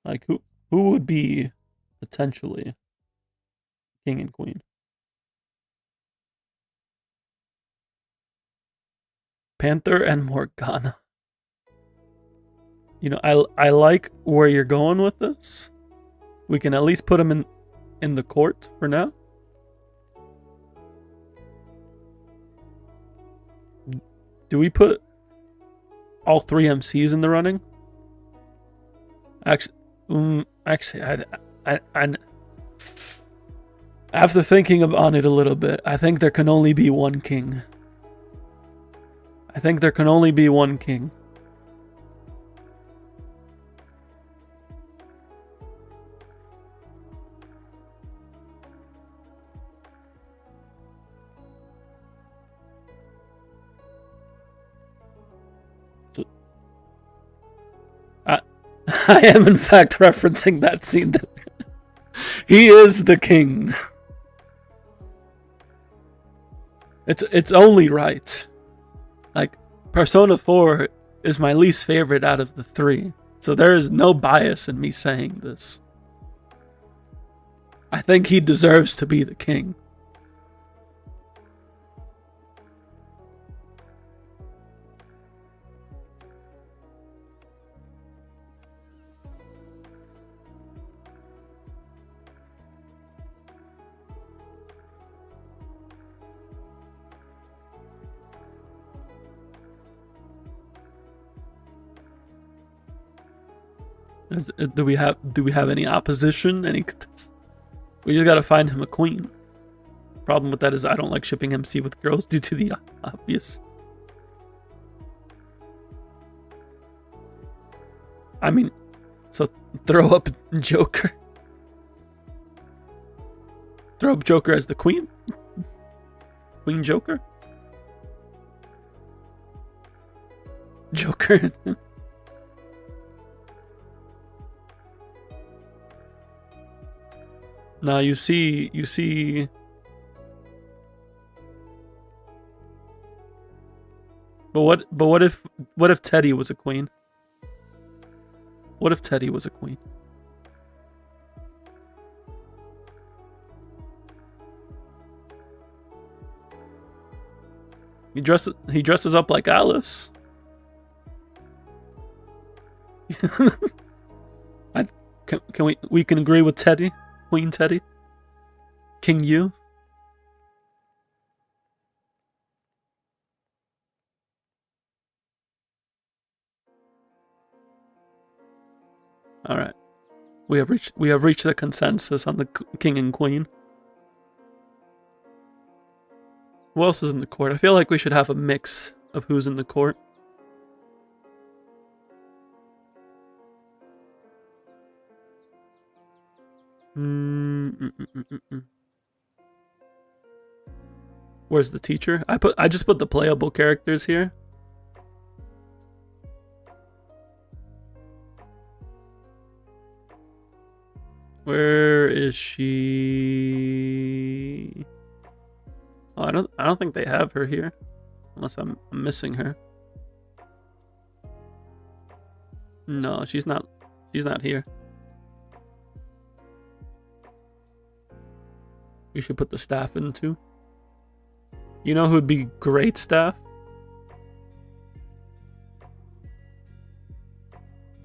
Like who would be potentially king and queen? Panther and Morgana. You know, I like where you're going with this. We can at least put them in the court for now. Do we put all three MCs in the running? Actually, after thinking on it a little bit, I think there can only be one king. I think there can only be one king. I am in fact referencing that scene. He is the king. It's only right. Like, Persona 4 is my least favorite out of the 3. So there is no bias in me saying this. I think he deserves to be the king. Do we have any opposition? Any contest? We just gotta find him a queen. Problem with that is I don't like shipping MC with girls due to the obvious. I mean, so throw up Joker. Throw up Joker as the queen? Queen Joker? Joker. Now you see. But what if Teddy was a queen? What if Teddy was a queen? He dresses up like Alice. Can we can agree with Teddy? Queen Teddy? King Yu? All right. We have reached the consensus on the king and queen. Who else is in the court? I feel like we should have a mix of who's in the court. Where's the teacher? I just put the playable characters here. Where is she? Oh, I don't think they have her here, unless I'm missing her. No, she's not here. We should put the staff in too. You know who'd be great staff?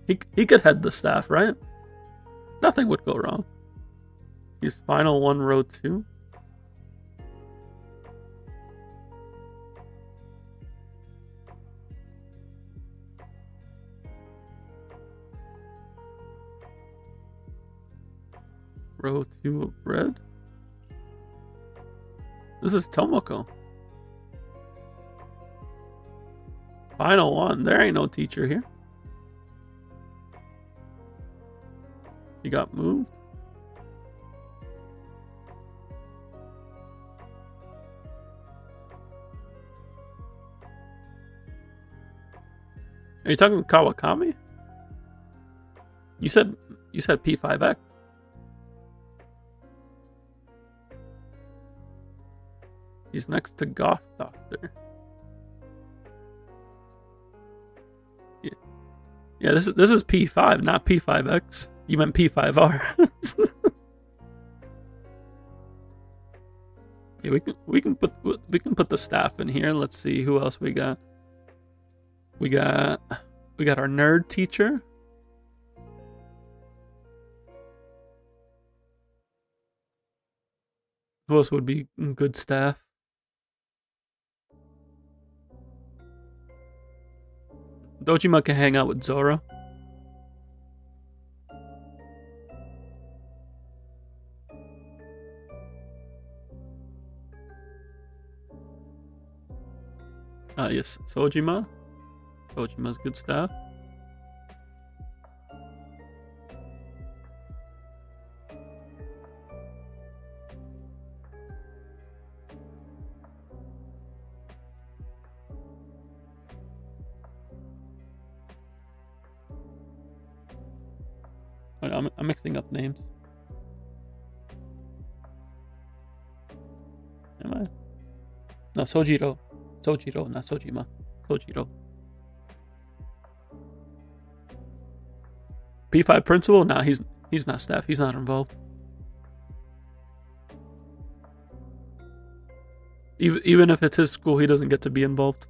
He could head the staff, right? Nothing would go wrong. He's final 1, row 2. Row 2 of red. This is Tomoko. Final 1. There ain't no teacher here. He got moved. Are you talking Kawakami? You said P5X. He's next to Goth Doctor. Yeah, this is P5, not P5X. You meant P5R. Yeah, we can put the staff in here. Let's see who else we got. We got our nerd teacher. Who else would be good staff? Dojima can hang out with Zoro. Yes, Sojima. Sojima's good staff. I'm mixing up names. Am I? No, Sojiro. Sojiro, not Sojima. Sojiro. P5 principal? Nah, he's not staff. He's not involved. Even if it's his school, he doesn't get to be involved.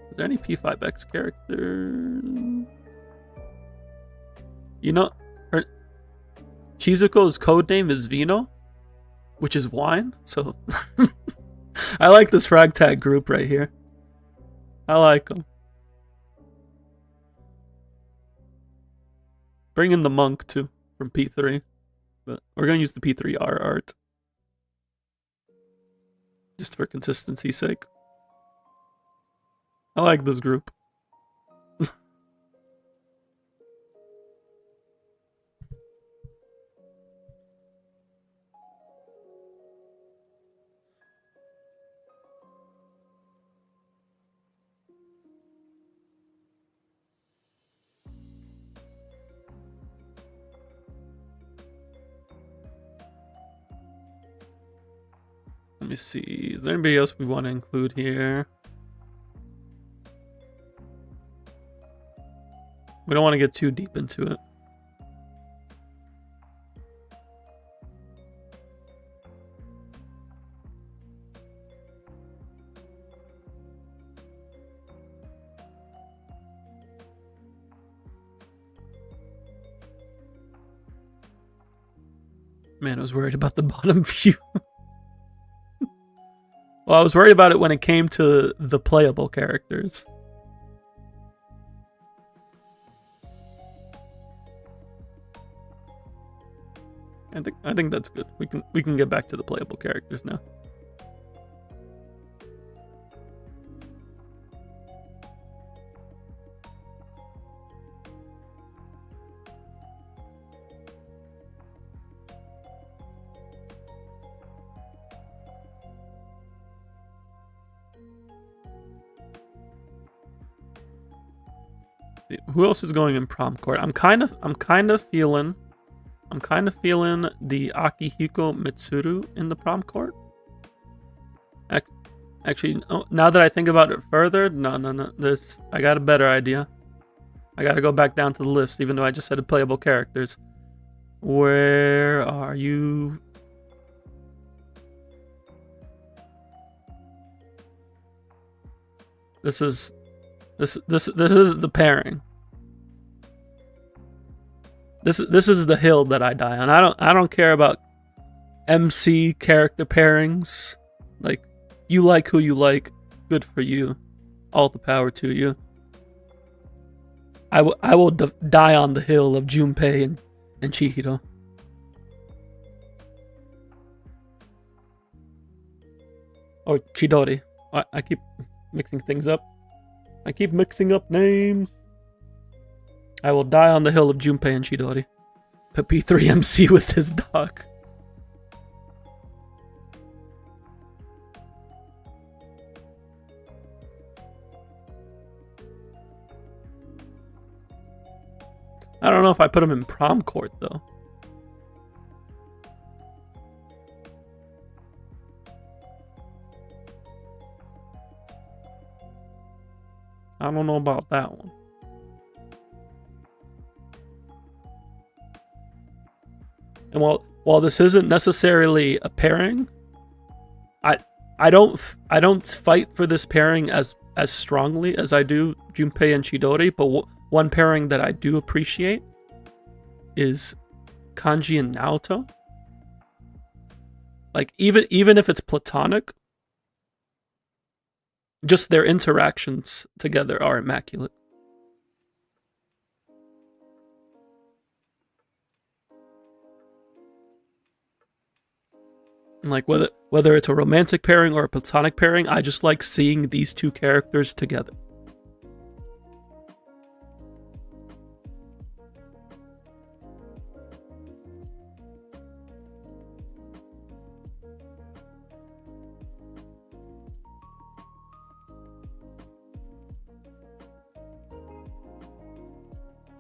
Is there any P5X character? You know, Chizuko's code name is Vino, which is wine. So I like this ragtag group right here. I like them. Bring in the monk too from P3, but we're gonna use the P3R art just for consistency's sake. I like this group. Let me see. Is there anybody else we want to include here? We don't want to get too deep into it. Man, I was worried about the bottom view. Well, I was worried about it when it came to the playable characters. I think that's good. We can get back to the playable characters now. Who else is going in prom court? I'm kind of feeling the Akihiko Mitsuru in the prom court. Actually, now that I think about it further, no. I got a better idea. I got to go back down to the list, even though I just said playable characters. Where are you? This is the pairing. This is the hill that I die on. I don't care about MC character pairings. Like, you like who you like. Good for you. All the power to you. I will die on the hill of Junpei and Chihiro. Or Chidori. I keep mixing things up. I keep mixing up names. I will die on the hill of Junpei and Chidori. Put P3MC with his dog. I don't know if I put him in prom court though. I don't know about that one. And while this isn't necessarily a pairing, I don't fight for this pairing as strongly as I do Junpei and Chidori, but one pairing that I do appreciate is Kanji and Naoto. Like, even if it's platonic, just their interactions together are immaculate. And like, whether it's a romantic pairing or a platonic pairing, I just like seeing these two characters together.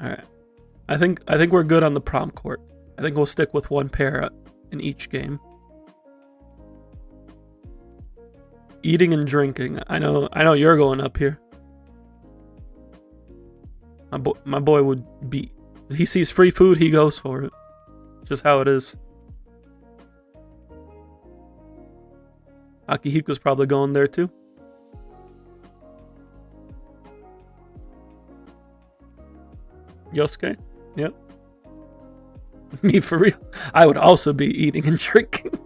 Alright. I think we're good on the prom court. I think we'll stick with one pair in each game. Eating and drinking. I know you're going up here. My boy would be. He sees free food, he goes for it. Just how it is. Akihiko's probably going there too. Yosuke? Yep. Me for real. I would also be eating and drinking.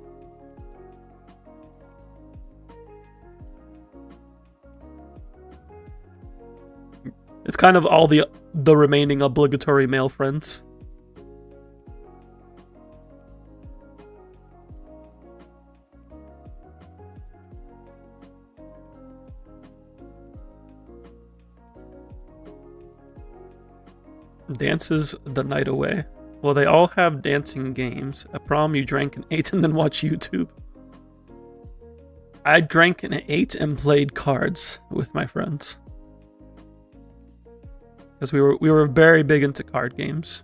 It's kind of all the remaining obligatory male friends. Dances the night away. Well, they all have dancing games. At prom, you drank and ate and then watch YouTube. I drank and ate and played cards with my friends. Because we were very big into card games.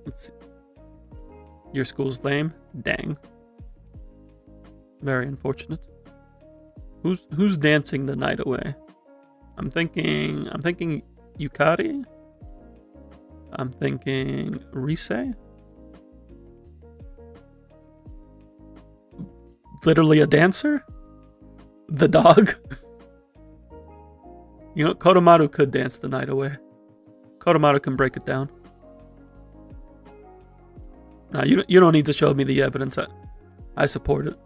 Let's see. Your school's lame? Dang. Very unfortunate. Who's dancing the night away? I'm thinking Yukari. I'm thinking Rise. Literally a dancer? The dog? You know, Kodomaru could dance the night away. Kodomaru can break it down. Nah, you don't need to show me the evidence. I support it.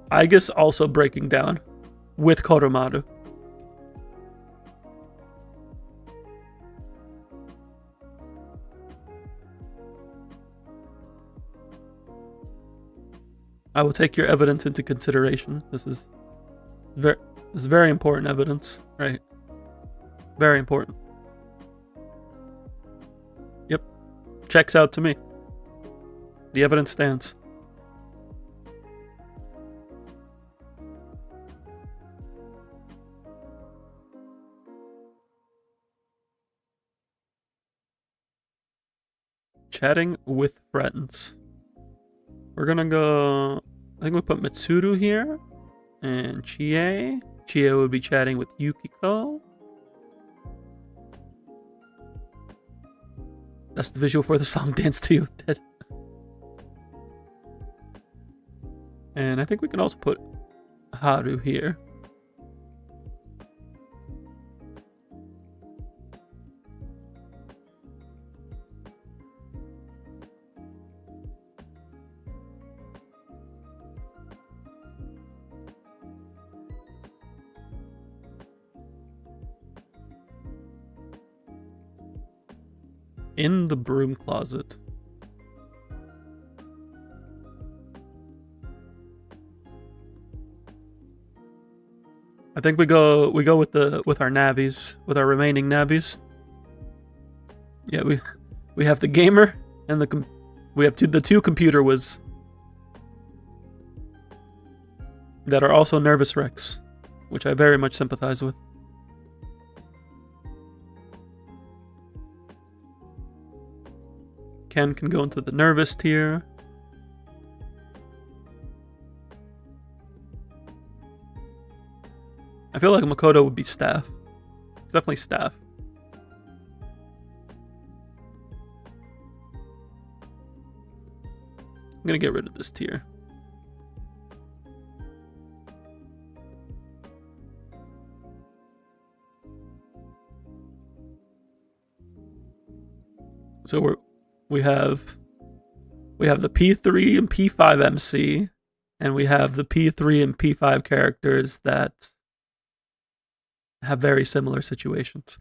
I guess also breaking down with Kodomaru. I will take your evidence into consideration. This is very important evidence, right? Very important. Yep. Checks out to me. The evidence stands. Chatting with friends. We're gonna go. I think we put Mitsuru here. And Chie. Chie would be chatting with Yukiko. That's the visual for the song Dance to You Dead. And I think we can also put Haru here. In the broom closet. I think we go with our navies, with our remaining navies. Yeah, we have the gamer and we have the two computer whiz that are also nervous wrecks, which I very much sympathize with. Ken can go into the nervous tier. I feel like Makoto would be staff. It's definitely staff. I'm gonna get rid of this tier. So we have the P3 and P5 MC, and we have the P3 and P5 characters that have very similar situations.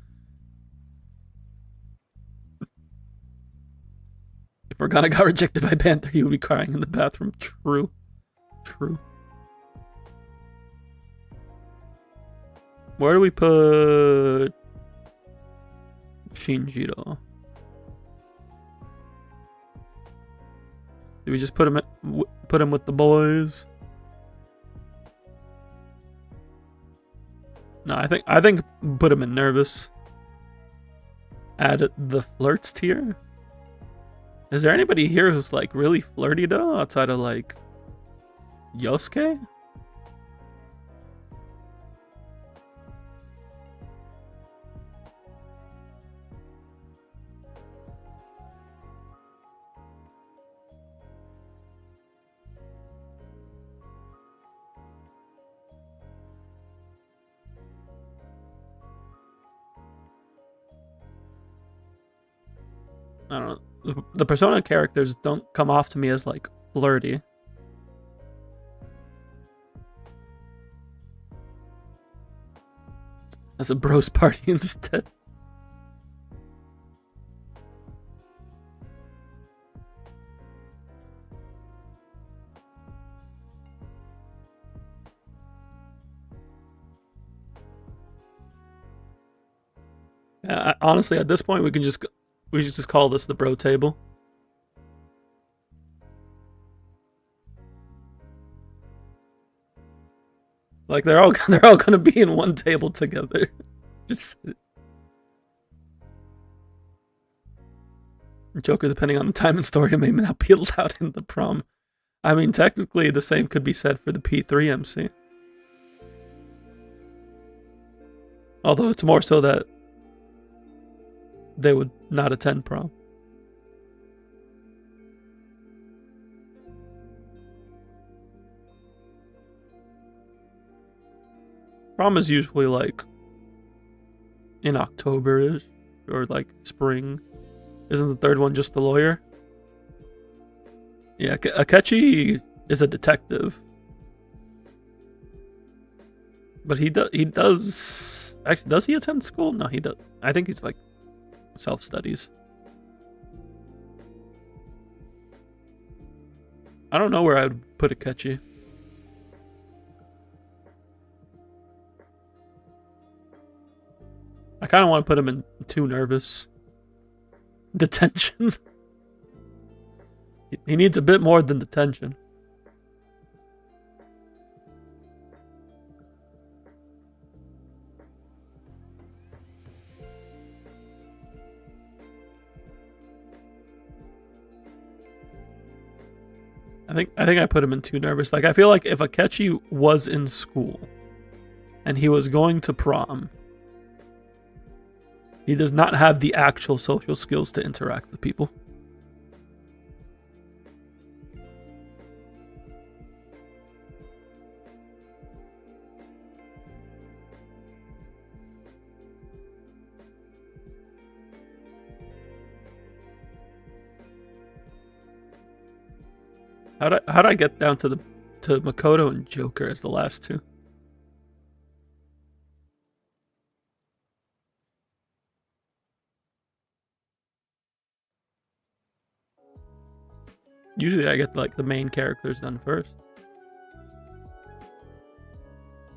If Morgana got rejected by Panther, he would be crying in the bathroom. True. True. Where do we put Shinjiro? Do we just put him with the boys? No, I think put him in nervous. Add the flirts tier. Is there anybody here who's like really flirty though, outside of like Yosuke? I don't know. The Persona characters don't come off to me as like flirty. As a bros party instead. Honestly, at this point, we should just call this the bro table. Like they're all gonna be in one table together. Just Joker, depending on the time and story, may not be allowed in the prom. I mean, technically, the same could be said for the P3 MC. Although it's more so that they would not attend prom. Prom is usually like in October-ish or like spring. Isn't the third one just the lawyer? Yeah, Akechi is a detective. But he does actually, does he attend school? No, he does. I think he's like self-studies. I don't know where I would put Akechi. I kind of want to put him in too nervous. Detention. He needs a bit more than detention. I think I put him in too nervous. Like I feel like if Akechi was in school and he was going to prom, he does not have the actual social skills to interact with people. How'd I get down to Makoto and Joker as the last two? Usually I get like the main characters done first.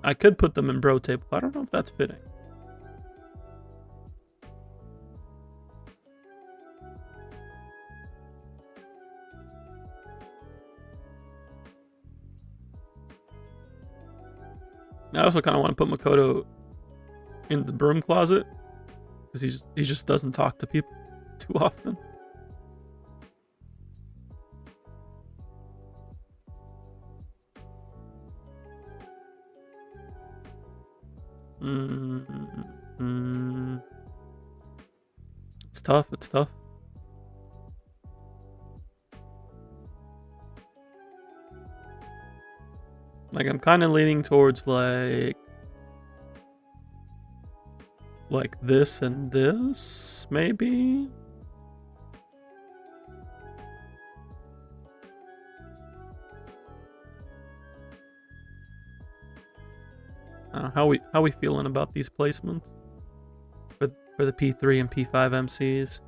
I could put them in bro table. I don't know if that's fitting. I also kind of want to put Makoto in the broom closet because he just doesn't talk to people too often. It's tough. It's tough. Like I'm kind of leaning towards like this and this, maybe. How we feeling about these placements for the P3 and P5 MCs?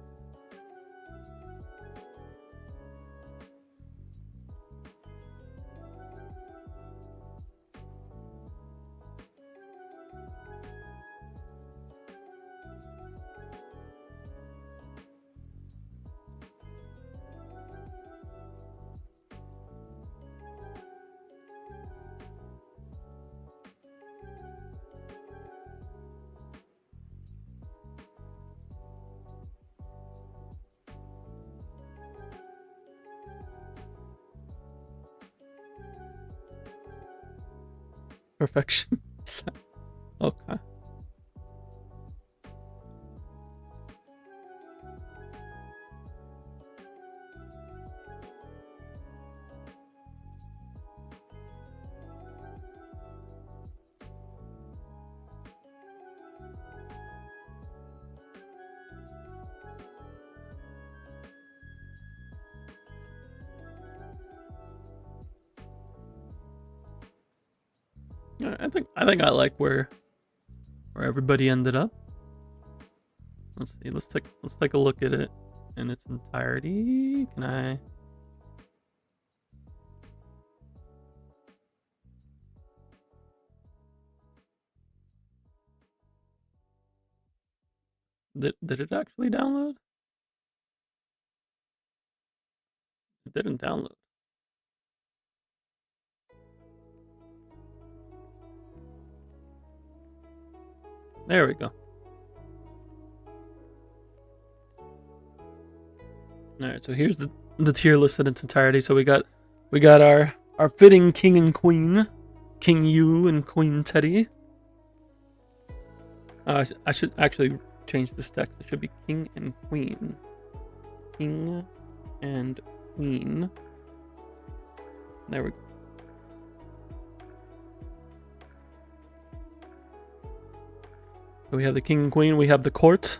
perfection. Okay. Yeah, I think I like where everybody ended up. Let's see. Let's take a look at it in its entirety. Can I? Did it actually download? It didn't download. There we go. All right, so here's the tier list in its entirety. So we got our fitting king and queen, King Yu and Queen Teddy. I should actually change this text. It should be king and queen. King and queen. There we go. So we have the king and queen. We have the court.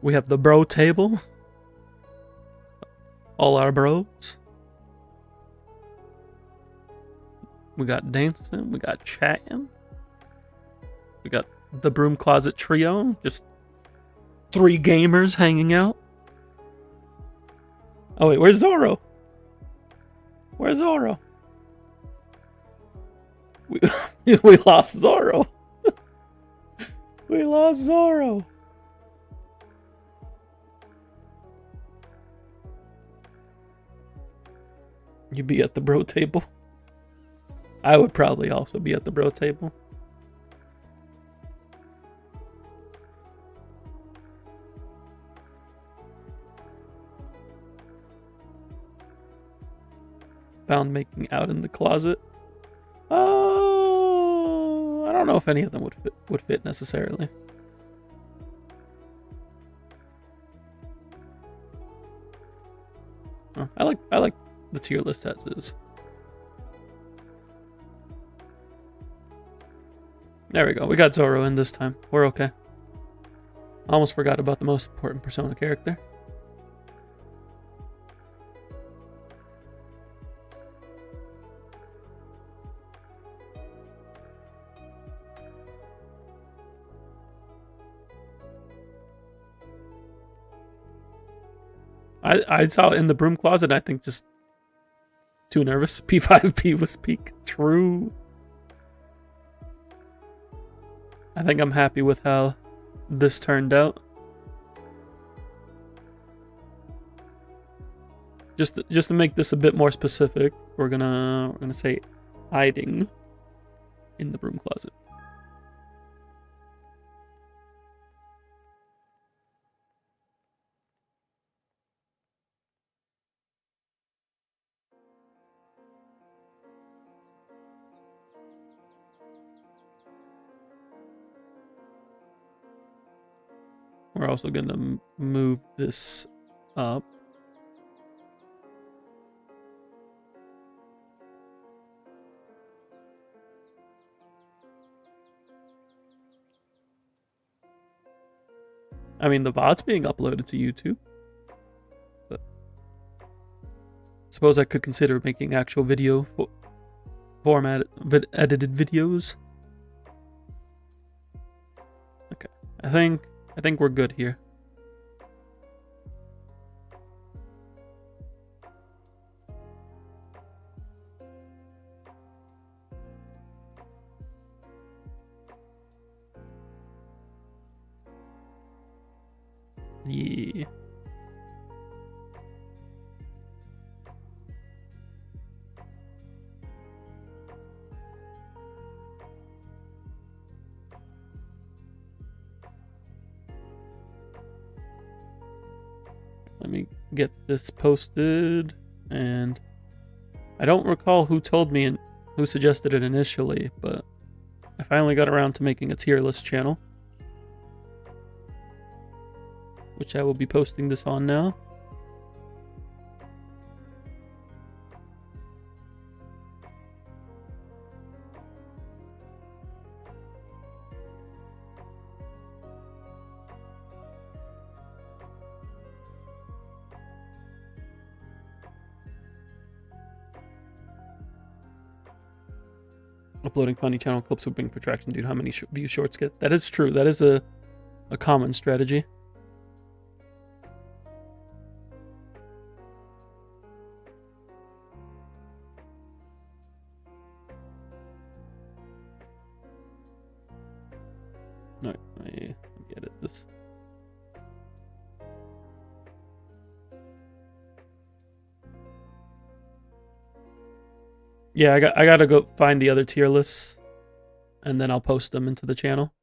We have the bro table. All our bros. We got dancing. We got chatting. We got the broom closet trio. Just 3 gamers hanging out. Oh wait, where's Zoro? Where's Zoro? We lost Zoro. We lost Zoro. You be at the bro table? I would probably also be at the bro table. Found making out in the closet. I don't know if any of them would fit necessarily. Oh, I like the tier list as is. There we go. We got Zoro in this time. We're okay. Almost forgot about the most important Persona character. I saw it in the broom closet. I think just too nervous. P5P was peak. True. I think I'm happy with how this turned out. Just to make this a bit more specific, we're gonna say hiding in the broom closet. We're also going to move this up. I mean, the VOD's being uploaded to YouTube. But I suppose I could consider making actual video format edited videos. Okay. I think we're good here. Yeah. Let me get this posted and I don't recall who told me and who suggested it initially, but I finally got around to making a tier list channel, which I will be posting this on now. Uploading funny channel clips will bring for traction, dude. How many view shorts get? That is true. That is a common strategy. Alright, let me edit this. Yeah, I gotta go find the other tier lists, and then I'll post them into the channel.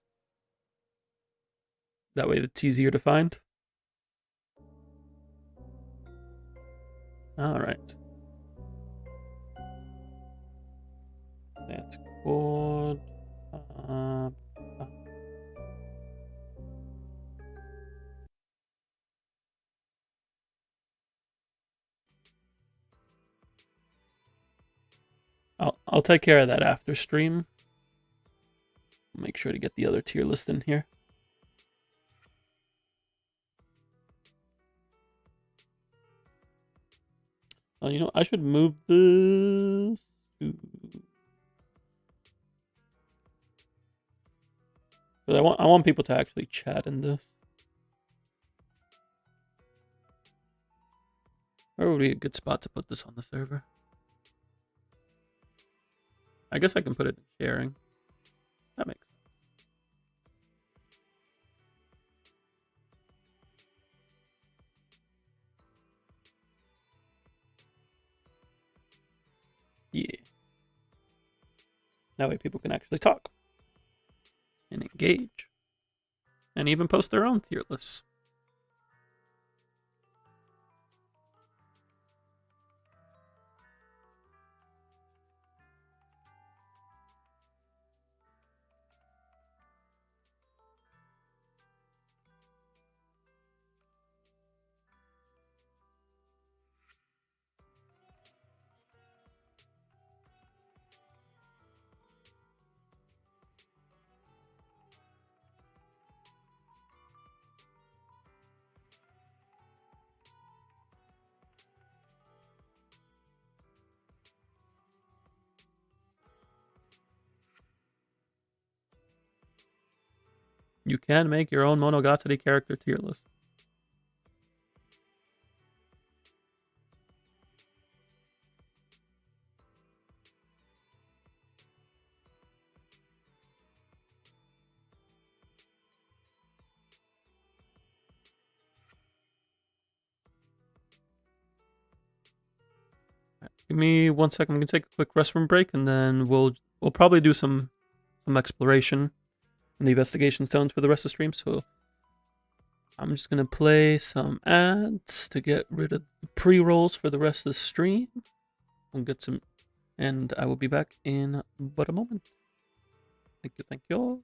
That way it's easier to find. Alright. That's good. I'll take care of that after stream. Make sure to get the other tier list in here. You know, I should move this to... But I want people to actually chat in this. Where would be a good spot to put this on the server? I guess I can put it in sharing. That makes sense. Yeah. That way people can actually talk and engage and even post their own tier lists. You can make your own Monogatari character tier list. Right, give me 1 second. I'm gonna take a quick restroom break, and then we'll probably do some exploration in the investigation zones for the rest of the stream. So I'm just gonna play some ads to get rid of the pre-rolls for the rest of the stream. We'll get some, and I will be back in but a moment. Thank you all.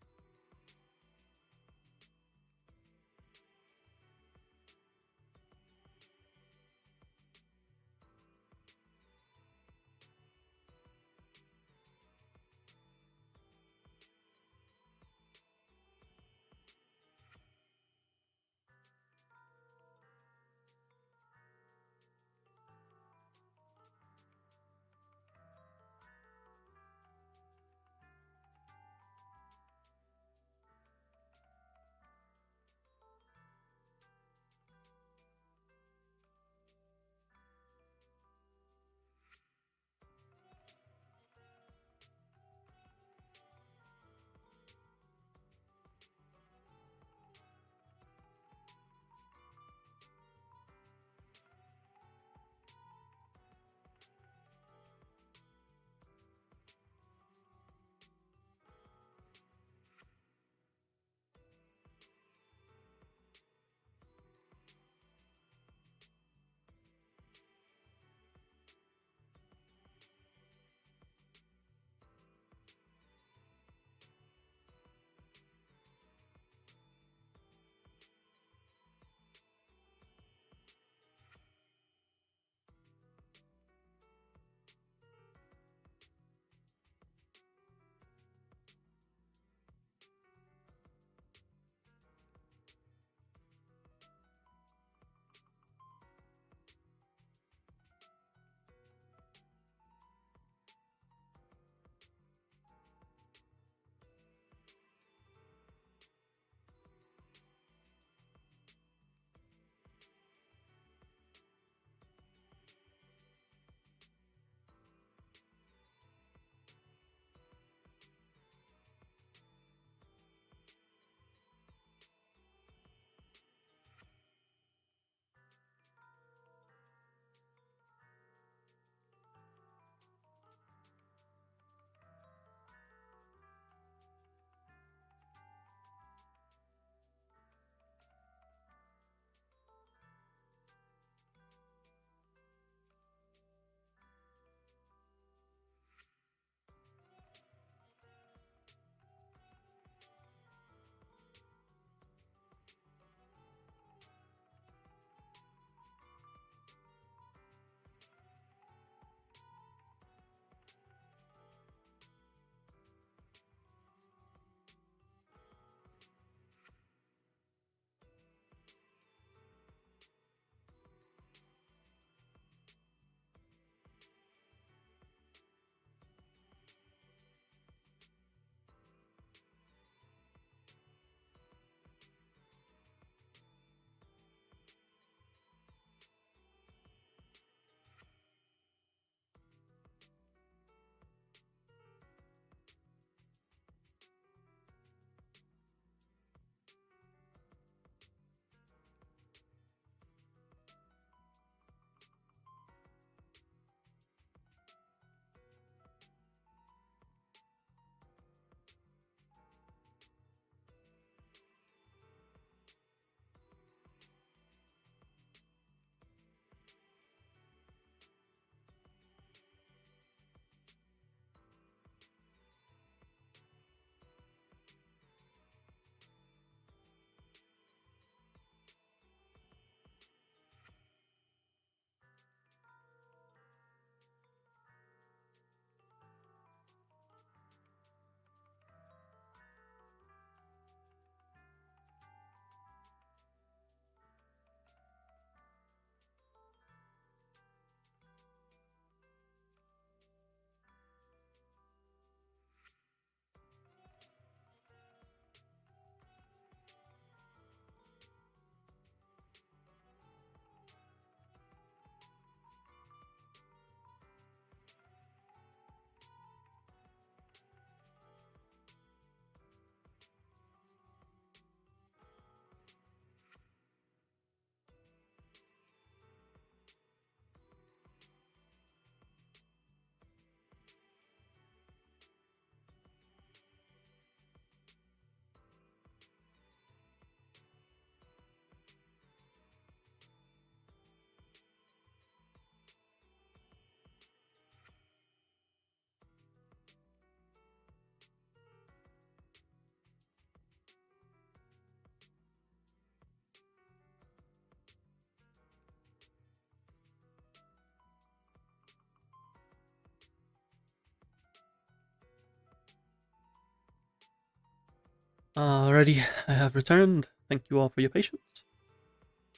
Alrighty, I have returned. Thank you all for your patience.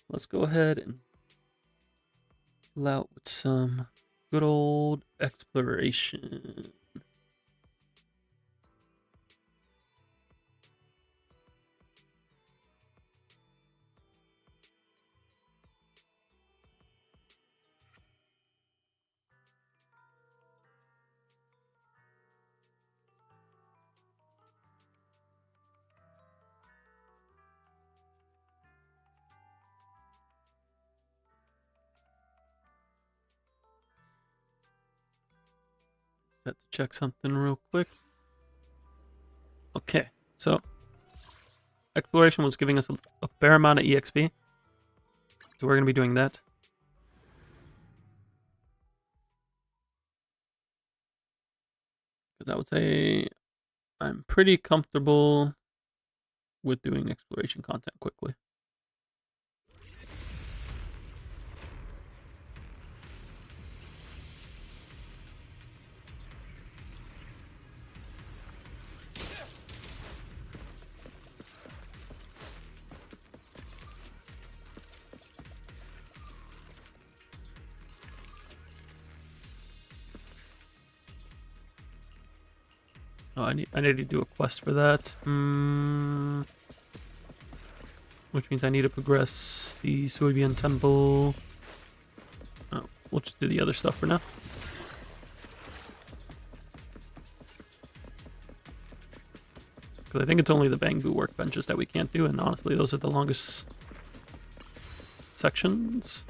Let's go ahead and chill out with some good old exploration. Have to check something real quick. Okay, so exploration was giving us a fair amount of EXP, so we're going to be doing that. Because I would say I'm pretty comfortable with doing exploration content quickly. Oh, I need to do a quest for that. Which means I need to progress the Suevian Temple. Oh, we'll just do the other stuff for now. Because I think it's only the bamboo workbenches that we can't do, and honestly, those are the longest sections.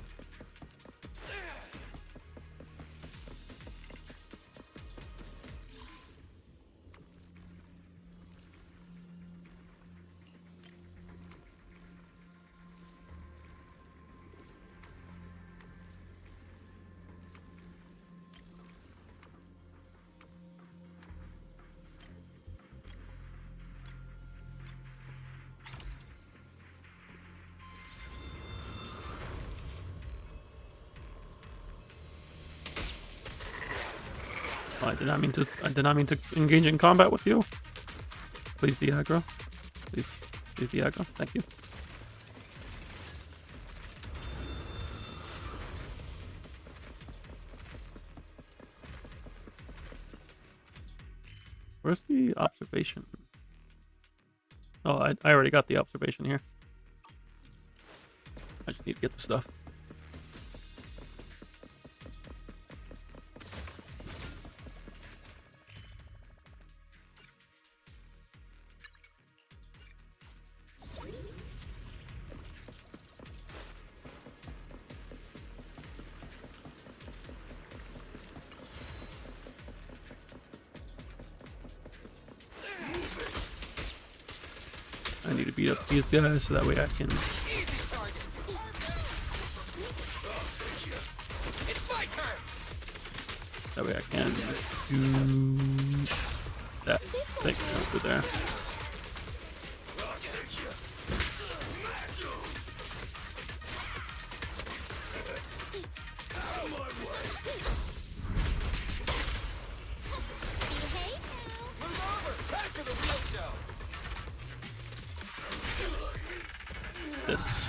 Oh, I did not mean to engage in combat with you. Please the aggro. Please the aggro. Thank you. Where's the observation? Oh, I already got the observation here. I just need to get the stuff. I need to beat up these guys so that way I can... That way I can do that thing over there. This.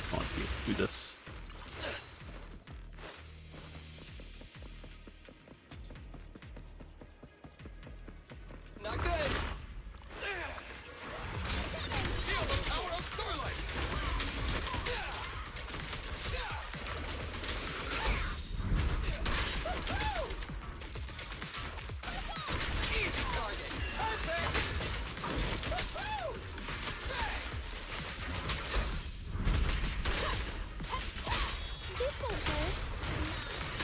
I want to do this. Not good. Feel the power of starlight. Easy target. Perfect. This won't hurt.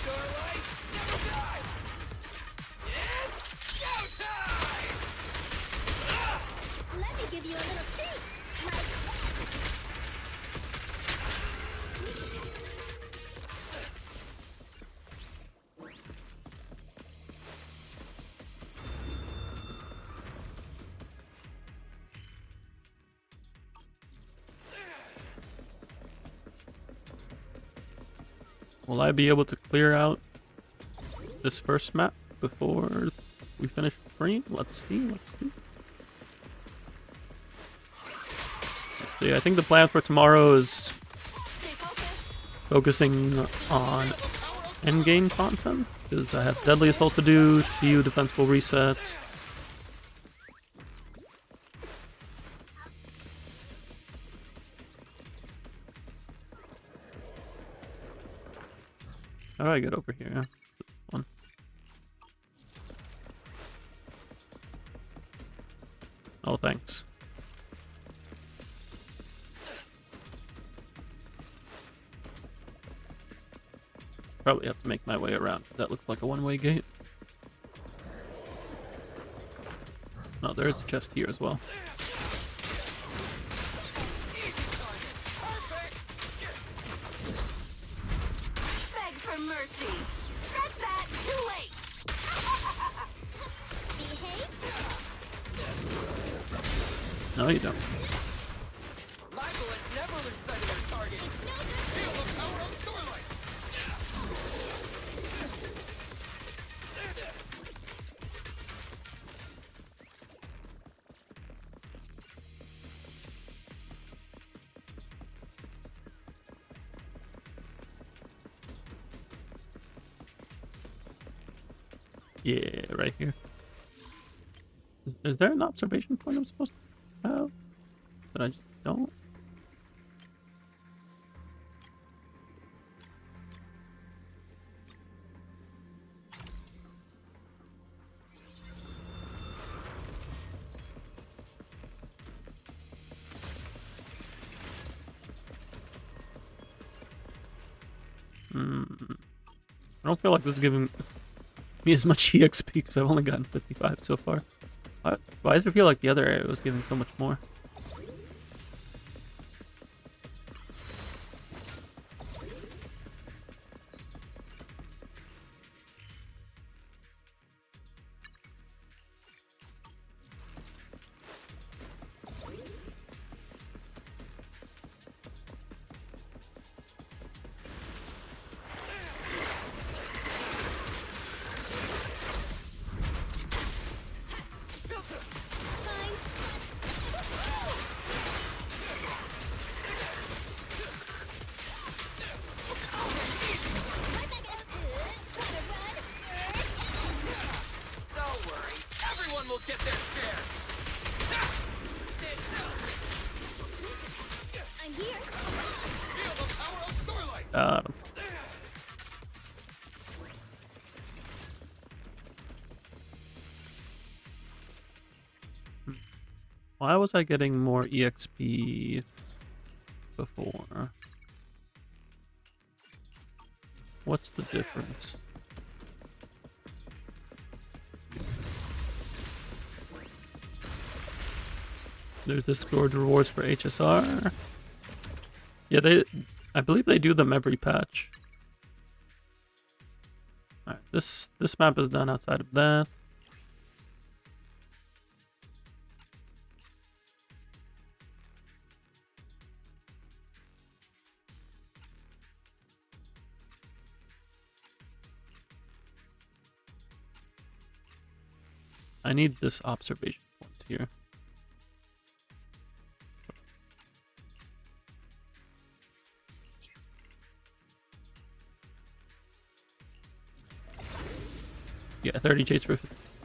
Starlight never dies. It's showtime! Let me give you a little treat. Will I be able to clear out this first map before we finish the stream? Let's see. So yeah, I think the plan for tomorrow is focusing on endgame content, because I have Deadly Assault to do, Shiyu defense will reset. How do I get over here? One. Oh, thanks. Probably have to make my way around. That looks like a one-way gate. No, there is a chest here as well. Beg for mercy. That's that. Too late. No, you don't. My bullets never lose sight of their target. Feel the power of Starlight. Yeah, right here. Is there an observation point I'm supposed to have? But I just don't. I don't feel like this is giving me as much EXP because I've only gotten 55 so far. Why did I feel like the other area was giving so much more? Don't worry, everyone will get their share. I'm here. Feel the power of Starlight. Got him. Why was I getting more EXP before? What's the difference? There's this Gorge rewards for HSR. Yeah, I believe they do them every patch. Alright, this map is done outside of that. I need this observation point here. Yeah, 30 J's for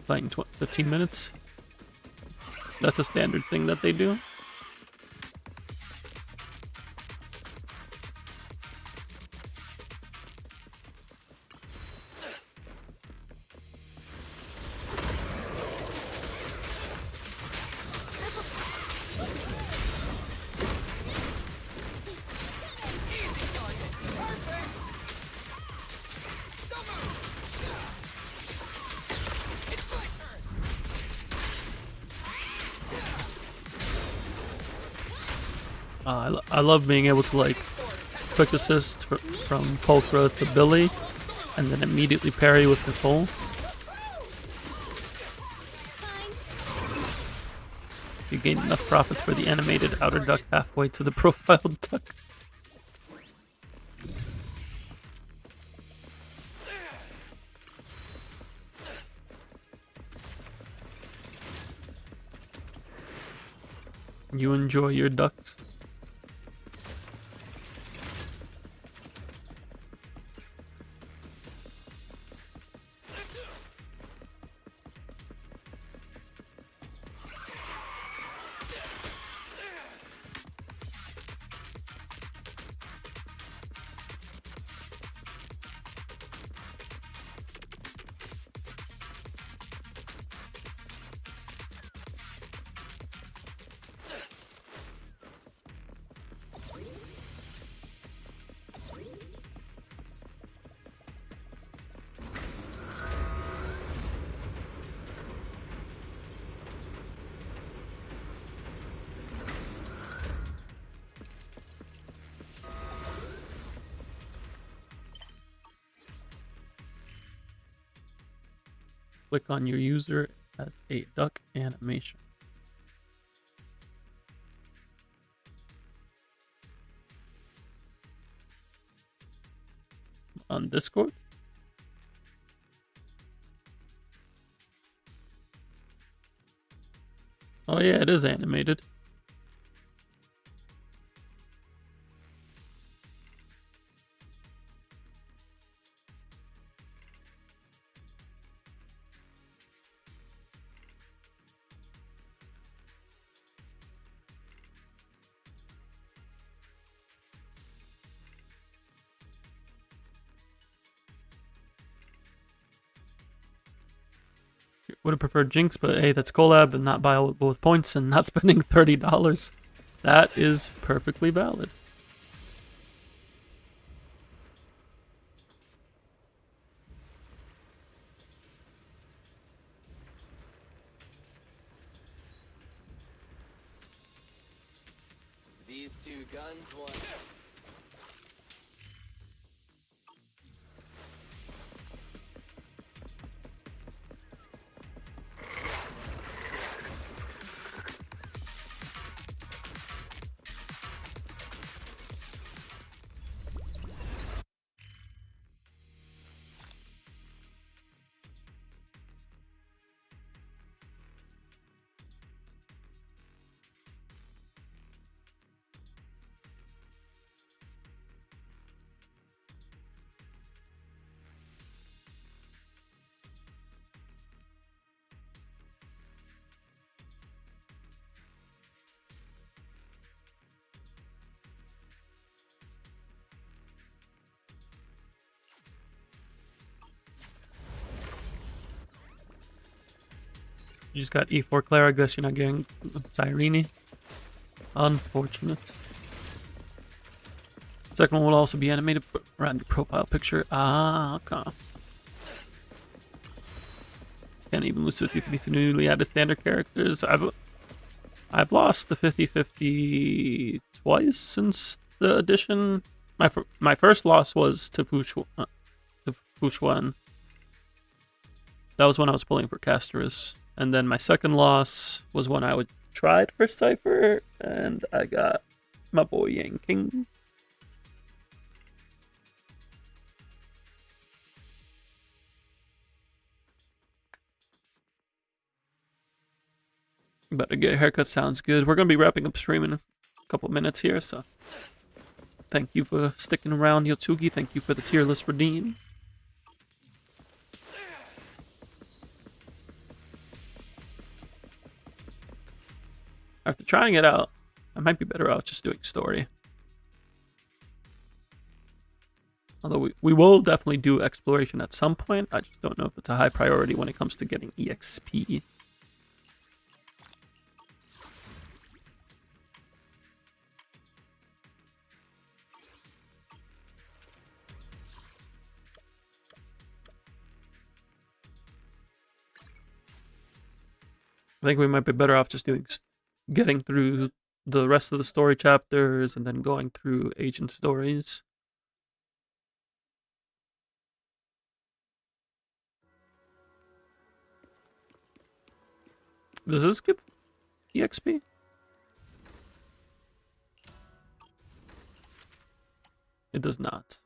playing 15 minutes. That's a standard thing that they do. I love being able to like quick assist from Pulchra to Billy and then immediately parry with Nicole. You gain enough profits for the animated outer duck halfway to the profiled duck. You enjoy your ducks? click on your user as a duck animation. On Discord? Oh yeah, it is animated. Would have preferred Jinx, but hey, that's collab and not buyable with points and not spending $30. That is perfectly valid. These two guns want. You just got E4 Claire. I guess you're not getting Cyrene. Unfortunate. Second one will also be animated around your profile picture. Ah, okay. Can't even lose 50-50 to newly added standard characters. I've lost the 50-50 twice since the addition. My first loss was to Fushuan. That was when I was pulling for Casterus. And then my second loss was when I tried for Cypher, and I got my boy Yang King. About to get a haircut, sounds good. We're going to be wrapping up stream in a couple minutes here, so thank you for sticking around, Yotsugi. Thank you for the tier list redeem. After trying it out, I might be better out just doing story. Although we will definitely do exploration at some point. I just don't know if it's a high priority when it comes to getting EXP. I think we might be better off just getting through the rest of the story chapters and then going through agent stories. Does this give EXP? It does not.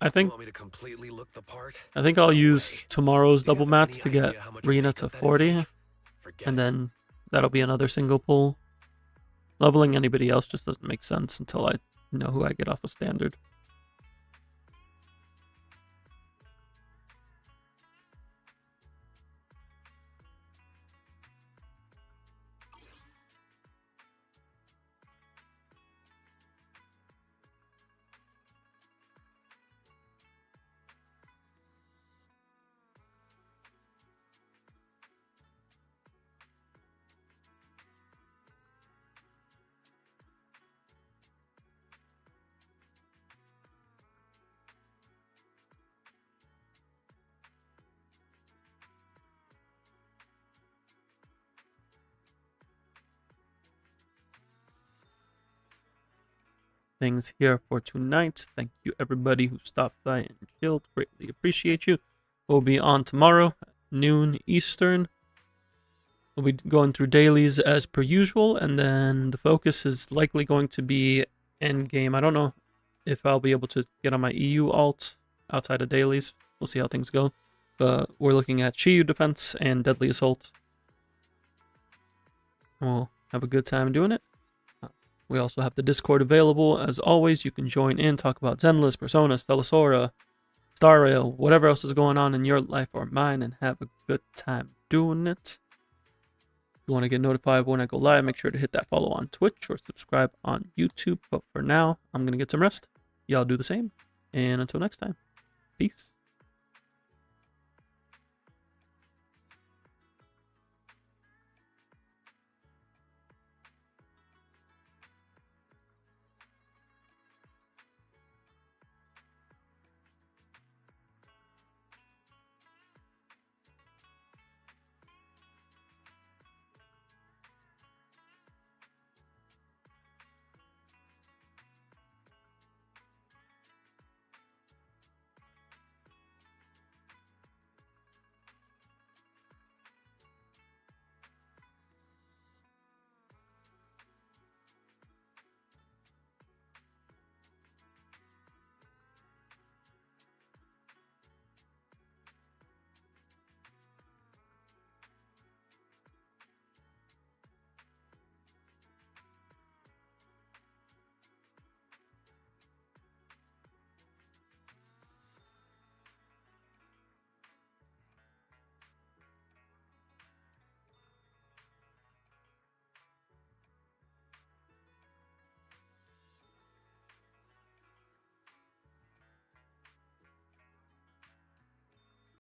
I think Want me to completely look the part? I think I'll use tomorrow's double mats to get Rena to 40, and then that'll be another single pull. Leveling anybody else just doesn't make sense until I know who I get off of standard. things here for tonight. Thank you everybody who stopped by and chilled. Greatly appreciate you. We'll be on tomorrow at noon Eastern. We'll be going through dailies as per usual, and then the focus is likely going to be endgame. I don't know if I'll be able to get on my EU alt outside of dailies. We'll see how things go. But we're looking at Shiyu defense and deadly assault. We'll have a good time doing it. We also have the Discord available. As always, you can join in, talk about Zenless, Persona, Stellasora, Star Rail, whatever else is going on in your life or mine, and have a good time doing it. If you want to get notified when I go live, make sure to hit that follow on Twitch or subscribe on YouTube. But for now, I'm going to get some rest. Y'all do the same. And until next time, peace.